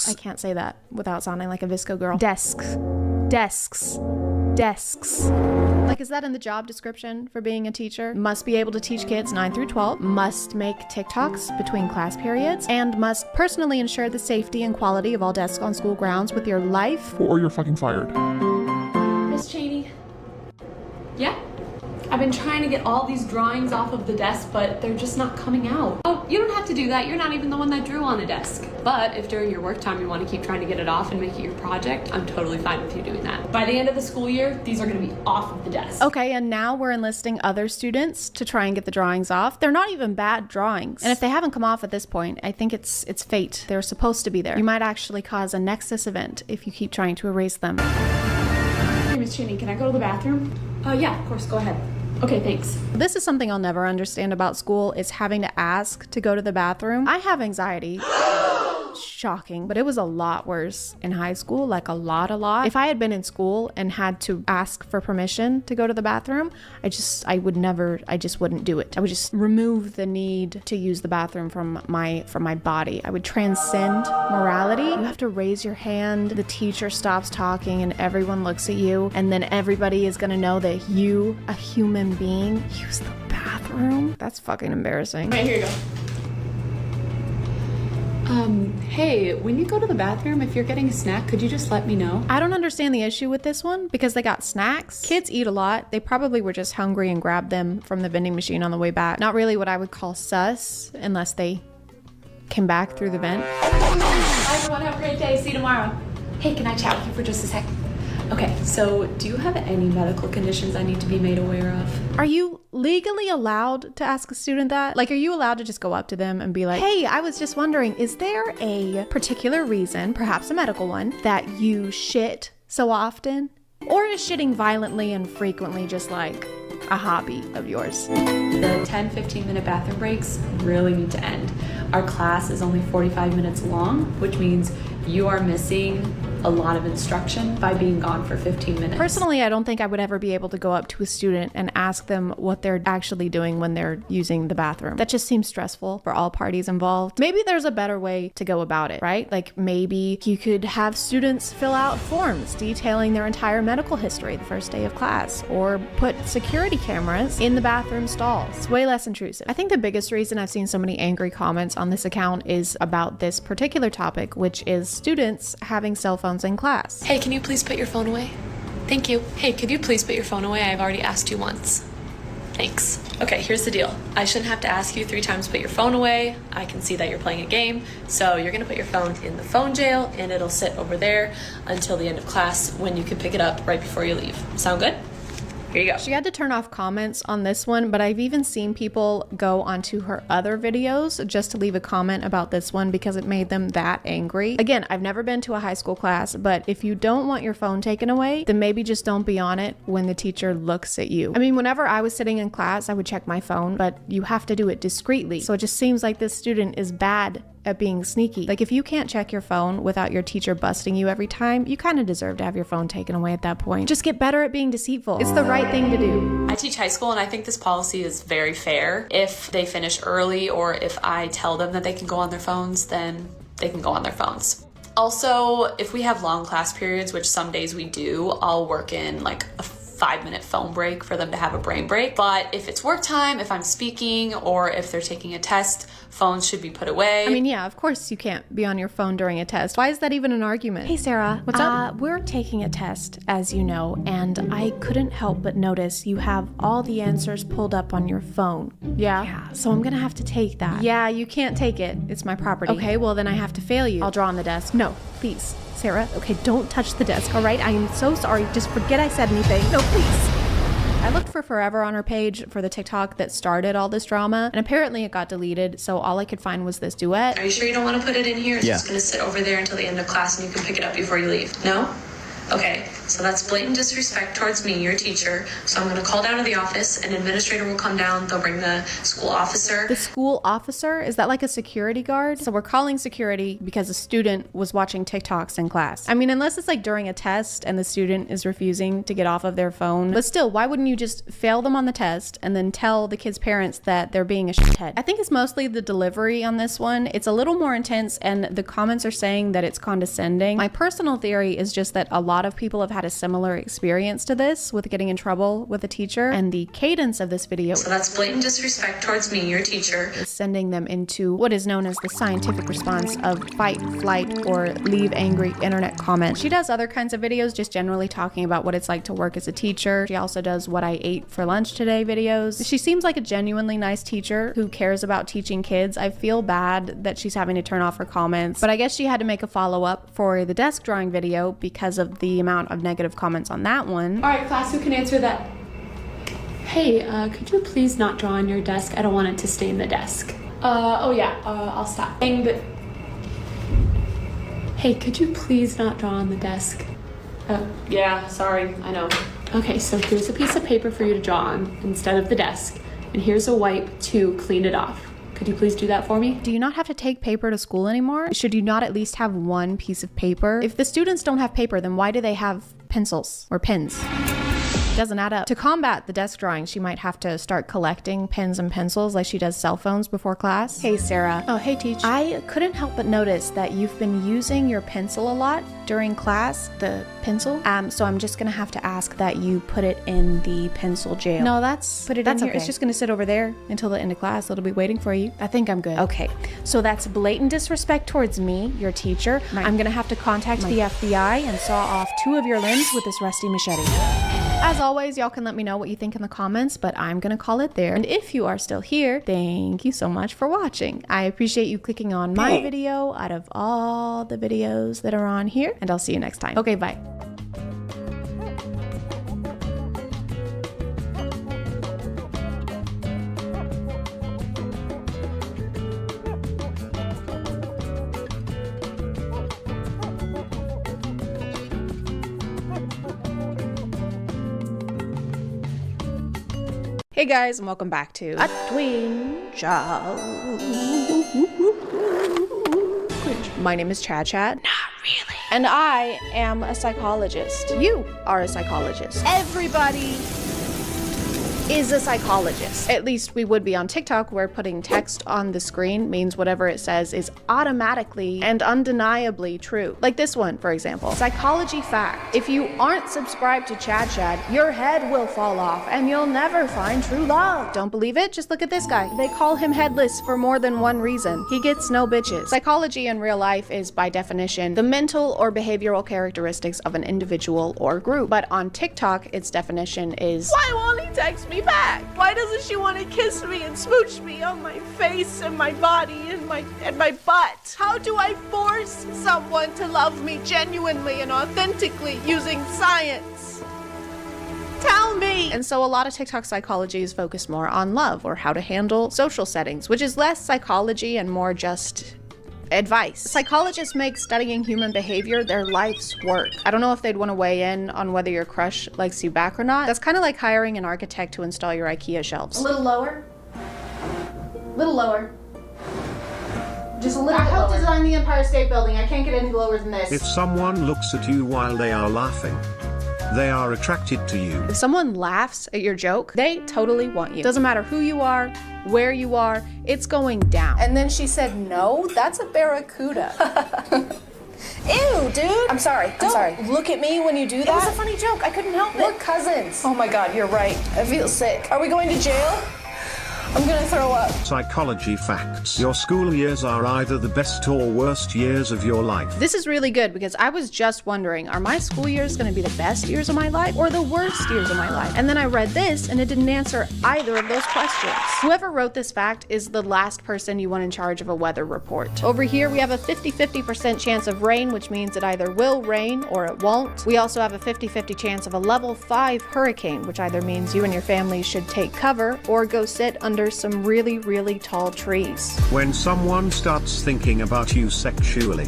I can't say that without sounding like a Visco girl. Desks. Like, is that in the job description for being a teacher? Must be able to teach kids 9 through 12, must make TikToks between class periods, and must personally ensure the safety and quality of all desks on school grounds with your life. Or you're fucking fired. Miss Cheney? Yeah? I've been trying to get all these drawings off of the desk, but they're just not coming out. Oh, you don't have to do that. You're not even the one that drew on the desk. But if during your work time you want to keep trying to get it off and make it your project, I'm totally fine with you doing that. By the end of the school year, these are going to be off of the desk. Okay, and now we're enlisting other students to try and get the drawings off. They're not even bad drawings. And if they haven't come off at this point, I think it's fate. They're supposed to be there. You might actually cause a Nexus event if you keep trying to erase them. Hey, Miss Cheney, can I go to the bathroom? Yeah, of course, go ahead. Okay, thanks. This is something I'll never understand about school, is having to ask to go to the bathroom. I have anxiety. Shocking, but it was a lot worse in high school, like a lot. If I had been in school and had to ask for permission to go to the bathroom, I just wouldn't do it. I would just remove the need to use the bathroom from my body. I would transcend morality. You have to raise your hand, the teacher stops talking and everyone looks at you, and then everybody is gonna know that you, a human being, use the bathroom. That's fucking embarrassing. All right, here you go. Hey, when you go to the bathroom, if you're getting a snack, could you just let me know? I don't understand the issue with this one because they got snacks. Kids eat a lot. They probably were just hungry and grabbed them from the vending machine on the way back. Not really what I would call sus unless they came back through the vent. Bye everyone, have a great day. See you tomorrow. Hey, can I chat with you for just a second? Okay, so do you have any medical conditions I need to be made aware of? Are you legally allowed to ask a student that? Like, are you allowed to just go up to them and be like, hey, I was just wondering, is there a particular reason, perhaps a medical one, that you shit so often? Or is shitting violently and frequently just like a hobby of yours? The 10-15 minute bathroom breaks really need to end. Our class is only 45 minutes long, which means you are missing a lot of instruction by being gone for 15 minutes. Personally, I don't think I would ever be able to go up to a student and ask them what they're actually doing when they're using the bathroom. That just seems stressful for all parties involved. Maybe there's a better way to go about it, right? Like maybe you could have students fill out forms detailing their entire medical history the first day of class, or put security cameras in the bathroom stalls. It's way less intrusive. I think the biggest reason I've seen so many angry comments on this account is about this particular topic, which is students having cell phones in class. Hey, can you please put your phone away? Thank you. Hey, could you please put your phone away? I've already asked you once. Thanks. Okay, here's the deal. I shouldn't have to ask you 3 times to put your phone away. I can see that you're playing a game. So you're gonna put your phone in the phone jail and it'll sit over there until the end of class when you can pick it up right before you leave. Sound good? Here you go. She had to turn off comments on this one, but I've even seen people go onto her other videos just to leave a comment about this one because it made them that angry. Again, I've never been to a high school class, but if you don't want your phone taken away, then maybe just don't be on it when the teacher looks at you. I mean, whenever I was sitting in class, I would check my phone, but you have to do it discreetly. So it just seems like this student is bad at being sneaky. Like if you can't check your phone without your teacher busting you every time, you kind of deserve to have your phone taken away at that point. Just get better at being deceitful. It's the right thing to do. I teach high school and I think this policy is very fair. If they finish early or if I tell them that they can go on their phones, then they can go on their phones. Also, if we have long class periods, which some days we do, I'll work in like a 5-minute phone break for them to have a brain break. But if it's work time, if I'm speaking, or if they're taking a test, phones should be put away. I mean, yeah, of course you can't be on your phone during a test. Why is that even an argument? Hey, Sarah. What's up? We're taking a test, as you know, and I couldn't help but notice you have all the answers pulled up on your phone. Yeah, so I'm gonna have to take that. Yeah, you can't take it. It's my property. Okay, well then I have to fail you. I'll draw on the desk. No, please. Sarah, okay, don't touch the desk, all right? I am so sorry. Just forget I said anything. No, please. I looked for forever on her page for the TikTok that started all this drama, and apparently it got deleted, so all I could find was this duet. Are you sure you don't want to put it in here? It's Yeah. just going to sit over there until the end of class and you can pick it up before you leave. No? Okay, so that's blatant disrespect towards me, your teacher. So I'm going to call down to the office. An administrator will come down. They'll bring the school officer. The school officer? Is that like a security guard? So we're calling security because a student was watching TikToks in class. I mean, unless it's like during a test and the student is refusing to get off of their phone. But still, why wouldn't you just fail them on the test and then tell the kids' parents that they're being a shithead? I think it's mostly the delivery on this one. It's a little more intense and the comments are saying that it's condescending. My personal theory is just that a lot of people have had a similar experience to this with getting in trouble with a teacher, and the cadence of this video, So that's blatant disrespect towards me, your teacher. is sending them into what is known as the scientific response of fight, flight, or leave angry internet comments. She does other kinds of videos just generally talking about what it's like to work as a teacher. She also does what I ate for lunch today videos. She seems like a genuinely nice teacher who cares about teaching kids. I feel bad that she's having to turn off her comments, but I guess she had to make a follow-up for the desk drawing video because of the amount of negative comments on that one. All right, class, who can answer that? Hey, could you please not draw on your desk? I don't want it to stain the desk. I'll stop. Dang, but... Hey, could you please not draw on the desk? Yeah, sorry, I know. Okay, so here's a piece of paper for you to draw on instead of the desk, and here's a wipe to clean it off. Could you please do that for me? Do you not have to take paper to school anymore? Should you not at least have one piece of paper? If the students don't have paper, then why do they have pencils or pens? Doesn't add up. To combat the desk drawing, she might have to start collecting pens and pencils like she does cell phones before class. Hey, Sarah. Oh, hey, Teach. I couldn't help but notice that you've been using your pencil a lot during class, the pencil. So I'm just gonna have to ask that you put it in the pencil jail. No, that's in here. Okay. It's just gonna sit over there until the end of class. It'll be waiting for you. I think I'm good. Okay, so that's blatant disrespect towards me, your teacher. I'm gonna have to contact the FBI and saw off 2 of your limbs with this rusty machete. As always, y'all can let me know what you think in the comments, but I'm gonna call it there. And if you are still here, thank you so much for watching. I appreciate you clicking on my video out of all the videos that are on here, and I'll see you next time. Okay, bye. Hey guys, and welcome back to A Twin Show. My name is ChadChad. Not really. And I am a psychologist. You are a psychologist. Everybody is a psychologist. At least we would be on TikTok, where putting text on the screen means whatever it says is automatically and undeniably true. Like this one, for example. Psychology fact. If you aren't subscribed to ChadChad, your head will fall off and you'll never find true love. Don't believe it? Just look at this guy. They call him headless for more than one reason. He gets no bitches. Psychology in real life is, by definition, the mental or behavioral characteristics of an individual or group. But on TikTok, its definition is, why won't he text me back? Why doesn't she want to kiss me and smooch me on my face and my body and my butt? How do I force someone to love me genuinely and authentically using science? Tell me! And so a lot of TikTok psychology is focused more on love or how to handle social settings, which is less psychology and more just advice. Psychologists make studying human behavior their life's work. I don't know if they'd want to weigh in on whether your crush likes you back or not. That's kind of like hiring an architect to install your IKEA shelves. A little lower. A little lower. Just a little bit lower. I helped design the Empire State Building. I can't get any lower than this. If someone looks at you while they are laughing, they are attracted to you. If someone laughs at your joke, they totally want you. Doesn't matter who you are, where you are, it's going down. And then she said, no, that's a barracuda. Ew, dude. I'm sorry. Don't look at me when you do that. It was a funny joke. I couldn't help it. We're cousins. Oh my God, you're right. I feel sick. Are we going to jail? I'm gonna throw up. Psychology facts. Your school years are either the best or worst years of your life. This is really good because I was just wondering, are my school years gonna be the best years of my life or the worst years of my life? And then I read this and it didn't answer either of those questions. Whoever wrote this fact is the last person you want in charge of a weather report. Over here, we have a 50-50% chance of rain, which means it either will rain or it won't. We also have a 50-50 chance of a level 5 hurricane, which either means you and your family should take cover or go sit under some really, really tall trees. When someone starts thinking about you sexually,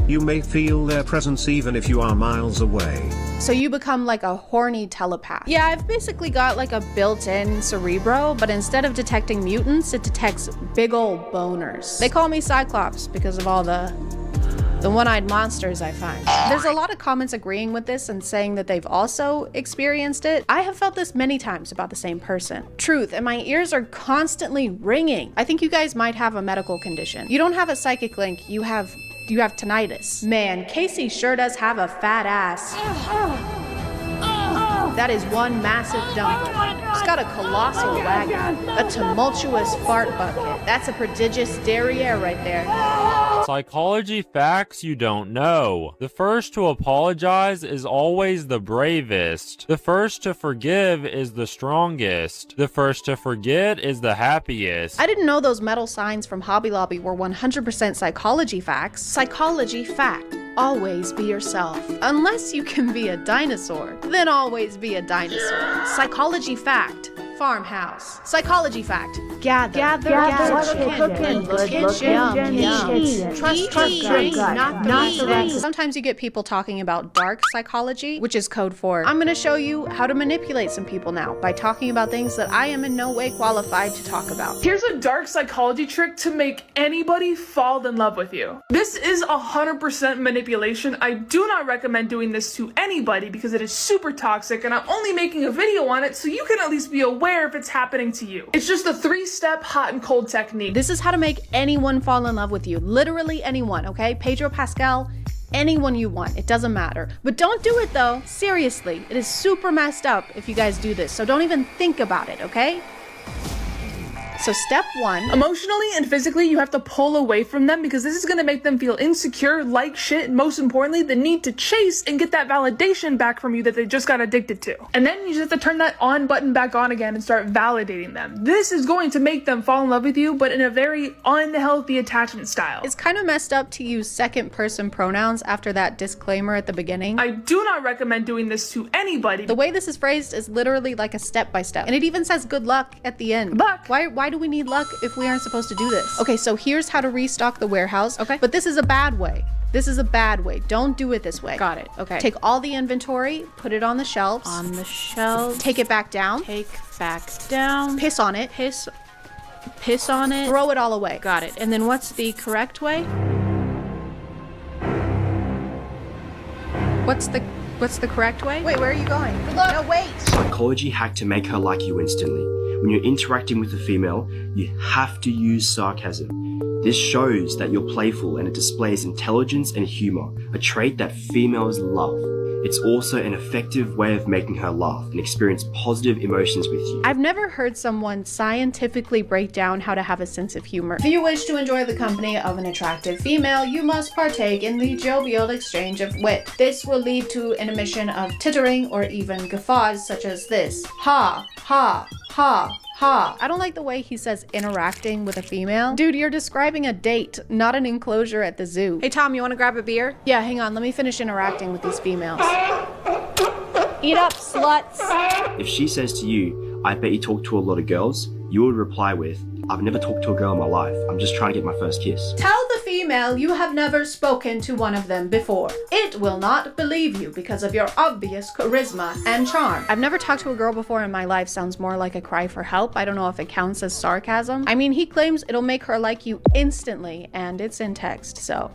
you may feel their presence even if you are miles away. So you become like a horny telepath. Yeah, I've basically got like a built-in Cerebro, but instead of detecting mutants, it detects big old boners. They call me Cyclops because of all the one-eyed monsters I find. There's a lot of comments agreeing with this and saying that they've also experienced it. I have felt this many times about the same person. Truth, and my ears are constantly ringing. I think you guys might have a medical condition. You don't have a psychic link, you have tinnitus. Man, Casey sure does have a fat ass. That is one massive dumpster. It's got a colossal wagon, a tumultuous fart bucket. That's a prodigious derriere right there. Psychology facts you don't know. The first to apologize is always the bravest. The first to forgive is the strongest. The first to forget is the happiest. I didn't know those metal signs from Hobby Lobby were 100% psychology facts. Psychology fact. Always be yourself. Unless you can be a dinosaur, then always be a dinosaur. Psychology fact. Farmhouse. Psychology fact. Gather chicken. Trust drink, not the Sometimes you get people talking about dark psychology, which is code for, I'm gonna show you how to manipulate some people now by talking about things that I am in no way qualified to talk about. Here's a dark psychology trick to make anybody fall in love with you. This is 100% manipulation. I do not recommend doing this to anybody because it is super toxic, and I'm only making a video on it so you can at least be aware if it's happening to you. It's just a 3-step hot and cold technique. This is how to make anyone fall in love with you. Literally anyone, okay? Pedro Pascal, anyone you want. It doesn't matter. But don't do it though. Seriously, it is super messed up if you guys do this. So don't even think about it, okay? So step 1. Emotionally and physically, you have to pull away from them because this is going to make them feel insecure, like shit, and most importantly, the need to chase and get that validation back from you that they just got addicted to. And then you just have to turn that on button back on again and start validating them. This is going to make them fall in love with you, but in a very unhealthy attachment style. It's kind of messed up to use second person pronouns after that disclaimer at the beginning. I do not recommend doing this to anybody. The way this is phrased is literally like a step-by-step. And it even says good luck at the end. Luck? Why do we need luck if we aren't supposed to do this? Okay, so here's how to restock the warehouse. Okay, but this is a bad way. This is a bad way. Don't do it this way. Got it. Okay. Take all the inventory, put it on the shelves. On the shelves. Take it back down. Take back down. Piss on it. Piss on it. Throw it all away. Got it. And then what's the correct way? What's the correct way? Wait, where are you going? No, wait! Psychology hack to make her like you instantly. When you're interacting with a female, you have to use sarcasm. This shows that you're playful and it displays intelligence and humor, a trait that females love. It's also an effective way of making her laugh and experience positive emotions with you. I've never heard someone scientifically break down how to have a sense of humor. If you wish to enjoy the company of an attractive female, you must partake in the jovial exchange of wit. This will lead to an emission of tittering or even guffaws such as this. Ha, ha, ha. Ha. I don't like the way he says interacting with a female. Dude, you're describing a date, not an enclosure at the zoo. Hey Tom, you want to grab a beer? Yeah, hang on, let me finish interacting with these females. Eat up, sluts! If she says to you, I bet you talk to a lot of girls, you would reply with, I've never talked to a girl in my life. I'm just trying to get my first kiss. Tell the female you have never spoken to one of them before. It will not believe you because of your obvious charisma and charm. I've never talked to a girl before in my life sounds more like a cry for help. I don't know if it counts as sarcasm. I mean, he claims it'll make her like you instantly, and it's in text, so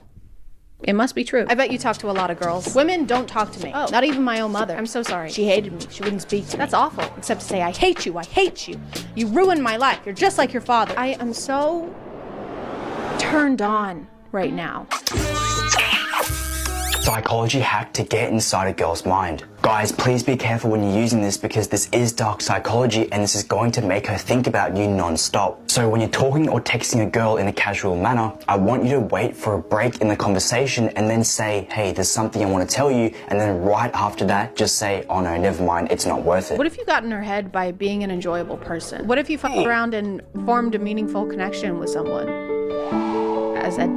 it must be true. I bet you talk to a lot of girls. Women don't talk to me. Oh, not even my own mother. I'm so sorry. She hated me. She wouldn't speak to me. That's awful. Except to say, I hate you. I hate you. You ruined my life. You're just like your father. I am so turned on right now. Psychology hack to get inside a girl's mind. Guys, please be careful when you're using this because this is dark psychology and this is going to make her think about you non-stop. So when you're talking or texting a girl in a casual manner, I want you to wait for a break in the conversation and then say, hey, there's something I want to tell you, and then right after that, just say, oh no, never mind, it's not worth it. What if you got in her head by being an enjoyable person? What if you fucked around and formed a meaningful connection with someone?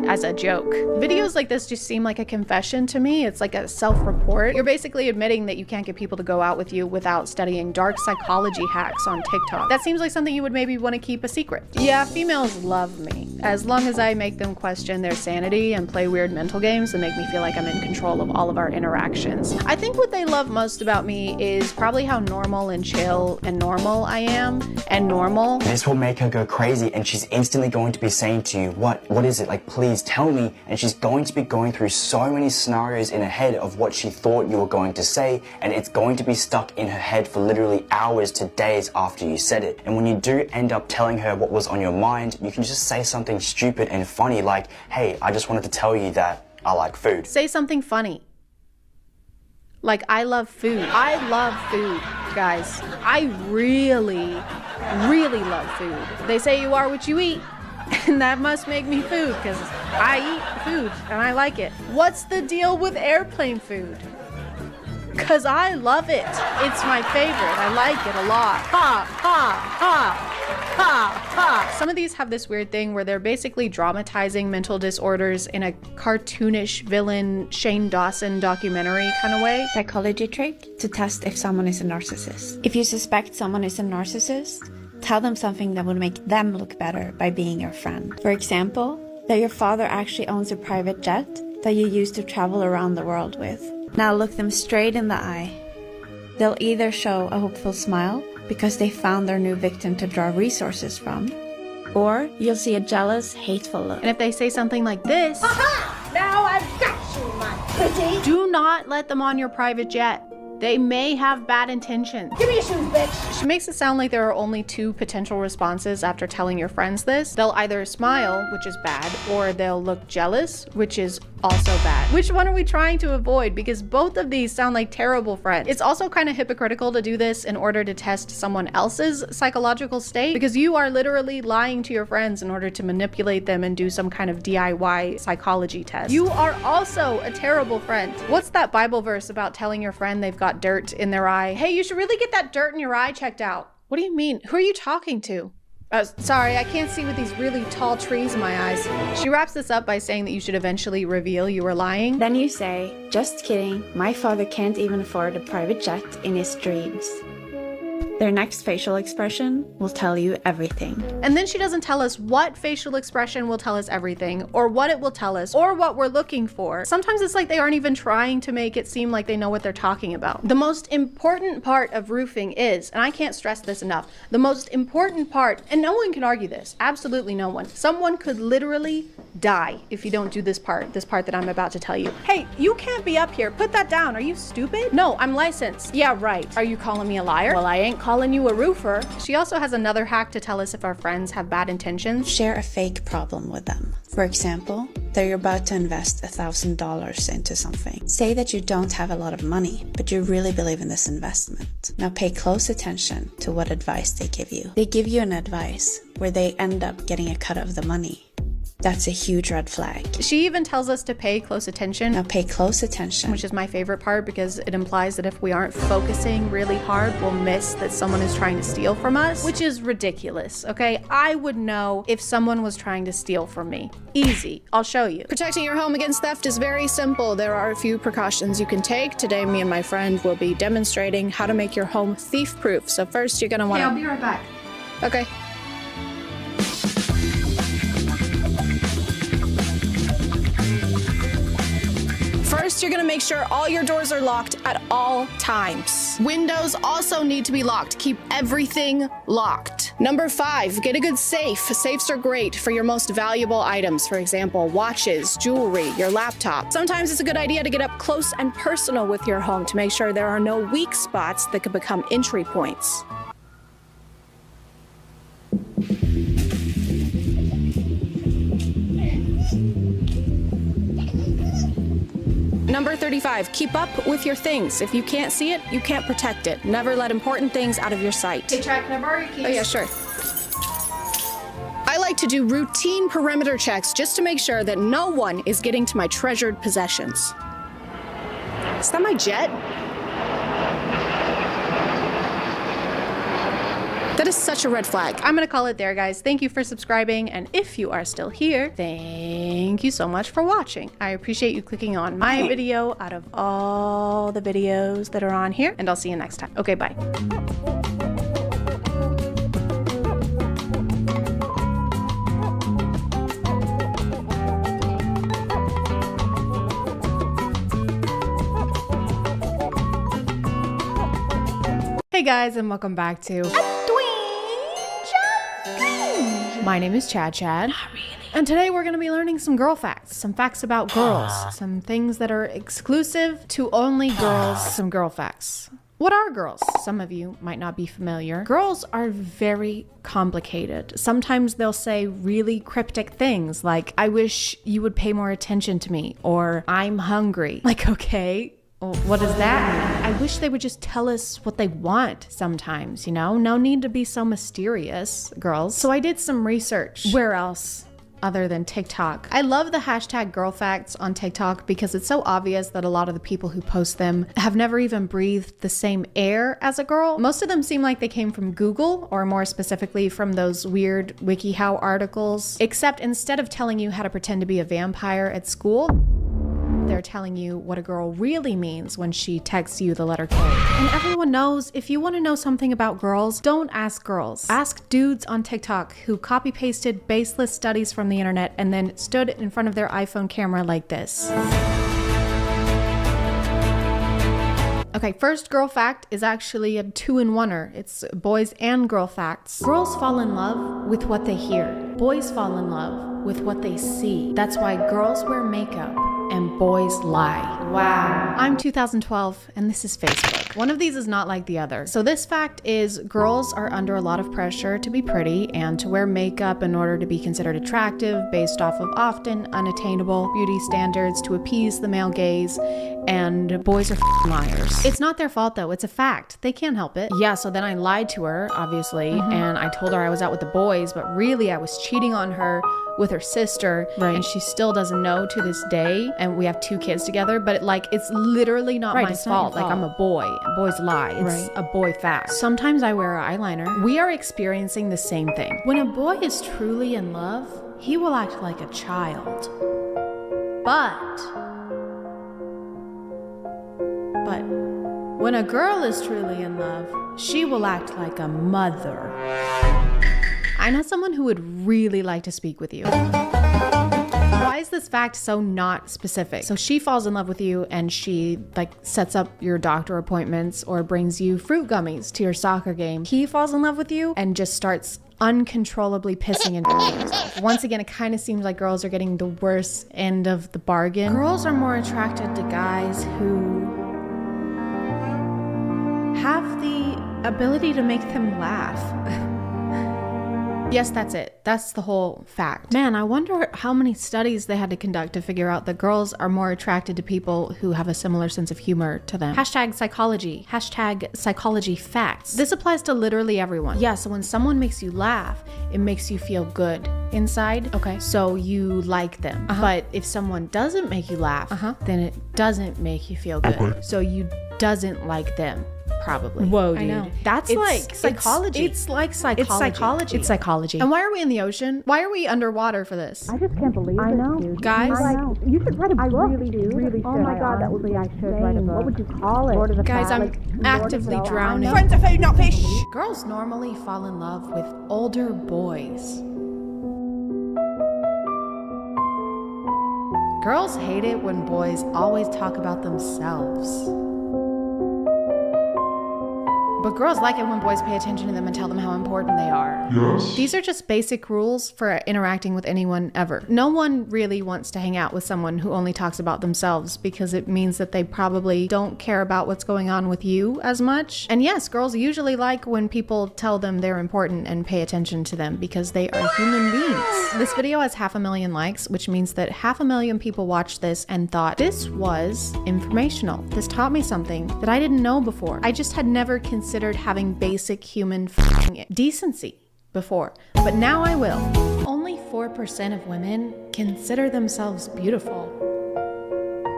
As a joke. Videos like this just seem like a confession to me. It's like a self-report. You're basically admitting that you can't get people to go out with you without studying dark psychology hacks on TikTok. That seems like something you would maybe want to keep a secret. Yeah, females love me. As long as I make them question their sanity and play weird mental games that make me feel like I'm in control of all of our interactions. I think what they love most about me is probably how normal and chill and normal I am. And normal. This will make her go crazy and she's instantly going to be saying to you, what is it? Like, please tell me. And she's going to be going through so many scenarios in her head of what she thought you were going to say, and it's going to be stuck in her head for literally hours to days after you said it. And when you do end up telling her what was on your mind, you can just say something stupid and funny like, hey, I just wanted to tell you that I like food. Say something funny. Like, I love food. I love food, guys. I really, really love food. They say you are what you eat. And that must make me food, because I eat food and I like it. What's the deal with airplane food? Because I love it. It's my favorite. I like it a lot. Ha, ha, ha, ha, ha. Some of these have this weird thing where they're basically dramatizing mental disorders in a cartoonish villain Shane Dawson documentary kind of way. Psychology trick to test if someone is a narcissist. If you suspect someone is a narcissist, tell them something that would make them look better by being your friend. For example, that your father actually owns a private jet that you use to travel around the world with. Now look them straight in the eye. They'll either show a hopeful smile because they found their new victim to draw resources from, or you'll see a jealous, hateful look. And if they say something like this, aha! Now I've got you, my pretty! Do not let them on your private jet. They may have bad intentions. Give me your shoes, bitch! She makes it sound like there are only two potential responses after telling your friends this. They'll either smile, which is bad, or they'll look jealous, which is also bad. Which one are we trying to avoid? Because both of these sound like terrible friends. It's also kind of hypocritical to do this in order to test someone else's psychological state, because you are literally lying to your friends in order to manipulate them and do some kind of DIY psychology test. You are also a terrible friend. What's that Bible verse about telling your friend they've got dirt in their eye? Hey, you should really get that dirt in your eye checked out. What do you mean? Who are you talking to? Sorry, I can't see with these really tall trees in my eyes. She wraps this up by saying that you should eventually reveal you were lying. Then you say, just kidding, my father can't even afford a private jet in his dreams. Their next facial expression will tell you everything. And then she doesn't tell us what facial expression will tell us everything, or what it will tell us, or what we're looking for. Sometimes it's like they aren't even trying to make it seem like they know what they're talking about. The most important part of roofing is, and I can't stress this enough, the most important part, and no one can argue this, absolutely no one. Someone could literally die if you don't do this part that I'm about to tell you. Hey, you can't be up here. Put that down. Are you stupid? No, I'm licensed. Yeah, right. Are you calling me a liar? Well, I ain't calling you a roofer. She also has another hack to tell us if our friends have bad intentions. Share a fake problem with them. For example, that you're about to invest $1,000 into something. Say that you don't have a lot of money, but you really believe in this investment. Now pay close attention to what advice they give you. They give you an advice where they end up getting a cut of the money. That's a huge red flag. She even tells us to pay close attention. Now pay close attention. Which is my favorite part because it implies that if we aren't focusing really hard, we'll miss that someone is trying to steal from us, which is ridiculous, okay? I would know if someone was trying to steal from me. Easy. I'll show you. Protecting your home against theft is very simple. There are a few precautions you can take. Today, me and my friend will be demonstrating how to make your home thief-proof. So first, you're gonna want to... I'll be right back. Okay. First, you're gonna make sure all your doors are locked at all times. Windows also need to be locked. Keep everything locked. Number 5, get a good safe. Safes are great for your most valuable items. For example, watches, jewelry, your laptop. Sometimes it's a good idea to get up close and personal with your home to make sure there are no weak spots that could become entry points. Number 35, keep up with your things. If you can't see it, you can't protect it. Never let important things out of your sight. Hey, Chad, can I borrow your keys? Oh yeah, sure. I like to do routine perimeter checks just to make sure that no one is getting to my treasured possessions. Is that my jet? That is such a red flag. I'm gonna call it there, guys. Thank you for subscribing, and if you are still here, thank you so much for watching. I appreciate you clicking on my video out of all the videos that are on here, and I'll see you next time. Okay, bye. Hey guys, and welcome back to My name is ChadChad. And today we're going to be learning some girl facts, some facts about girls, some things that are exclusive to only girls, some girl facts. What are girls? Some of you might not be familiar. Girls are very complicated. Sometimes they'll say really cryptic things like, I wish you would pay more attention to me, or I'm hungry. Like, okay. Well, what does that mean? I wish they would just tell us what they want sometimes, you know? No need to be so mysterious, girls. So I did some research. Where else other than TikTok? I love the hashtag girl facts on TikTok because it's so obvious that a lot of the people who post them have never even breathed the same air as a girl. Most of them seem like they came from Google, or more specifically from those weird WikiHow articles, except instead of telling you how to pretend to be a vampire at school, they're telling you what a girl really means when she texts you the letter K. And everyone knows if you want to know something about girls, don't ask girls. Ask dudes on TikTok who copy-pasted baseless studies from the internet and then stood in front of their iPhone camera like this. Okay, first girl fact is actually a 2-in-1er. It's boys and girl facts. Girls fall in love with what they hear. Boys fall in love with what they see. That's why girls wear makeup and boys lie. Wow. I'm 2012 and this is Facebook. One of these is not like the other. So this fact is girls are under a lot of pressure to be pretty and to wear makeup in order to be considered attractive based off of often unattainable beauty standards to appease the male gaze, and boys are liars. It's not their fault though, it's a fact. They can't help it. Yeah, so then I lied to her, obviously, and I told her I was out with the boys, but really I was cheating on her with her sister, and she still doesn't know to this day, and we have 2 kids together, but it's literally not my fault. Like, I'm a boy, and boys lie. It's a boy fact. Sometimes I wear eyeliner. We are experiencing the same thing. When a boy is truly in love, he will act like a child. But when a girl is truly in love, she will act like a mother. I know someone who would really like to speak with you. Why is is this fact so not specific? So she falls in love with you and she like sets up your doctor appointments or brings you fruit gummies to your soccer game. He falls in love with you and just starts uncontrollably pissing and shitting himself. Once again, it kind of seems like girls are getting the worst end of the bargain. Girls are more attracted to guys who have the ability to make them laugh. Yes, that's it. That's the whole fact. Man, I wonder how many studies they had to conduct to figure out that girls are more attracted to people who have a similar sense of humor to them. Hashtag psychology. Hashtag psychology facts. This applies to literally everyone. Yeah, so when someone makes you laugh, it makes you feel good inside. Okay. So you like them. But if someone doesn't make you laugh, then it doesn't make you feel good. Okay. So you doesn't like them. Probably. Whoa, dude. I know. That's like psychology. It's like psychology. It's psychology. It's psychology. And why are we in the ocean? Why are we underwater for this? I just can't believe I it, know. dude. Guys? I know. You should write a book. I really do. Really oh should. my god, that would be insane. What would you call it? Lord of the Guys, I'm Flies. actively drowning. Friends are food, not fish. Girls normally fall in love with older boys. Girls hate it when boys always talk about themselves. But girls like it when boys pay attention to them and tell them how important they are. Yes. These are just basic rules for interacting with anyone ever. No one really wants to hang out with someone who only talks about themselves because it means that they probably don't care about what's going on with you as much. And yes, girls usually like when people tell them they're important and pay attention to them because they are human beings. This video has 500,000 likes, which means that 500,000 people watched this and thought this was informational. This taught me something that I didn't know before. I just had never considered having basic human decency before, but now I will. Only 4% of women consider themselves beautiful.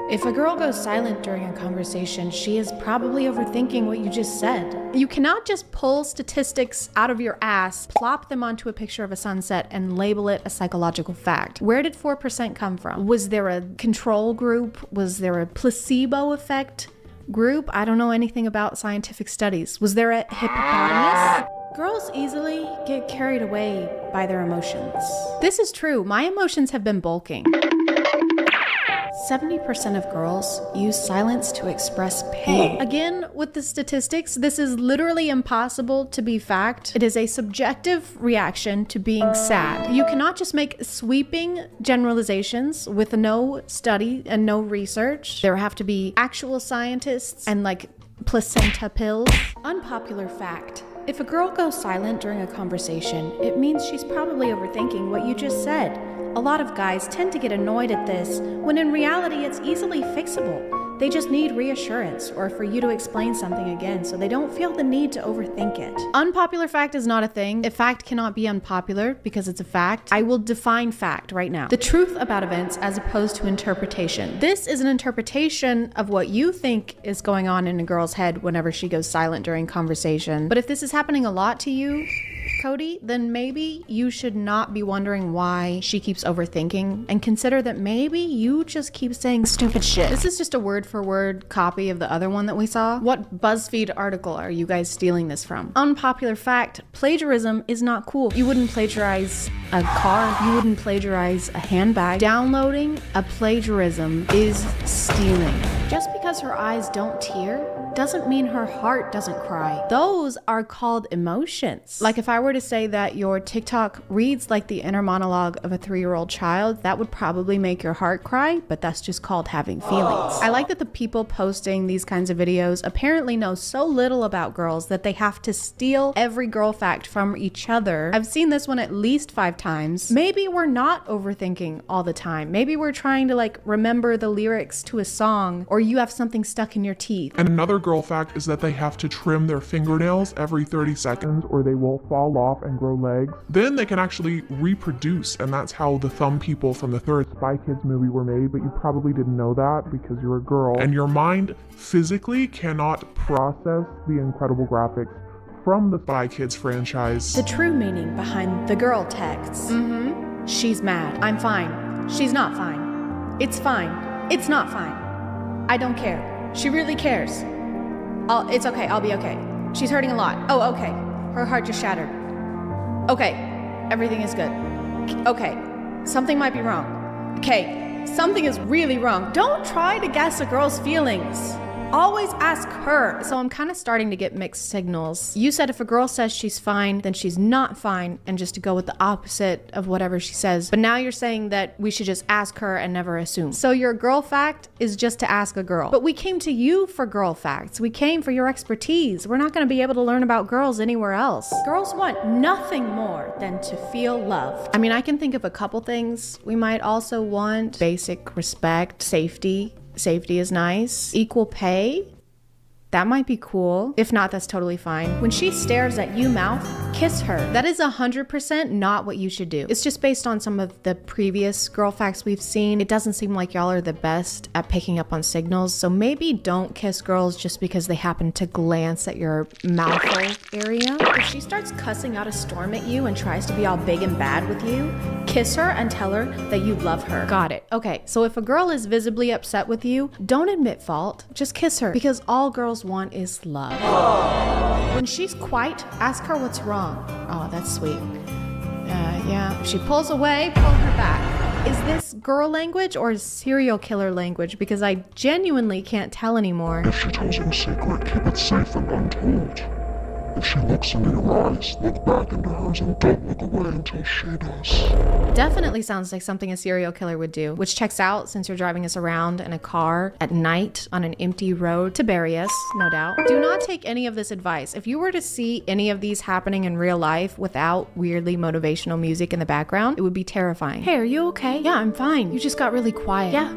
If a girl goes silent during a conversation, she is probably overthinking what you just said. You cannot just pull statistics out of your ass, plop them onto a picture of a sunset, and label it a psychological fact. Where did 4% come from? Was there a control group? Was there a placebo effect group? I don't know anything about scientific studies. Was there a hippopotamus? Girls easily get carried away by their emotions. This is true. My emotions have been bulking. 70% of girls use silence to express pain. Again, with the statistics, this is literally impossible to be fact. It is a subjective reaction to being sad. You cannot just make sweeping generalizations with no study and no research. There have to be actual scientists and like placenta pills. Unpopular fact. If a girl goes silent during a conversation, it means she's probably overthinking what you just said. A lot of guys tend to get annoyed at this, when in reality it's easily fixable. They just need reassurance or for you to explain something again so they don't feel the need to overthink it. Unpopular fact is not a thing. A fact cannot be unpopular because it's a fact. I will define fact right now. The truth about events as opposed to interpretation. This is an interpretation of what you think is going on in a girl's head whenever she goes silent during conversation. But if this is happening a lot to you, Cody, then maybe you should not be wondering why she keeps overthinking and consider that maybe you just keep saying stupid shit. This is just a word for word copy of the other one that we saw. What BuzzFeed article are you guys stealing this from? Unpopular fact, plagiarism is not cool. You wouldn't plagiarize a car. You wouldn't plagiarize a handbag. Downloading a plagiarism is stealing. Just because her eyes don't tear doesn't mean her heart doesn't cry. Those are called emotions. Like if I were to say that your TikTok reads like the inner monologue of a 3-year-old child, that would probably make your heart cry, but that's just called having feelings. I like that the people posting these kinds of videos apparently know so little about girls that they have to steal every girl fact from each other. I've seen this one at least 5 times. Maybe we're not overthinking all the time. Maybe we're trying to like remember the lyrics to a song, or you have something stuck in your teeth. And another girl fact is that they have to trim their fingernails every 30 seconds or they will fall off and grow legs. Then they can actually reproduce, and that's how the thumb people from the third Spy Kids movie were made, but you probably didn't know that because you're a girl. And your mind physically cannot process the incredible graphics from the Spy Kids franchise. The true meaning behind the girl texts. She's mad. I'm fine. She's not fine. It's fine. It's not fine. I don't care. She really cares. It's okay. I'll be okay. She's hurting a lot. Oh, okay. Her heart just shattered. Okay. Everything is good. Okay. Something might be wrong. Okay, something is really wrong. Don't try to guess a girl's feelings. Always ask her. So I'm kind of starting to get mixed signals. You said if a girl says she's fine, then she's not fine, and just to go with the opposite of whatever she says. But now you're saying that we should just ask her and never assume. So your girl fact is just to ask a girl. But we came to you for girl facts. We came for your expertise. We're not going to be able to learn about girls anywhere else. Girls want nothing more than to feel loved. I mean, I can think of a couple things. We might also want basic respect, safety. Safety is nice. Equal pay. That might be cool. If not, that's totally fine. When she stares at you mouth, kiss her. That is 100% not what you should do. It's just based on some of the previous girl facts we've seen. It doesn't seem like y'all are the best at picking up on signals, so maybe don't kiss girls just because they happen to glance at your mouth hole area. If she starts cussing out a storm at you and tries to be all big and bad with you, kiss her and tell her that you love her. Got it. Okay, so if a girl is visibly upset with you, don't admit fault. Just kiss her, because all girls want is love. When she's quiet, ask her what's wrong. Oh, that's sweet. Yeah. If she pulls away, pull her back. Is this girl language or serial killer language? Because I genuinely can't tell anymore. If she tells you a secret, keep it safe and untold. If she looks into your eyes, look back into hers and don't look away until she does. Definitely sounds like something a serial killer would do, which checks out since you're driving us around in a car at night on an empty road to bury us, no doubt. Do not take any of this advice. If you were to see any of these happening in real life without weirdly motivational music in the background, it would be terrifying. Hey, are you okay? Yeah, I'm fine. You just got really quiet. Yeah.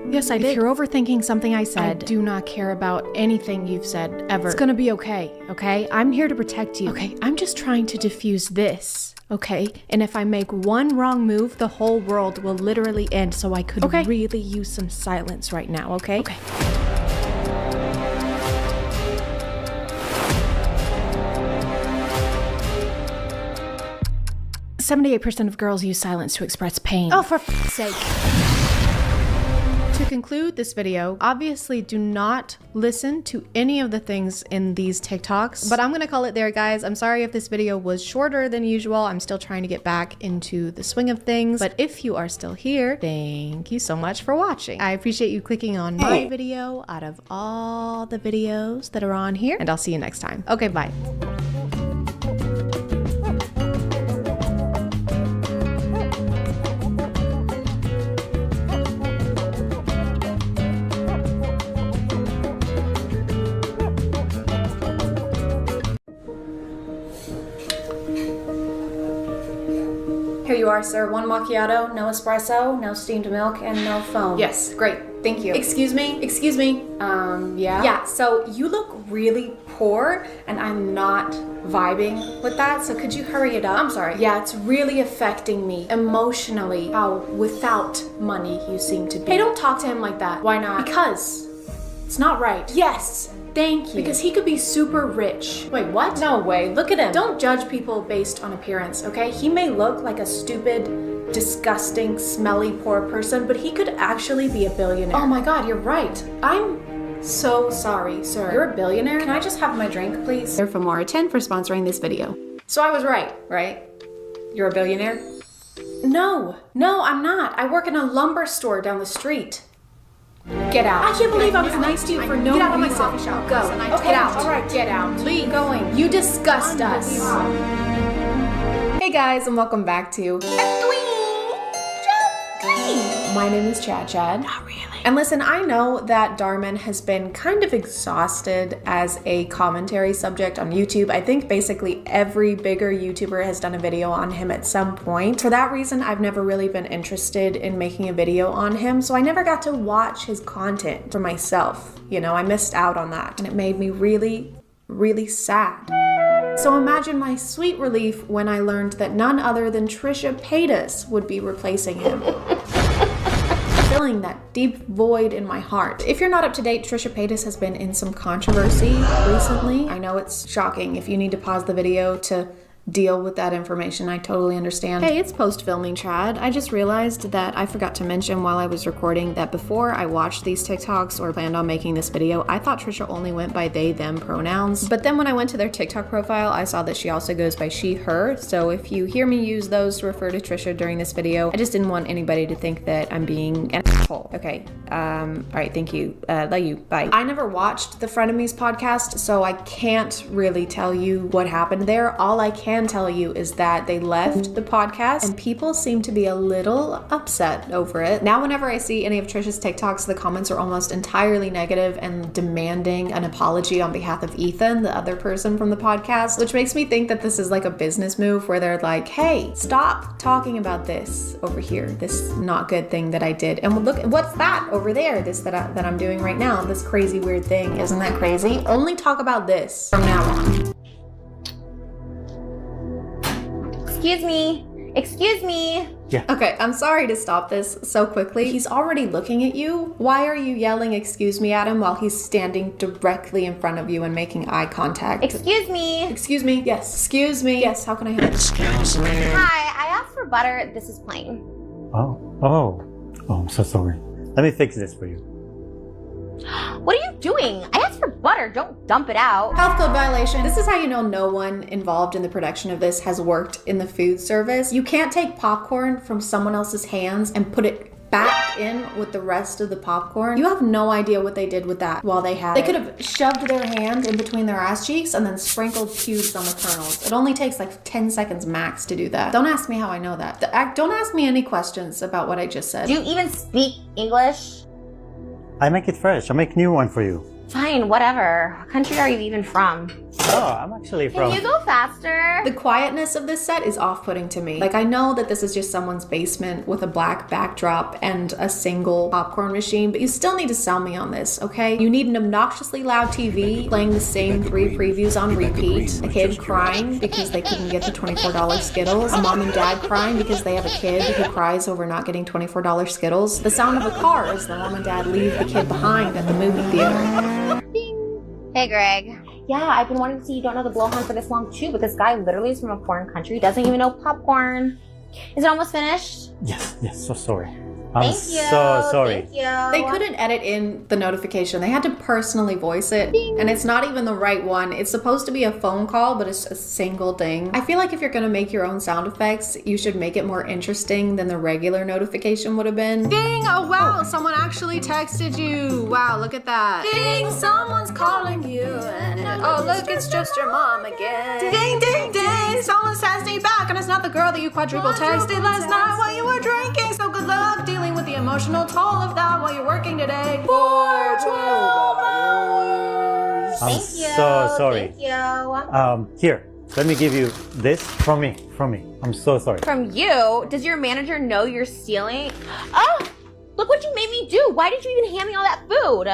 Yes, I did. If you're overthinking something I said, I do not care about anything you've said ever. It's gonna be okay, okay? I'm here to protect you. Okay, I'm just trying to diffuse this, okay? And if I make one wrong move, the whole world will literally end, so I could really use some silence right now, okay? Okay. "78% of girls use silence to express pain." Oh, for f***'s sake. To conclude this video, obviously do not listen to any of the things in these TikToks, but I'm gonna call it there, guys. I'm sorry if this video was shorter than usual. I'm still trying to get back into the swing of things, but if you are still here, thank you so much for watching. I appreciate you clicking on my video out of all the videos that are on here, and I'll see you next time. Okay, bye. Here you are, sir. 1 macchiato, no espresso, no steamed milk, and no foam. Yes, great. Thank you. Excuse me? Excuse me. Yeah? Yeah, so you look really poor, and I'm not vibing with that, so could you hurry it up? I'm sorry. Yeah, it's really affecting me emotionally how without money you seem to be. Hey, don't talk to him like that. Why not? Because it's not right. Yes. Thank you. Because he could be super rich. Wait, what? No way. Look at him. Don't judge people based on appearance, okay? He may look like a stupid, disgusting, smelly, poor person, but he could actually be a billionaire. Oh my god, you're right. I'm so sorry, sir. You're a billionaire? Can I just have my drink, please? Here for more. 10 for sponsoring this video. So I was right, right? You're a billionaire? No, I'm not. I work in a lumber store down the street. Get out. I can't believe I was nice to you for no reason. Get out of my coffee shop. Go. Okay, Get out. All right, get out. Leave. Going. You disgust us. Hey guys, and welcome back to My name is ChadChad. Not really. And listen, I know that Darman has been kind of exhausted as a commentary subject on YouTube. I think basically every bigger YouTuber has done a video on him at some point. For that reason, I've never really been interested in making a video on him, so I never got to watch his content for myself. You know, I missed out on that, and it made me really, really sad. So imagine my sweet relief when I learned that none other than Trisha Paytas would be replacing him. Filling that deep void in my heart. If you're not up to date, Trisha Paytas has been in some controversy recently. I know it's shocking if you need to pause the video to deal with that information. I totally understand. Hey, it's post-filming, Chad. I just realized that I forgot to mention while I was recording that before I watched these TikToks or planned on making this video, I thought Trisha only went by they, them pronouns. But then when I went to their TikTok profile, I saw that she also goes by she, her. So if you hear me use those to refer to Trisha during this video, I just didn't want anybody to think that I'm being an asshole. Okay, all right, thank you. Love you, bye. I never watched the Frenemies podcast, so I can't really tell you what happened there. All I can tell you is that they left the podcast and people seem to be a little upset over it. Now, whenever I see any of Trisha's TikToks, the comments are almost entirely negative and demanding an apology on behalf of Ethan, the other person from the podcast, which makes me think that this is like a business move where they're like, hey, stop talking about this over here, this not good thing that I did. And look, what's that over there, this that I'm doing right now, this crazy weird thing. Isn't that crazy? Only talk about this from now on. Excuse me. Excuse me. Yeah. Okay, I'm sorry to stop this so quickly. He's already looking at you. Why are you yelling excuse me at him while he's standing directly in front of you and making eye contact? Excuse me. Excuse me. Yes. Excuse me. Yes, how can I help? Excuse me. Hi, I asked for butter. This is plain. Oh, I'm so sorry. Let me fix this for you. What are you doing? I asked for butter. Don't dump it out. Health code violation. This is how you know no one involved in the production of this has worked in the food service. You can't take popcorn from someone else's hands and put it back in with the rest of the popcorn. You have no idea what they did with that while they had it. They could have shoved their hand in between their ass cheeks and then sprinkled cubes on the kernels. It only takes like 10 seconds max to do that. Don't ask me how I know that. Don't ask me any questions about what I just said. Do you even speak English? I make it fresh. I make new one for you. Fine, whatever. What country are you even from? Oh, I'm actually from... Can you go faster? The quietness of this set is off-putting to me. Like, I know that this is just someone's basement with a black backdrop and a single popcorn machine, but you still need to sell me on this, okay? You need an obnoxiously loud TV playing the same 3 previews on repeat, a kid crying because they couldn't get the $24 Skittles, a mom and dad crying because they have a kid who cries over not getting $24 Skittles, the sound of a car as the mom and dad leave the kid behind at the movie theater. Hey, Greg. Yeah, I've been wanting to see You Don't Know the Blowhorn for this long too, but this guy literally is from a foreign country, doesn't even know popcorn. Is it almost finished? Yes, so sorry. Thank you. So sorry. Thank you. They couldn't edit in the notification. They had to personally voice it. Ding. And it's not even the right one. It's supposed to be a phone call, but it's a single ding. I feel like if you're gonna make your own sound effects, you should make it more interesting than the regular notification would have been. Ding! Oh wow, someone actually texted you. Wow, look at that. Ding! Someone's calling you. Oh look, it's just your mom again. Ding, ding, ding! Someone's texting you back, and it's not the girl that you quadruple texted last night while you were drinking. So good luck dealing with the emotional toll of that while you're working today for 12 hours. I'm so sorry. Thank you. Here, let me give you this from me. I'm so sorry. From you? Does your manager know you're stealing? Oh, look what you made me do. Why did you even hand me all that food?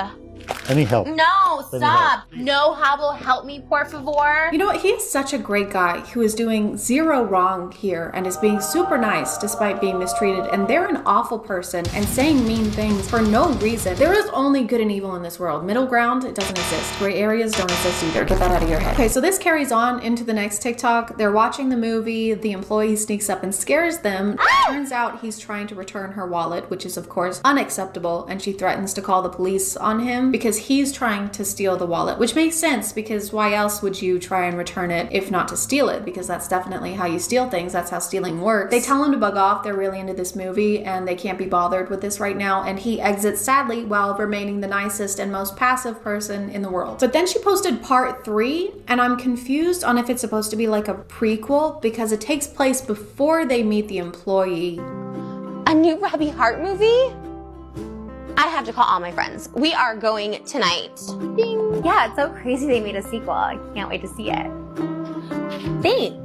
Let me help. No, stop. No hablo, help me, por favor. You know what? He is such a great guy who is doing zero wrong here and is being super nice despite being mistreated. And they're an awful person and saying mean things for no reason. There is only good and evil in this world. Middle ground, it doesn't exist. Gray areas don't exist either. Get that out of your head. Okay, so this carries on into the next TikTok. They're watching the movie. The employee sneaks up and scares them. Turns out he's trying to return her wallet, which is of course unacceptable. And she threatens to call the police on him because he's trying to steal the wallet, which makes sense because why else would you try and return it if not to steal it? Because that's definitely how you steal things. That's how stealing works. They tell him to bug off. They're really into this movie and they can't be bothered with this right now. And he exits sadly while remaining the nicest and most passive person in the world. But then she posted part 3 and I'm confused on if it's supposed to be like a prequel because it takes place before they meet the employee. A new Robbie Hart movie? I have to call all my friends. We are going tonight. Ding. Yeah, it's so crazy they made a sequel. I can't wait to see it. Thanks.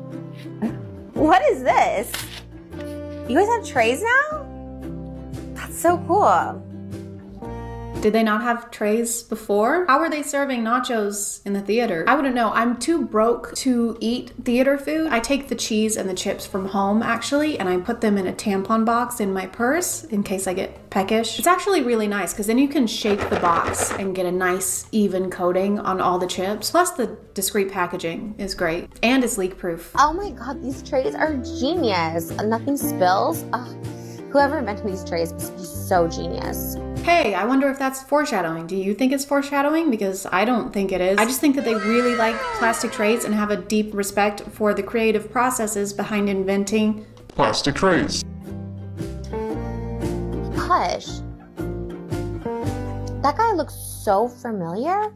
What is this? You guys have trays now? That's so cool. Did they not have trays before? How were they serving nachos in the theater? I wouldn't know. I'm too broke to eat theater food. I take the cheese and the chips from home actually, and I put them in a tampon box in my purse in case I get peckish. It's actually really nice because then you can shake the box and get a nice even coating on all the chips. Plus the discreet packaging is great and it's leak proof. Oh my god, these trays are genius. Nothing spills. Ugh. Whoever invented these trays must be so genius. Hey, I wonder if that's foreshadowing. Do you think it's foreshadowing? Because I don't think it is. I just think that they really like plastic trays and have a deep respect for the creative processes behind inventing plastic trays. Hush. That guy looks so familiar.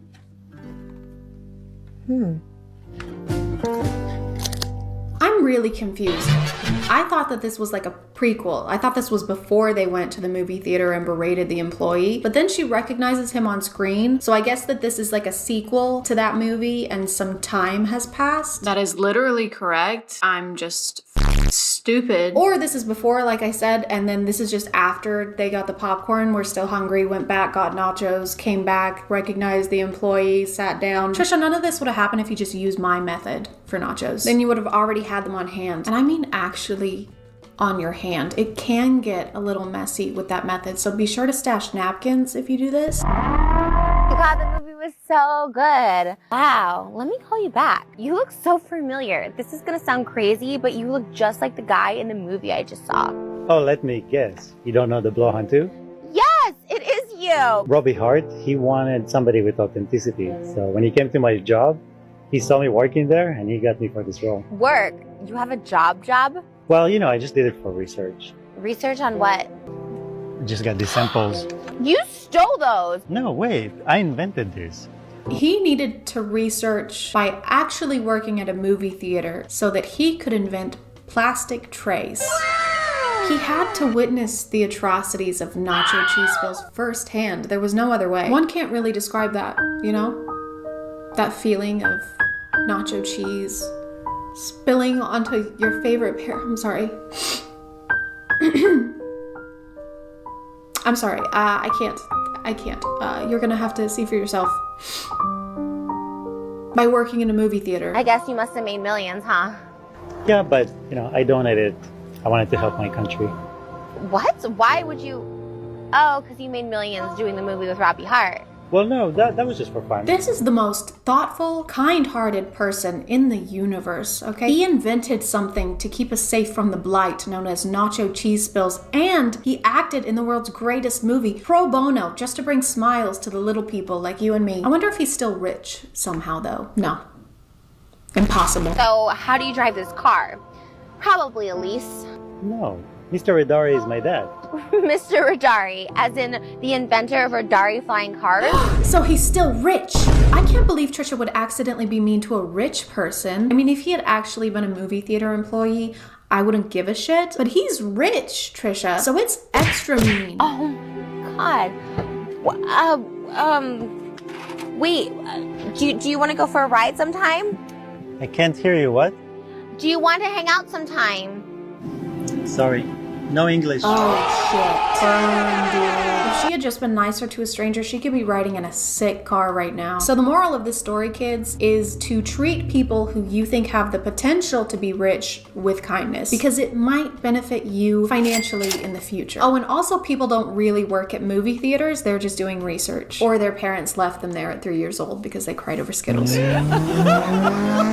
I'm really confused. I thought that this was like a prequel. I thought this was before they went to the movie theater and berated the employee, but then she recognizes him on screen. So I guess that this is like a sequel to that movie and some time has passed. That is literally correct. I'm just stupid. Or this is before, like I said, and then this is just after they got the popcorn, were still hungry, went back, got nachos, came back, recognized the employee, sat down. Trisha, none of this would have happened if you just used my method for nachos. Then you would have already had them on hand. And I mean actually on your hand. It can get a little messy with that method, so be sure to stash napkins if you do this. God, the movie was so good. Wow, let me call you back. You look so familiar. This is gonna sound crazy, but you look just like the guy in the movie I just saw. Oh, let me guess. You don't know the Blowhunt too? Yes, it is you. Robbie Hart, he wanted somebody with authenticity. So when he came to my job, he saw me working there and he got me for this role. Work? You have a job? Well, you know, I just did it for research. Research on what? I just got these samples. You stole those. No, wait, I invented this. He needed to research by actually working at a movie theater so that he could invent plastic trays. He had to witness the atrocities of nacho cheese spills firsthand. There was no other way. One can't really describe that, you know? That feeling of nacho cheese spilling onto your favorite pair. I'm sorry. I'm sorry. I can't. You're gonna have to see for yourself. By working in a movie theater. I guess you must have made millions, huh? Yeah, but, you know, I donated. I wanted to help my country. What? Why would you? Oh, because you made millions doing the movie with Robbie Hart. Well, no, that was just for fun. This is the most thoughtful, kind-hearted person in the universe, okay? He invented something to keep us safe from the blight known as nacho cheese spills, and he acted in the world's greatest movie, pro bono, just to bring smiles to the little people like you and me. I wonder if he's still rich somehow, though. No. Impossible. So, how do you drive this car? Probably a lease. No, Mr. Radari is my dad. Mr. Radari, as in the inventor of Radari flying cars? So he's still rich. I can't believe Trisha would accidentally be mean to a rich person. I mean, if he had actually been a movie theater employee, I wouldn't give a shit. But he's rich, Trisha, so it's extra mean. Oh my god. Wait, do you want to go for a ride sometime? I can't hear you, what? Do you want to hang out sometime? Sorry, no English. Oh shit. Burn, dude. If she had just been nicer to a stranger, she could be riding in a sick car right now. So the moral of this story, kids, is to treat people who you think have the potential to be rich with kindness, because it might benefit you financially in the future. Oh, and also people don't really work at movie theaters. They're just doing research. Or their parents left them there at 3 years old because they cried over Skittles.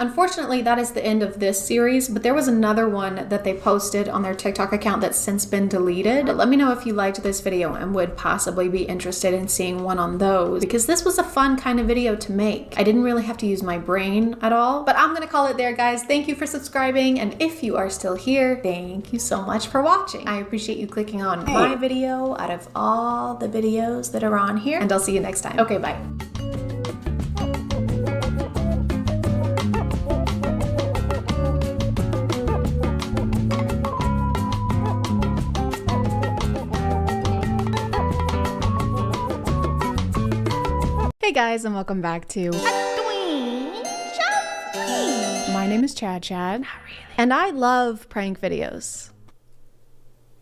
Unfortunately, that is the end of this series, but there was another one that they posted on their TikTok account that's since been deleted. But let me know if you liked this video and would possibly be interested in seeing one on those, because this was a fun kind of video to make. I didn't really have to use my brain at all, but I'm gonna call it there, guys. Thank you for subscribing, and if you are still here, thank you so much for watching. I appreciate you clicking on my video out of all the videos that are on here, and I'll see you next time. Okay, bye. Hey guys, and welcome back to My name is ChadChad. Not really. And I love prank videos.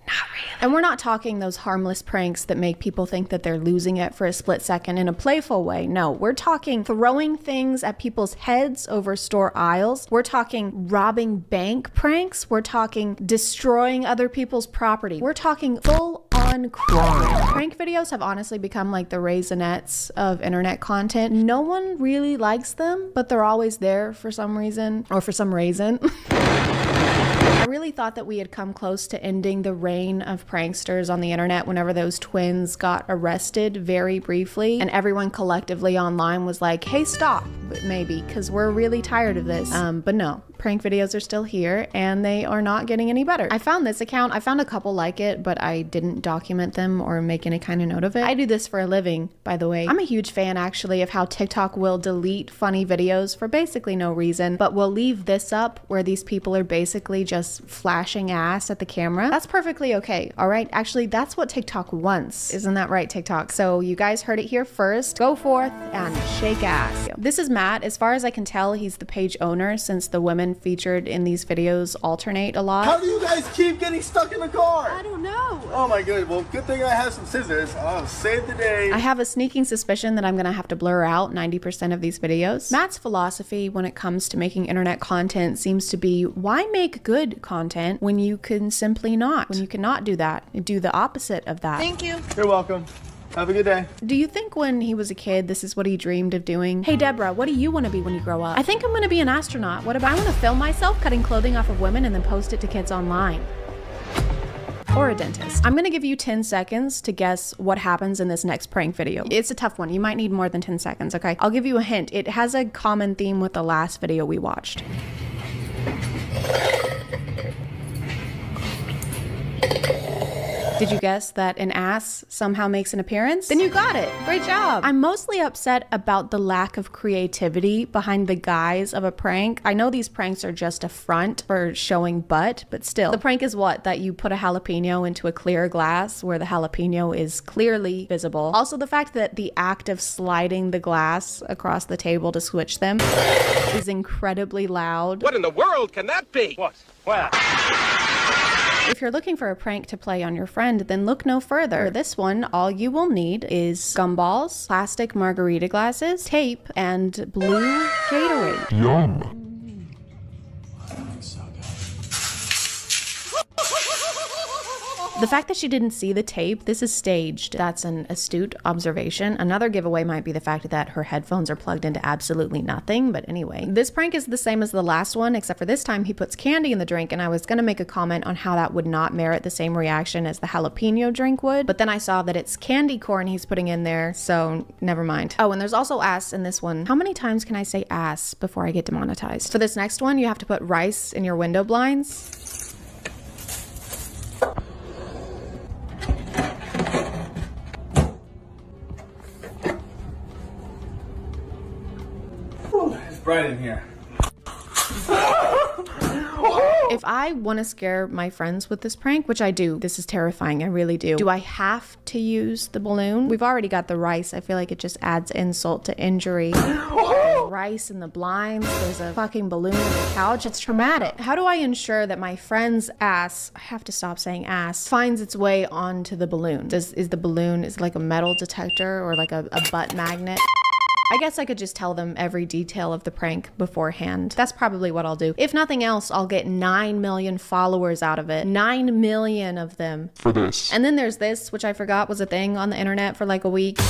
Not really. And we're not talking those harmless pranks that make people think that they're losing it for a split second in a playful way. No, we're talking throwing things at people's heads over store aisles. We're talking robbing bank pranks. We're talking destroying other people's property. We're talking full on crime. Prank videos have honestly become like the Raisinets of internet content. No one really likes them, but they're always there for some reason, or for some reason. I really thought that we had come close to ending the reign of pranksters on the internet whenever those twins got arrested very briefly, and everyone collectively online was like, hey, stop, maybe, because we're really tired of this. But no, prank videos are still here and they are not getting any better. I found this account, I found a couple like it, but I didn't document them or make any kind of note of it. I do this for a living, by the way. I'm a huge fan actually of how TikTok will delete funny videos for basically no reason, but will leave this up where these people are basically just flashing ass at the camera. That's perfectly okay, all right? Actually, that's what TikTok wants. Isn't that right, TikTok? So you guys heard it here first. Go forth and shake ass. This is Matt. As far as I can tell, he's the page owner since the women featured in these videos alternate a lot. How do you guys keep getting stuck in the car? I don't know. Oh my good. Well, good thing I have some scissors. Oh, save the day. I have a sneaking suspicion that I'm gonna have to blur out 90% of these videos. Matt's philosophy when it comes to making internet content seems to be, why make good content when you can simply not? When you cannot do that, do the opposite of that. Thank you. You're welcome. Have a good day. Do you think when he was a kid, this is what he dreamed of doing? Hey, Deborah, what do you want to be when you grow up? I think I'm going to be an astronaut. What about I want to film myself cutting clothing off of women and then post it to kids online? Or a dentist. I'm going to give you 10 seconds to guess what happens in this next prank video. It's a tough one. You might need more than 10 seconds, okay? I'll give you a hint. It has a common theme with the last video we watched. Did you guess that an ass somehow makes an appearance? Then you got it. Great job. I'm mostly upset about the lack of creativity behind the guise of a prank. I know these pranks are just a front for showing butt, but still. The prank is what? That you put a jalapeno into a clear glass where the jalapeno is clearly visible. Also, the fact that the act of sliding the glass across the table to switch them is incredibly loud. What in the world can that be? What? If you're looking for a prank to play on your friend, then look no further. For this one, all you will need is gumballs, plastic margarita glasses, tape, and blue Gatorade. Yum. The fact that she didn't see the tape, this is staged. That's an astute observation. Another giveaway might be the fact that her headphones are plugged into absolutely nothing, but anyway. This prank is the same as the last one, except for this time he puts candy in the drink, and I was gonna make a comment on how that would not merit the same reaction as the jalapeno drink would, but then I saw that it's candy corn he's putting in there, so never mind. Oh, and there's also ass in this one. How many times can I say ass before I get demonetized? For this next one, you have to put rice in your window blinds. It's bright in here. If I want to scare my friends with this prank, which I do, this is terrifying, I really do I have to use the balloon? We've already got the rice. I feel like it just adds insult to injury. Rice in the blinds, there's a fucking balloon on the couch. It's traumatic. How do I ensure that my friend's ass, I have to stop saying ass, finds its way onto the balloon? Is the balloon, is it like a metal detector or like a butt magnet? I guess I could just tell them every detail of the prank beforehand. That's probably what I'll do. If nothing else, I'll get 9 million followers out of it. 9 million of them. For this. And then there's this, which I forgot was a thing on the internet for like a week.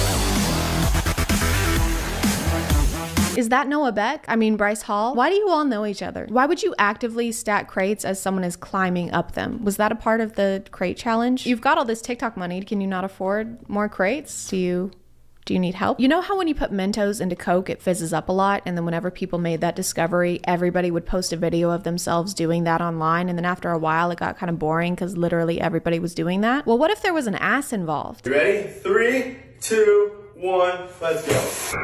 Is that Noah Beck? I mean, Bryce Hall? Why do you all know each other? Why would you actively stack crates as someone is climbing up them? Was that a part of the crate challenge? You've got all this TikTok money. Can you not afford more crates? Do you need help? You know how when you put Mentos into Coke, it fizzes up a lot? And then whenever people made that discovery, everybody would post a video of themselves doing that online. And then after a while, it got kind of boring because literally everybody was doing that. Well, what if there was an ass involved? You ready? 3, 2, 1, let's go.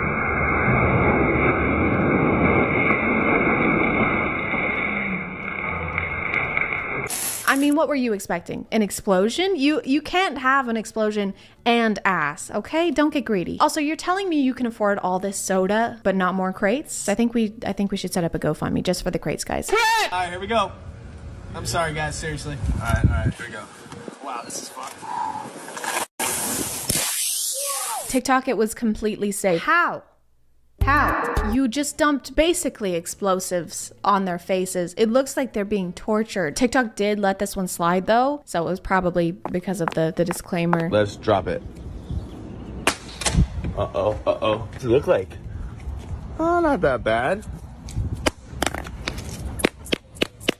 I mean, what were you expecting? An explosion? You can't have an explosion and ass, okay? Don't get greedy. Also, you're telling me you can afford all this soda, but not more crates? I think we should set up a GoFundMe just for the crates, guys. All right, here we go. I'm sorry, guys, seriously. All right, here we go. Wow, this is fun. TikTok, it was completely safe. How? How? You just dumped basically explosives on their faces. It looks like they're being tortured. TikTok did let this one slide though, so it was probably because of the disclaimer. Let's drop it. Uh-oh, uh-oh. What's it look like? Oh, not that bad.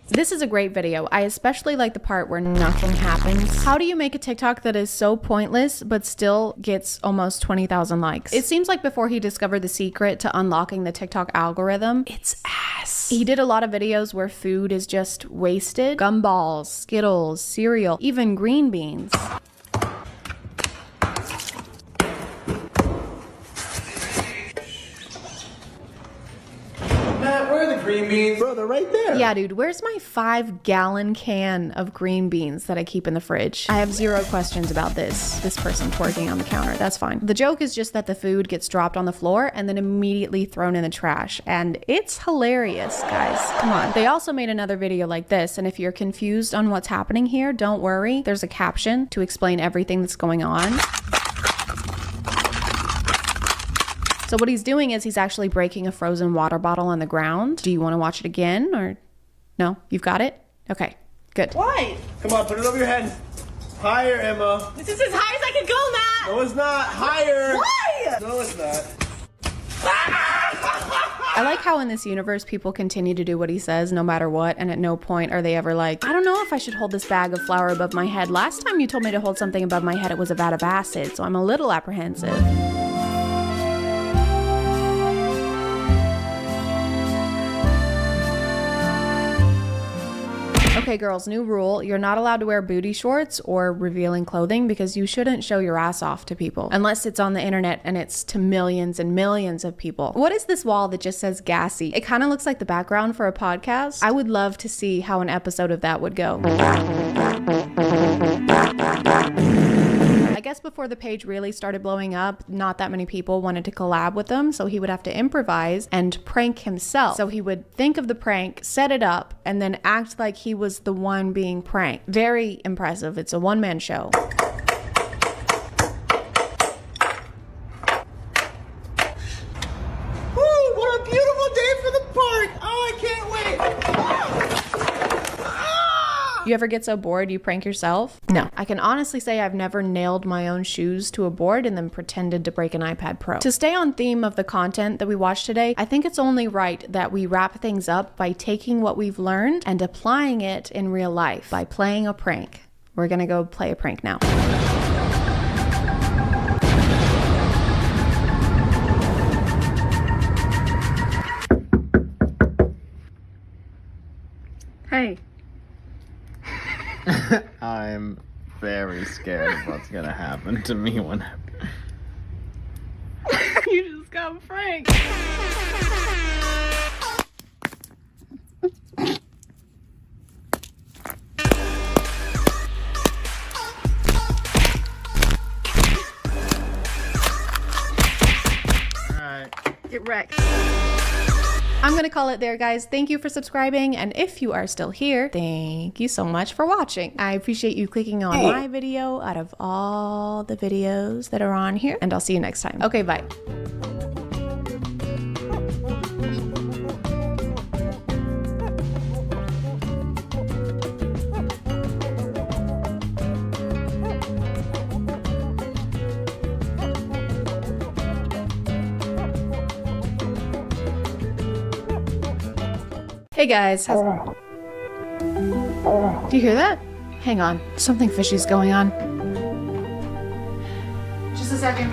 This is a great video. I especially like the part where nothing happens. How do you make a TikTok that is so pointless but still gets almost 20,000 likes? It seems like before he discovered the secret to unlocking the TikTok algorithm, it's ass. He did a lot of videos where food is just wasted. Gumballs, Skittles, cereal, even green beans. Matt, where are the green beans? Bro, they're right there. Yeah, dude, where's my 5-gallon can of green beans that I keep in the fridge? I have zero questions about this person twerking on the counter. That's fine. The joke is just that the food gets dropped on the floor and then immediately thrown in the trash. And it's hilarious, guys. Come on. They also made another video like this. And if you're confused on what's happening here, don't worry. There's a caption to explain everything that's going on. So what he's doing is he's actually breaking a frozen water bottle on the ground. Do you want to watch it again or no? You've got it? Okay, good. Why? Come on, put it over your head. Higher, Emma. This is as high as I can go, Matt! No, it's not. Higher. Why? No, it's not. I like how in this universe people continue to do what he says no matter what, and at no point are they ever like, I don't know if I should hold this bag of flour above my head. Last time you told me to hold something above my head, it was a vat of acid, so I'm a little apprehensive. Okay, girls, new rule. You're not allowed to wear booty shorts or revealing clothing because you shouldn't show your ass off to people. Unless it's on the internet and it's to millions and millions of people. What is this wall that just says gassy? It kind of looks like the background for a podcast. I would love to see how an episode of that would go. I guess before the page really started blowing up, not that many people wanted to collab with him, so he would have to improvise and prank himself. So he would think of the prank, set it up, and then act like he was the one being pranked. Very impressive. It's a one-man show. Woo, what a beautiful day for the park. Oh, I can't wait. You ever get so bored you prank yourself? No. I can honestly say I've never nailed my own shoes to a board and then pretended to break an iPad Pro. To stay on theme of the content that we watched today, I think it's only right that we wrap things up by taking what we've learned and applying it in real life by playing a prank. We're gonna go play a prank now. Hey. I'm very scared of what's gonna happen to me when You just got pranked. Alright. Get wrecked. I'm gonna call it there, guys. Thank you for subscribing, and if you are still here, thank you so much for watching. I appreciate you clicking on my video out of all the videos that are on here, and I'll see you next time. Okay, bye. Hey guys, do you hear that? Hang on, something fishy's going on. Just a second.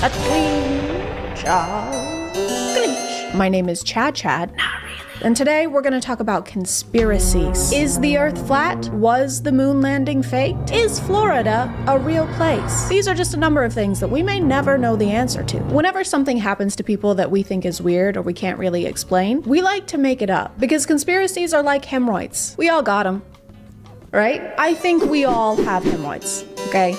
A clean challenge. My name is ChadChad. And today we're going to talk about conspiracies. Is the Earth flat? Was the moon landing faked? Is Florida a real place? These are just a number of things that we may never know the answer to. Whenever something happens to people that we think is weird or we can't really explain, we like to make it up because conspiracies are like hemorrhoids. We all got them, right? I think we all have hemorrhoids, okay?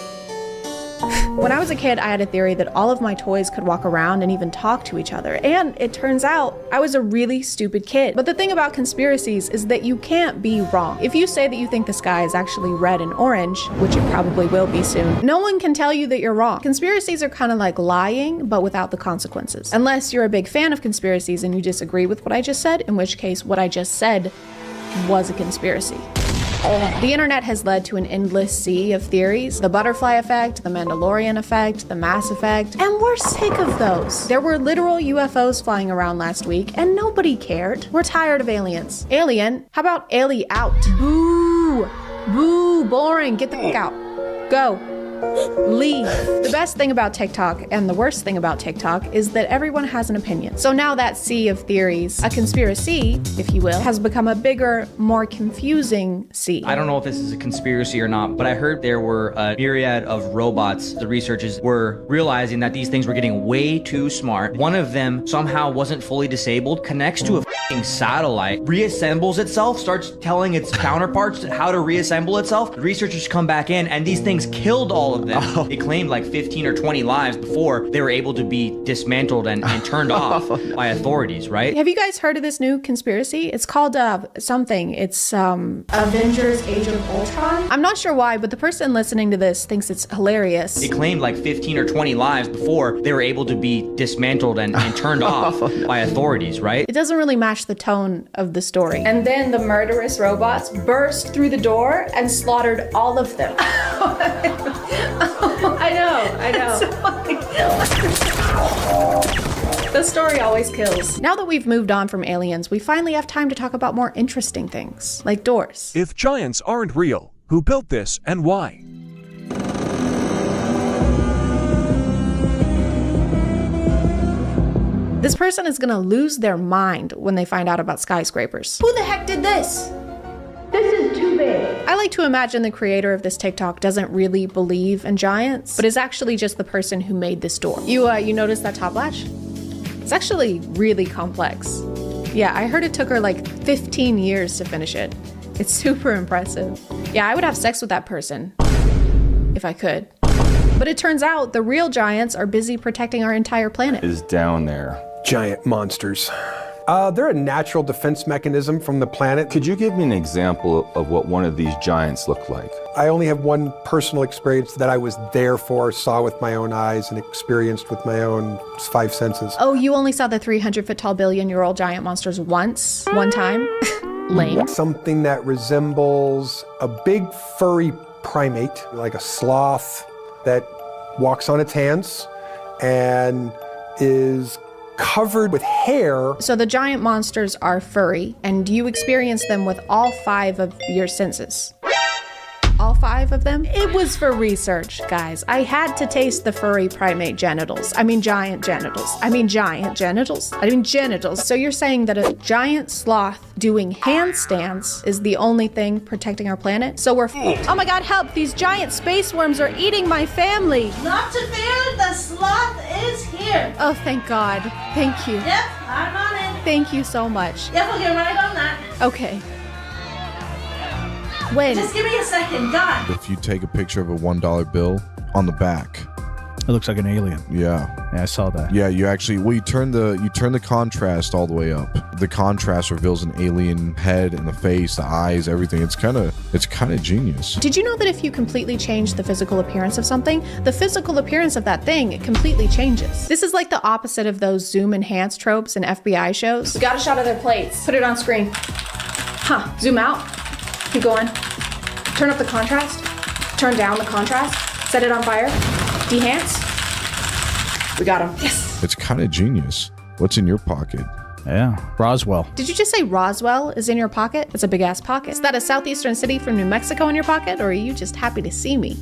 When I was a kid, I had a theory that all of my toys could walk around and even talk to each other. And it turns out I was a really stupid kid. But the thing about conspiracies is that you can't be wrong. If you say that you think the sky is actually red and orange, which it probably will be soon, no one can tell you that you're wrong. Conspiracies are kind of like lying, but without the consequences. Unless you're a big fan of conspiracies and you disagree with what I just said, in which case what I just said was a conspiracy. The internet has led to an endless sea of theories. The butterfly effect, the Mandalorian effect, the Mass Effect, and we're sick of those. There were literal UFOs flying around last week and nobody cared. We're tired of aliens. Alien? How about Ali out? Boo! Boo, boring, get the fuck out. Go. Leave. The best thing about TikTok and the worst thing about TikTok is that everyone has an opinion. So now that sea of theories, a conspiracy, if you will, has become a bigger, more confusing sea. I don't know if this is a conspiracy or not, but I heard there were a myriad of robots. The researchers were realizing that these things were getting way too smart. One of them somehow wasn't fully disabled, connects to a f***ing satellite, reassembles itself, starts telling its counterparts how to reassemble itself. The researchers come back in and these things killed all of them. Oh. It claimed like 15 or 20 lives before they were able to be dismantled and turned off by authorities, right? Have you guys heard of this new conspiracy? It's called something. It's Avengers Age of Ultron? I'm not sure why, but the person listening to this thinks it's hilarious. It claimed like 15 or 20 lives before they were able to be dismantled and turned off by authorities, right? It doesn't really match the tone of the story. And then the murderous robots burst through the door and slaughtered all of them. I know. The story always kills. Now that we've moved on from aliens, we finally have time to talk about more interesting things, like doors. If giants aren't real, who built this and why? This person is gonna lose their mind when they find out about skyscrapers. Who the heck did this? This is too big. I like to imagine the creator of this TikTok doesn't really believe in giants, but is actually just the person who made this door. You notice that top latch? It's actually really complex. Yeah, I heard it took her like 15 years to finish it. It's super impressive. Yeah, I would have sex with that person, if I could. But it turns out the real giants are busy protecting our entire planet. Is down there. Giant monsters. They're a natural defense mechanism from the planet. Could you give me an example of what one of these giants look like? I only have one personal experience that I was there for, saw with my own eyes, and experienced with my own 5 senses. Oh, you only saw the 300-foot-tall billion-year-old giant monsters one time? Lame. Something that resembles a big furry primate, like a sloth that walks on its hands and is covered with hair. So the giant monsters are furry, and you experience them with all 5 of your senses. All 5 of them? It was for research, guys. I had to taste the furry primate genitals. I mean giant genitals. So you're saying that a giant sloth doing handstands is the only thing protecting our planet? So we're oh my god, help! These giant space worms are eating my family! Not to fear, the sloth is here. Oh, thank God. Thank you. Yep, I'm on it. Thank you so much. Yep, we'll get right on that. Okay. When? Just give me a second, God. If you take a picture of a $1 bill, on the back, it looks like an alien. Yeah, I saw that. Yeah, you turn the contrast all the way up. The contrast reveals an alien head and the face, the eyes, everything. It's kind of genius. Did you know that if you completely change the physical appearance of something, the physical appearance of that thing completely changes? This is like the opposite of those zoom enhanced tropes in FBI shows. We got a shot of their plates. Put it on screen. Zoom out. Keep going. Turn up the contrast. Turn down the contrast. Set it on fire. Dehance. We got him. Yes. It's kind of genius. What's in your pocket? Yeah, Roswell. Did you just say Roswell is in your pocket? It's a big ass pocket. Is that a southeastern city from New Mexico in your pocket, or are you just happy to see me?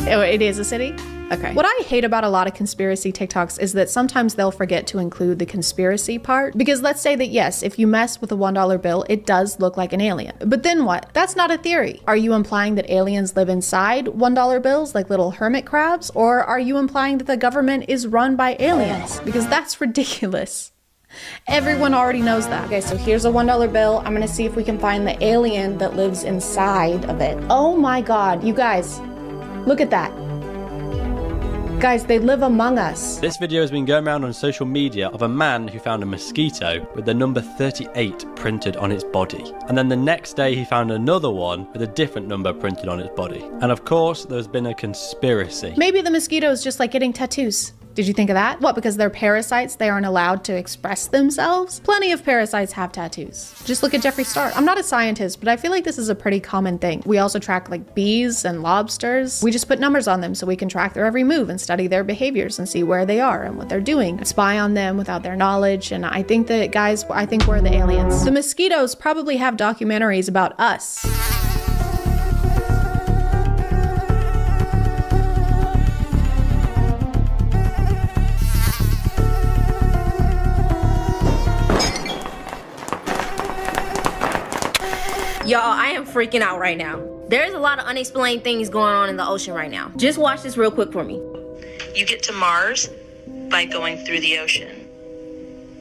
Oh, it is a city? Okay. What I hate about a lot of conspiracy TikToks is that sometimes they'll forget to include the conspiracy part. Because let's say that yes, if you mess with a $1 bill, it does look like an alien. But then what? That's not a theory. Are you implying that aliens live inside $1 bills like little hermit crabs? Or are you implying that the government is run by aliens? Because that's ridiculous. Everyone already knows that. Okay, so here's a $1 bill. I'm gonna see if we can find the alien that lives inside of it. Oh my God, you guys, look at that. Guys, they live among us. This video has been going around on social media of a man who found a mosquito with the number 38 printed on its body. And then the next day he found another one with a different number printed on its body. And of course, there's been a conspiracy. Maybe the mosquito is just like getting tattoos. Did you think of that? What, because they're parasites, they aren't allowed to express themselves? Plenty of parasites have tattoos. Just look at Jeffree Star. I'm not a scientist, but I feel like this is a pretty common thing. We also track like bees and lobsters. We just put numbers on them so we can track their every move and study their behaviors and see where they are and what they're doing. And spy on them without their knowledge. And I think that, guys, I think we're the aliens. The mosquitoes probably have documentaries about us. Y'all, I am freaking out right now. There's a lot of unexplained things going on in the ocean right now. Just watch this real quick for me. You get to Mars by going through the ocean.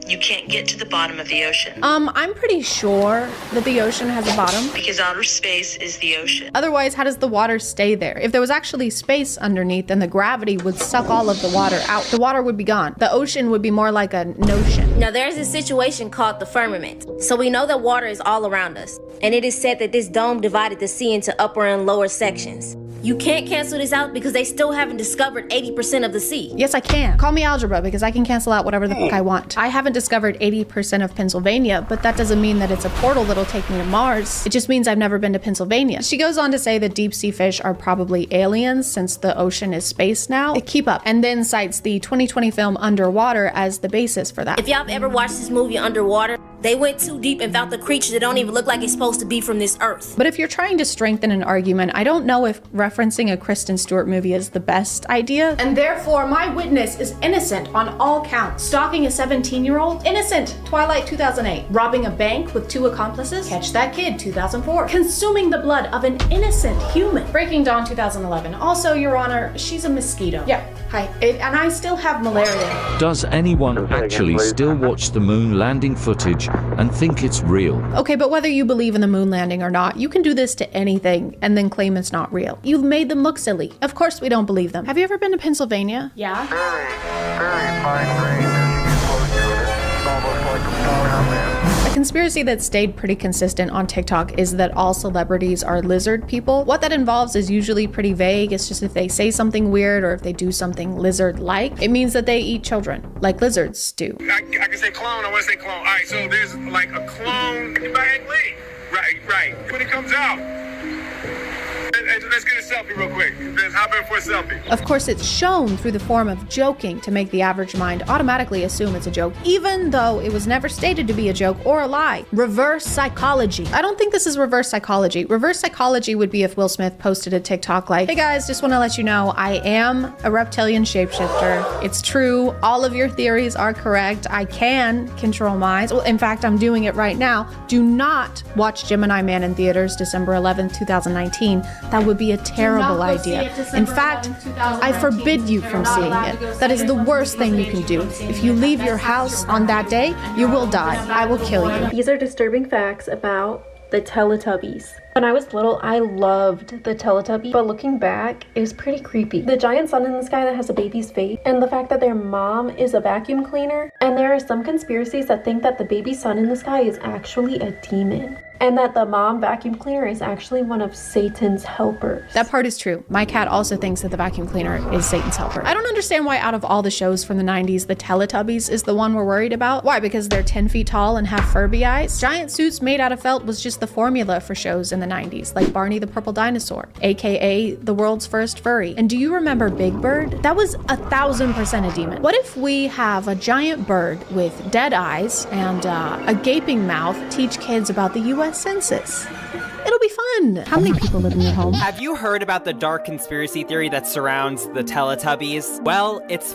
You can't get to the bottom of the ocean. I'm pretty sure that the ocean has a bottom. Because outer space is the ocean. Otherwise, how does the water stay there? If there was actually space underneath, then the gravity would suck all of the water out. The water would be gone. The ocean would be more like a notion. Now, there's a situation called the firmament. So we know that water is all around us. And it is said that this dome divided the sea into upper and lower sections. You can't cancel this out because they still haven't discovered 80% of the sea. Yes, I can. Call me algebra because I can cancel out whatever the fuck I want. I haven't discovered 80% of Pennsylvania, but that doesn't mean that it's a portal that'll take me to Mars. It just means I've never been to Pennsylvania. She goes on to say that deep sea fish are probably aliens since the ocean is space now. Keep up. And then cites the 2020 film Underwater as the basis for that. If y'all have ever watched this movie Underwater, they went too deep and found the creatures that don't even look like it's supposed to be from this earth. But if you're trying to strengthen an argument, I don't know if referencing a Kristen Stewart movie is the best idea. And therefore, my witness is innocent on all counts. Stalking a 17-year-old? Innocent. Twilight 2008. Robbing a bank with 2 accomplices? Catch That Kid 2004. Consuming the blood of an innocent human? Breaking Dawn 2011. Also, Your Honor, she's a mosquito. Yeah, hi. And I still have malaria. Does anyone actually still watch the moon landing footage and think it's real? Okay, but whether you believe in the moon landing or not, you can do this to anything and then claim it's not real. You've made them look silly. Of course we don't believe them. Have you ever been to Pennsylvania? Yeah. Very fine grain as you get close to it. It's almost like a flower man. A conspiracy that stayed pretty consistent on TikTok is that all celebrities are lizard people. What that involves is usually pretty vague. It's just if they say something weird or if they do something lizard-like, it means that they eat children, like lizards do. I can say clone, I want to say clone. All right, so there's like a clone by Ang Lee. Right. When it comes out, let's get a selfie real quick. Let's hop in for a selfie. Of course, it's shown through the form of joking to make the average mind automatically assume it's a joke, even though it was never stated to be a joke or a lie. Reverse psychology. I don't think this is reverse psychology. Reverse psychology would be if Will Smith posted a TikTok like, "Hey guys, just want to let you know I am a reptilian shapeshifter. It's true. All of your theories are correct. I can control minds. Well, in fact, I'm doing it right now. Do not watch Gemini Man in theaters December 11th, 2019. That would be a terrible idea. In fact, I forbid you from seeing it. That is the worst thing you can do. If you leave your house on that day, you will die. I will kill you." These are disturbing facts about the Teletubbies. When I was little, I loved the Teletubby, but looking back, it was pretty creepy. The giant sun in the sky that has a baby's face, and the fact that their mom is a vacuum cleaner, and there are some conspiracies that think that the baby sun in the sky is actually a demon, and that the mom vacuum cleaner is actually one of Satan's helpers. That part is true. My cat also thinks that the vacuum cleaner is Satan's helper. I don't understand why out of all the shows from the 90s, the Teletubbies is the one we're worried about. Why? Because they're 10 feet tall and have Furby eyes? Giant suits made out of felt was just the formula for shows in the 90s, like Barney the Purple Dinosaur, aka the world's first furry. And do you remember Big Bird? That was 1000% a demon. What if we have a giant bird with dead eyes and a gaping mouth teach kids about the US Census? It'll be fun. How many people live in your home? Have you heard about the dark conspiracy theory that surrounds the Teletubbies? Well, it's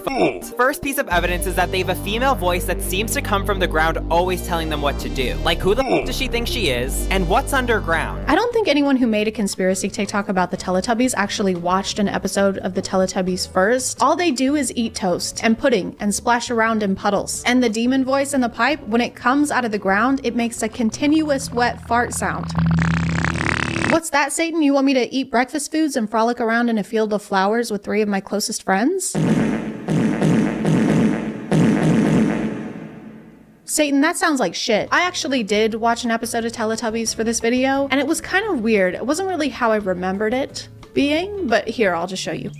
First piece of evidence is that they have a female voice that seems to come from the ground, always telling them what to do. Like, who the does she think she is? And what's underground? I don't think anyone who made a conspiracy TikTok about the Teletubbies actually watched an episode of the Teletubbies first. All they do is eat toast and pudding and splash around in puddles. And the demon voice in the pipe, when it comes out of the ground, it makes a continuous wet fart sound. What's that, Satan? You want me to eat breakfast foods and frolic around in a field of flowers with 3 of my closest friends? Satan, that sounds like shit. I actually did watch an episode of Teletubbies for this video, and it was kind of weird. It wasn't really how I remembered it being, but here, I'll just show you.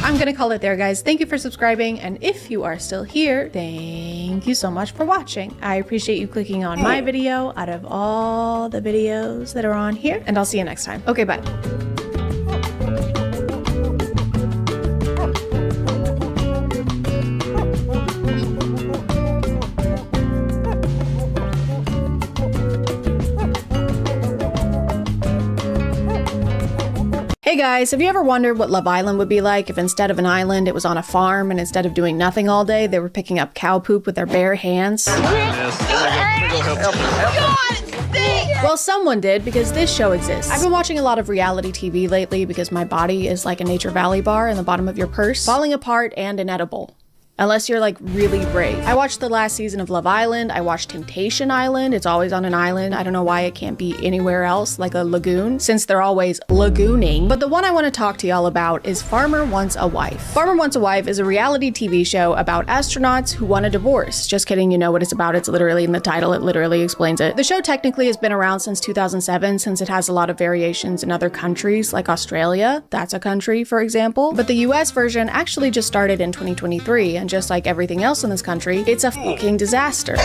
I'm gonna call it there, guys. Thank you for subscribing, and if you are still here, thank you so much for watching. I appreciate you clicking on my video out of all the videos that are on here, and I'll see you next time. Okay, bye. Hey guys, have you ever wondered what Love Island would be like if instead of an island, it was on a farm, and instead of doing nothing all day, they were picking up cow poop with their bare hands? Well, someone did, because this show exists. I've been watching a lot of reality TV lately because my body is like a Nature Valley bar in the bottom of your purse, falling apart and inedible. Unless you're like really brave. I watched the last season of Love Island. I watched Temptation Island. It's always on an island. I don't know why it can't be anywhere else, like a lagoon, since they're always lagooning. But the one I want to talk to y'all about is Farmer Wants a Wife. Farmer Wants a Wife is a reality TV show about astronauts who want a divorce. Just kidding, you know what it's about. It's literally in the title. It literally explains it. The show technically has been around since 2007, since it has a lot of variations in other countries, like Australia. That's a country, for example. But the US version actually just started in 2023, and just like everything else in this country, it's a fucking disaster.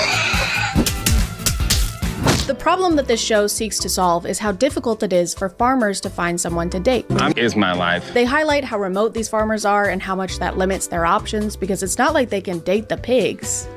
The problem that this show seeks to solve is how difficult it is for farmers to find someone to date. Is my life. They highlight how remote these farmers are and how much that limits their options, because it's not like they can date the pigs.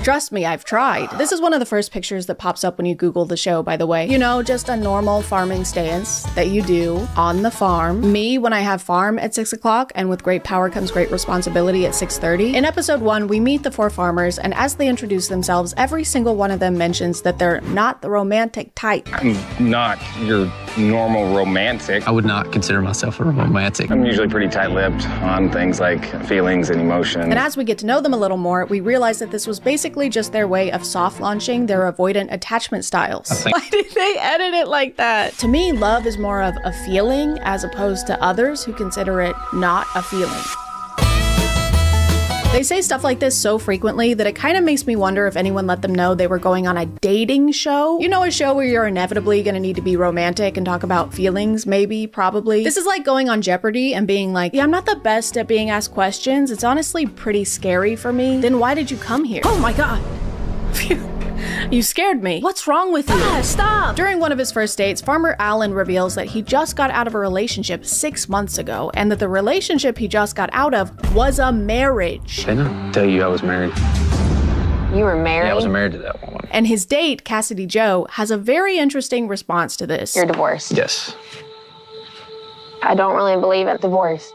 Trust me, I've tried. This is one of the first pictures that pops up when you Google the show, by the way. You know, just a normal farming stance that you do on the farm. Me, when I have farm at 6 o'clock, and with great power comes great responsibility at 6:30. In episode 1, we meet the 4 farmers, and as they introduce themselves, every single one of them mentions that they're not the romantic type. I'm not your normal romantic. I would not consider myself a romantic. I'm usually pretty tight-lipped on things like feelings and emotions. And as we get to know them a little more, we realize that this was basically just their way of soft launching their avoidant attachment styles. Why did they edit it like that? To me, love is more of a feeling as opposed to others who consider it not a feeling. They say stuff like this so frequently that it kind of makes me wonder if anyone let them know they were going on a dating show. You know, a show where you're inevitably gonna need to be romantic and talk about feelings, maybe, probably. This is like going on Jeopardy and being like, yeah, I'm not the best at being asked questions. It's honestly pretty scary for me. Then why did you come here? Oh my God. Phew. You scared me. What's wrong with you? Ah, stop! During one of his first dates, Farmer Allen reveals that he just got out of a relationship 6 months ago, and that the relationship he just got out of was a marriage. Didn't I tell you I was married? You were married? Yeah, I was married to that woman. And his date, Cassidy Joe, has a very interesting response to this. You're divorced. Yes. I don't really believe in divorce.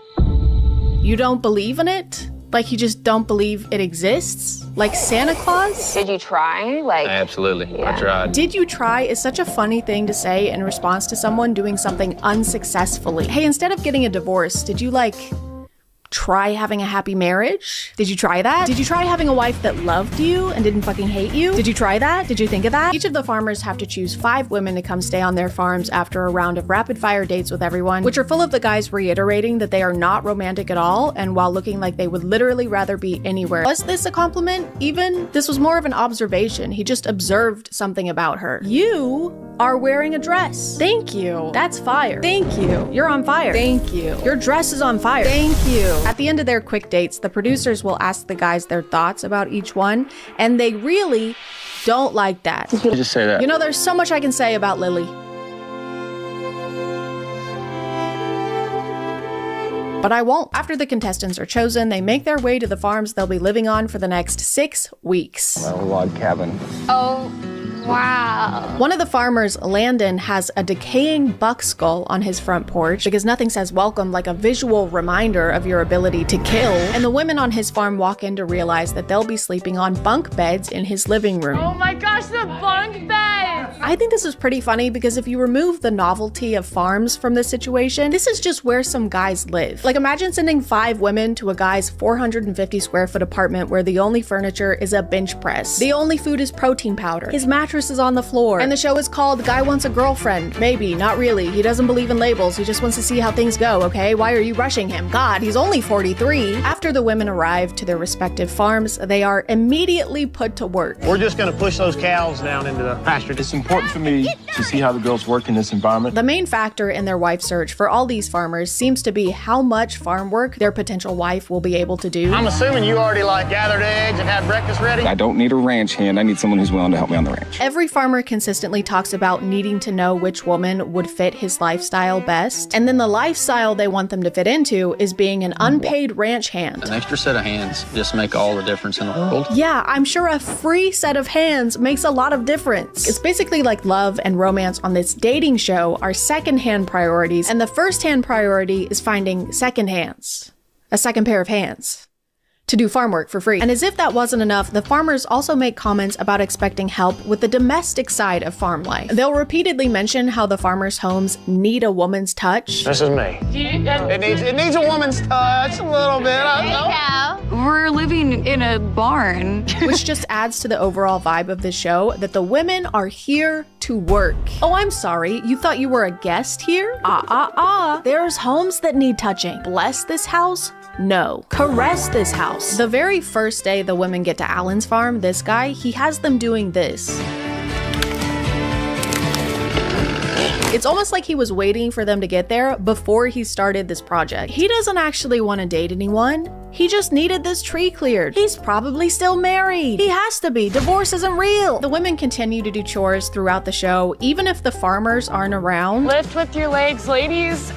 You don't believe in it? Like you just don't believe it exists? Like Santa Claus? Did you try? Absolutely. Yeah. I tried. Did you try is such a funny thing to say in response to someone doing something unsuccessfully. Hey, instead of getting a divorce, did you try having a happy marriage? Did you try that? Did you try having a wife that loved you and didn't fucking hate you? Did you try that? Did you think of that? Each of the farmers have to choose 5 women to come stay on their farms after a round of rapid fire dates with everyone, which are full of the guys reiterating that they are not romantic at all, and while looking like they would literally rather be anywhere. Was this a compliment even? This was more of an observation. He just observed something about her. You are wearing a dress. Thank you. That's fire. Thank you. You're on fire. Thank you. Your dress is on fire. Thank you. At the end of their quick dates, the producers will ask the guys their thoughts about each one, and they really don't like that. Just say that. You know, there's so much I can say about Lily. But I won't. After the contestants are chosen, they make their way to the farms they'll be living on for the next 6 weeks. A log cabin. Oh, wow. One of the farmers, Landon, has a decaying buck skull on his front porch because nothing says welcome like a visual reminder of your ability to kill. And the women on his farm walk in to realize that they'll be sleeping on bunk beds in his living room. Oh my gosh, the bunk beds! I think this is pretty funny because if you remove the novelty of farms from this situation, this is just where some guys live. Like, imagine sending 5 women to a guy's 450 square foot apartment where the only furniture is a bench press. The only food is protein powder. His mattress is on the floor. And the show is called Guy Wants a Girlfriend. Maybe, not really. He doesn't believe in labels. He just wants to see how things go, okay? Why are you rushing him? God, he's only 43. After the women arrive to their respective farms, they are immediately put to work. We're just gonna push those cows down into the pasture. It's important for me to see how the girls work in this environment. The main factor in their wife search for all these farmers seems to be how much farm work their potential wife will be able to do. I'm assuming you already gathered eggs and had breakfast ready? I don't need a ranch hand. I need someone who's willing to help me on the ranch. Every farmer consistently talks about needing to know which woman would fit his lifestyle best. And then the lifestyle they want them to fit into is being an unpaid ranch hand. An extra set of hands just make all the difference in the world. Yeah, I'm sure a free set of hands makes a lot of difference. It's basically like love and romance on this dating show are second-hand priorities, and the first-hand priority is finding second hands. A second pair of hands. To do farm work for free. And as if that wasn't enough, the farmers also make comments about expecting help with the domestic side of farm life. They'll repeatedly mention how the farmers' homes need a woman's touch. This is me. It needs a woman's touch a little bit. We're living in a barn. Which just adds to the overall vibe of the show that the women are here to work. Oh, I'm sorry, you thought you were a guest here? There's homes that need touching. Bless this house? No. Caress this house. The very first day the women get to Alan's farm, this guy, he has them doing this. It's almost like he was waiting for them to get there before he started this project. He doesn't actually want to date anyone. He just needed this tree cleared. He's probably still married. He has to be. Divorce isn't real. The women continue to do chores throughout the show, even if the farmers aren't around. Lift with your legs, ladies.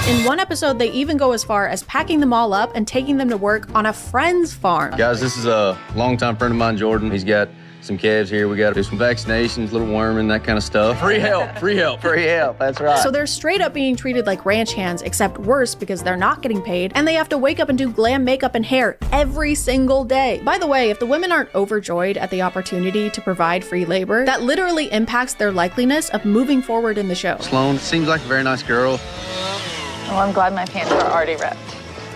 In one episode, they even go as far as packing them all up and taking them to work on a friend's farm. Guys, this is a longtime friend of mine, Jordan. He's got some calves here. We got to do some vaccinations, little worming, that kind of stuff. Free help, free help. Free help, that's right. So they're straight up being treated like ranch hands, except worse because they're not getting paid and they have to wake up and do glam makeup and hair every single day. By the way, if the women aren't overjoyed at the opportunity to provide free labor, that literally impacts their likeliness of moving forward in the show. Sloan seems like a very nice girl. Well, I'm glad my pants are already ripped.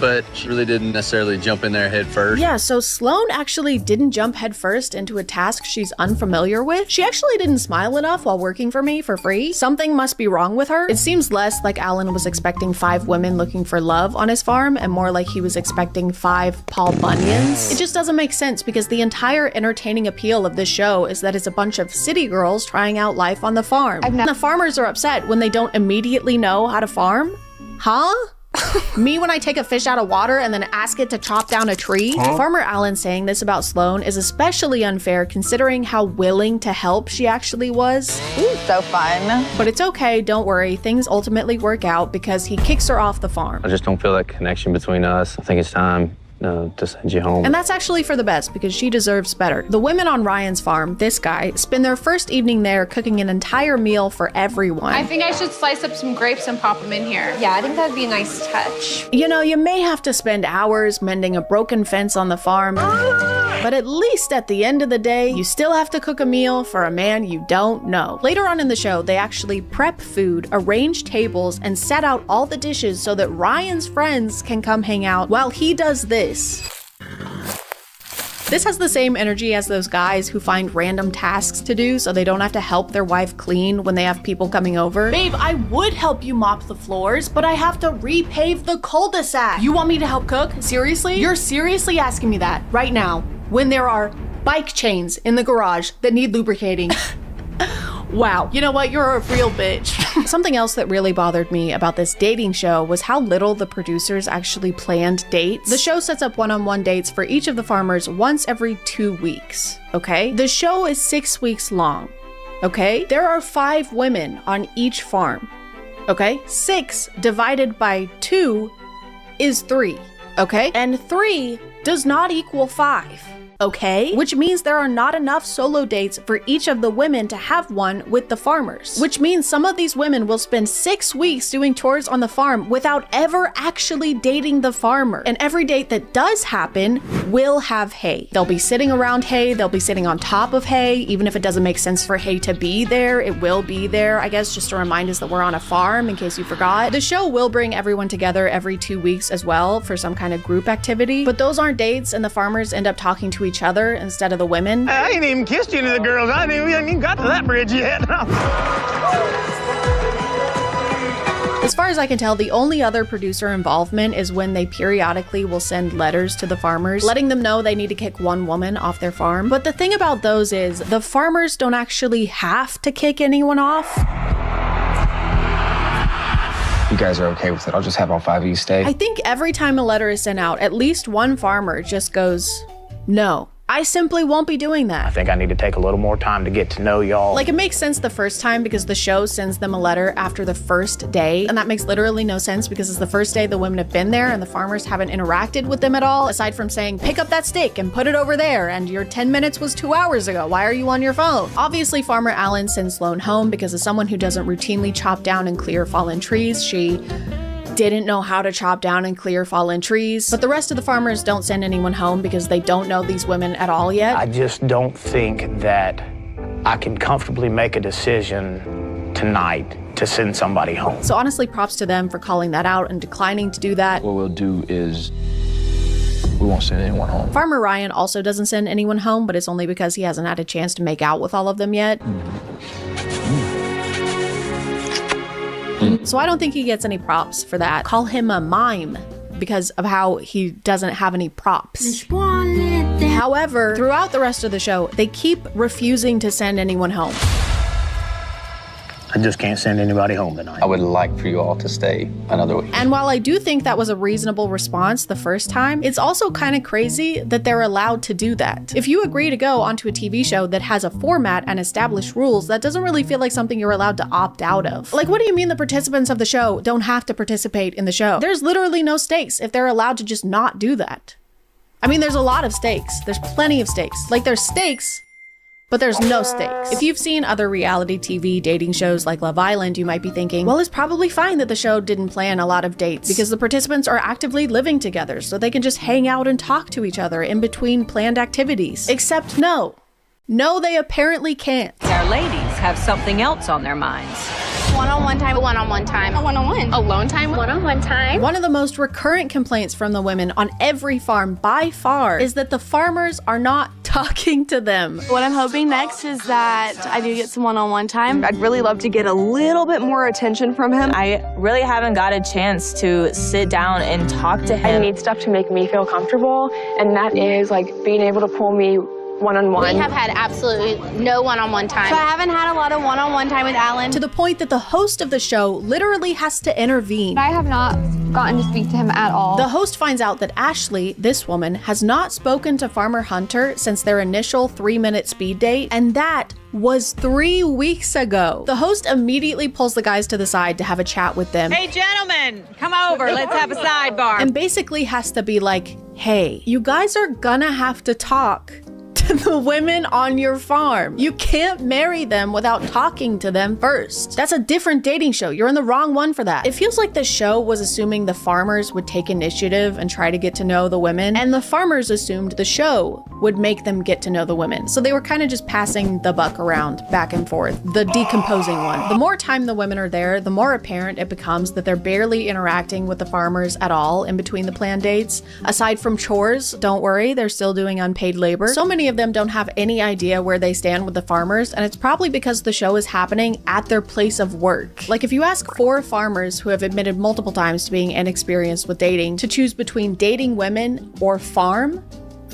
But she really didn't necessarily jump in there head first. Yeah, so Sloan actually didn't jump head first into a task she's unfamiliar with. She actually didn't smile enough while working for me for free. Something must be wrong with her. It seems less like Alan was expecting 5 women looking for love on his farm and more like he was expecting 5 Paul Bunyans. It just doesn't make sense because the entire entertaining appeal of this show is that it's a bunch of city girls trying out life on the farm. The farmers are upset when they don't immediately know how to farm. Huh? Me when I take a fish out of water and then ask it to chop down a tree? Farmer Alan saying this about Sloan is especially unfair considering how willing to help she actually was. So fun. But it's okay, don't worry, things ultimately work out because he kicks her off the farm. I just don't feel that connection between us. I think it's time to send you home. And that's actually for the best because she deserves better. The women on Ryan's farm, this guy, spend their first evening there cooking an entire meal for everyone. I think I should slice up some grapes and pop them in here. Yeah, I think that'd be a nice touch. You know, you may have to spend hours mending a broken fence on the farm, but at least at the end of the day, you still have to cook a meal for a man you don't know. Later on in the show, they actually prep food, arrange tables, and set out all the dishes so that Ryan's friends can come hang out while he does this. This has the same energy as those guys who find random tasks to do so they don't have to help their wife clean when they have people coming over. Babe, I would help you mop the floors, but I have to repave the cul-de-sac. You want me to help cook? Seriously? You're seriously asking me that right now when there are bike chains in the garage that need lubricating. Wow, you know what? You're a real bitch. Something else that really bothered me about this dating show was how little the producers actually planned dates. The show sets up one-on-one dates for each of the farmers once every 2 weeks, okay? The show is 6 weeks long, okay? There are 5 women on each farm, okay? 6 divided by 2 is 3, okay? And 3 does not equal 5. okay? Which means there are not enough solo dates for each of the women to have one with the farmers. Which means some of these women will spend 6 weeks doing chores on the farm without ever actually dating the farmer. And every date that does happen will have hay. They'll be sitting around hay, they'll be sitting on top of hay, even if it doesn't make sense for hay to be there, it will be there, I guess, just to remind us that we're on a farm in case you forgot. The show will bring everyone together every 2 weeks as well for some kind of group activity, but those aren't dates and the farmers end up talking to each other instead of the women. I ain't even kissed any of the girls. We ain't even got to that bridge yet. As far as I can tell, the only other producer involvement is when they periodically will send letters to the farmers, letting them know they need to kick one woman off their farm. But the thing about those is the farmers don't actually have to kick anyone off. You guys are okay with it? I'll just have all 5 of you stay. I think every time a letter is sent out, at least one farmer just goes, no. I simply won't be doing that. I think I need to take a little more time to get to know y'all. Like, it makes sense the first time because the show sends them a letter after the first day, and that makes literally no sense because it's the first day the women have been there and the farmers haven't interacted with them at all, aside from saying, pick up that stick and put it over there, and your 10 minutes was 2 hours ago. Why are you on your phone? Obviously, Farmer Allen sends Sloane home because as someone who doesn't routinely chop down and clear fallen trees, she didn't know how to chop down and clear fallen trees. But the rest of the farmers don't send anyone home because they don't know these women at all yet. I just don't think that I can comfortably make a decision tonight to send somebody home. So honestly, props to them for calling that out and declining to do that. What we'll do is we won't send anyone home. Farmer Ryan also doesn't send anyone home, but it's only because he hasn't had a chance to make out with all of them yet. So I don't think he gets any props for that. Call him a mime because of how he doesn't have any props. However, throughout the rest of the show, they keep refusing to send anyone home. I just can't send anybody home tonight. I would like for you all to stay another week. And while I do think that was a reasonable response the first time, it's also kind of crazy that they're allowed to do that. If you agree to go onto a TV show that has a format and established rules, that doesn't really feel like something you're allowed to opt out of. Like, what do you mean the participants of the show don't have to participate in the show? There's literally no stakes if they're allowed to just not do that. I mean, there's a lot of stakes. There's plenty of stakes. Like, there's stakes, but there's no stakes. If you've seen other reality TV dating shows like Love Island, you might be thinking, well, it's probably fine that the show didn't plan a lot of dates because the participants are actively living together so they can just hang out and talk to each other in between planned activities. Except no. No, they apparently can't. Our ladies have something else on their minds. One-on-one time, one-on-one time, one-on-one, alone time, one-on-one time. One of the most recurrent complaints from the women on every farm by far is that the farmers are not talking to them. What I'm hoping next is that I do get some one-on-one time. I'd really love to get a little bit more attention from him. I really haven't got a chance to sit down and talk to him. I need stuff to make me feel comfortable, and that is like being able to pull me one-on-one. We have had absolutely no one-on-one time. So I haven't had a lot of one-on-one time with Alan. To the point that the host of the show literally has to intervene. I have not gotten to speak to him at all. The host finds out that Ashley, this woman, has not spoken to Farmer Hunter since their initial 3-minute speed date, and that was 3 weeks ago. The host immediately pulls the guys to the side to have a chat with them. Hey, gentlemen, come over. Let's have a sidebar. And basically has to be like, hey, you guys are gonna have to talk to the women on your farm. You can't marry them without talking to them first. That's a different dating show. You're in the wrong one for that. It feels like the show was assuming the farmers would take initiative and try to get to know the women, and the farmers assumed the show would make them get to know the women. So they were kind of just passing the buck around back and forth, the decomposing one. The more time the women are there, the more apparent it becomes that they're barely interacting with the farmers at all in between the planned dates. Aside from chores, don't worry, they're still doing unpaid labor. So many of them don't have any idea where they stand with the farmers, and it's probably because the show is happening at their place of work. Like, if you ask 4 farmers who have admitted multiple times to being inexperienced with dating to choose between dating women or farm,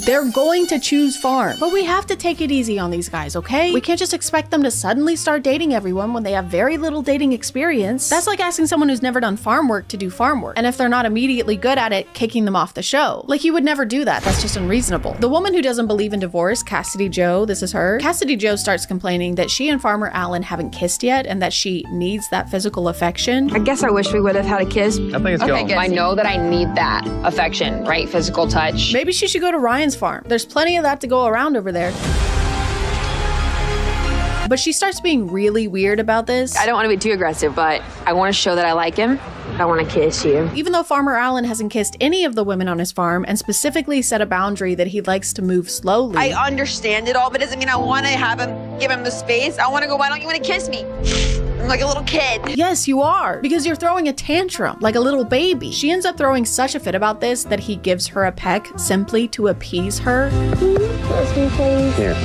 they're going to choose farm. But we have to take it easy on these guys, okay? We can't just expect them to suddenly start dating everyone when they have very little dating experience. That's like asking someone who's never done farm work to do farm work, and if they're not immediately good at it, kicking them off the show. Like, you would never do that. That's just unreasonable. The woman who doesn't believe in divorce, Cassidy Joe, this is her. Cassidy Joe starts complaining that she and Farmer Allen haven't kissed yet and that she needs that physical affection. I guess I wish we would have had a kiss. I think it's Okay, good. I know that I need that affection, right? Physical touch. Maybe she should go to Ryan's Ryan's farm. There's plenty of that to go around over there. But she starts being really weird about this. I don't want to be too aggressive, but I want to show that I like him. I want to kiss you. Even though Farmer Allen hasn't kissed any of the women on his farm and specifically set a boundary that he likes to move slowly. I understand it all, but it doesn't mean I want to have him, give him the space. I want to go, why don't you want to kiss me? I'm like a little kid. Yes, you are, because you're throwing a tantrum like a little baby. She ends up throwing such a fit about this that he gives her a peck simply to appease her. Kiss me, please. Here.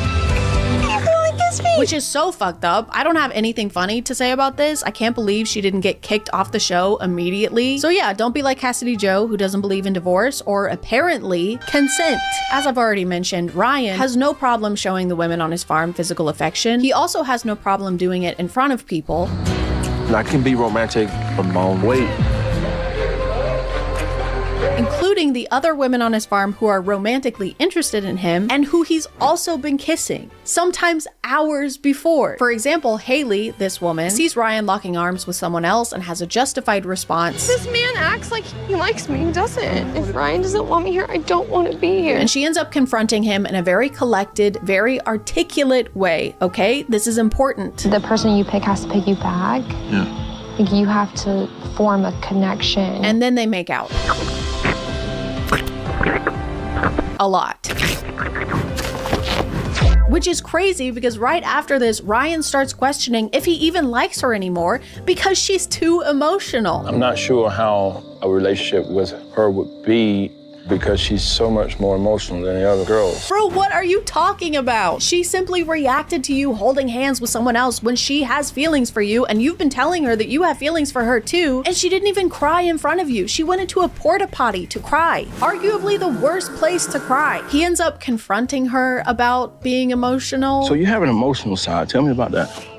Which is so fucked up. I don't have anything funny to say about this. I can't believe she didn't get kicked off the show immediately. So yeah, don't be like Cassidy Joe, who doesn't believe in divorce or apparently consent. As I've already mentioned, Ryan has no problem showing the women on his farm physical affection. He also has no problem doing it in front of people. I can be romantic a long way. Including the other women on his farm who are romantically interested in him and who he's also been kissing, sometimes hours before. For example, Haley, this woman, sees Ryan locking arms with someone else and has a justified response. This man acts like he likes me. He doesn't. If Ryan doesn't want me here, I don't want to be here. And she ends up confronting him in a very collected, very articulate way, okay? This is important. The person you pick has to pick you back. Yeah. Like, you have to form a connection. And then they make out. A lot. Which is crazy because right after this, Ryan starts questioning if he even likes her anymore because she's too emotional. I'm not sure how a relationship with her would be because she's so much more emotional than the other girls. Bro, what are you talking about? She simply reacted to you holding hands with someone else when she has feelings for you, and you've been telling her that you have feelings for her too, and she didn't even cry in front of you. She went into a porta potty to cry. Arguably the worst place to cry. He ends up confronting her about being emotional. So you have an emotional side. Tell me about that.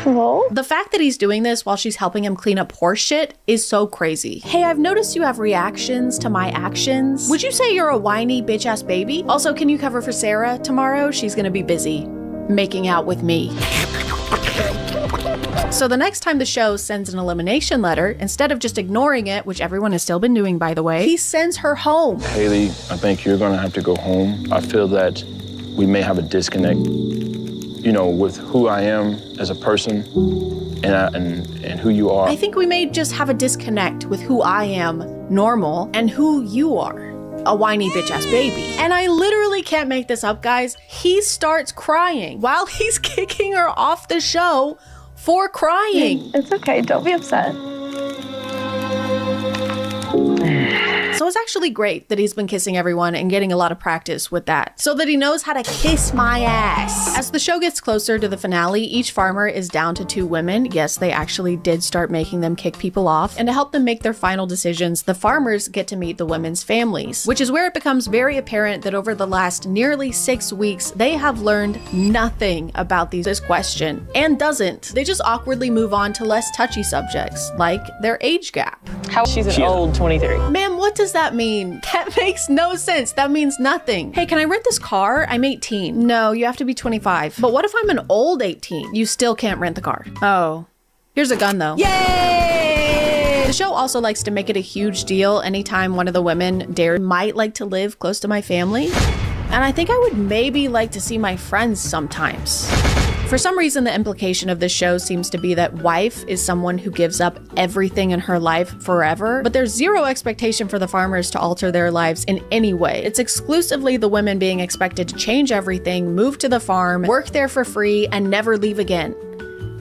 Well, the fact that he's doing this while she's helping him clean up horse shit is so crazy. Hey, I've noticed you have reactions to my actions. Would you say you're a whiny bitch-ass baby? Also, can you cover for Sarah tomorrow? She's gonna be busy making out with me. So the next time the show sends an elimination letter, instead of just ignoring it, which everyone has still been doing by the way, he sends her home. Haley, I think you're gonna have to go home. I feel that we may have a disconnect, you know, with who I am as a person and who you are. I think we may just have a disconnect with who I am, normal, and who you are, a whiny bitch-ass baby. And I literally can't make this up, guys. He starts crying while he's kicking her off the show for crying. It's okay, don't be upset. So it's actually great that he's been kissing everyone and getting a lot of practice with that, so that he knows how to kiss my ass. As the show gets closer to the finale, each farmer is down to 2 women. Yes, they actually did start making them kick people off. And to help them make their final decisions, the farmers get to meet the women's families, which is where it becomes very apparent that over the last nearly 6 weeks, they have learned nothing about this question, and doesn't. They just awkwardly move on to less touchy subjects, like their age gap. She's an old 23. Ma'am, what does that mean? That makes no sense. That means nothing. Hey, can I rent this car? I'm 18. No, you have to be 25. But what if I'm an old 18? You still can't rent the car. Oh. Here's a gun though. Yay! The show also likes to make it a huge deal anytime one of the women might like to live close to my family. And I think I would maybe like to see my friends sometimes. For some reason, the implication of this show seems to be that wife is someone who gives up everything in her life forever, but there's zero expectation for the farmers to alter their lives in any way. It's exclusively the women being expected to change everything, move to the farm, work there for free, and never leave again.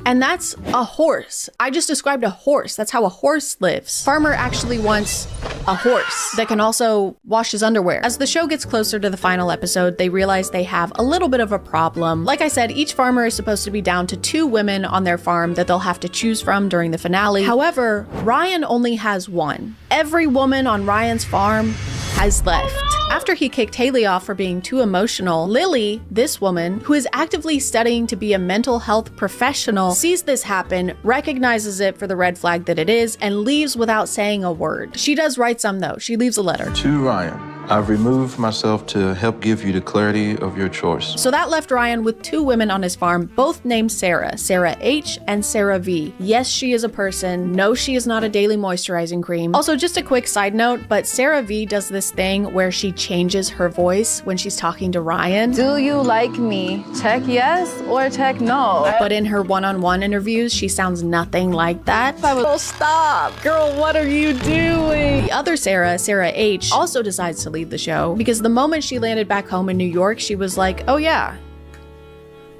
And that's a horse. I just described a horse. That's how a horse lives. Farmer actually wants a horse that can also wash his underwear. As the show gets closer to the final episode, they realize they have a little bit of a problem. Like I said, each farmer is supposed to be down to 2 women on their farm that they'll have to choose from during the finale. However, Ryan only has 1. Every woman on Ryan's farm has left. After he kicked Haley off for being too emotional, Lily, this woman, who is actively studying to be a mental health professional, sees this happen, recognizes it for the red flag that it is, and leaves without saying a word. She does write some though. She leaves a letter. To Ryan, I've removed myself to help give you the clarity of your choice. So that left Ryan with 2 women on his farm, both named Sarah, Sarah H and Sarah V. Yes, she is a person. No, she is not a daily moisturizing cream. Also, just a quick side note, but Sarah V does this thing where she changes her voice when she's talking to Ryan. Do you like me? Check yes or check no? But in her one-on-one interviews, she sounds nothing like that. Oh, stop. Girl, what are you doing? The other Sarah, Sarah H, also decides to leave the show because the moment she landed back home in New York, she was like, oh yeah,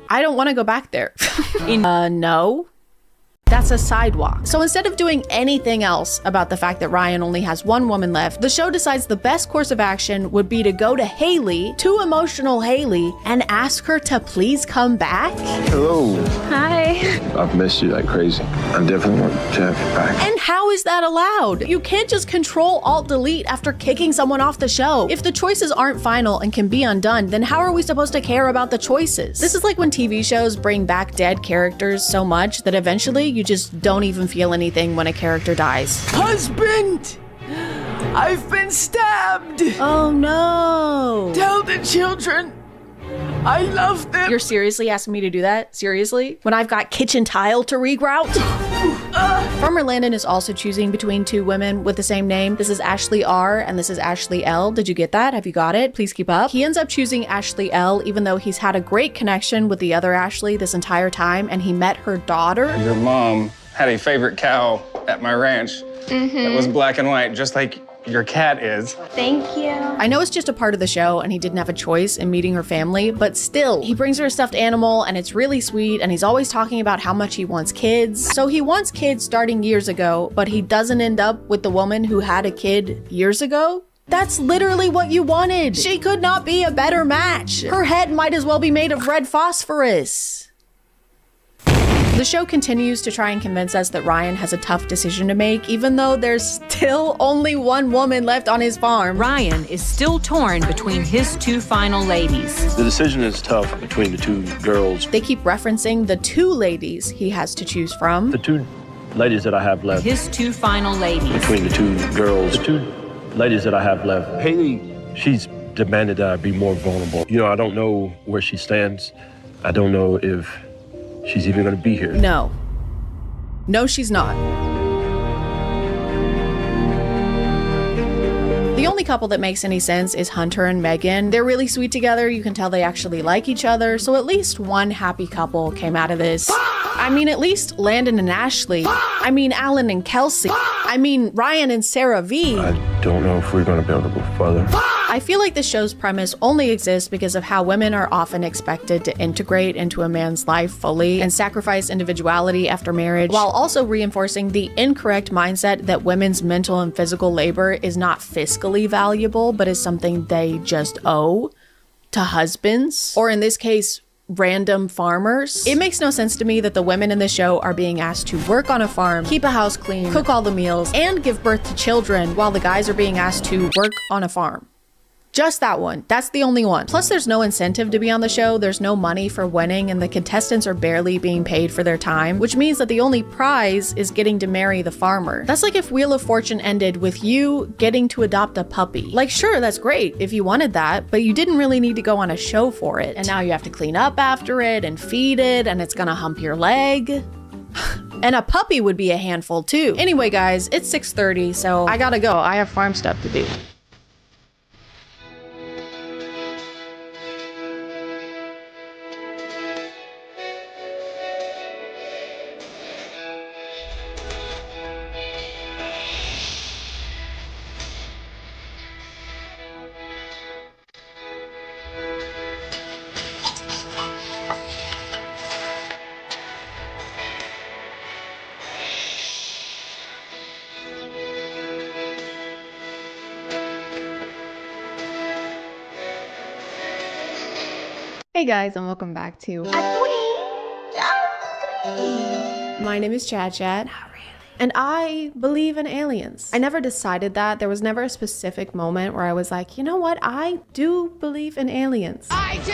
I don't want to go back there. No. That's a sidewalk. So instead of doing anything else about the fact that Ryan only has 1 woman left, the show decides the best course of action would be to go to Haley, to emotional Haley, and ask her to please come back. Hello. Hi. I've missed you like crazy. I definitely want to have you back. And how is that allowed? You can't just Control-Alt-Delete after kicking someone off the show. If the choices aren't final and can be undone, then how are we supposed to care about the choices? This is like when TV shows bring back dead characters so much that eventually you just don't even feel anything when a character dies. Husband! I've been stabbed! Oh no! Tell the children I love them! You're seriously asking me to do that? Seriously? When I've got kitchen tile to regrout? Farmer Landon is also choosing between 2 women with the same name. This is Ashley R and this is Ashley L. Did you get that? Have you got it? Please keep up. He ends up choosing Ashley L even though he's had a great connection with the other Ashley this entire time and he met her daughter. Your mom had a favorite cow at my ranch that was black and white, just like your cat is. Thank you. I know it's just a part of the show and he didn't have a choice in meeting her family, but still, he brings her a stuffed animal and it's really sweet and he's always talking about how much he wants kids. So he wants kids starting years ago, but he doesn't end up with the woman who had a kid years ago? That's literally what you wanted. She could not be a better match. Her head might as well be made of red phosphorus. The show continues to try and convince us that Ryan has a tough decision to make, even though there's still only 1 woman left on his farm. Ryan is still torn between his 2 final ladies. The decision is tough between the 2 girls. They keep referencing the 2 ladies he has to choose from. The 2 ladies that I have left. His 2 final ladies. Between the 2 girls. The 2 ladies that I have left. Haley, she's demanded that I be more vulnerable. You know, I don't know where she stands. I don't know if she's even gonna be here. No. No, she's not. The only couple that makes any sense is Hunter and Megan. They're really sweet together. You can tell they actually like each other. So at least one happy couple came out of this. I mean, at least Landon and Ashley. I mean, Alan and Kelsey. I mean, Ryan and Sarah V. I don't know if we're gonna be able to go further. I feel like this show's premise only exists because of how women are often expected to integrate into a man's life fully and sacrifice individuality after marriage, while also reinforcing the incorrect mindset that women's mental and physical labor is not fiscally valuable, but is something they just owe to husbands, or in this case, random farmers. It makes no sense to me that the women in the show are being asked to work on a farm, keep a house clean, cook all the meals, and give birth to children, while the guys are being asked to work on a farm. Just that one. That's the only one. Plus, there's no incentive to be on the show. There's no money for winning, and the contestants are barely being paid for their time, which means that the only prize is getting to marry the farmer. That's like if Wheel of Fortune ended with you getting to adopt a puppy. Like, sure, that's great if you wanted that, but you didn't really need to go on a show for it. And now you have to clean up after it and feed it, and it's gonna hump your leg. And a puppy would be a handful too. Anyway, guys, it's 6:30, so I gotta go. I have farm stuff to do. Hey guys, and welcome back to My name is ChadChad, and I believe in aliens. I never decided that. There was never a specific moment where I was like, you know what? I do believe in aliens. I do!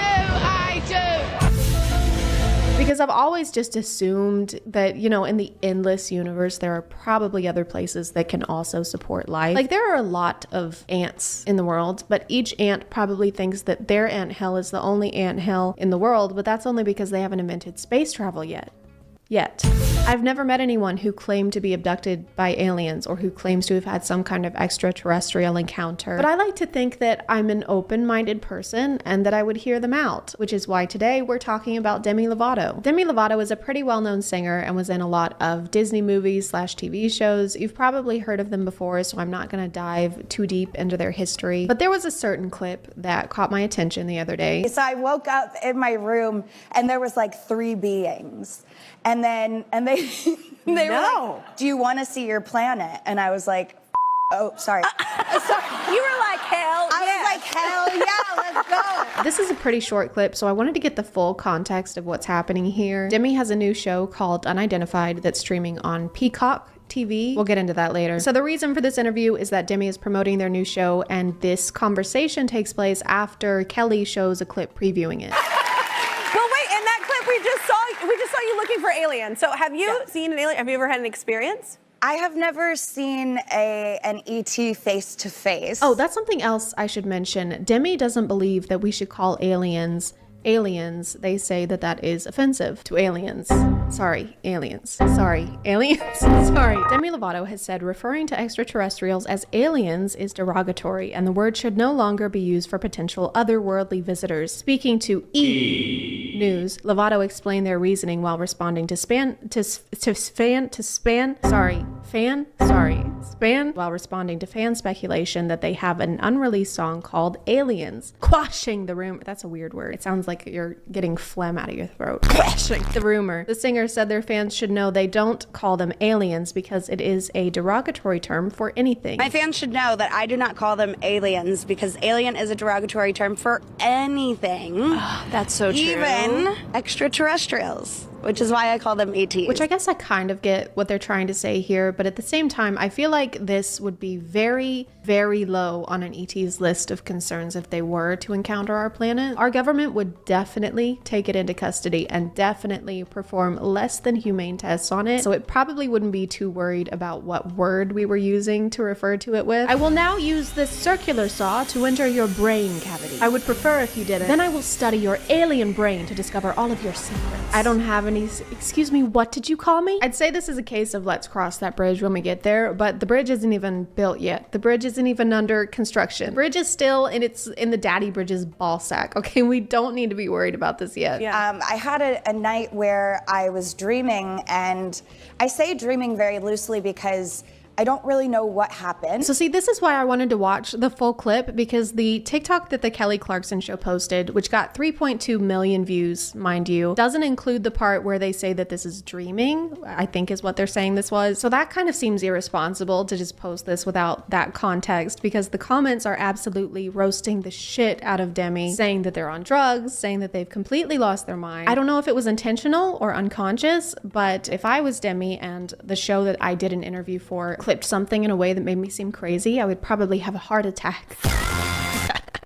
Because I've always just assumed that, you know, in the endless universe, there are probably other places that can also support life. Like, there are a lot of ants in the world, but each ant probably thinks that their anthill is the only anthill in the world, but that's only because they haven't invented space travel yet. I've never met anyone who claimed to be abducted by aliens or who claims to have had some kind of extraterrestrial encounter. But I like to think that I'm an open-minded person and that I would hear them out, which is why today we're talking about Demi Lovato. Demi Lovato is a pretty well-known singer and was in a lot of Disney movies / TV shows. You've probably heard of them before, so I'm not going to dive too deep into their history. But there was a certain clip that caught my attention the other day. So I woke up in my room and there was like 3 beings. And they were like, do you want to see your planet? And I was like, oh, sorry. You were like, hell yeah. I was like, hell yeah, let's go. This is a pretty short clip, so I wanted to get the full context of what's happening here. Demi has a new show called Unidentified that's streaming on Peacock TV. We'll get into that later. So the reason for this interview is that Demi is promoting their new show, and this conversation takes place after Kelly shows a clip previewing it. Well, wait, in that clip we just saw you looking for aliens. So have you seen an alien? Have you ever had an experience? I have never seen an ET face to face. Oh, that's something else I should mention. Demi doesn't believe that we should call aliens. They say that that is offensive to aliens. Sorry, aliens. Sorry, aliens. Sorry. Demi Lovato has said referring to extraterrestrials as aliens is derogatory, and the word should no longer be used for potential otherworldly visitors. Speaking to E! News, Lovato explained their reasoning while responding to Span while responding to fan speculation that they have an unreleased song called Aliens, quashing the rumor. That's a weird word. It sounds like you're getting phlegm out of your throat. Quashing the rumor. The singer said their fans should know they don't call them aliens because it is a derogatory term for anything. My fans should know that I do not call them aliens because alien is a derogatory term for anything. Oh, that's so true. Even extraterrestrials, which is why I call them ETs. Which I guess I kind of get what they're trying to say here, but at the same time, I feel like this would be very, very low on an ET's list of concerns if they were to encounter our planet. Our government would definitely take it into custody and definitely perform less than humane tests on it, so it probably wouldn't be too worried about what word we were using to refer to it with. I will now use this circular saw to enter your brain cavity. I would prefer if you didn't. Then I will study your alien brain to discover all of your secrets. I don't have any... Excuse me, what did you call me? I'd say this is a case of let's cross that bridge when we get there, but the bridge isn't even built yet. The bridge isn't even under construction. The bridge is still in the Daddy Bridges ball sack, okay? We don't need to be worried about this yet. Yeah. I had a night where I was dreaming, and I say dreaming very loosely because I don't really know what happened. So see, this is why I wanted to watch the full clip, because the TikTok that the Kelly Clarkson show posted, which got 3.2 million views, mind you, doesn't include the part where they say that this is dreaming, I think is what they're saying this was. So that kind of seems irresponsible to just post this without that context, because the comments are absolutely roasting the shit out of Demi, saying that they're on drugs, saying that they've completely lost their mind. I don't know if it was intentional or unconscious, but if I was Demi and the show that I did an interview for clipped something in a way that made me seem crazy, I would probably have a heart attack.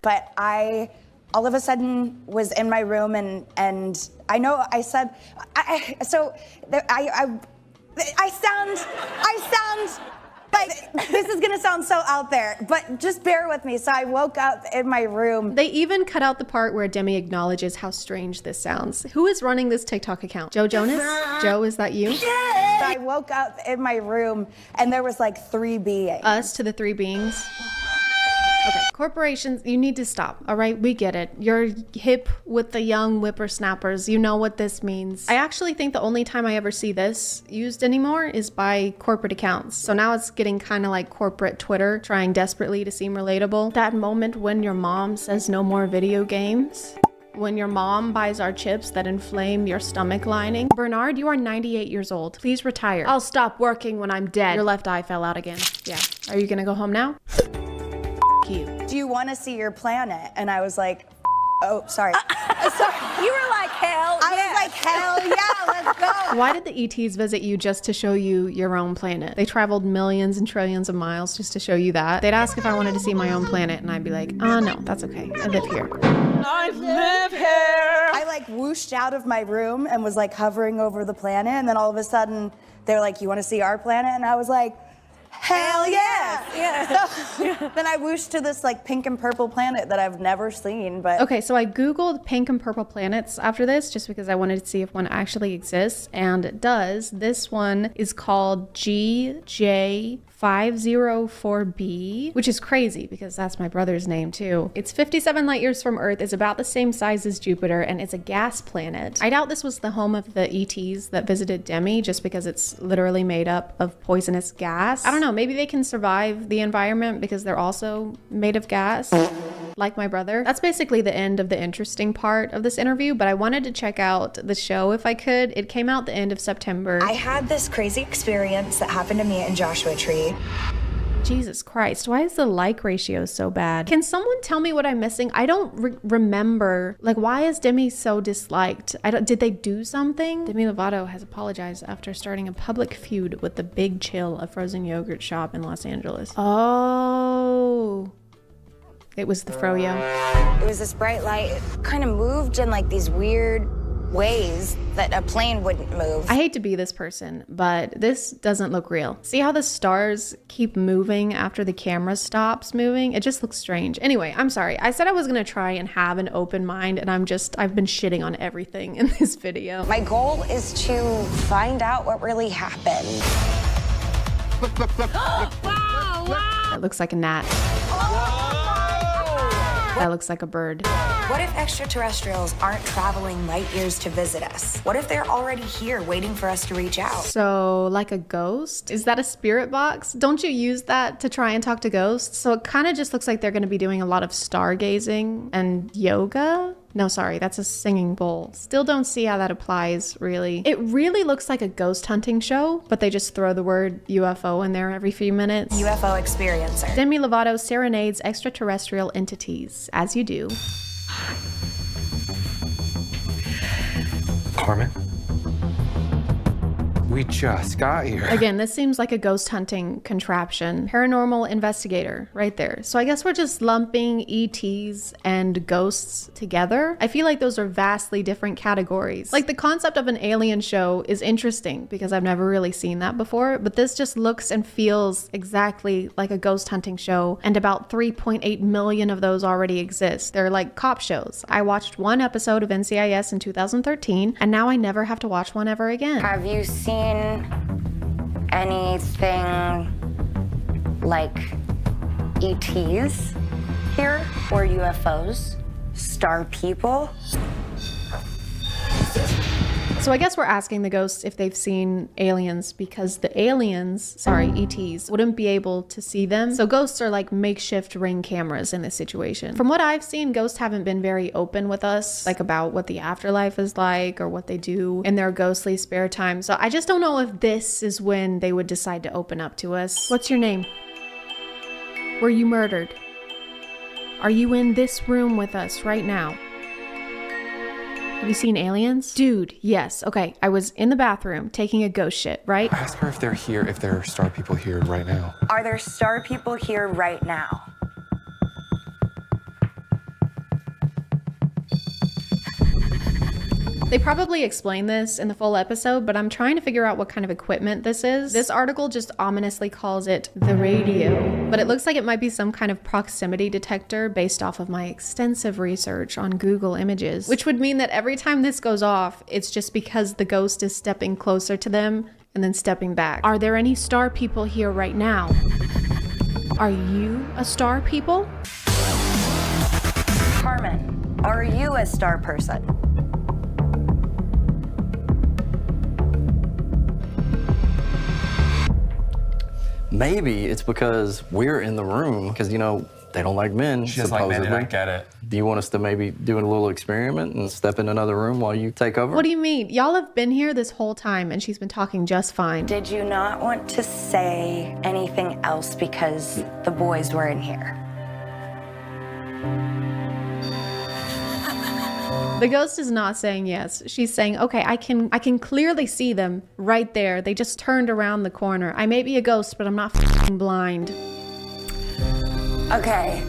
But I all of a sudden was in my room, and I know I said, I sound like this is gonna sound so out there, but just bear with me. So I woke up in my room. They even cut out the part where Demi acknowledges how strange this sounds. Who is running this TikTok account? Joe Jonas? Joe, is that you? Yeah. So I woke up in my room and there was like 3 beings. Us to the 3 beings? Okay, corporations, you need to stop, all right? We get it. You're hip with the young whippersnappers. You know what this means. I actually think the only time I ever see this used anymore is by corporate accounts. So now it's getting kind of like corporate Twitter, trying desperately to seem relatable. That moment when your mom says no more video games. When your mom buys our chips that inflame your stomach lining. Bernard, you are 98 years old. Please retire. I'll stop working when I'm dead. Your left eye fell out again. Yeah. Are you gonna go home now? You. Do you want to see your planet? And I was like, oh, sorry. You were like, hell yeah. I was like, hell yeah, let's go. Why did the ETs visit you just to show you your own planet? They traveled millions and trillions of miles just to show you that. They'd ask if I wanted to see my own planet, and I'd be like, oh no, that's okay. I live here. I live here. I like whooshed out of my room and was like hovering over the planet, and then all of a sudden they're like, "You want to see our planet?" And I was like, "Hell yeah!" So then I whooshed to this like pink and purple planet that I've never seen. But okay, so I googled pink and purple planets after this just because I wanted to see if one actually exists, and it does. This one is called GJ504b, which is crazy because that's my brother's name too. It's 57 light years from Earth, is about the same size as Jupiter, and it's a gas planet. I doubt this was the home of the ETs that visited Demi, just because it's literally made up of poisonous gas. I don't know, maybe they can survive the environment because they're also made of gas, like my brother. That's basically the end of the interesting part of this interview, but I wanted to check out the show if I could. It came out the end of September. I had this crazy experience that happened to me in Joshua Tree. Jesus Christ, why is the like ratio so bad? Can someone tell me what I'm missing? I don't remember. Like, why is Demi so disliked? Did they do something? Demi Lovato has apologized after starting a public feud with the Big Chill, a frozen yogurt shop in Los Angeles. Oh, it was the froyo. It was this bright light. It kind of moved in like these weird ways that a plane wouldn't move. I hate to be this person, but this doesn't look real. See how the stars keep moving after the camera stops moving? It just looks strange. Anyway, I'm sorry. I said I was gonna try and have an open mind, and I've been shitting on everything in this video. My goal is to find out what really happened. Wow, wow. That looks like a gnat. That looks like a bird. What if extraterrestrials aren't traveling light years to visit us? What if they're already here waiting for us to reach out? So, like a ghost? Is that a spirit box? Don't you use that to try and talk to ghosts? So it kind of just looks like they're gonna be doing a lot of stargazing and yoga? No, sorry, that's a singing bowl. Still don't see how that applies, really. It really looks like a ghost hunting show, but they just throw the word UFO in there every few minutes. UFO experiencer. Demi Lovato serenades extraterrestrial entities, as you do. Carmen? We just got here. Again, this seems like a ghost hunting contraption. Paranormal investigator, right there. So I guess we're just lumping ETs and ghosts together. I feel like those are vastly different categories. Like, the concept of an alien show is interesting because I've never really seen that before, but this just looks and feels exactly like a ghost hunting show, and about 3.8 million of those already exist. They're like cop shows. I watched one episode of NCIS in 2013, and now I never have to watch one ever again. Have you seen anything like ETs here, or UFOs? Star people? So I guess we're asking the ghosts if they've seen aliens because the aliens, ETs, wouldn't be able to see them. So ghosts are like makeshift Ring cameras in this situation. From what I've seen, ghosts haven't been very open with us, like about what the afterlife is like or what they do in their ghostly spare time. So I just don't know if this is when they would decide to open up to us. What's your name? Were you murdered? Are you in this room with us right now? Have you seen aliens? Dude, yes. Okay, I was in the bathroom taking a ghost shit, right? Ask her if they're here, if there are star people here right now. Are there star people here right now? They probably explain this in the full episode, but I'm trying to figure out what kind of equipment this is. This article just ominously calls it the radio, but it looks like it might be some kind of proximity detector based off of my extensive research on Google Images, which would mean that every time this goes off, it's just because the ghost is stepping closer to them and then stepping back. Are there any star people here right now? Are you a star people? Carmen, are you a star person? Maybe it's because we're in the room, because, you know, they don't like men, She doesn't like men, and I get it. Do you want us to maybe do a little experiment and step in another room while you take over? What do you mean? Y'all have been here this whole time and she's been talking just fine. Did you not want to say anything else because the boys were in here? The ghost is not saying yes. She's saying, okay, I can clearly see them right there. They just turned around the corner. I may be a ghost, but I'm not blind. Okay.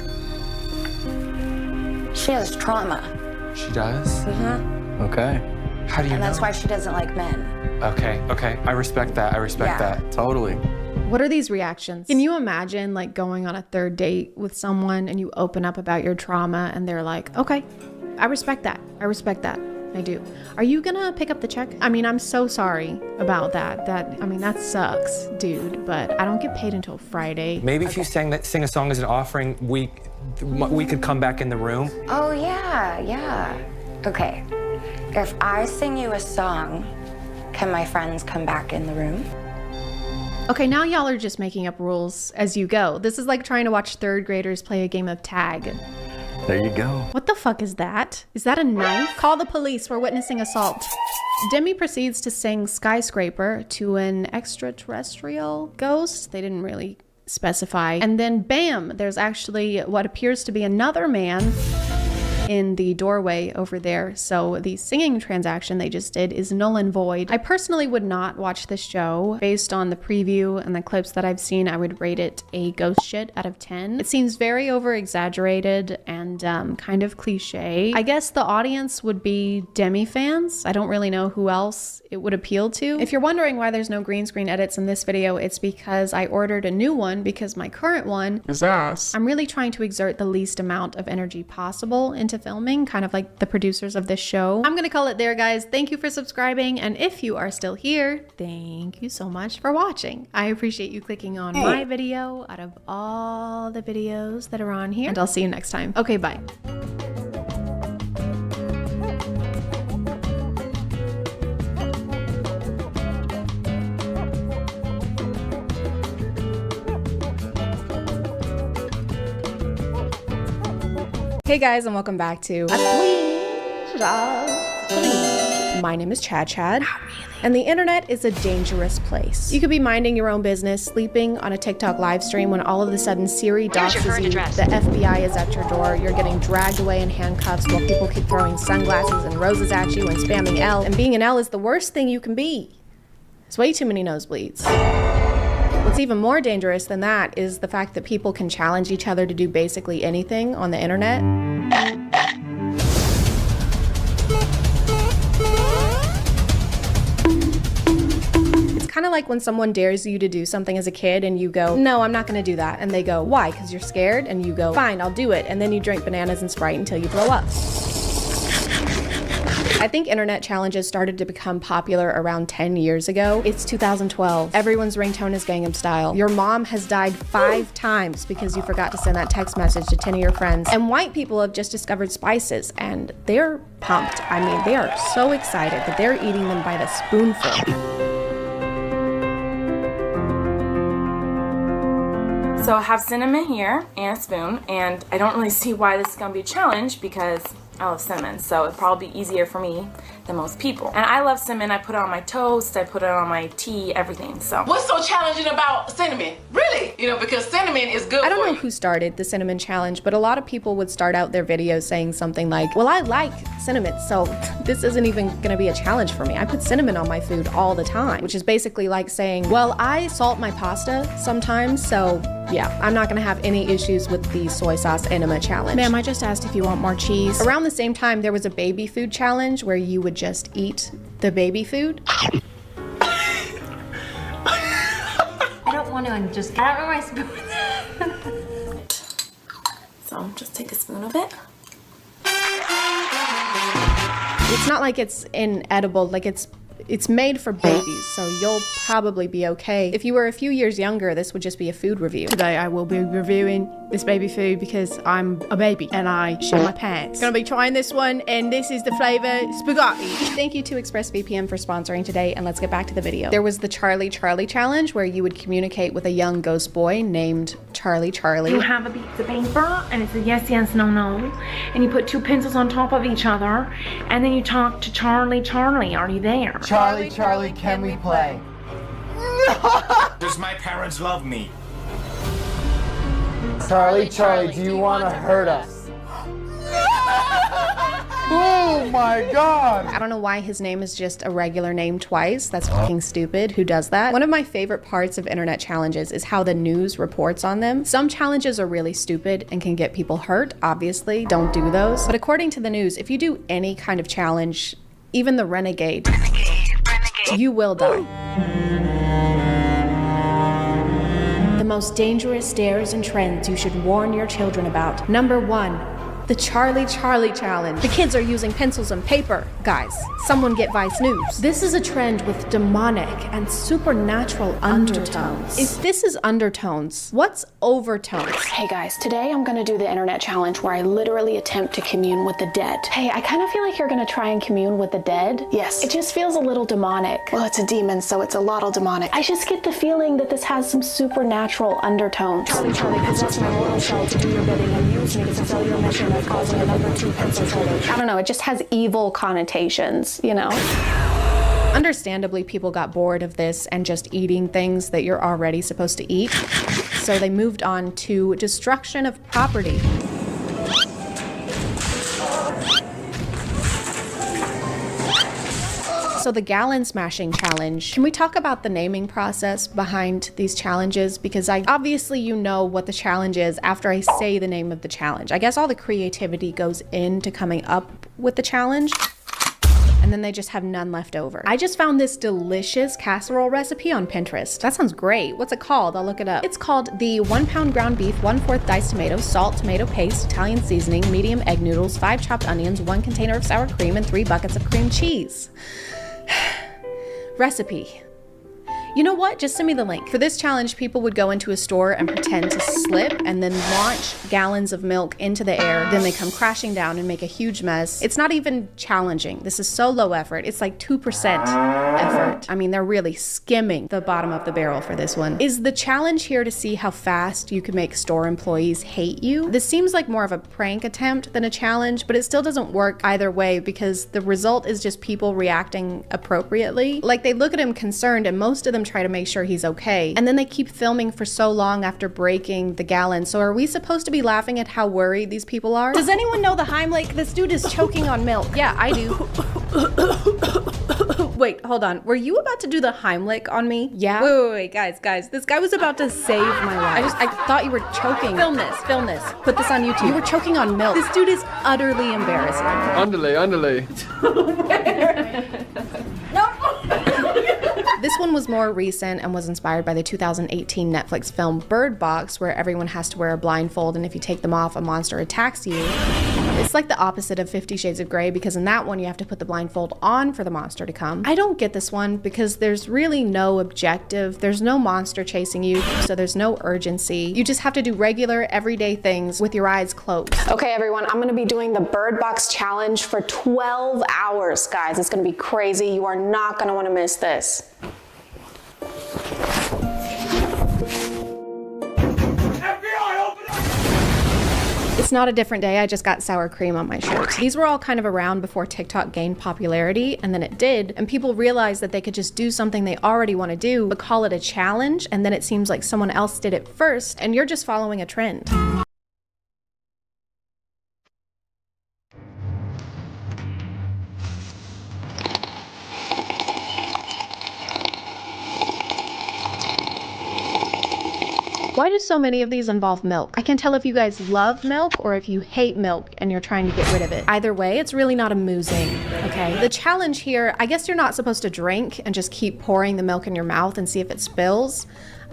She has trauma. She does? Okay. How do you know? And that's why she doesn't like men. Okay. I respect that. that. Totally. What are these reactions? Can you imagine like going on a third date with someone and you open up about your trauma and they're like, okay, I respect that. I do. Are you gonna pick up the check? I mean, I'm so sorry about that. That sucks, dude, but I don't get paid until Friday. Maybe if you sing a song as an offering, we could come back in the room. Oh, yeah. Okay. If I sing you a song, can my friends come back in the room? Okay, now y'all are just making up rules as you go. This is like trying to watch third graders play a game of tag. There you go. What the fuck is that? Is that a knife? Call the police, we're witnessing assault. Demi proceeds to sing Skyscraper to an extraterrestrial ghost. They didn't really specify. And then bam, there's actually what appears to be another man in the doorway over there. So the singing transaction they just did is null and void. I personally would not watch this show. Based on the preview and the clips that I've seen, I would rate it a ghost shit out of 10. It seems very over exaggerated and kind of cliche. I guess the audience would be Demi fans. I don't really know who else it would appeal to. If you're wondering why there's no green screen edits in this video, it's because I ordered a new one because my current one is ass. I'm really trying to exert the least amount of energy possible into filming, kind of like the producers of this show. I'm gonna call it there, guys. Thank you for subscribing, and if you are still here, thank you so much for watching. I appreciate you clicking on my video out of all the videos that are on here, and I'll see you next time. Okay, bye. Hey guys, and welcome back to My name is ChadChad, and the internet is a dangerous place. You could be minding your own business, sleeping on a TikTok live stream when all of a sudden Siri doxes you, the FBI is at your door, you're getting dragged away in handcuffs while people keep throwing sunglasses and roses at you and spamming L, and being an L is the worst thing you can be. It's way too many nosebleeds. What's even more dangerous than that is the fact that people can challenge each other to do basically anything on the internet. It's kind of like when someone dares you to do something as a kid and you go, no, I'm not gonna do that. And they go, why? Because you're scared? And you go, fine, I'll do it. And then you drink bananas and Sprite until you throw up. I think internet challenges started to become popular around 10 years ago. It's 2012. Everyone's ringtone is Gangnam Style. Your mom has died 5 times because you forgot to send that text message to 10 of your friends. And white people have just discovered spices and they're pumped. I mean, they are so excited that they're eating them by the spoonful. So I have cinnamon here and a spoon, and I don't really see why this is gonna be a challenge because I love cinnamon, so it'd probably be easier for me than most people. And I love cinnamon. I put it on my toast, I put it on my tea, everything, so. What's so challenging about cinnamon? Really? You know, because cinnamon is good for you. I don't know who started the cinnamon challenge, but a lot of people would start out their videos saying something like, well, I like cinnamon, so this isn't even gonna be a challenge for me. I put cinnamon on my food all the time, which is basically like saying, well, I salt my pasta sometimes, so yeah, I'm not gonna have any issues with the soy sauce enema challenge. Ma'am, I just asked if you want more cheese. Around the same time, there was a baby food challenge where you would just eat the baby food. I don't want to just, I don't know my spoon. So just take a spoon of it. It's not like it's inedible, like it's made for babies, so you'll probably be okay. If you were a few years younger, this would just be a food review. Today I will be reviewing this baby food because I'm a baby and I shit my pants. Gonna be trying this one, and this is the flavor spaghetti. Thank you to ExpressVPN for sponsoring today, and let's get back to the video. There was the Charlie Charlie challenge where you would communicate with a young ghost boy named Charlie Charlie. You have a piece of paper and it's a yes, yes, no, no, and you put 2 pencils on top of each other, and then you talk to Charlie Charlie. Are you there? Charlie, Charlie, can we play? Does my parents love me? Charlie, Charlie, do you want to hurt us? Oh my God. I don't know why his name is just a regular name twice. That's fucking stupid. Who does that? One of my favorite parts of internet challenges is how the news reports on them. Some challenges are really stupid and can get people hurt, obviously. Don't do those. But according to the news, if you do any kind of challenge, even the renegade, you will die. The most dangerous dares and trends you should warn your children about. Number 1. The Charlie Challenge. The kids are using pencils and paper. Guys, someone get Vice News. This is a trend with demonic and supernatural undertones. If this is undertones, what's overtones? Hey guys, today I'm gonna do the internet challenge where I literally attempt to commune with the dead. Hey, I kind of feel like you're gonna try and commune with the dead. Yes. It just feels a little demonic. Well, it's a demon, so it's a lot demonic. I just get the feeling that this has some supernatural undertones. Charlie, possess my mortal shell to do your bidding and use me to fulfill your mission of causing a number 2 pencil shortage. I don't know, it just has evil connotations, you know? Understandably, people got bored of this and just eating things that you're already supposed to eat. So they moved on to destruction of property. So the gallon smashing challenge. Can we talk about the naming process behind these challenges? Because obviously you know what the challenge is after I say the name of the challenge. I guess all the creativity goes into coming up with the challenge, and then they just have none left over. I just found this delicious casserole recipe on Pinterest. That sounds great. What's it called? I'll look it up. It's called the 1 pound ground beef, 1/4 diced tomatoes, salt, tomato paste, Italian seasoning, medium egg noodles, 5 chopped onions, 1 container of sour cream, and 3 buckets of cream cheese. Recipe. You know what? Just send me the link. For this challenge, people would go into a store and pretend to slip and then launch gallons of milk into the air. Then they come crashing down and make a huge mess. It's not even challenging. This is so low effort. It's like 2% effort. I mean, they're really skimming the bottom of the barrel for this one. Is the challenge here to see how fast you can make store employees hate you? This seems like more of a prank attempt than a challenge, but it still doesn't work either way because the result is just people reacting appropriately. Like, they look at him concerned and most of them try to make sure he's okay. And then they keep filming for so long after breaking the gallon. So are we supposed to be laughing at how worried these people are? Does anyone know the Heimlich? This dude is choking on milk. Yeah, I do. Wait, hold on. Were you about to do the Heimlich on me? Yeah. Wait, guys. This guy was about to save my life. I thought you were choking. Film this. Put this on YouTube. You were choking on milk. This dude is utterly embarrassing. Underlay. This one was more recent and was inspired by the 2018 Netflix film Bird Box, where everyone has to wear a blindfold, and if you take them off, a monster attacks you. It's like the opposite of 50 Shades of Grey, because in that one, you have to put the blindfold on for the monster to come. I don't get this one because there's really no objective. There's no monster chasing you, so there's no urgency. You just have to do regular, everyday things with your eyes closed. Okay, everyone, I'm gonna be doing the Bird Box challenge for 12 hours, guys. It's gonna be crazy. You are not gonna wanna miss this. It's not a different day, I just got sour cream on my shirt. These were all kind of around before TikTok gained popularity, and then it did, and people realized that they could just do something they already want to do, but call it a challenge, and then it seems like someone else did it first, and you're just following a trend. Why do so many of these involve milk? I can tell if you guys love milk or if you hate milk and you're trying to get rid of it. Either way, it's really not amusing, okay? The challenge here, I guess you're not supposed to drink and just keep pouring the milk in your mouth and see if it spills.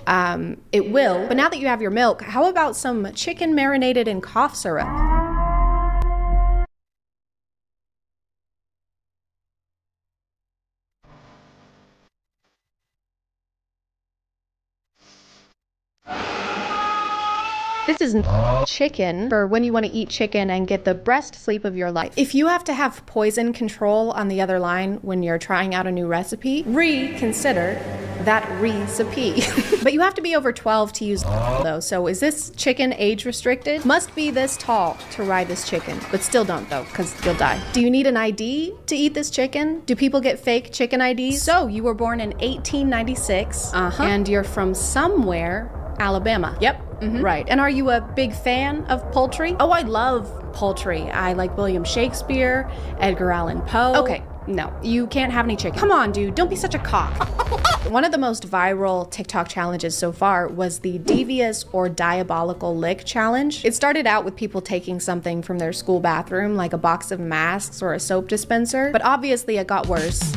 It will, but now that you have your milk, how about some chicken marinated in cough syrup? This is chicken for when you want to eat chicken and get the best sleep of your life. If you have to have poison control on the other line when you're trying out a new recipe, reconsider that recipe. But you have to be over 12 to use though. So is this chicken age restricted? Must be this tall to ride this chicken, but still don't though, because you'll die. Do you need an ID to eat this chicken? Do people get fake chicken IDs? So you were born in 1896 and you're from somewhere, Alabama. Yep. Right. And are you a big fan of poultry? Oh, I love poultry. I like William Shakespeare, Edgar Allan Poe. Okay, no, you can't have any chicken. Come on, dude, don't be such a cock. One of the most viral TikTok challenges so far was the devious or diabolical lick challenge. It started out with people taking something from their school bathroom, like a box of masks or a soap dispenser, but obviously it got worse.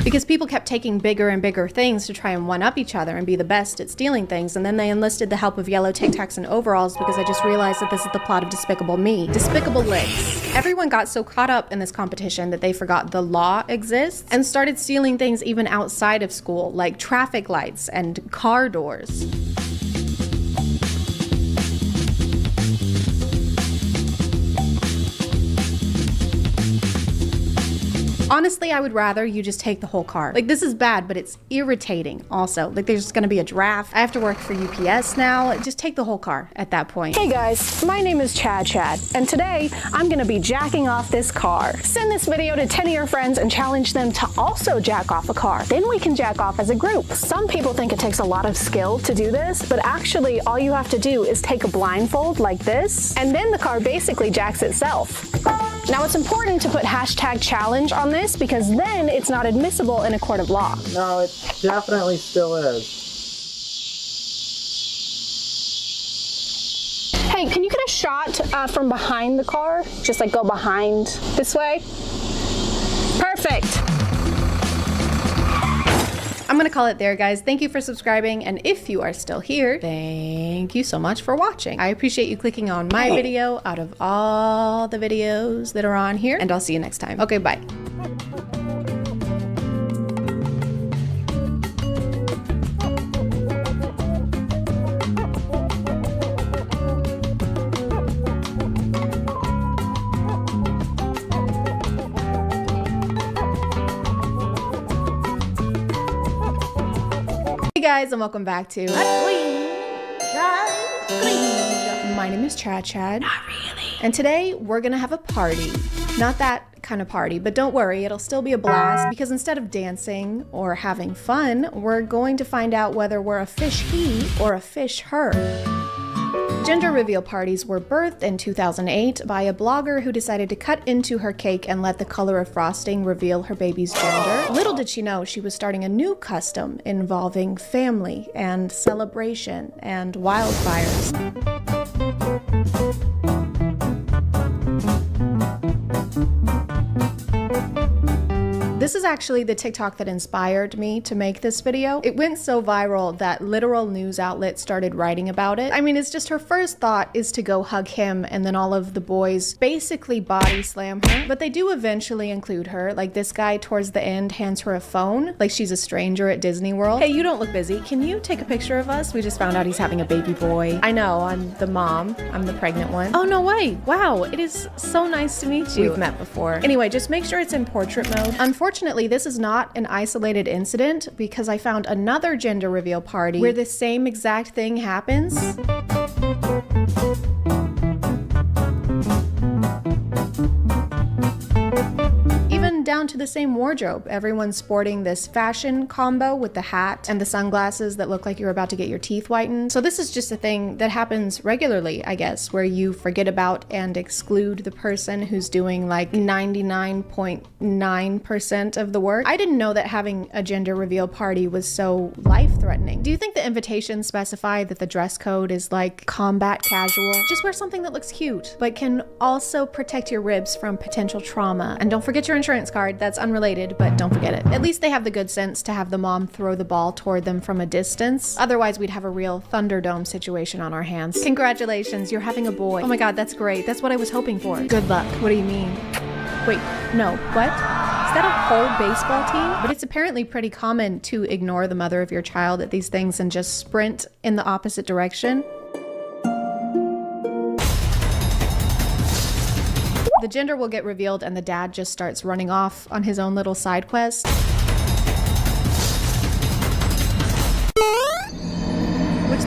Because people kept taking bigger and bigger things to try and one-up each other and be the best at stealing things, and then they enlisted the help of yellow Tic Tacs and overalls because I just realized that this is the plot of Despicable Me. Despicable Licks. Everyone got so caught up in this competition that they forgot the law exists and started stealing things even outside of school, like traffic lights and car doors. Honestly, I would rather you just take the whole car. Like, this is bad, but it's irritating also. Like, there's gonna be a draft. I have to work for UPS now. Just take the whole car at that point. Hey guys, my name is ChadChad, and today I'm gonna be jacking off this car. Send this video to 10 of your friends and challenge them to also jack off a car. Then we can jack off as a group. Some people think it takes a lot of skill to do this, but actually all you have to do is take a blindfold like this, and then the car basically jacks itself. Now it's important to put #challenge on this because then it's not admissible in a court of law. No, it definitely still is. Hey, can you get a shot from behind the car? Just like go behind this way. Perfect. I'm gonna call it there, guys. Thank you for subscribing, and if you are still here, thank you so much for watching. I appreciate you clicking on my video out of all the videos that are on here, and I'll see you next time. Okay, bye. Hey guys, and welcome back to My name is ChadChad. Not really. And today we're gonna have a party. Not that kind of party, but don't worry, it'll still be a blast because instead of dancing or having fun, we're going to find out whether we're a fish he or a fish her. Gender reveal parties were birthed in 2008 by a blogger who decided to cut into her cake and let the color of frosting reveal her baby's gender. Little did she know she was starting a new custom involving family and celebration and wildfires. This is actually the TikTok that inspired me to make this video. It went so viral that literal news outlets started writing about it. I mean, it's just her first thought is to go hug him, and then all of the boys basically body slam her. But they do eventually include her. Like, this guy towards the end hands her a phone, like she's a stranger at Disney World. Hey, you don't look busy. Can you take a picture of us? We just found out he's having a baby boy. I know, I'm the mom. I'm the pregnant one. Oh, no way. Wow, it is so nice to meet you. We've met before. Anyway, just make sure it's in portrait mode. Unfortunately, this is not an isolated incident because I found another gender reveal party where the same exact thing happens. Even down to the same wardrobe. Everyone's sporting this fashion combo with the hat and the sunglasses that look like you're about to get your teeth whitened. So this is just a thing that happens regularly, I guess, where you forget about and exclude the person who's doing like 99.9% of the work. I didn't know that having a gender reveal party was so life-threatening. Do you think the invitations specify that the dress code is like combat casual? Just wear something that looks cute, but can also protect your ribs from potential trauma. And don't forget your insurance card. That's unrelated, but don't forget it. At least they have the good sense to have the mom throw the ball toward them from a distance. Otherwise, we'd have a real Thunderdome situation on our hands. Congratulations, you're having a boy. Oh my God, that's great. That's what I was hoping for. Good luck. What do you mean? Wait, no, what? Is that a whole baseball team? But it's apparently pretty common to ignore the mother of your child at these things and just sprint in the opposite direction. The gender will get revealed and the dad just starts running off on his own little side quest.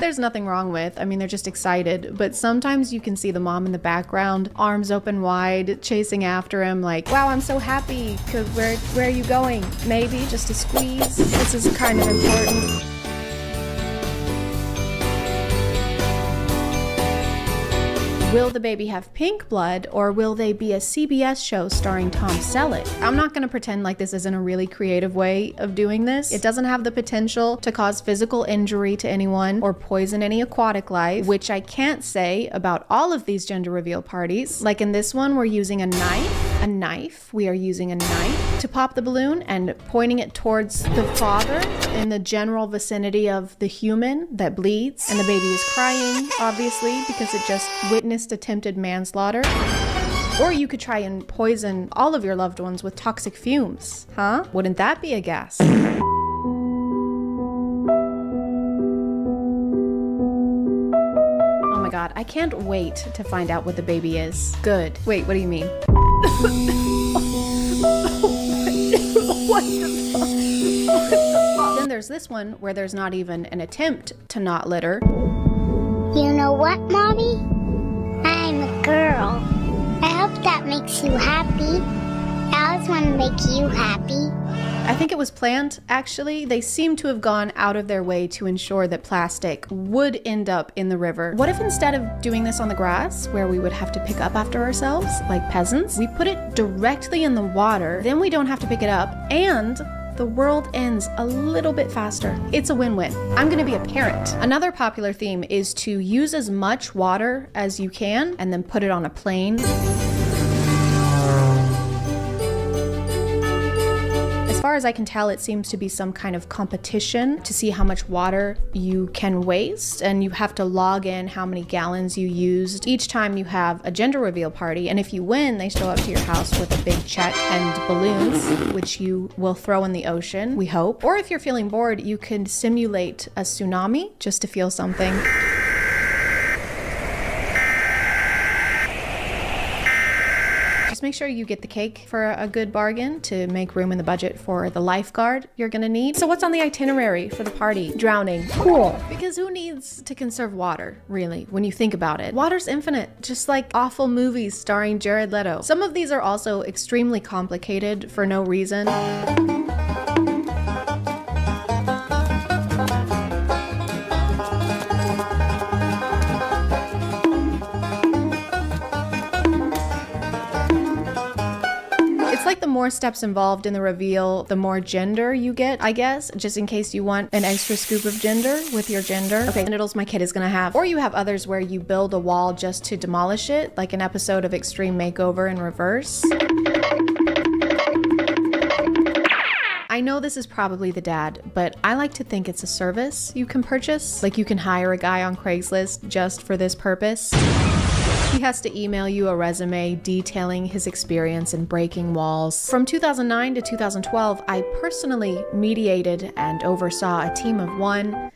there's nothing wrong with. I mean, they're just excited, but sometimes you can see the mom in the background, arms open wide, chasing after him like, wow, I'm so happy, because where are you going? Maybe just a squeeze? This is kind of important. Will the baby have pink blood, or will they be a CBS show starring Tom Selleck? I'm not gonna pretend like this isn't a really creative way of doing this. It doesn't have the potential to cause physical injury to anyone or poison any aquatic life, which I can't say about all of these gender reveal parties. Like in this one, we're using a knife. We are using a knife to pop the balloon and pointing it towards the father in the general vicinity of the human that bleeds. And the baby is crying, obviously, because it just witnessed attempted manslaughter. Or you could try and poison all of your loved ones with toxic fumes, huh? Wouldn't that be a gas? Oh my god, I can't wait to find out what the baby is. Good. Wait, what do you mean? What the fuck? Then there's this one where there's not even an attempt to not litter. You know what, Mommy? I'm a girl. I hope that makes you happy. I always want to make you happy. I think it was planned, actually. They seem to have gone out of their way to ensure that plastic would end up in the river. What if instead of doing this on the grass, where we would have to pick up after ourselves, like peasants, we put it directly in the water, then we don't have to pick it up, and the world ends a little bit faster. It's a win-win. I'm gonna be a parent. Another popular theme is to use as much water as you can and then put it on a plane. As far as I can tell, it seems to be some kind of competition to see how much water you can waste, and you have to log in how many gallons you used each time you have a gender reveal party. And if you win, they show up to your house with a big check and balloons, which you will throw in the ocean, we hope. Or if you're feeling bored, you can simulate a tsunami just to feel something. Just make sure you get the cake for a good bargain to make room in the budget for the lifeguard you're gonna need. So what's on the itinerary for the party? Drowning. Cool. Because who needs to conserve water, really, when you think about it? Water's infinite, just like awful movies starring Jared Leto. Some of these are also extremely complicated for no reason. Like the more steps involved in the reveal, the more gender you get, I guess, just in case you want an extra scoop of gender with your gender. Okay, genitals my kid is gonna have. Or you have others where you build a wall just to demolish it, like an episode of Extreme Makeover in reverse. I know this is probably the dad, but I like to think it's a service you can purchase. Like you can hire a guy on Craigslist just for this purpose. He has to email you a resume detailing his experience in breaking walls. From 2009 to 2012, I personally mediated and oversaw a team of one,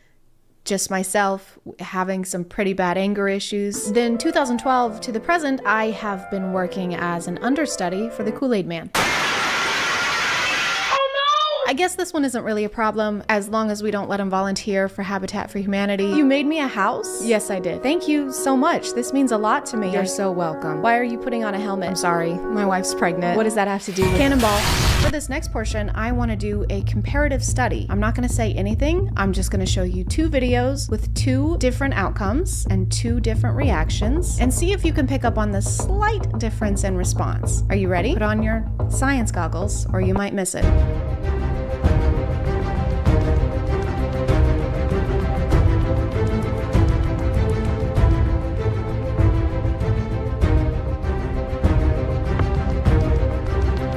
just myself, having some pretty bad anger issues. Then 2012 to the present, I have been working as an understudy for the Kool-Aid Man. I guess this one isn't really a problem as long as we don't let him volunteer for Habitat for Humanity. You made me a house? Yes, I did. Thank you so much. This means a lot to me. You're so welcome. Why are you putting on a helmet? I'm sorry. My wife's pregnant. What does that have to do with Cannonball? For this next portion, I want to do a comparative study. I'm not going to say anything. I'm just going to show you 2 videos with 2 different outcomes and 2 different reactions and see if you can pick up on the slight difference in response. Are you ready? Put on your science goggles or you might miss it.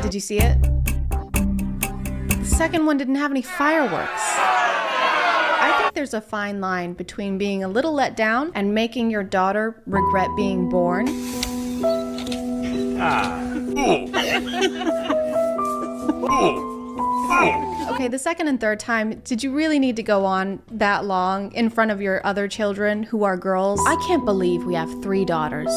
Did you see it? The second one didn't have any fireworks. I think there's a fine line between being a little let down and making your daughter regret being born. Okay, the second and third time, did you really need to go on that long in front of your other children who are girls? I can't believe we have 3 daughters.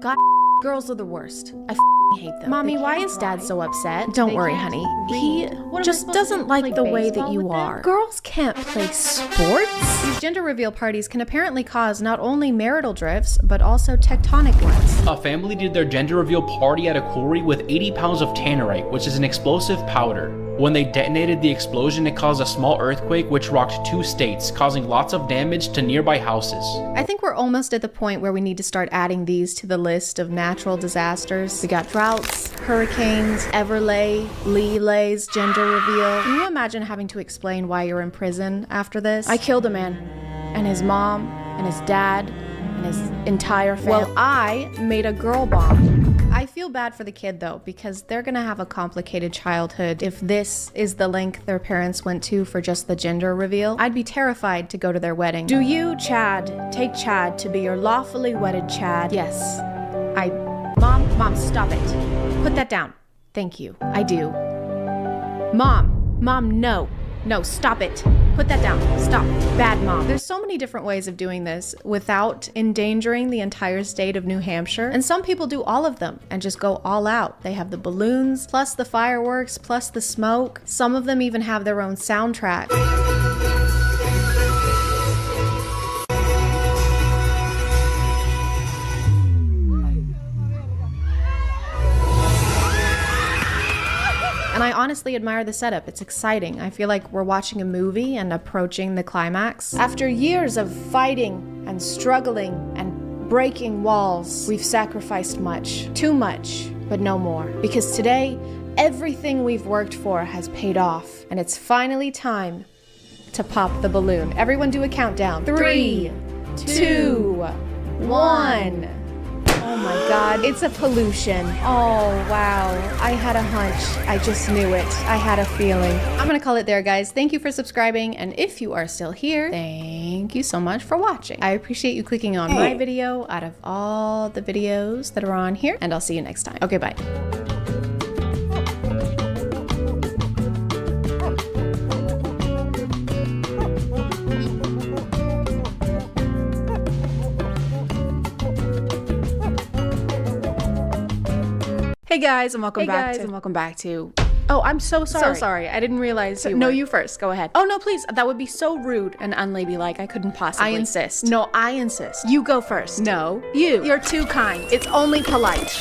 God, girls are the worst. I hate them. Mommy, why is Dad so upset? Don't worry, honey. He What just doesn't like the way that you are. Girls can't play sports. These gender reveal parties can apparently cause not only marital drifts, but also tectonic ones. A family did their gender reveal party at a quarry with 80 pounds of tannerite, which is an explosive powder. When they detonated the explosion, it caused a small earthquake which rocked 2 states, causing lots of damage to nearby houses. I think we're almost at the point where we need to start adding these to the list of natural disasters. We got droughts, hurricanes, Everlay, Leelay's gender reveal. Can you imagine having to explain why you're in prison after this? I killed a man, and his mom, and his dad, and his entire family. Well, I made a girl bomb. I feel bad for the kid though, because they're gonna have a complicated childhood if this is the length their parents went to for just the gender reveal. I'd be terrified to go to their wedding. Do you, Chad, take Chad to be your lawfully wedded Chad? Yes. Mom, stop it. Put that down. Thank you. I do. Mom, no. No, stop it. Put that down. Stop. Bad mom. There's so many different ways of doing this without endangering the entire state of New Hampshire. And some people do all of them and just go all out. They have the balloons, plus the fireworks, plus the smoke. Some of them even have their own soundtrack. And I honestly admire the setup. It's exciting. I feel like we're watching a movie and approaching the climax. After years of fighting and struggling and breaking walls, we've sacrificed much. Too much, but no more. Because today, everything we've worked for has paid off. And it's finally time to pop the balloon. Everyone do a countdown. 3, 2, 1. Oh my God, it's a pollution. Oh wow, I had a hunch. I just knew it. I had a feeling. I'm gonna call it there, guys. Thank you for subscribing, and if you are still here, thank you so much for watching. I appreciate you clicking on my video out of all the videos that are on here, and I'll see you next time. Okay, bye. Hey guys, and welcome back to... Oh, I'm so sorry. So sorry. I didn't realize you. No, you first. Go ahead. Oh no, please. That would be so rude and unladylike. I couldn't possibly. I insist. No, I insist. You go first. No, you. You're too kind. It's only polite.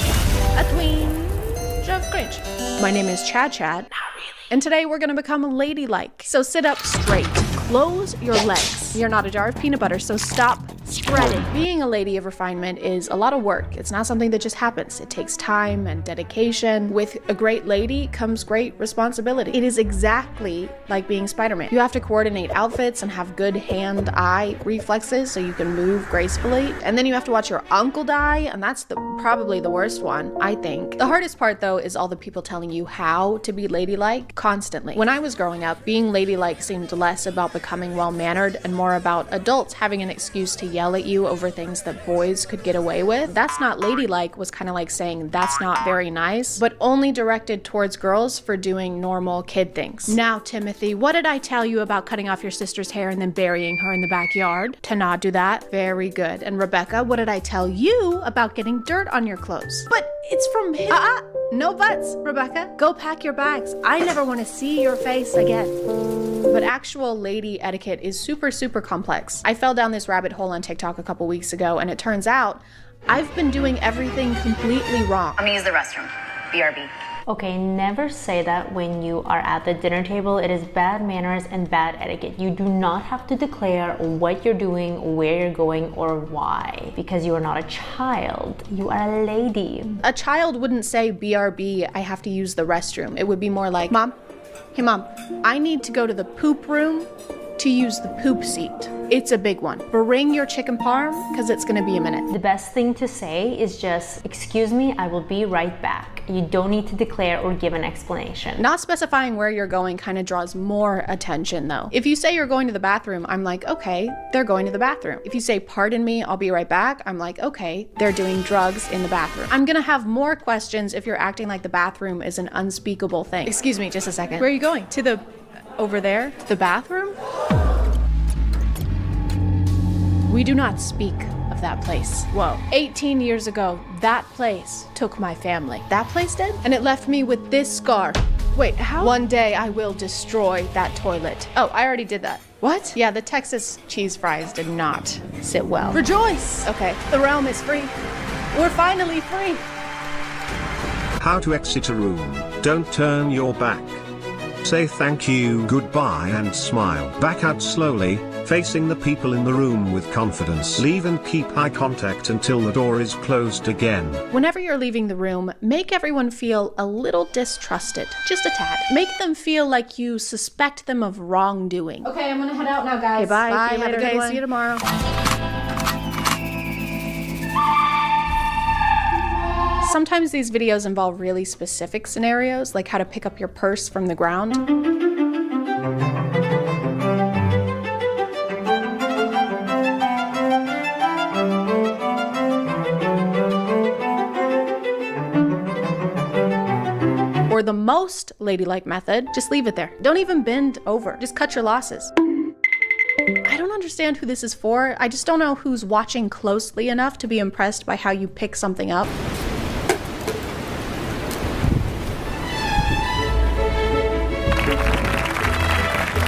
A twinge of cringe. My name is ChadChad. Not really. And today we're gonna become ladylike. So sit up straight. Close your legs. You're not a jar of peanut butter, so stop spreading. Being a lady of refinement is a lot of work. It's not something that just happens. It takes time and dedication. With a great lady comes great responsibility. It is exactly like being Spider-Man. You have to coordinate outfits and have good hand-eye reflexes so you can move gracefully. And then you have to watch your uncle die, and that's probably the worst one, I think. The hardest part though is all the people telling you how to be ladylike constantly. When I was growing up, being ladylike seemed less about becoming well-mannered and more about adults having an excuse to yell at you over things that boys could get away with. That's not ladylike was kind of like saying that's not very nice, but only directed towards girls for doing normal kid things. Now, Timothy, what did I tell you about cutting off your sister's hair and then burying her in the backyard? To not do that? Very good. And Rebecca, what did I tell you about getting dirt on your clothes? But it's from him. No buts, Rebecca. Go pack your bags. I never want to see your face again. But actual lady etiquette is super, super complex. I fell down this rabbit hole on TikTok a couple weeks ago, and it turns out I've been doing everything completely wrong. I'm gonna use the restroom. BRB. Okay, never say that when you are at the dinner table. It is bad manners and bad etiquette. You do not have to declare what you're doing, where you're going, or why, because you are not a child. You are a lady. A child wouldn't say, BRB, I have to use the restroom. It would be more like, Mom, hey Mom, I need to go to the poop room to use the poop seat. It's a big one. Bring your chicken parm, because it's gonna be a minute. The best thing to say is just, excuse me, I will be right back. You don't need to declare or give an explanation. Not specifying where you're going kind of draws more attention though. If you say you're going to the bathroom, I'm like, okay, they're going to the bathroom. If you say, pardon me, I'll be right back, I'm like, okay, they're doing drugs in the bathroom. I'm gonna have more questions if you're acting like the bathroom is an unspeakable thing. Excuse me, just a second. Where are you going? To the, over there? The bathroom? We do not speak of that place. Whoa. 18 years ago, That place took my family. That place did? And it left me with this scar. Wait, how? One day I will destroy that toilet. Oh, I already did that. What? Yeah, the Texas cheese fries did not sit well. Rejoice! Okay, the realm is free. We're finally free. How to exit a room. Don't turn your back. Say thank you, goodbye and smile. Back out slowly, facing the people in the room with confidence. Leave and keep eye contact until the door is closed again. Whenever you're leaving the room, make everyone feel a little distrusted. Just a tad. Make them feel like you suspect them of wrongdoing. Okay, I'm gonna head out now, guys. Okay, bye. Bye. See you later. Have a good one. See you tomorrow. Sometimes these videos involve really specific scenarios, like how to pick up your purse from the ground. Or the most ladylike method, just leave it there. Don't even bend over, just cut your losses. I don't understand who this is for. I just don't know who's watching closely enough to be impressed by how you pick something up.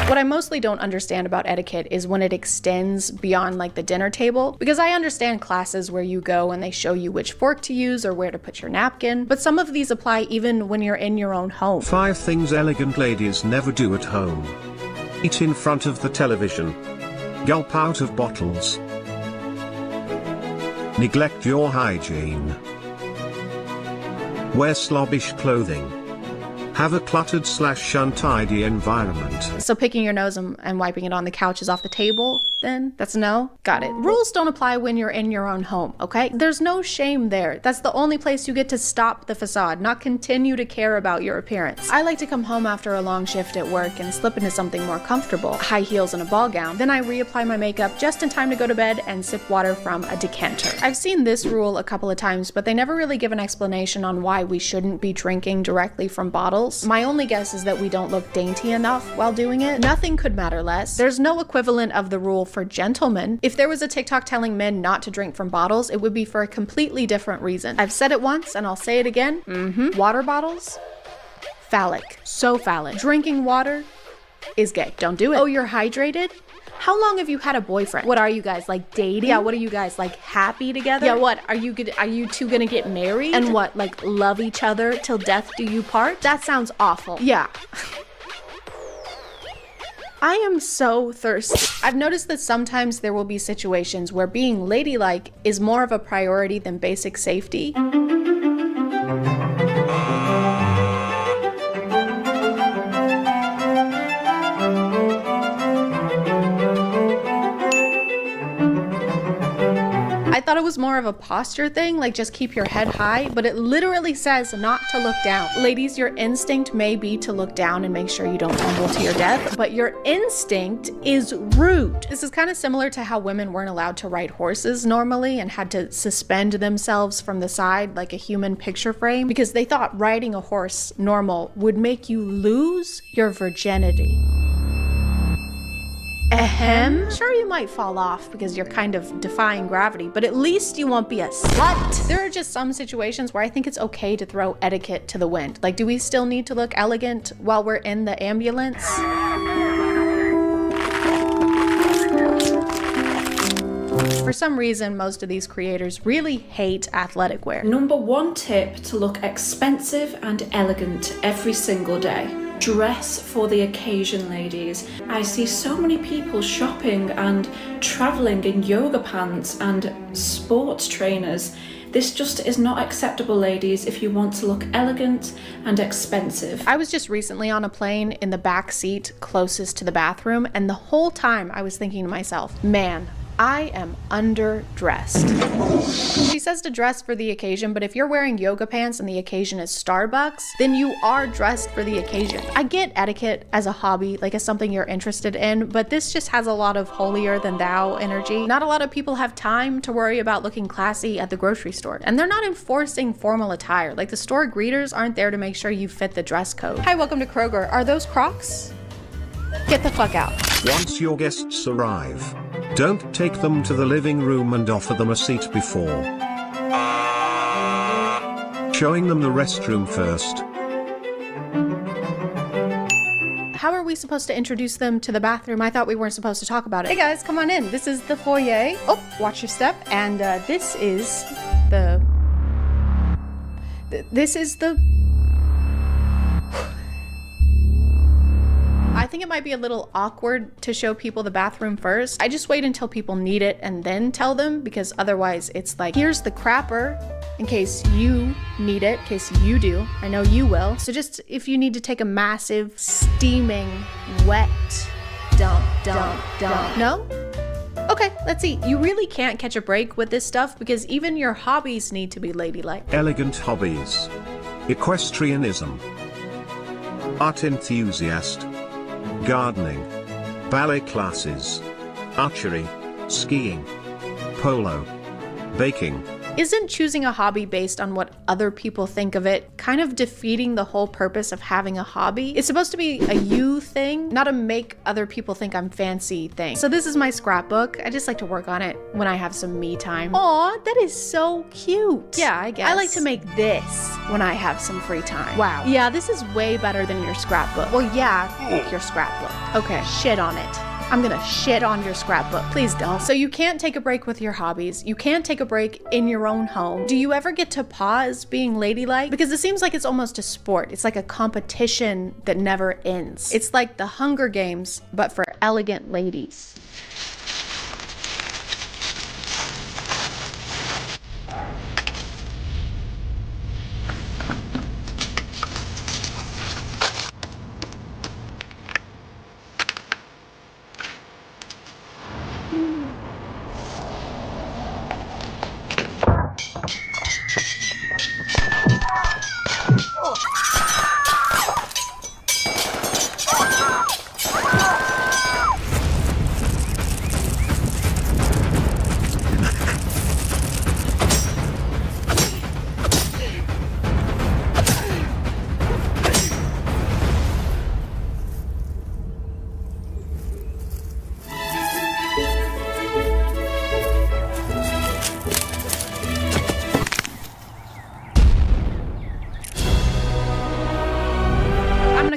What I mostly don't understand about etiquette is when it extends beyond like the dinner table, because I understand classes where you go and they show you which fork to use or where to put your napkin, but some of these apply even when you're in your own home. 5 things elegant ladies never do at home. Eat in front of the television. Gulp out of bottles. Neglect your hygiene. Wear slobbish clothing. Have a cluttered/untidy environment. So picking your nose and wiping it on the couch is off the table, then? That's a no? Got it. Rules don't apply when you're in your own home, okay? There's no shame there. That's the only place you get to stop the facade, not continue to care about your appearance. I like to come home after a long shift at work and slip into something more comfortable, high heels and a ball gown. Then I reapply my makeup just in time to go to bed and sip water from a decanter. I've seen this rule a couple of times, but they never really give an explanation on why we shouldn't be drinking directly from bottles. My only guess is that we don't look dainty enough while doing it. Nothing could matter less. There's no equivalent of the rule for gentlemen. If there was a TikTok telling men not to drink from bottles, it would be for a completely different reason. I've said it once and I'll say it again. Water bottles? Phallic. So phallic. Drinking water is gay. Don't do it. Oh, you're hydrated? How long have you had a boyfriend? What are you guys, like dating? Yeah, what are you guys, like happy together? Yeah, what? Are you two gonna get married? And what, like love each other till death do you part? That sounds awful. Yeah. I am so thirsty. I've noticed that sometimes there will be situations where being ladylike is more of a priority than basic safety. I thought it was more of a posture thing, like just keep your head high, but it literally says not to look down. Ladies, your instinct may be to look down and make sure you don't tumble to your death, but your instinct is rude. This is kind of similar to how women weren't allowed to ride horses normally and had to suspend themselves from the side like a human picture frame because they thought riding a horse normal would make you lose your virginity. Ahem. Sure, you might fall off because you're kind of defying gravity, but at least you won't be a slut. There are just some situations where I think it's okay to throw etiquette to the wind. Like, do we still need to look elegant while we're in the ambulance? For some reason, most of these creators really hate athletic wear. Number 1 tip to look expensive and elegant every single day. Dress for the occasion, ladies. I see so many people shopping and traveling in yoga pants and sports trainers. This just is not acceptable, ladies, if you want to look elegant and expensive. I was just recently on a plane in the back seat closest to the bathroom, and the whole time I was thinking to myself, man, I am underdressed. She says to dress for the occasion, but if you're wearing yoga pants and the occasion is Starbucks, then you are dressed for the occasion. I get etiquette as a hobby, like as something you're interested in, but this just has a lot of holier than thou energy. Not a lot of people have time to worry about looking classy at the grocery store, and they're not enforcing formal attire. Like the store greeters aren't there to make sure you fit the dress code. Hi, welcome to Kroger. Are those Crocs? Get the fuck out. Once your guests arrive, don't take them to the living room and offer them a seat before. Showing them the restroom first. How are we supposed to introduce them to the bathroom? I thought we weren't supposed to talk about it. Hey guys, come on in. This is the foyer. Oh, watch your step. And this is the... This is the... I think it might be a little awkward to show people the bathroom first. I just wait until people need it and then tell them, because otherwise it's like, here's the crapper in case you need it, in case you do. I know you will. So just if you need to take a massive, steaming, wet dump. No? Okay, let's see. You really can't catch a break with this stuff because even your hobbies need to be ladylike. Elegant hobbies. Equestrianism. Art enthusiast. Gardening. Ballet classes. Archery. Skiing. Polo. Baking. Isn't choosing a hobby based on what other people think of it kind of defeating the whole purpose of having a hobby? It's supposed to be a you thing, not a make other people think I'm fancy thing. So this is my scrapbook. I just like to work on it when I have some me time. Aw, that is so cute. Yeah, I guess. I like to make this when I have some free time. Wow. Yeah, this is way better than your scrapbook. Well, yeah, your scrapbook. Okay, shit on it. I'm gonna shit on your scrapbook. Please don't. So you can't take a break with your hobbies. You can't take a break in your own home. Do you ever get to pause being ladylike? Because it seems like it's almost a sport. It's like a competition that never ends. It's like the Hunger Games, but for elegant ladies.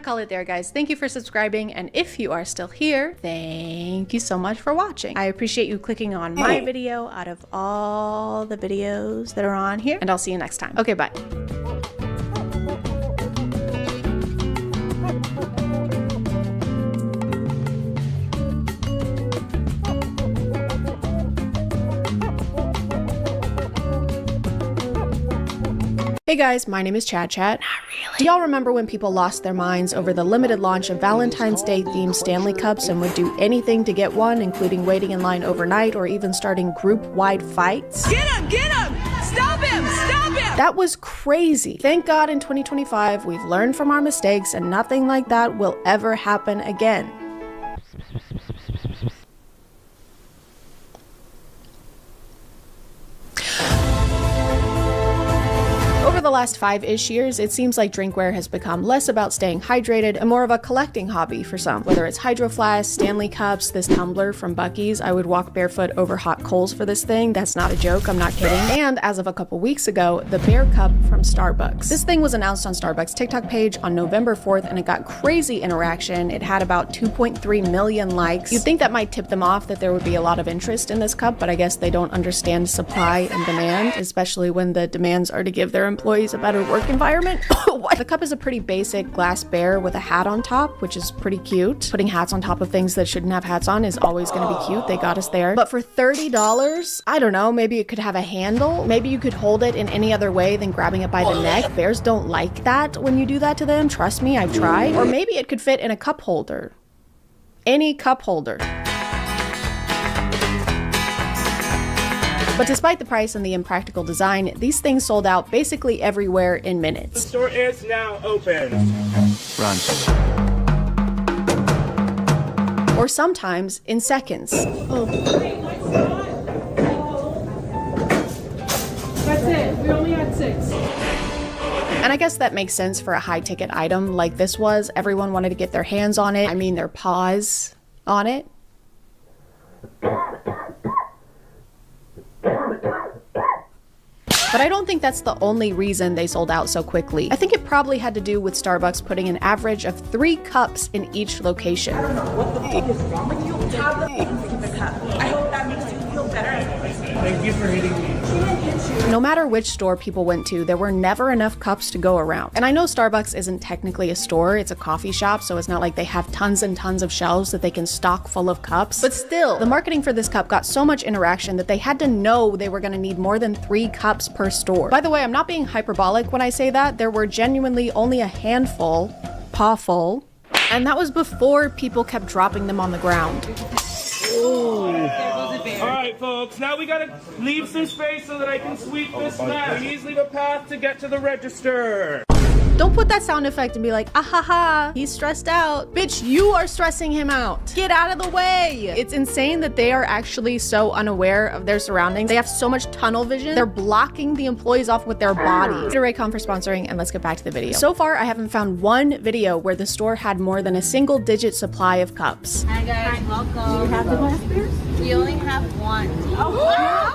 Call it there, guys. Thank you for subscribing, and if you are still here, thank you so much for watching. I appreciate you clicking on my video out of all the videos that are on here, and I'll see you next time. Okay, bye. Hey guys, my name is ChadChad. Not really. Do y'all remember when people lost their minds over the limited launch of Valentine's Day themed Stanley Cups and would do anything to get one, including waiting in line overnight or even starting group-wide fights? Get him! Get him! Stop him! Stop him! That was crazy. Thank God in 2025 we've learned from our mistakes and nothing like that will ever happen again. Over the last 5-ish years, it seems like drinkware has become less about staying hydrated and more of a collecting hobby for some. Whether it's Hydro Flasks, Stanley Cups, this tumbler from Buc-ee's, I would walk barefoot over hot coals for this thing. That's not a joke, I'm not kidding. And as of a couple weeks ago, the Bear Cup from Starbucks. This thing was announced on Starbucks' TikTok page on November 4th and it got crazy interaction. It had about 2.3 million likes. You'd think that might tip them off that there would be a lot of interest in this cup, but I guess they don't understand supply and demand, especially when the demands are to give their employees a better work environment. The cup is a pretty basic glass bear with a hat on top, which is pretty cute. Putting hats on top of things that shouldn't have hats on is always gonna be cute. They got us there. But for $30, I don't know, maybe it could have a handle. Maybe you could hold it in any other way than grabbing it by the neck. Bears don't like that when you do that to them. Trust me, I've tried. Or maybe it could fit in a cup holder. Any cup holder. But despite the price and the impractical design, these things sold out basically everywhere in minutes. The store is now open. Run. Or sometimes in seconds. Oh. That's it. We only had 6. And I guess that makes sense for a high-ticket item like this was. Everyone wanted to get their hands on it. I mean, their paws on it. But I don't think that's the only reason they sold out so quickly. I think it probably had to do with Starbucks putting an average of 3 cups in each location. I don't know what the fuck is wrong with you. Have the things in the cup. I hope that makes you feel better. Thank you for hitting me. No matter which store people went to, there were never enough cups to go around. And I know Starbucks isn't technically a store, it's a coffee shop, so it's not like they have tons and tons of shelves that they can stock full of cups. But still, the marketing for this cup got so much interaction that they had to know they were gonna need more than 3 cups per store. By the way, I'm not being hyperbolic when I say that. There were genuinely only a handful, pawful, and that was before people kept dropping them on the ground. All right, folks, now we gotta leave some space so that I can sweep this mat. Please leave a path to get to the register. Don't put that sound effect and be like, ah ha ha, he's stressed out. Bitch, you are stressing him out. Get out of the way. It's insane that they are actually so unaware of their surroundings. They have so much tunnel vision. They're blocking the employees off with their bodies. To Raycon for sponsoring, and let's get back to the video. So far, I haven't found one video where the store had more than a single-digit supply of cups. Hi guys, welcome. Do you have the glass beers? We only have one. Oh,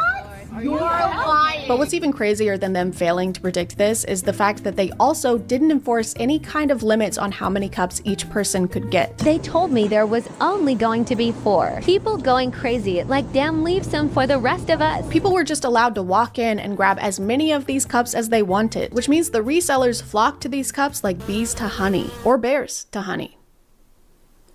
you're lying. But what's even crazier than them failing to predict this is the fact that they also didn't enforce any kind of limits on how many cups each person could get. They told me there was only going to be 4. People going crazy, like damn leave some for the rest of us. People were just allowed to walk in and grab as many of these cups as they wanted, which means the resellers flocked to these cups like bees to honey, or bears to honey.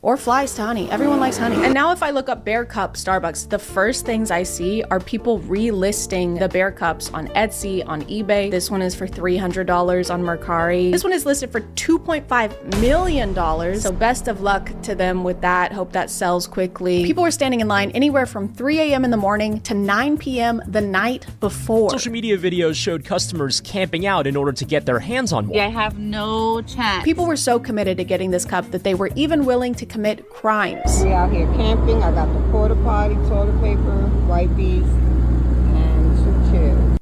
Or flies to honey. Everyone likes honey. And now if I look up Bear Cup Starbucks, the first things I see are people relisting the Bear Cups on Etsy, on eBay. This one is for $300 on Mercari. This one is listed for $2.5 million. So best of luck to them with that. Hope that sells quickly. People were standing in line anywhere from 3 a.m. in the morning to 9 p.m. the night before. Social media videos showed customers camping out in order to get their hands on one. I have no chance. People were so committed to getting this cup that they were even willing to commit crimes. We out here camping. I got the porta potty, toilet paper, wipes, and 2 chairs.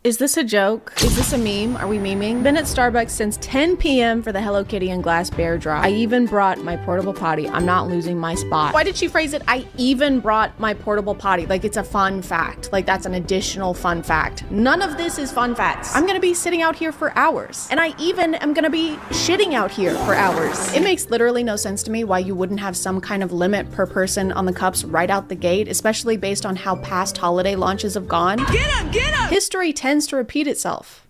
Is this a joke? Is this a meme? Are we memeing? Been at Starbucks since 10 p.m. for the Hello Kitty and Glass Bear drop. I even brought my portable potty. I'm not losing my spot. Why did she phrase it? I even brought my portable potty. Like it's a fun fact. Like that's an additional fun fact. None of this is fun facts. I'm gonna be sitting out here for hours. And I even am gonna be shitting out here for hours. It makes literally no sense to me why you wouldn't have some kind of limit per person on the cups right out the gate, especially based on how past holiday launches have gone. Get him! Get him! History tends to repeat itself.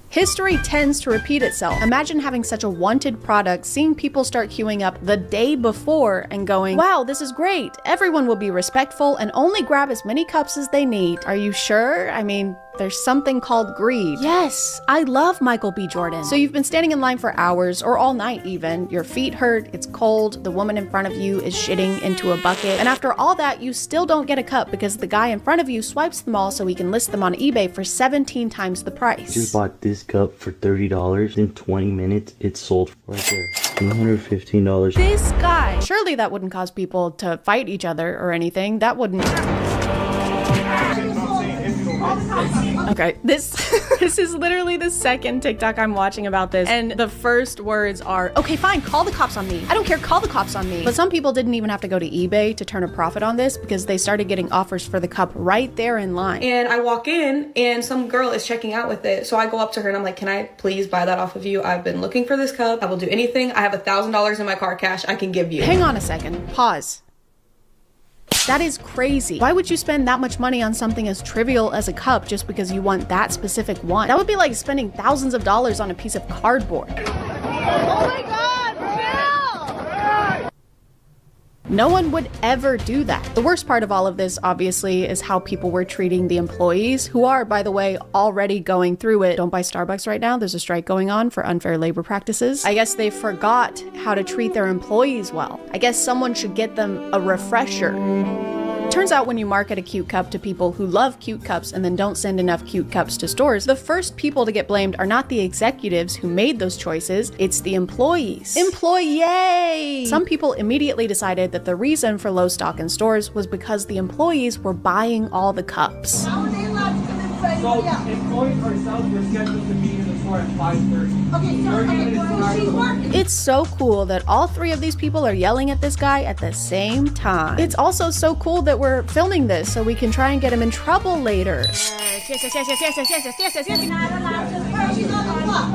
History tends to repeat itself. Imagine having such a wanted product, seeing people start queuing up the day before and going, wow, this is great. Everyone will be respectful and only grab as many cups as they need. Are you sure? I mean, there's something called greed. Yes, I love Michael B. Jordan. So you've been standing in line for hours or all night even. Your feet hurt, it's cold, the woman in front of you is shitting into a bucket. And after all that, you still don't get a cup because the guy in front of you swipes them all so he can list them on eBay for 17 times the price. Just bought this cup for $30. In 20 minutes, it's sold right there. $215. This guy. Surely that wouldn't cause people to fight each other or anything. That wouldn't. Okay, this is literally the second TikTok I'm watching about this, and the first words are, okay, fine, call the cops on me. I don't care, call the cops on me. But some people didn't even have to go to eBay to turn a profit on this because they started getting offers for the cup right there in line. And I walk in and some girl is checking out with it. So I go up to her and I'm like, can I please buy that off of you? I've been looking for this cup. I will do anything. I have $1,000 in my car cash I can give you. Hang on a second, pause. That is crazy. Why would you spend that much money on something as trivial as a cup just because you want that specific one? That would be like spending thousands of dollars on a piece of cardboard. Oh my God, Bill! No one would ever do that. The worst part of all of this, obviously, is how people were treating the employees, who are, by the way, already going through it. Don't buy Starbucks right now. There's a strike going on for unfair labor practices. I guess they forgot how to treat their employees well. I guess someone should get them a refresher. Turns out when you market a cute cup to people who love cute cups and then don't send enough cute cups to stores, the first people to get blamed are not the executives who made those choices, it's the employees. Employee! Some people immediately decided that the reason for low stock in stores was because the employees were buying all the cups. So employees ourselves were scheduled to be in the more at 5:30. Okay, so she's working. It's so cool that all three of these people are yelling at this guy at the same time. It's also so cool that we're filming this so we can try and get him in trouble later. She's not allowed to work. She's on the clock.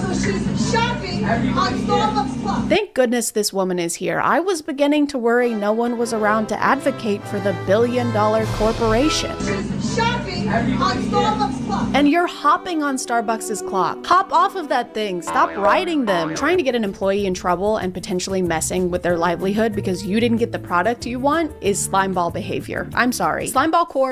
So she's shopping on Starbucks clock. Thank goodness this woman is here. I was beginning to worry no one was around to advocate for the billion-dollar corporation. She's shopping on Starbucks clock. And you're hopping on Starbucks' clock. Hop off of that thing. Stop riding them. Trying to get an employee in trouble and potentially messing with their livelihood because you didn't get the product you want is slimeball behavior. I'm sorry. Slimeball core.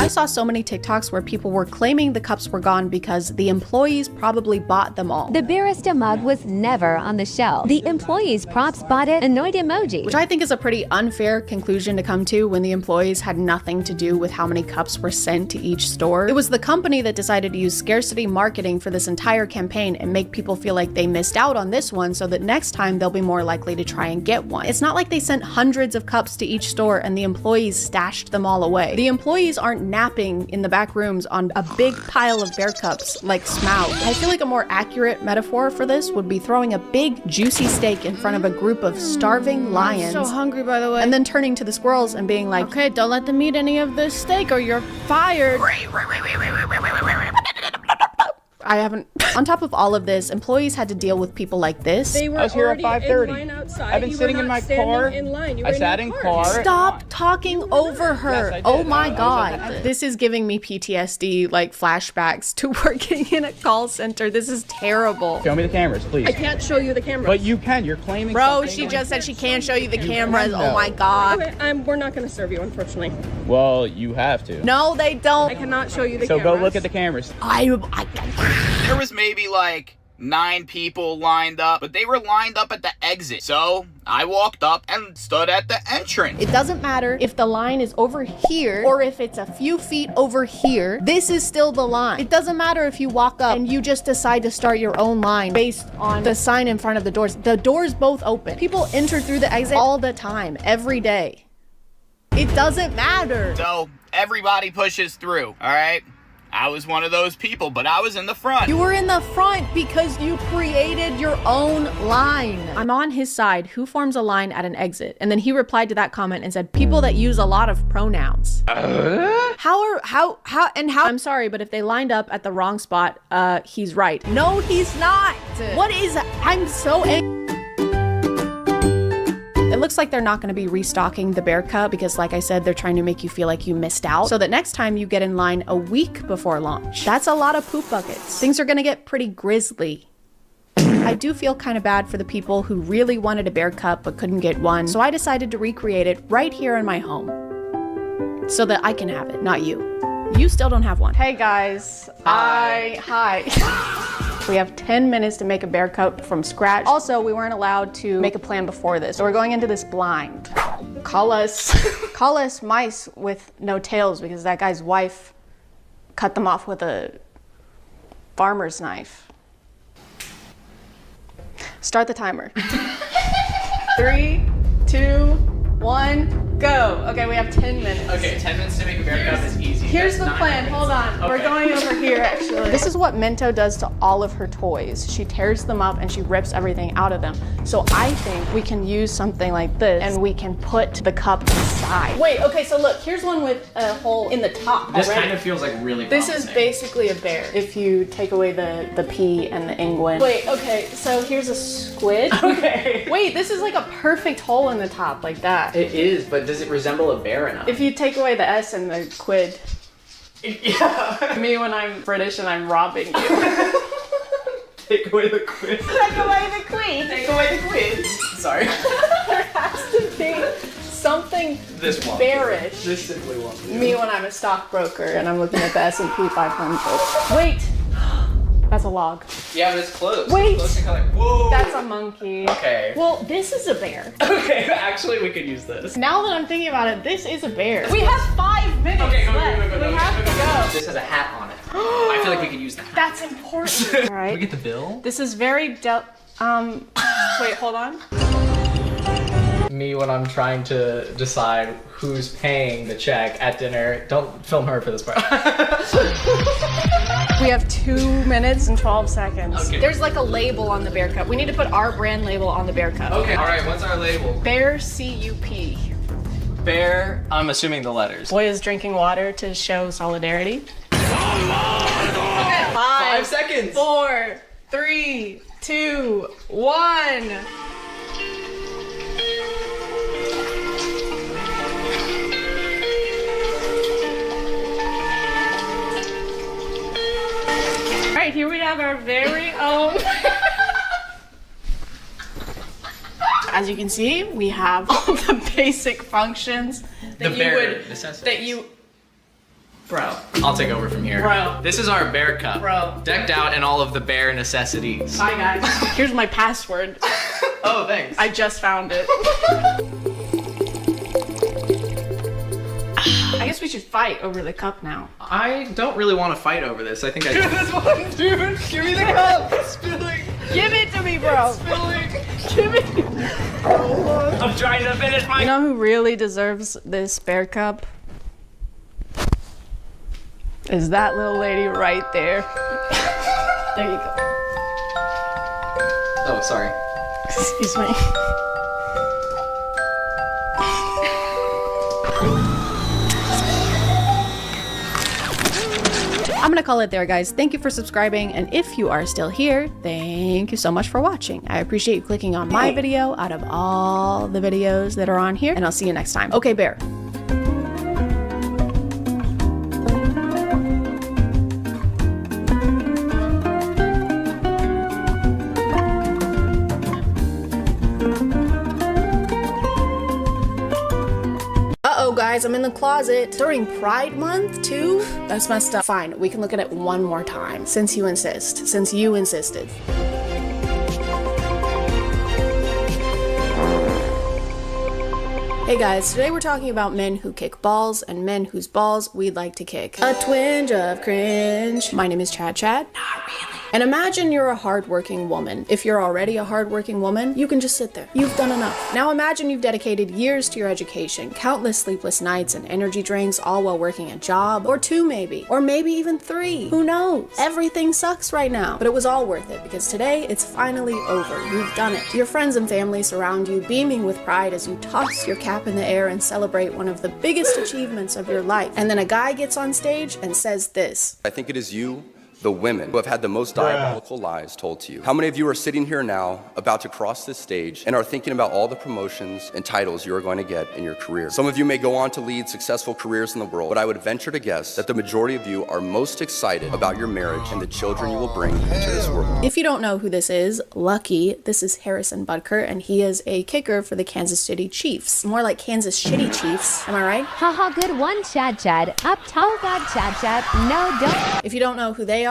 I saw so many TikToks where people were claiming the cups were gone because the employees probably bought them all. The barista mug was never on the shelf. The employees' props bought it, annoyed emoji. Which I think is a pretty unfair conclusion to come to when the employees had nothing to do with how many cups were sent to each store. It was the company that decided to use scarcity marketing for this entire campaign and make people feel like they missed out on this one so that next time they'll be more likely to try and get one. It's not like they sent hundreds of cups to each store and the employees stashed them all away. The employees aren't napping in the back rooms on a big pile of bear cups like Smaug. I feel like a more accurate metaphor for this would be throwing a big juicy steak in front of a group of starving lions. I'm so hungry, by the way. And then turning to the squirrels and being like, okay, don't let them eat any of this steak or you're fired. I haven't. On top of all of this, employees had to deal with people like this. They were I was here at already 5:30. in line outside. I've been You sitting were in not my standing car. in line. You I were sat in car. Stop talking over her. Yes, I did. Oh my I was god. at the- This is giving me PTSD, like flashbacks to working in a call center. This is terrible. Show me the cameras, please. I can't show you the camera. But you can. You're claiming Bro, something. she just said she can't show you the You cameras. can, Oh my though. god. Okay, we're not going to serve you, unfortunately. Well, you have to. No, they don't. I cannot show you the So cameras. go look at the cameras. There was maybe like 9 people lined up, but they were lined up at the exit. So I walked up and stood at the entrance. It doesn't matter if the line is over here or if it's a few feet over here. This is still the line. It doesn't matter if you walk up and you just decide to start your own line based on the sign in front of the doors. The doors both open. People enter through the exit all the time, every day. It doesn't matter. So everybody pushes through, all right? I was one of those people, but I was in the front. You were in the front because you created your own line. I'm on his side. Who forms a line at an exit? And then he replied to that comment and said, people that use a lot of pronouns. How, I'm sorry, but if they lined up at the wrong spot, he's right. No, he's not. What is, I'm so angry. It looks like they're not going to be restocking the bear cup because, like I said, they're trying to make you feel like you missed out so that next time you get in line a week before launch. That's a lot of poop buckets. Things are going to get pretty grisly. I do feel kind of bad for the people who really wanted a bear cup but couldn't get one, so I decided to recreate it right here in my home so that I can have it, not you. You still don't have one. Hey guys. Hi. We have 10 minutes to make a bear cup from scratch. Also, we weren't allowed to make a plan before this, so we're going into this blind. Call us mice with no tails because that guy's wife cut them off with a farmer's knife. Start the timer. 3, 2, 1, go. Okay, we have 10 minutes. Okay, 10 minutes to make a bear cup is easy. Here's That's the 9 plan. minutes. Hold on. We're Okay. going over here, actually. This is what Minto does to all of her toys. She tears them up and she rips everything out of them. So I think we can use something like this and we can put the cup inside. Wait, okay, so look, here's one with a hole in the top. This already. kind of feels like really This promising. is basically a bear if you take away the P and the inguin. Wait, okay, so here's a squid. Okay. Wait, this is like a perfect hole in the top, like that. It is, but does it resemble a bear enough? If you take away the S and the quid. Yeah. Me when I'm British and I'm robbing you. Take away the quid. Take away the quid. Take away the quid. Sorry. There has to be something This one. bearish. This simply won't. Me when I'm a stockbroker and I'm looking at the S&P 500. Wait. That's a log. Yeah, but it's close. Wait. It's close to color. Whoa. That's a monkey. Okay. Well, this is a bear. Okay, actually we could use this. Now that I'm thinking about it, this is a bear. We have 5 minutes Okay, go, left. go. We have to go. This has a hat on it. I feel like we could use the hat. That's important. All right. Can we get the bill? This is very wait, hold on. Me when I'm trying to decide who's paying the check at dinner. Don't film her for this part. We have 2 minutes and 12 seconds. Okay. There's like a label on the bear cup. We need to put our brand label on the bear cup. Okay, all right, what's our label? Bear CUP. Bear, I'm assuming the letters. Boy is drinking water to show solidarity. Okay, 5 seconds. 4, 3, 2, 1. All right, here we have our very own. As you can see, we have all the basic functions that Bro. I'll take over from here. Bro. This is our bear cup. Bro. Decked out in all of the bear necessities. Bye guys. Here's my password. Oh, thanks. I just found it. I guess we should fight over the cup now. I don't really want to fight over this. I think I Dude, this one, dude. Give me the cup. It's spilling. Give it to me, bro. It's spilling. Give it. I'm trying to finish my. You know who really deserves this bear cup? Is that little lady right there. There you go. Oh, sorry. Excuse me. I'm gonna call it there, guys. Thank you for subscribing, and if you are still here, thank you so much for watching. I appreciate you clicking on my video out of all the videos that are on here, and I'll see you next time. Okay, bear. Uh-oh, guys, I'm in the closet. During Pride Month, too? That's messed up. Fine, we can look at it one more time, since you insist. Since you insisted. Hey guys, today we're talking about men who kick balls and men whose balls we'd like to kick. A twinge of cringe. My name is ChadChad. Not really. And imagine you're a hardworking woman. If you're already a hardworking woman, you can just sit there. You've done enough. Now imagine you've dedicated years to your education, countless sleepless nights and energy drinks, all while working a job, or 2 maybe, or maybe even 3. Who knows? Everything sucks right now, but it was all worth it because today it's finally over. You've done it. Your friends and family surround you, beaming with pride as you toss your cap in the air and celebrate one of the biggest achievements of your life. And then a guy gets on stage and says this. I think it is you, the women, who have had the most diabolical lies told to you. How many of you are sitting here now, about to cross this stage, and are thinking about all the promotions and titles you are going to get in your career? Some of you may go on to lead successful careers in the world, but I would venture to guess that the majority of you are most excited about your marriage and the children you will bring into this world. If you don't know who this is, lucky, this is Harrison Butker, and he is a kicker for the Kansas City Chiefs. More like Kansas Shitty Chiefs, am I right? Haha, good one, ChadChad. Up top. Oh god, ChadChad. No, don't. If you don't know who they are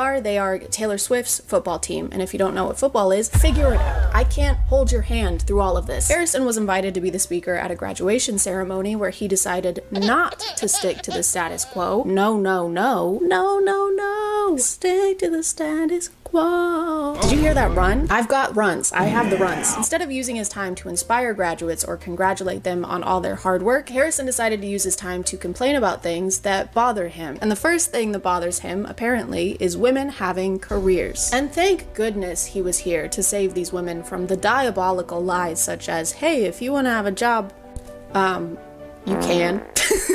Taylor Swift's football team, and if you don't know what football is, figure it out. I can't hold your hand through all of this. Harrison was invited to be the speaker at a graduation ceremony where he decided not to stick to the status quo. No, no, no. No, no, no. Stick to the status quo. Did you hear that run? I've got runs. I have the runs. Instead of using his time to inspire graduates or congratulate them on all their hard work, Harrison decided to use his time to complain about things that bother him. And the first thing that bothers him, apparently, is women having careers. And thank goodness he was here to save these women from the diabolical lies such as, hey, if you want to have a job, you can.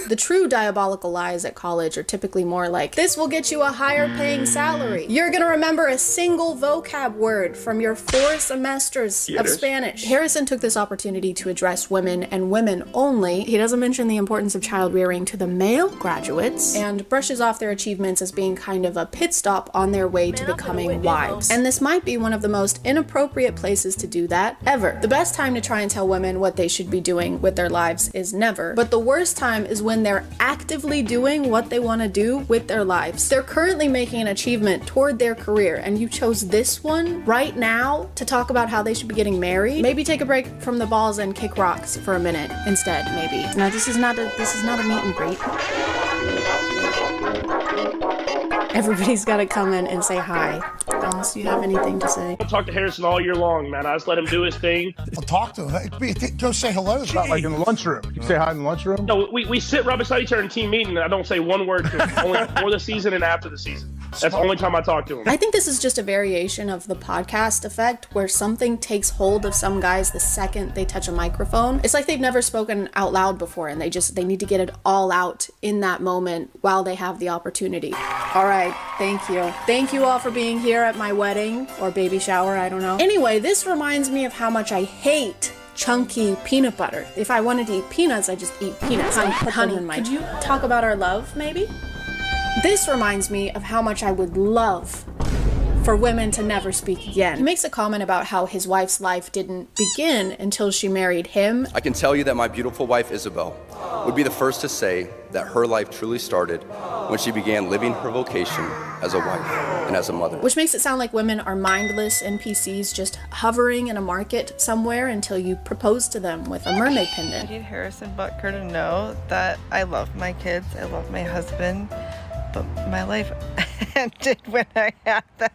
The true diabolical lies at college are typically more like, this will get you a higher paying salary. You're gonna remember a single vocab word from your 4 semesters of Spanish. Harrison took this opportunity to address women and women only. He doesn't mention the importance of child rearing to the male graduates and brushes off their achievements as being kind of a pit stop on their way to becoming wives. And this might be one of the most inappropriate places to do that ever. The best time to try and tell women what they should be doing with their lives is never, but the worst time is when they're actively doing what they want to do with their lives. They're currently making an achievement toward their career, and you chose this one right now to talk about how they should be getting married. Maybe take a break from the balls and kick rocks for a minute instead, maybe. No, this is not a meet and greet. Everybody's got to come in and say hi. Unless you have anything to say. I'll talk to Harrison all year long, man. I just let him do his thing. I'll talk to him. Go say hello. It's not like in the lunchroom. You say hi in the lunchroom? No, we sit right beside each other in team meeting, and I don't say one word to him, only before the season and after the season. That's the only time I talk to him. I think this is just a variation of the podcast effect where something takes hold of some guys the second they touch a microphone. It's like they've never spoken out loud before and they need to get it all out in that moment while they have the opportunity. All right, thank you. Thank you all for being here at my wedding or baby shower, I don't know. Anyway, this reminds me of how much I hate chunky peanut butter. If I wanted to eat peanuts, I just eat peanuts. Honey, could you talk about our love, maybe? This reminds me of how much I would love for women to never speak again. He makes a comment about how his wife's life didn't begin until she married him. I can tell you that my beautiful wife, Isabel, would be the first to say that her life truly started when she began living her vocation as a wife and as a mother. Which makes it sound like women are mindless NPCs just hovering in a market somewhere until you propose to them with a mermaid pendant. I need Harrison Butker to know that I love my kids, I love my husband, but my life ended when I had them.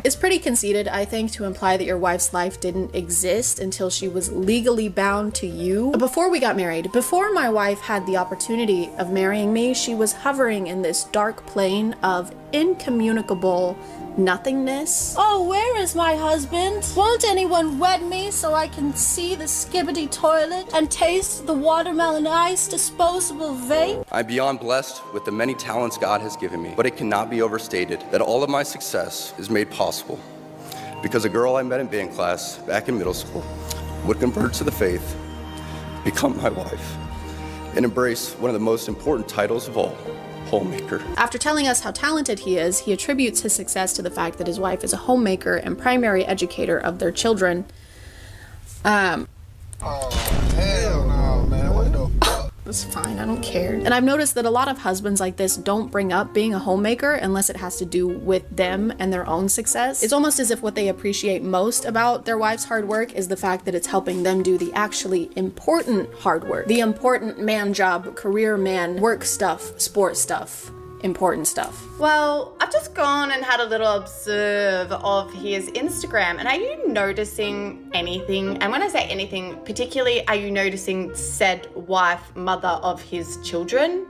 It's pretty conceited, I think, to imply that your wife's life didn't exist until she was legally bound to you. Before we got married, before my wife had the opportunity of marrying me, she was hovering in this dark plane of incommunicable nothingness. Oh, where is my husband? Won't anyone wed me so I can see the skibbity toilet and taste the watermelon ice disposable vape? I'm beyond blessed with the many talents God has given me, but it cannot be overstated that all of my success is made possible because a girl I met in band class back in middle school would convert to the faith, become my wife, and embrace one of the most important titles of all, homemaker. After telling us how talented he is, he attributes his success to the fact that his wife is a homemaker and primary educator of their children. Oh, hell no, man. What the fuck? It's fine, I don't care. And I've noticed that a lot of husbands like this don't bring up being a homemaker unless it has to do with them and their own success. It's almost as if what they appreciate most about their wife's hard work is the fact that it's helping them do the actually important hard work. The important man job, career man, work stuff, sport stuff. Important stuff. Well, I've just gone and had a little observe of his Instagram, and are you noticing anything? And when I say anything, particularly, are you noticing said wife, mother of his children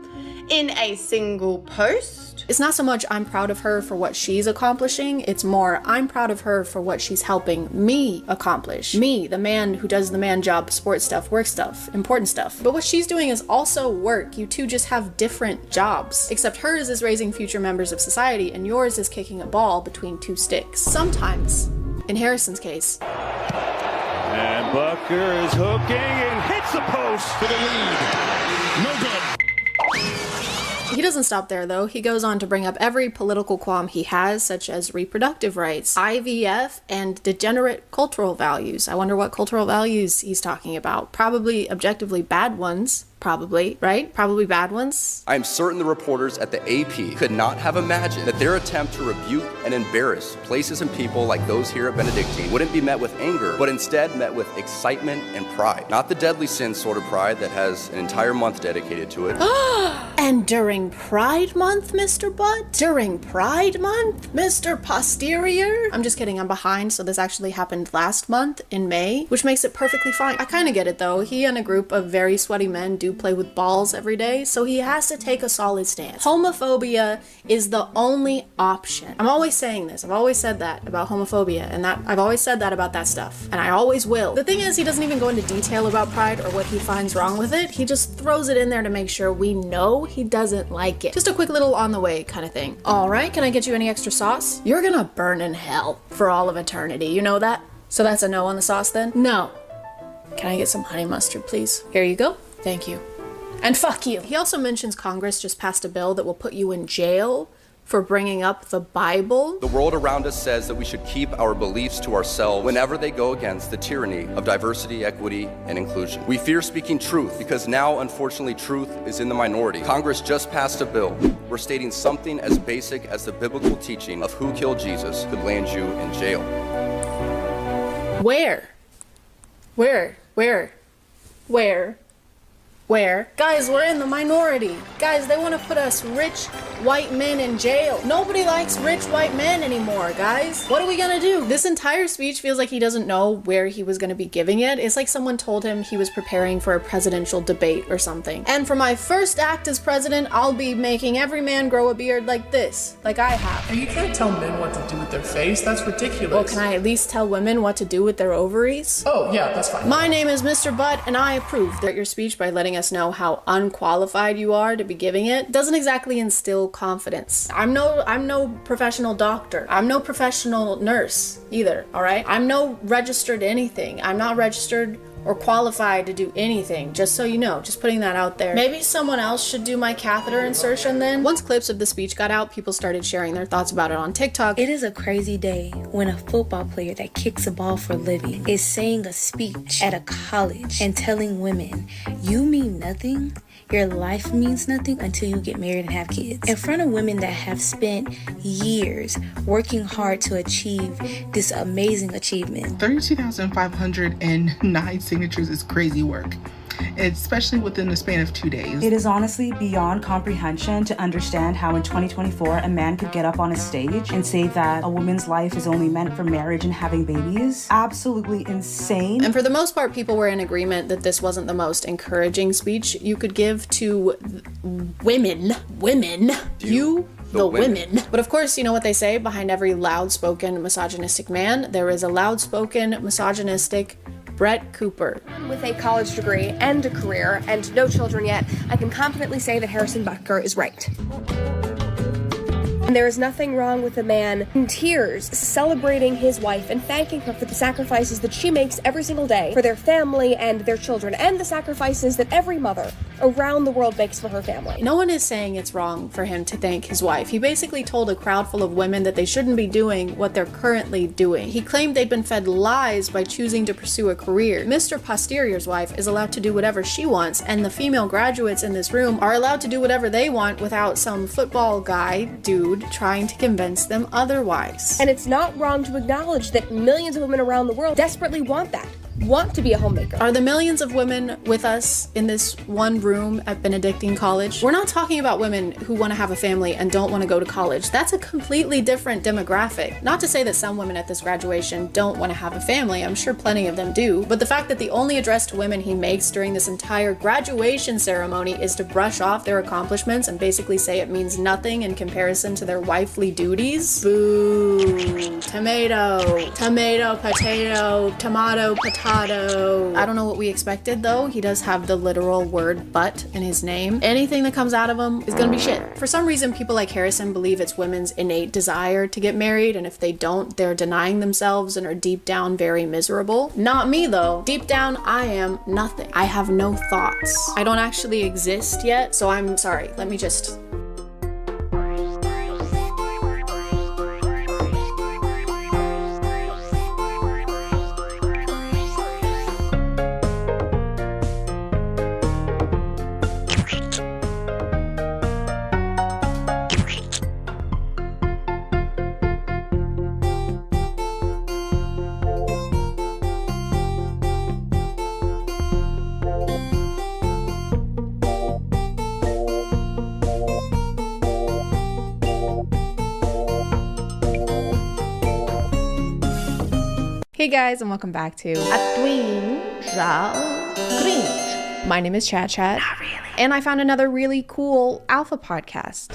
in a single post? It's not so much I'm proud of her for what she's accomplishing, it's more I'm proud of her for what she's helping me accomplish. Me, the man who does the man job, sports stuff, work stuff, important stuff. But what she's doing is also work. You two just have different jobs. Except hers is raising future members of society and yours is kicking a ball between two sticks. Sometimes, in Harrison's case. And Butker is hooking and hits the post for the lead. No good. He doesn't stop there, though. He goes on to bring up every political qualm he has, such as reproductive rights, IVF, and degenerate cultural values. I wonder what cultural values he's talking about. Probably objectively bad ones. Probably, right? Probably bad ones. I am certain the reporters at the AP could not have imagined that their attempt to rebuke and embarrass places and people like those here at Benedictine wouldn't be met with anger, but instead met with excitement and pride. Not the deadly sin sort of pride that has an entire month dedicated to it. And during Pride Month, Mr. Butt? During Pride Month, Mr. Posterior? I'm just kidding, I'm behind, so this actually happened last month in May, which makes it perfectly fine. I kind of get it, though. He and a group of very sweaty men do play with balls every day, so he has to take a solid stance. Homophobia is the only option. I'm always saying this. I've always said that about homophobia, and that I've always said that about that stuff, and I always will. The thing is, he doesn't even go into detail about pride or what he finds wrong with it. He just throws it in there to make sure we know he doesn't like it. Just a quick little on the way kind of thing. All right, can I get you any extra sauce? You're gonna burn in hell for all of eternity. You know that? So that's a no on the sauce then? No. Can I get some honey mustard, please? Here you go. Thank you. And fuck you. He also mentions Congress just passed a bill that will put you in jail for bringing up the Bible. The world around us says that we should keep our beliefs to ourselves whenever they go against the tyranny of diversity, equity, and inclusion. We fear speaking truth because now, unfortunately, truth is in the minority. Congress just passed a bill where stating something as basic as the biblical teaching of who killed Jesus could land you in jail. Where? where, guys, we're in the minority. Guys, they want to put us rich white men in jail. Nobody likes rich white men anymore, guys. What are we gonna do? This entire speech feels like he doesn't know where he was gonna be giving it. It's like someone told him he was preparing for a presidential debate or something. And for my first act as president, I'll be making every man grow a beard like this, like I have. And you can't tell men what to do with their face. That's ridiculous. Well, can I at least tell women what to do with their ovaries? Oh, yeah, that's fine. My name is Mr. Butt, and I approve that your speech by letting us know how unqualified you are to be giving it doesn't exactly instill confidence. I'm no professional doctor. I'm no professional nurse either, all right? I'm no registered anything. I'm not registered or qualified to do anything, just so you know, just putting that out there. Maybe someone else should do my catheter insertion then? Once clips of the speech got out, people started sharing their thoughts about it on TikTok. It is a crazy day when a football player that kicks a ball for a living is saying a speech at a college and telling women, you mean nothing? Your life means nothing until you get married and have kids. In front of women that have spent years working hard to achieve this amazing achievement. 32,509 signatures is crazy work, especially within the span of 2 days. It is honestly beyond comprehension to understand how in 2024 a man could get up on a stage and say that a woman's life is only meant for marriage and having babies. Absolutely insane. And for the most part, people were in agreement that this wasn't the most encouraging speech you could give to women. The women. But of course, you know what they say, behind every loud-spoken misogynistic man, there is a loud-spoken misogynistic Brett Cooper. With a college degree and a career and no children yet, I can confidently say that Harrison Butker is right. And there is nothing wrong with a man in tears celebrating his wife and thanking her for the sacrifices that she makes every single day for their family and their children, and the sacrifices that every mother around the world makes for her family. No one is saying it's wrong for him to thank his wife. He basically told a crowd full of women that they shouldn't be doing what they're currently doing. He claimed they'd been fed lies by choosing to pursue a career. Mr. Posterior's wife is allowed to do whatever she wants, and the female graduates in this room are allowed to do whatever they want without some football guy dude trying to convince them otherwise. And it's not wrong to acknowledge that millions of women around the world desperately want that. Want to be a homemaker. Are the millions of women with us in this one room at Benedictine College? We're not talking about women who want to have a family and don't want to go to college. That's a completely different demographic. Not to say that some women at this graduation don't want to have a family. I'm sure plenty of them do. But the fact that the only address to women he makes during this entire graduation ceremony is to brush off their accomplishments and basically say it means nothing in comparison to their wifely duties. Boo. Tomato. Tomato, potato, tomato, potato. I don't know what we expected though. He does have the literal word "but" in his name. Anything that comes out of him is gonna be shit. For some reason, people like Harrison believe it's women's innate desire to get married, and if they don't, they're denying themselves and are deep down very miserable. Not me though. Deep down, I am nothing. I have no thoughts. I don't actually exist yet, so I'm sorry. Let me just... Hey guys, and welcome back to Cringe. My name is ChadChad. Not really. And I found another really cool alpha podcast.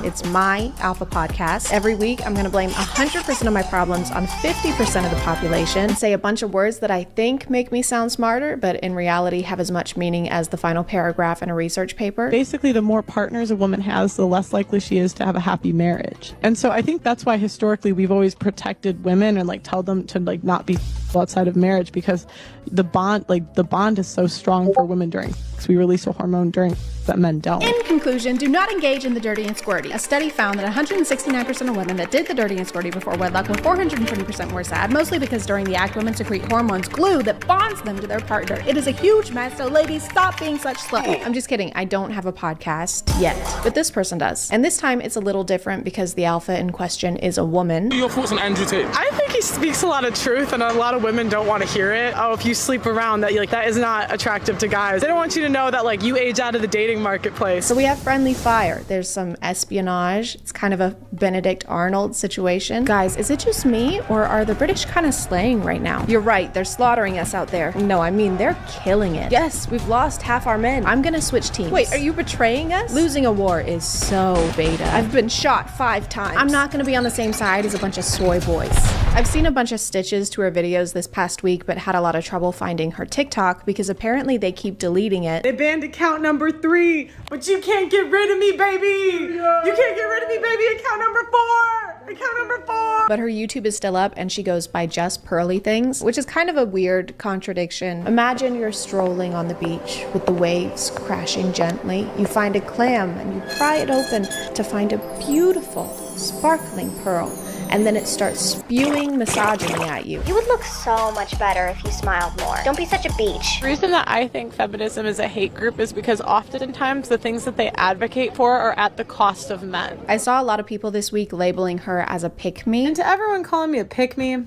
It's my alpha podcast. Every week, I'm going to blame 100% of my problems on 50% of the population, say a bunch of words that I think make me sound smarter, but in reality have as much meaning as the final paragraph in a research paper. Basically, the more partners a woman has, the less likely she is to have a happy marriage. And so I think that's why historically we've always protected women and tell them to not be outside of marriage, because the bond is so strong for women during sex. We release a hormone during that men don't. In conclusion, do not engage in the dirty and squirty. A study found that 169% of women that did the dirty and squirty before wedlock were 420% more sad, mostly because during the act, women secrete hormones glue that bonds them to their partner. It is a huge mess, so ladies, stop being such sluts. I'm just kidding. I don't have a podcast yet, but this person does. And this time it's a little different because the alpha in question is a woman. Your thoughts on Andrew Tate? I think he's speaks a lot of truth, and a lot of women don't want to hear it. Oh, if you sleep around, that that is not attractive to guys. They don't want you to know that you age out of the dating marketplace. So we have friendly fire. There's some espionage. It's kind of a Benedict Arnold situation. Guys, is it just me, or are the British kind of slaying right now? You're right, they're slaughtering us out there. No, I mean, they're killing it. Yes, we've lost half our men. I'm gonna switch teams. Wait, are you betraying us? Losing a war is so beta. I've been shot 5 times. I'm not gonna be on the same side as a bunch of soy boys. I've seen a bunch of stitches to her videos this past week, but had a lot of trouble finding her TikTok because apparently they keep deleting it. They banned account number 3, but you can't get rid of me, baby! You can't get rid of me, baby! Account number 4! Account number 4! But her YouTube is still up and she goes by Just Pearly Things, which is kind of a weird contradiction. Imagine you're strolling on the beach with the waves crashing gently. You find a clam and you pry it open to find a beautiful, sparkling pearl. And then it starts spewing misogyny at you. You would look so much better if you smiled more. Don't be such a beach. The reason that I think feminism is a hate group is because oftentimes the things that they advocate for are at the cost of men. I saw a lot of people this week labeling her as a pick-me. And to everyone calling me a pick-me,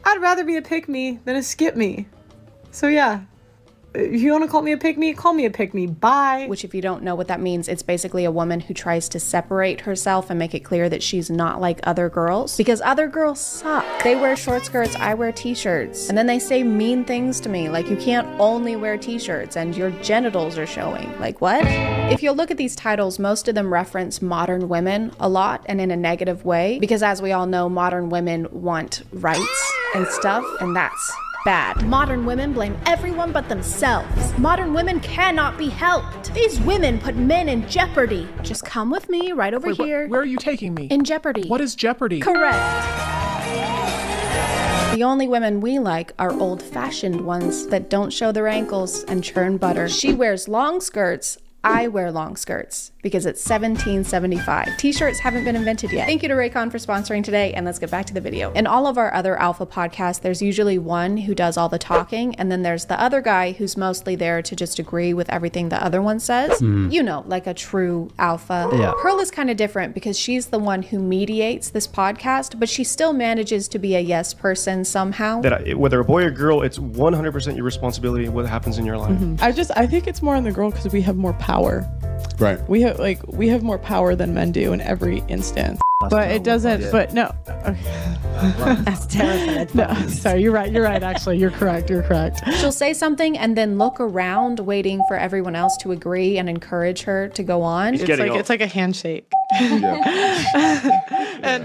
I'd rather be a pick-me than a skip-me. So yeah. If you want to call me a pick-me, call me a pick-me. Bye. Which, if you don't know what that means, it's basically a woman who tries to separate herself and make it clear that she's not like other girls. Because other girls suck. They wear short skirts, I wear t-shirts. And then they say mean things to me, like you can't only wear t-shirts and your genitals are showing. Like, what? If you'll look at these titles, most of them reference modern women a lot and in a negative way. Because as we all know, modern women want rights and stuff, and that's bad. Modern women blame everyone but themselves. Modern women cannot be helped. These women put men in jeopardy. Just come with me right over here. Where are you taking me? In jeopardy. What is jeopardy? Correct. The only women we like are old-fashioned ones that don't show their ankles and churn butter. She wears long skirts. I wear long skirts because it's 1775. T-shirts haven't been invented yet. Thank you to Raycon for sponsoring today, and let's get back to the video. In all of our other alpha podcasts, there's usually one who does all the talking, and then there's the other guy who's mostly there to just agree with everything the other one says. You know, like a true alpha. Yeah. Pearl is kind of different because she's the one who mediates this podcast, but she still manages to be a yes person somehow. That whether a boy or girl, it's 100% your responsibility what happens in your life. I think it's more on the girl because we have more power. Right. We have more power than men do in every instance. But it doesn't. Yeah. But no. Okay. That's terrible. No, sorry. You're right. You're right. Actually, you're correct. You're correct. She'll say something and then look around, waiting for everyone else to agree and encourage her to go on. It's like a handshake. and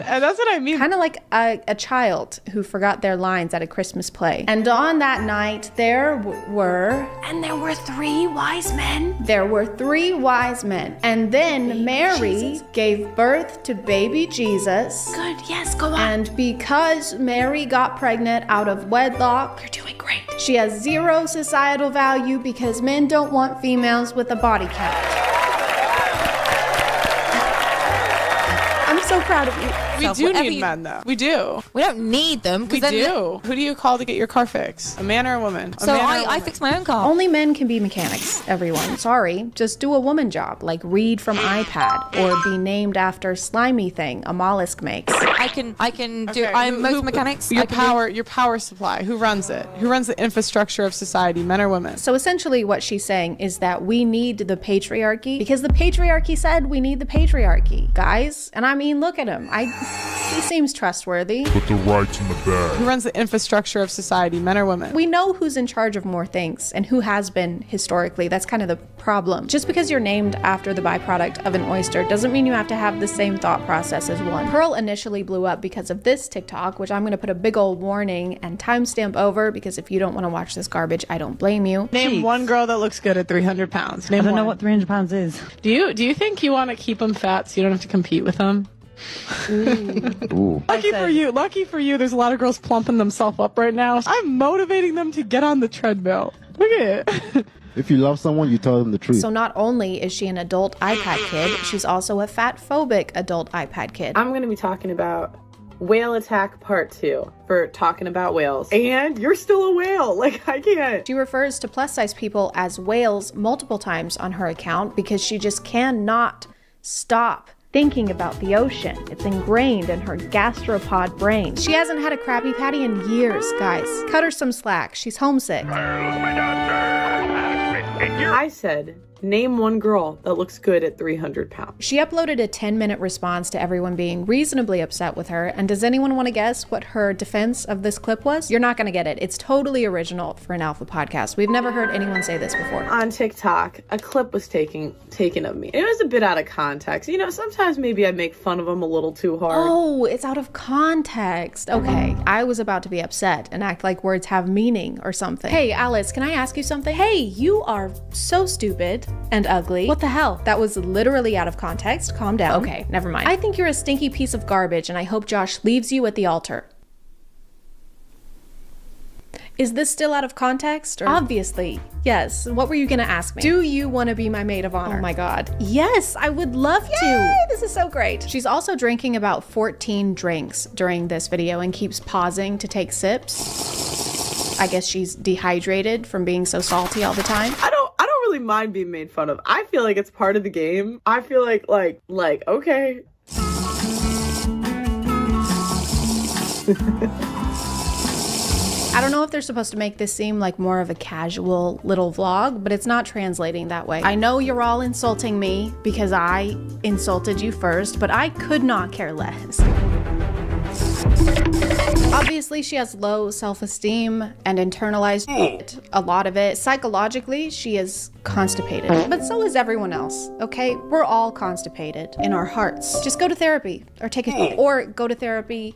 that's what I mean. Kind of like a child who forgot their lines at a Christmas play. And on that night, there were 3 wise men. There were 3 wise men. And then Mary gave birth to baby Jesus. Good, yes, go on. And because Mary got pregnant out of wedlock, you're doing great. She has 0 societal value because men don't want females with a body count. I'm so proud of you. We do need men, though. We do. We don't need them. We do. Who do you call to get your car fixed? A man or a woman? I fix my own car. Only men can be mechanics, everyone. Sorry. Just do a woman job, like read from iPad or be named after slimy thing a mollusk makes. I can do. I'm most mechanics. Your power supply. Who runs it? Who runs the infrastructure of society? Men or women? So essentially, what she's saying is that we need the patriarchy because the patriarchy said we need the patriarchy, guys. And I mean, look at him. He seems trustworthy. Put the rights in the bag. Who runs the infrastructure of society? Men or women? We know who's in charge of more things and who has been historically. That's kind of the problem. Just because you're named after the byproduct of an oyster doesn't mean you have to have the same thought process as one. Pearl initially blew up because of this TikTok, which I'm going to put a big old warning and timestamp over because if you don't want to watch this garbage, I don't blame you. Name one girl that looks good at 300 pounds. Name I don't one. know what 300 pounds is. Do you think you want to keep them fat so you don't have to compete with them? Ooh. Lucky for you, there's a lot of girls plumping themselves up right now. I'm motivating them to get on the treadmill. Look at it. If you love someone, you tell them the truth. So not only is she an adult iPad kid, she's also a fat-phobic adult iPad kid. I'm going to be talking about Whale Attack Part 2 for talking about whales. And you're still a whale. Like, I can't. She refers to plus-size people as whales multiple times on her account because she just cannot stop thinking about the ocean. It's ingrained in her gastropod brain. She hasn't had a Krabby Patty in years, guys. Cut her some slack. She's homesick. I said, name one girl that looks good at 300 pounds. She uploaded a 10-minute response to everyone being reasonably upset with her, and does anyone want to guess what her defense of this clip was? You're not going to get it. It's totally original for an Alpha podcast. We've never heard anyone say this before. On TikTok, a clip was taken of me. It was a bit out of context. You know, sometimes maybe I make fun of them a little too hard. Oh, it's out of context. Okay, I was about to be upset and act like words have meaning or something. Hey, Alice, can I ask you something? Hey, you are so stupid and ugly. What the hell? That was literally out of context. Calm down. Okay, never mind. I think you're a stinky piece of garbage, and I hope Josh leaves you at the altar. Is this still out of context? Or? Obviously, yes. What were you gonna ask me? Do you want to be my maid of honor? Oh my god. Yes, I would love to. This is so great. She's also drinking about 14 drinks during this video and keeps pausing to take sips. I guess she's dehydrated from being so salty all the time. I don't really mind being made fun of. I feel like it's part of the game. I feel like okay. I don't know if they're supposed to make this seem like more of a casual little vlog, but it's not translating that way. I know you're all insulting me because I insulted you first, but I could not care less. Obviously, she has low self-esteem and internalized a lot of it. Psychologically, she is constipated, but so is everyone else, okay? We're all constipated in our hearts. Just go to therapy or take a or go to therapy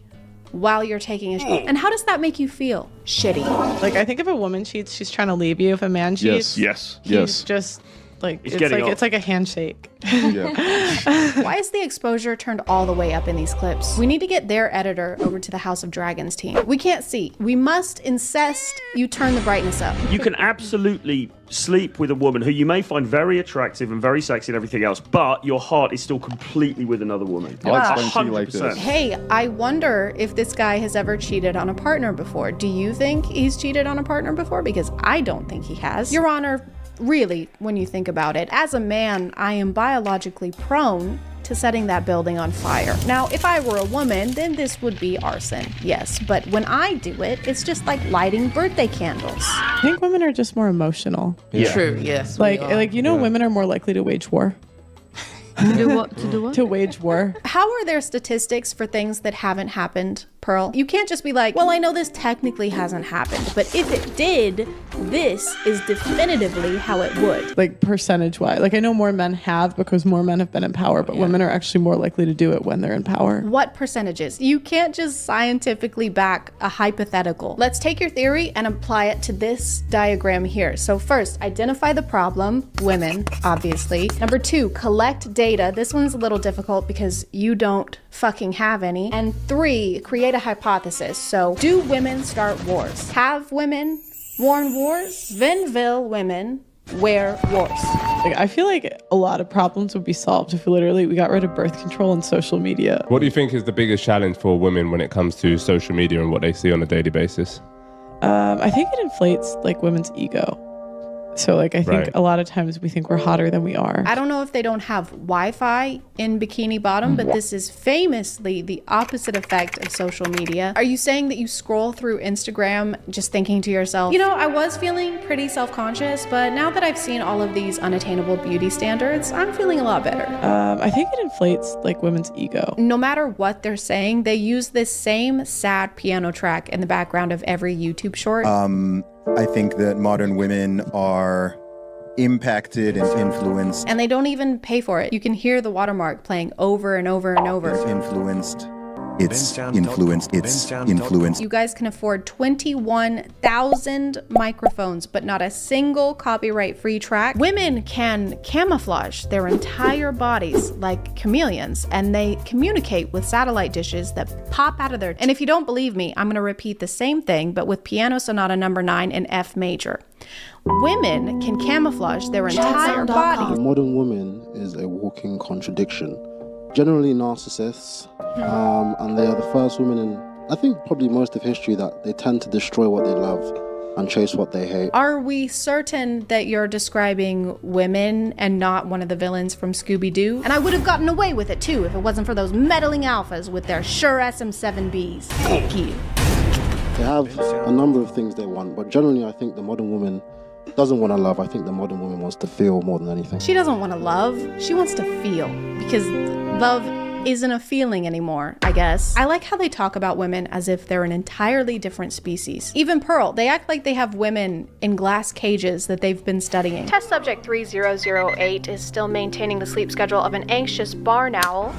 while you're taking a shit. And how does that make you feel? Shitty. Like, I think if a woman cheats, she's trying to leave you. If a man cheats, yes. he's just like it's like a handshake. Yeah. Why is the exposure turned all the way up in these clips? We need to get their editor over to the House of Dragons team. We can't see. We must insist you turn the brightness up. You can absolutely sleep with a woman who you may find very attractive and very sexy and everything else, but your heart is still completely with another woman. I'll explain to you like this. Hey, I wonder if this guy has ever cheated on a partner before. Do you think he's cheated on a partner before? Because I don't think he has. Your Honor, really, when you think about it, as a man, I am biologically prone to setting that building on fire. Now, if I were a woman, then this would be arson, yes. But when I do it, it's just like lighting birthday candles. I think women are just more emotional. Yeah. True, yes. Like women are more likely to wage war. To do what? To do what? To wage war. How are there statistics for things that haven't happened, Pearl? You can't just be like, well, I know this technically hasn't happened, but if it did, this is definitively how it would. Like percentage-wise. Like I know more men have because more men have been in power, but women are actually more likely to do it when they're in power. What percentages? You can't just scientifically back a hypothetical. Let's take your theory and apply it to this diagram here. So first, identify the problem, women, obviously. Number 2, collect data. This one's a little difficult because you don't fucking have any. And 3, create a hypothesis. So, do women start wars? Have women worn wars? Then will women wear wars? Like, I feel like a lot of problems would be solved if we got rid of birth control and social media. What do you think is the biggest challenge for women when it comes to social media and what they see on a daily basis? I think it inflates like women's ego. So like I think a lot of times we think we're hotter than we are. I don't know if they don't have Wi-Fi in Bikini Bottom, but this is famously the opposite effect of social media. Are you saying that you scroll through Instagram just thinking to yourself, you know, I was feeling pretty self-conscious, but now that I've seen all of these unattainable beauty standards, I'm feeling a lot better. I think it inflates like women's ego. No matter what they're saying, they use this same sad piano track in the background of every YouTube short. I think that modern women are impacted and influenced. And they don't even pay for it. You can hear the watermark playing over and over and over. It's influenced. You guys can afford 21,000 microphones, but not a single copyright-free track. Women can camouflage their entire bodies like chameleons, and they communicate with satellite dishes that pop out of their... And if you don't believe me, I'm gonna repeat the same thing, but with Piano Sonata number 9 in F major. Women can camouflage their entire bodies. The modern woman is a walking contradiction. Generally narcissists, and they are the first women in, I think, probably most of history that they tend to destroy what they love. and chase what they hate. Are we certain that you're describing women and not one of the villains from Scooby-Doo? And I would have gotten away with it too if it wasn't for those meddling alphas with their sure SM7Bs. Fuck you. They have a number of things they want, but generally I think the modern woman doesn't want to love. I think the modern woman wants to feel more than anything. She doesn't want to love, she wants to feel, because love isn't a feeling anymore, I guess. I like how they talk about women as if they're an entirely different species. Even Pearl, they act like they have women in glass cages that they've been studying. Test subject 3008 is still maintaining the sleep schedule of an anxious barn owl.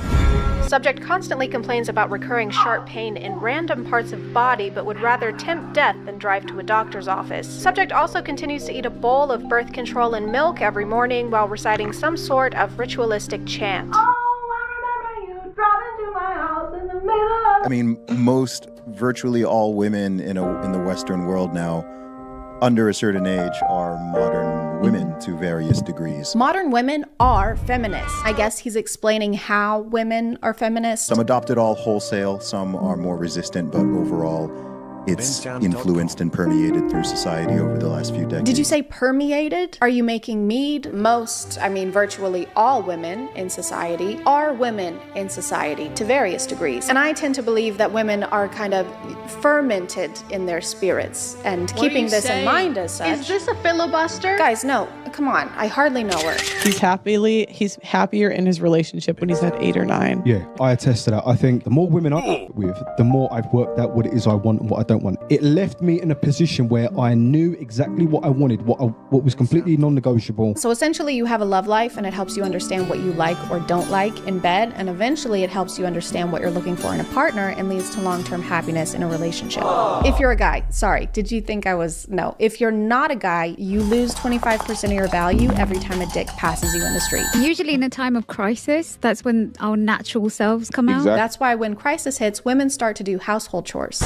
Subject constantly complains about recurring sharp pain in random parts of body, but would rather tempt death than drive to a doctor's office. Subject also continues to eat a bowl of birth control and milk every morning while reciting some sort of ritualistic chant. I mean, virtually all women in the Western world now, under a certain age, are modern women to various degrees. Modern women are feminists. I guess he's explaining how women are feminists. Some adopt it all wholesale, some are more resistant, but overall, it's influenced and permeated through society over the last few decades. Did you say permeated? Are you making mead? Virtually all women in society are women in society to various degrees. And I tend to believe that women are kind of fermented in their spirits. And keeping this in mind as such. Is this a filibuster? Guys, no. Come on. I hardly know her. He's happier in his relationship when he's had 8 or 9. Yeah, I attest to that. I think the more women I'm with, the more I've worked out what it is I want and what I don't want. It left me in a position where I knew exactly what I wanted, what was completely non-negotiable. So essentially you have a love life and it helps you understand what you like or don't like in bed, and eventually it helps you understand what you're looking for in a partner and leads to long-term happiness in a relationship. If you're a guy, sorry, did you think I was, no. If you're not a guy, you lose 25% of your value every time a dick passes you in the street. Usually in a time of crisis, that's when our natural selves come out. That's why when crisis hits, women start to do household chores.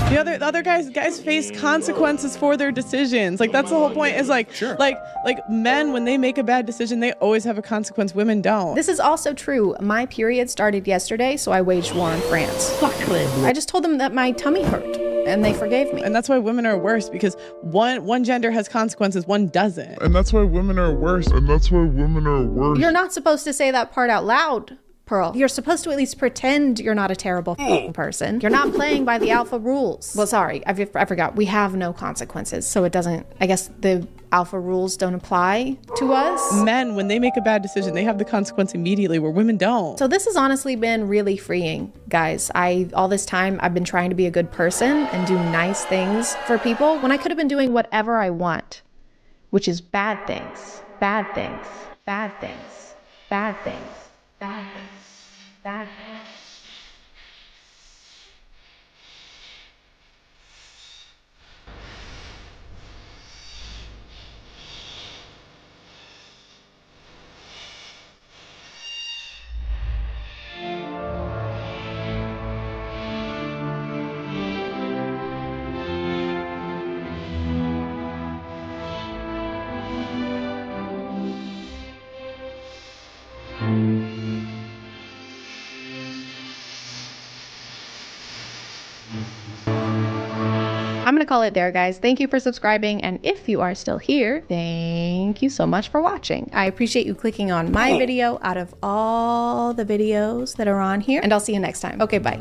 The other guys face consequences for their decisions. Like, that's the whole point, is like, sure. like men, when they make a bad decision, they always have a consequence. Women don't. This is also true. My period started yesterday, so I waged war on France. Fuck them. I just told them that my tummy hurt, and they forgave me. And that's why women are worse, because one gender has consequences, one doesn't. And that's why women are worse. You're not supposed to say that part out loud, Pearl. You're supposed to at least pretend you're not a terrible person. You're not playing by the alpha rules. Well, sorry, I forgot. We have no consequences, so it doesn't, I guess the alpha rules don't apply to us. Men, when they make a bad decision, they have the consequence immediately, where women don't. So this has honestly been really freeing, guys. All this time, I've been trying to be a good person and do nice things for people when I could have been doing whatever I want, which is bad things, bad things, bad things, bad things, bad things. That. I'm gonna call it there, guys. Thank you for subscribing, and if you are still here, thank you so much for watching. I appreciate you clicking on my video out of all the videos that are on here, and I'll see you next time. Okay, bye.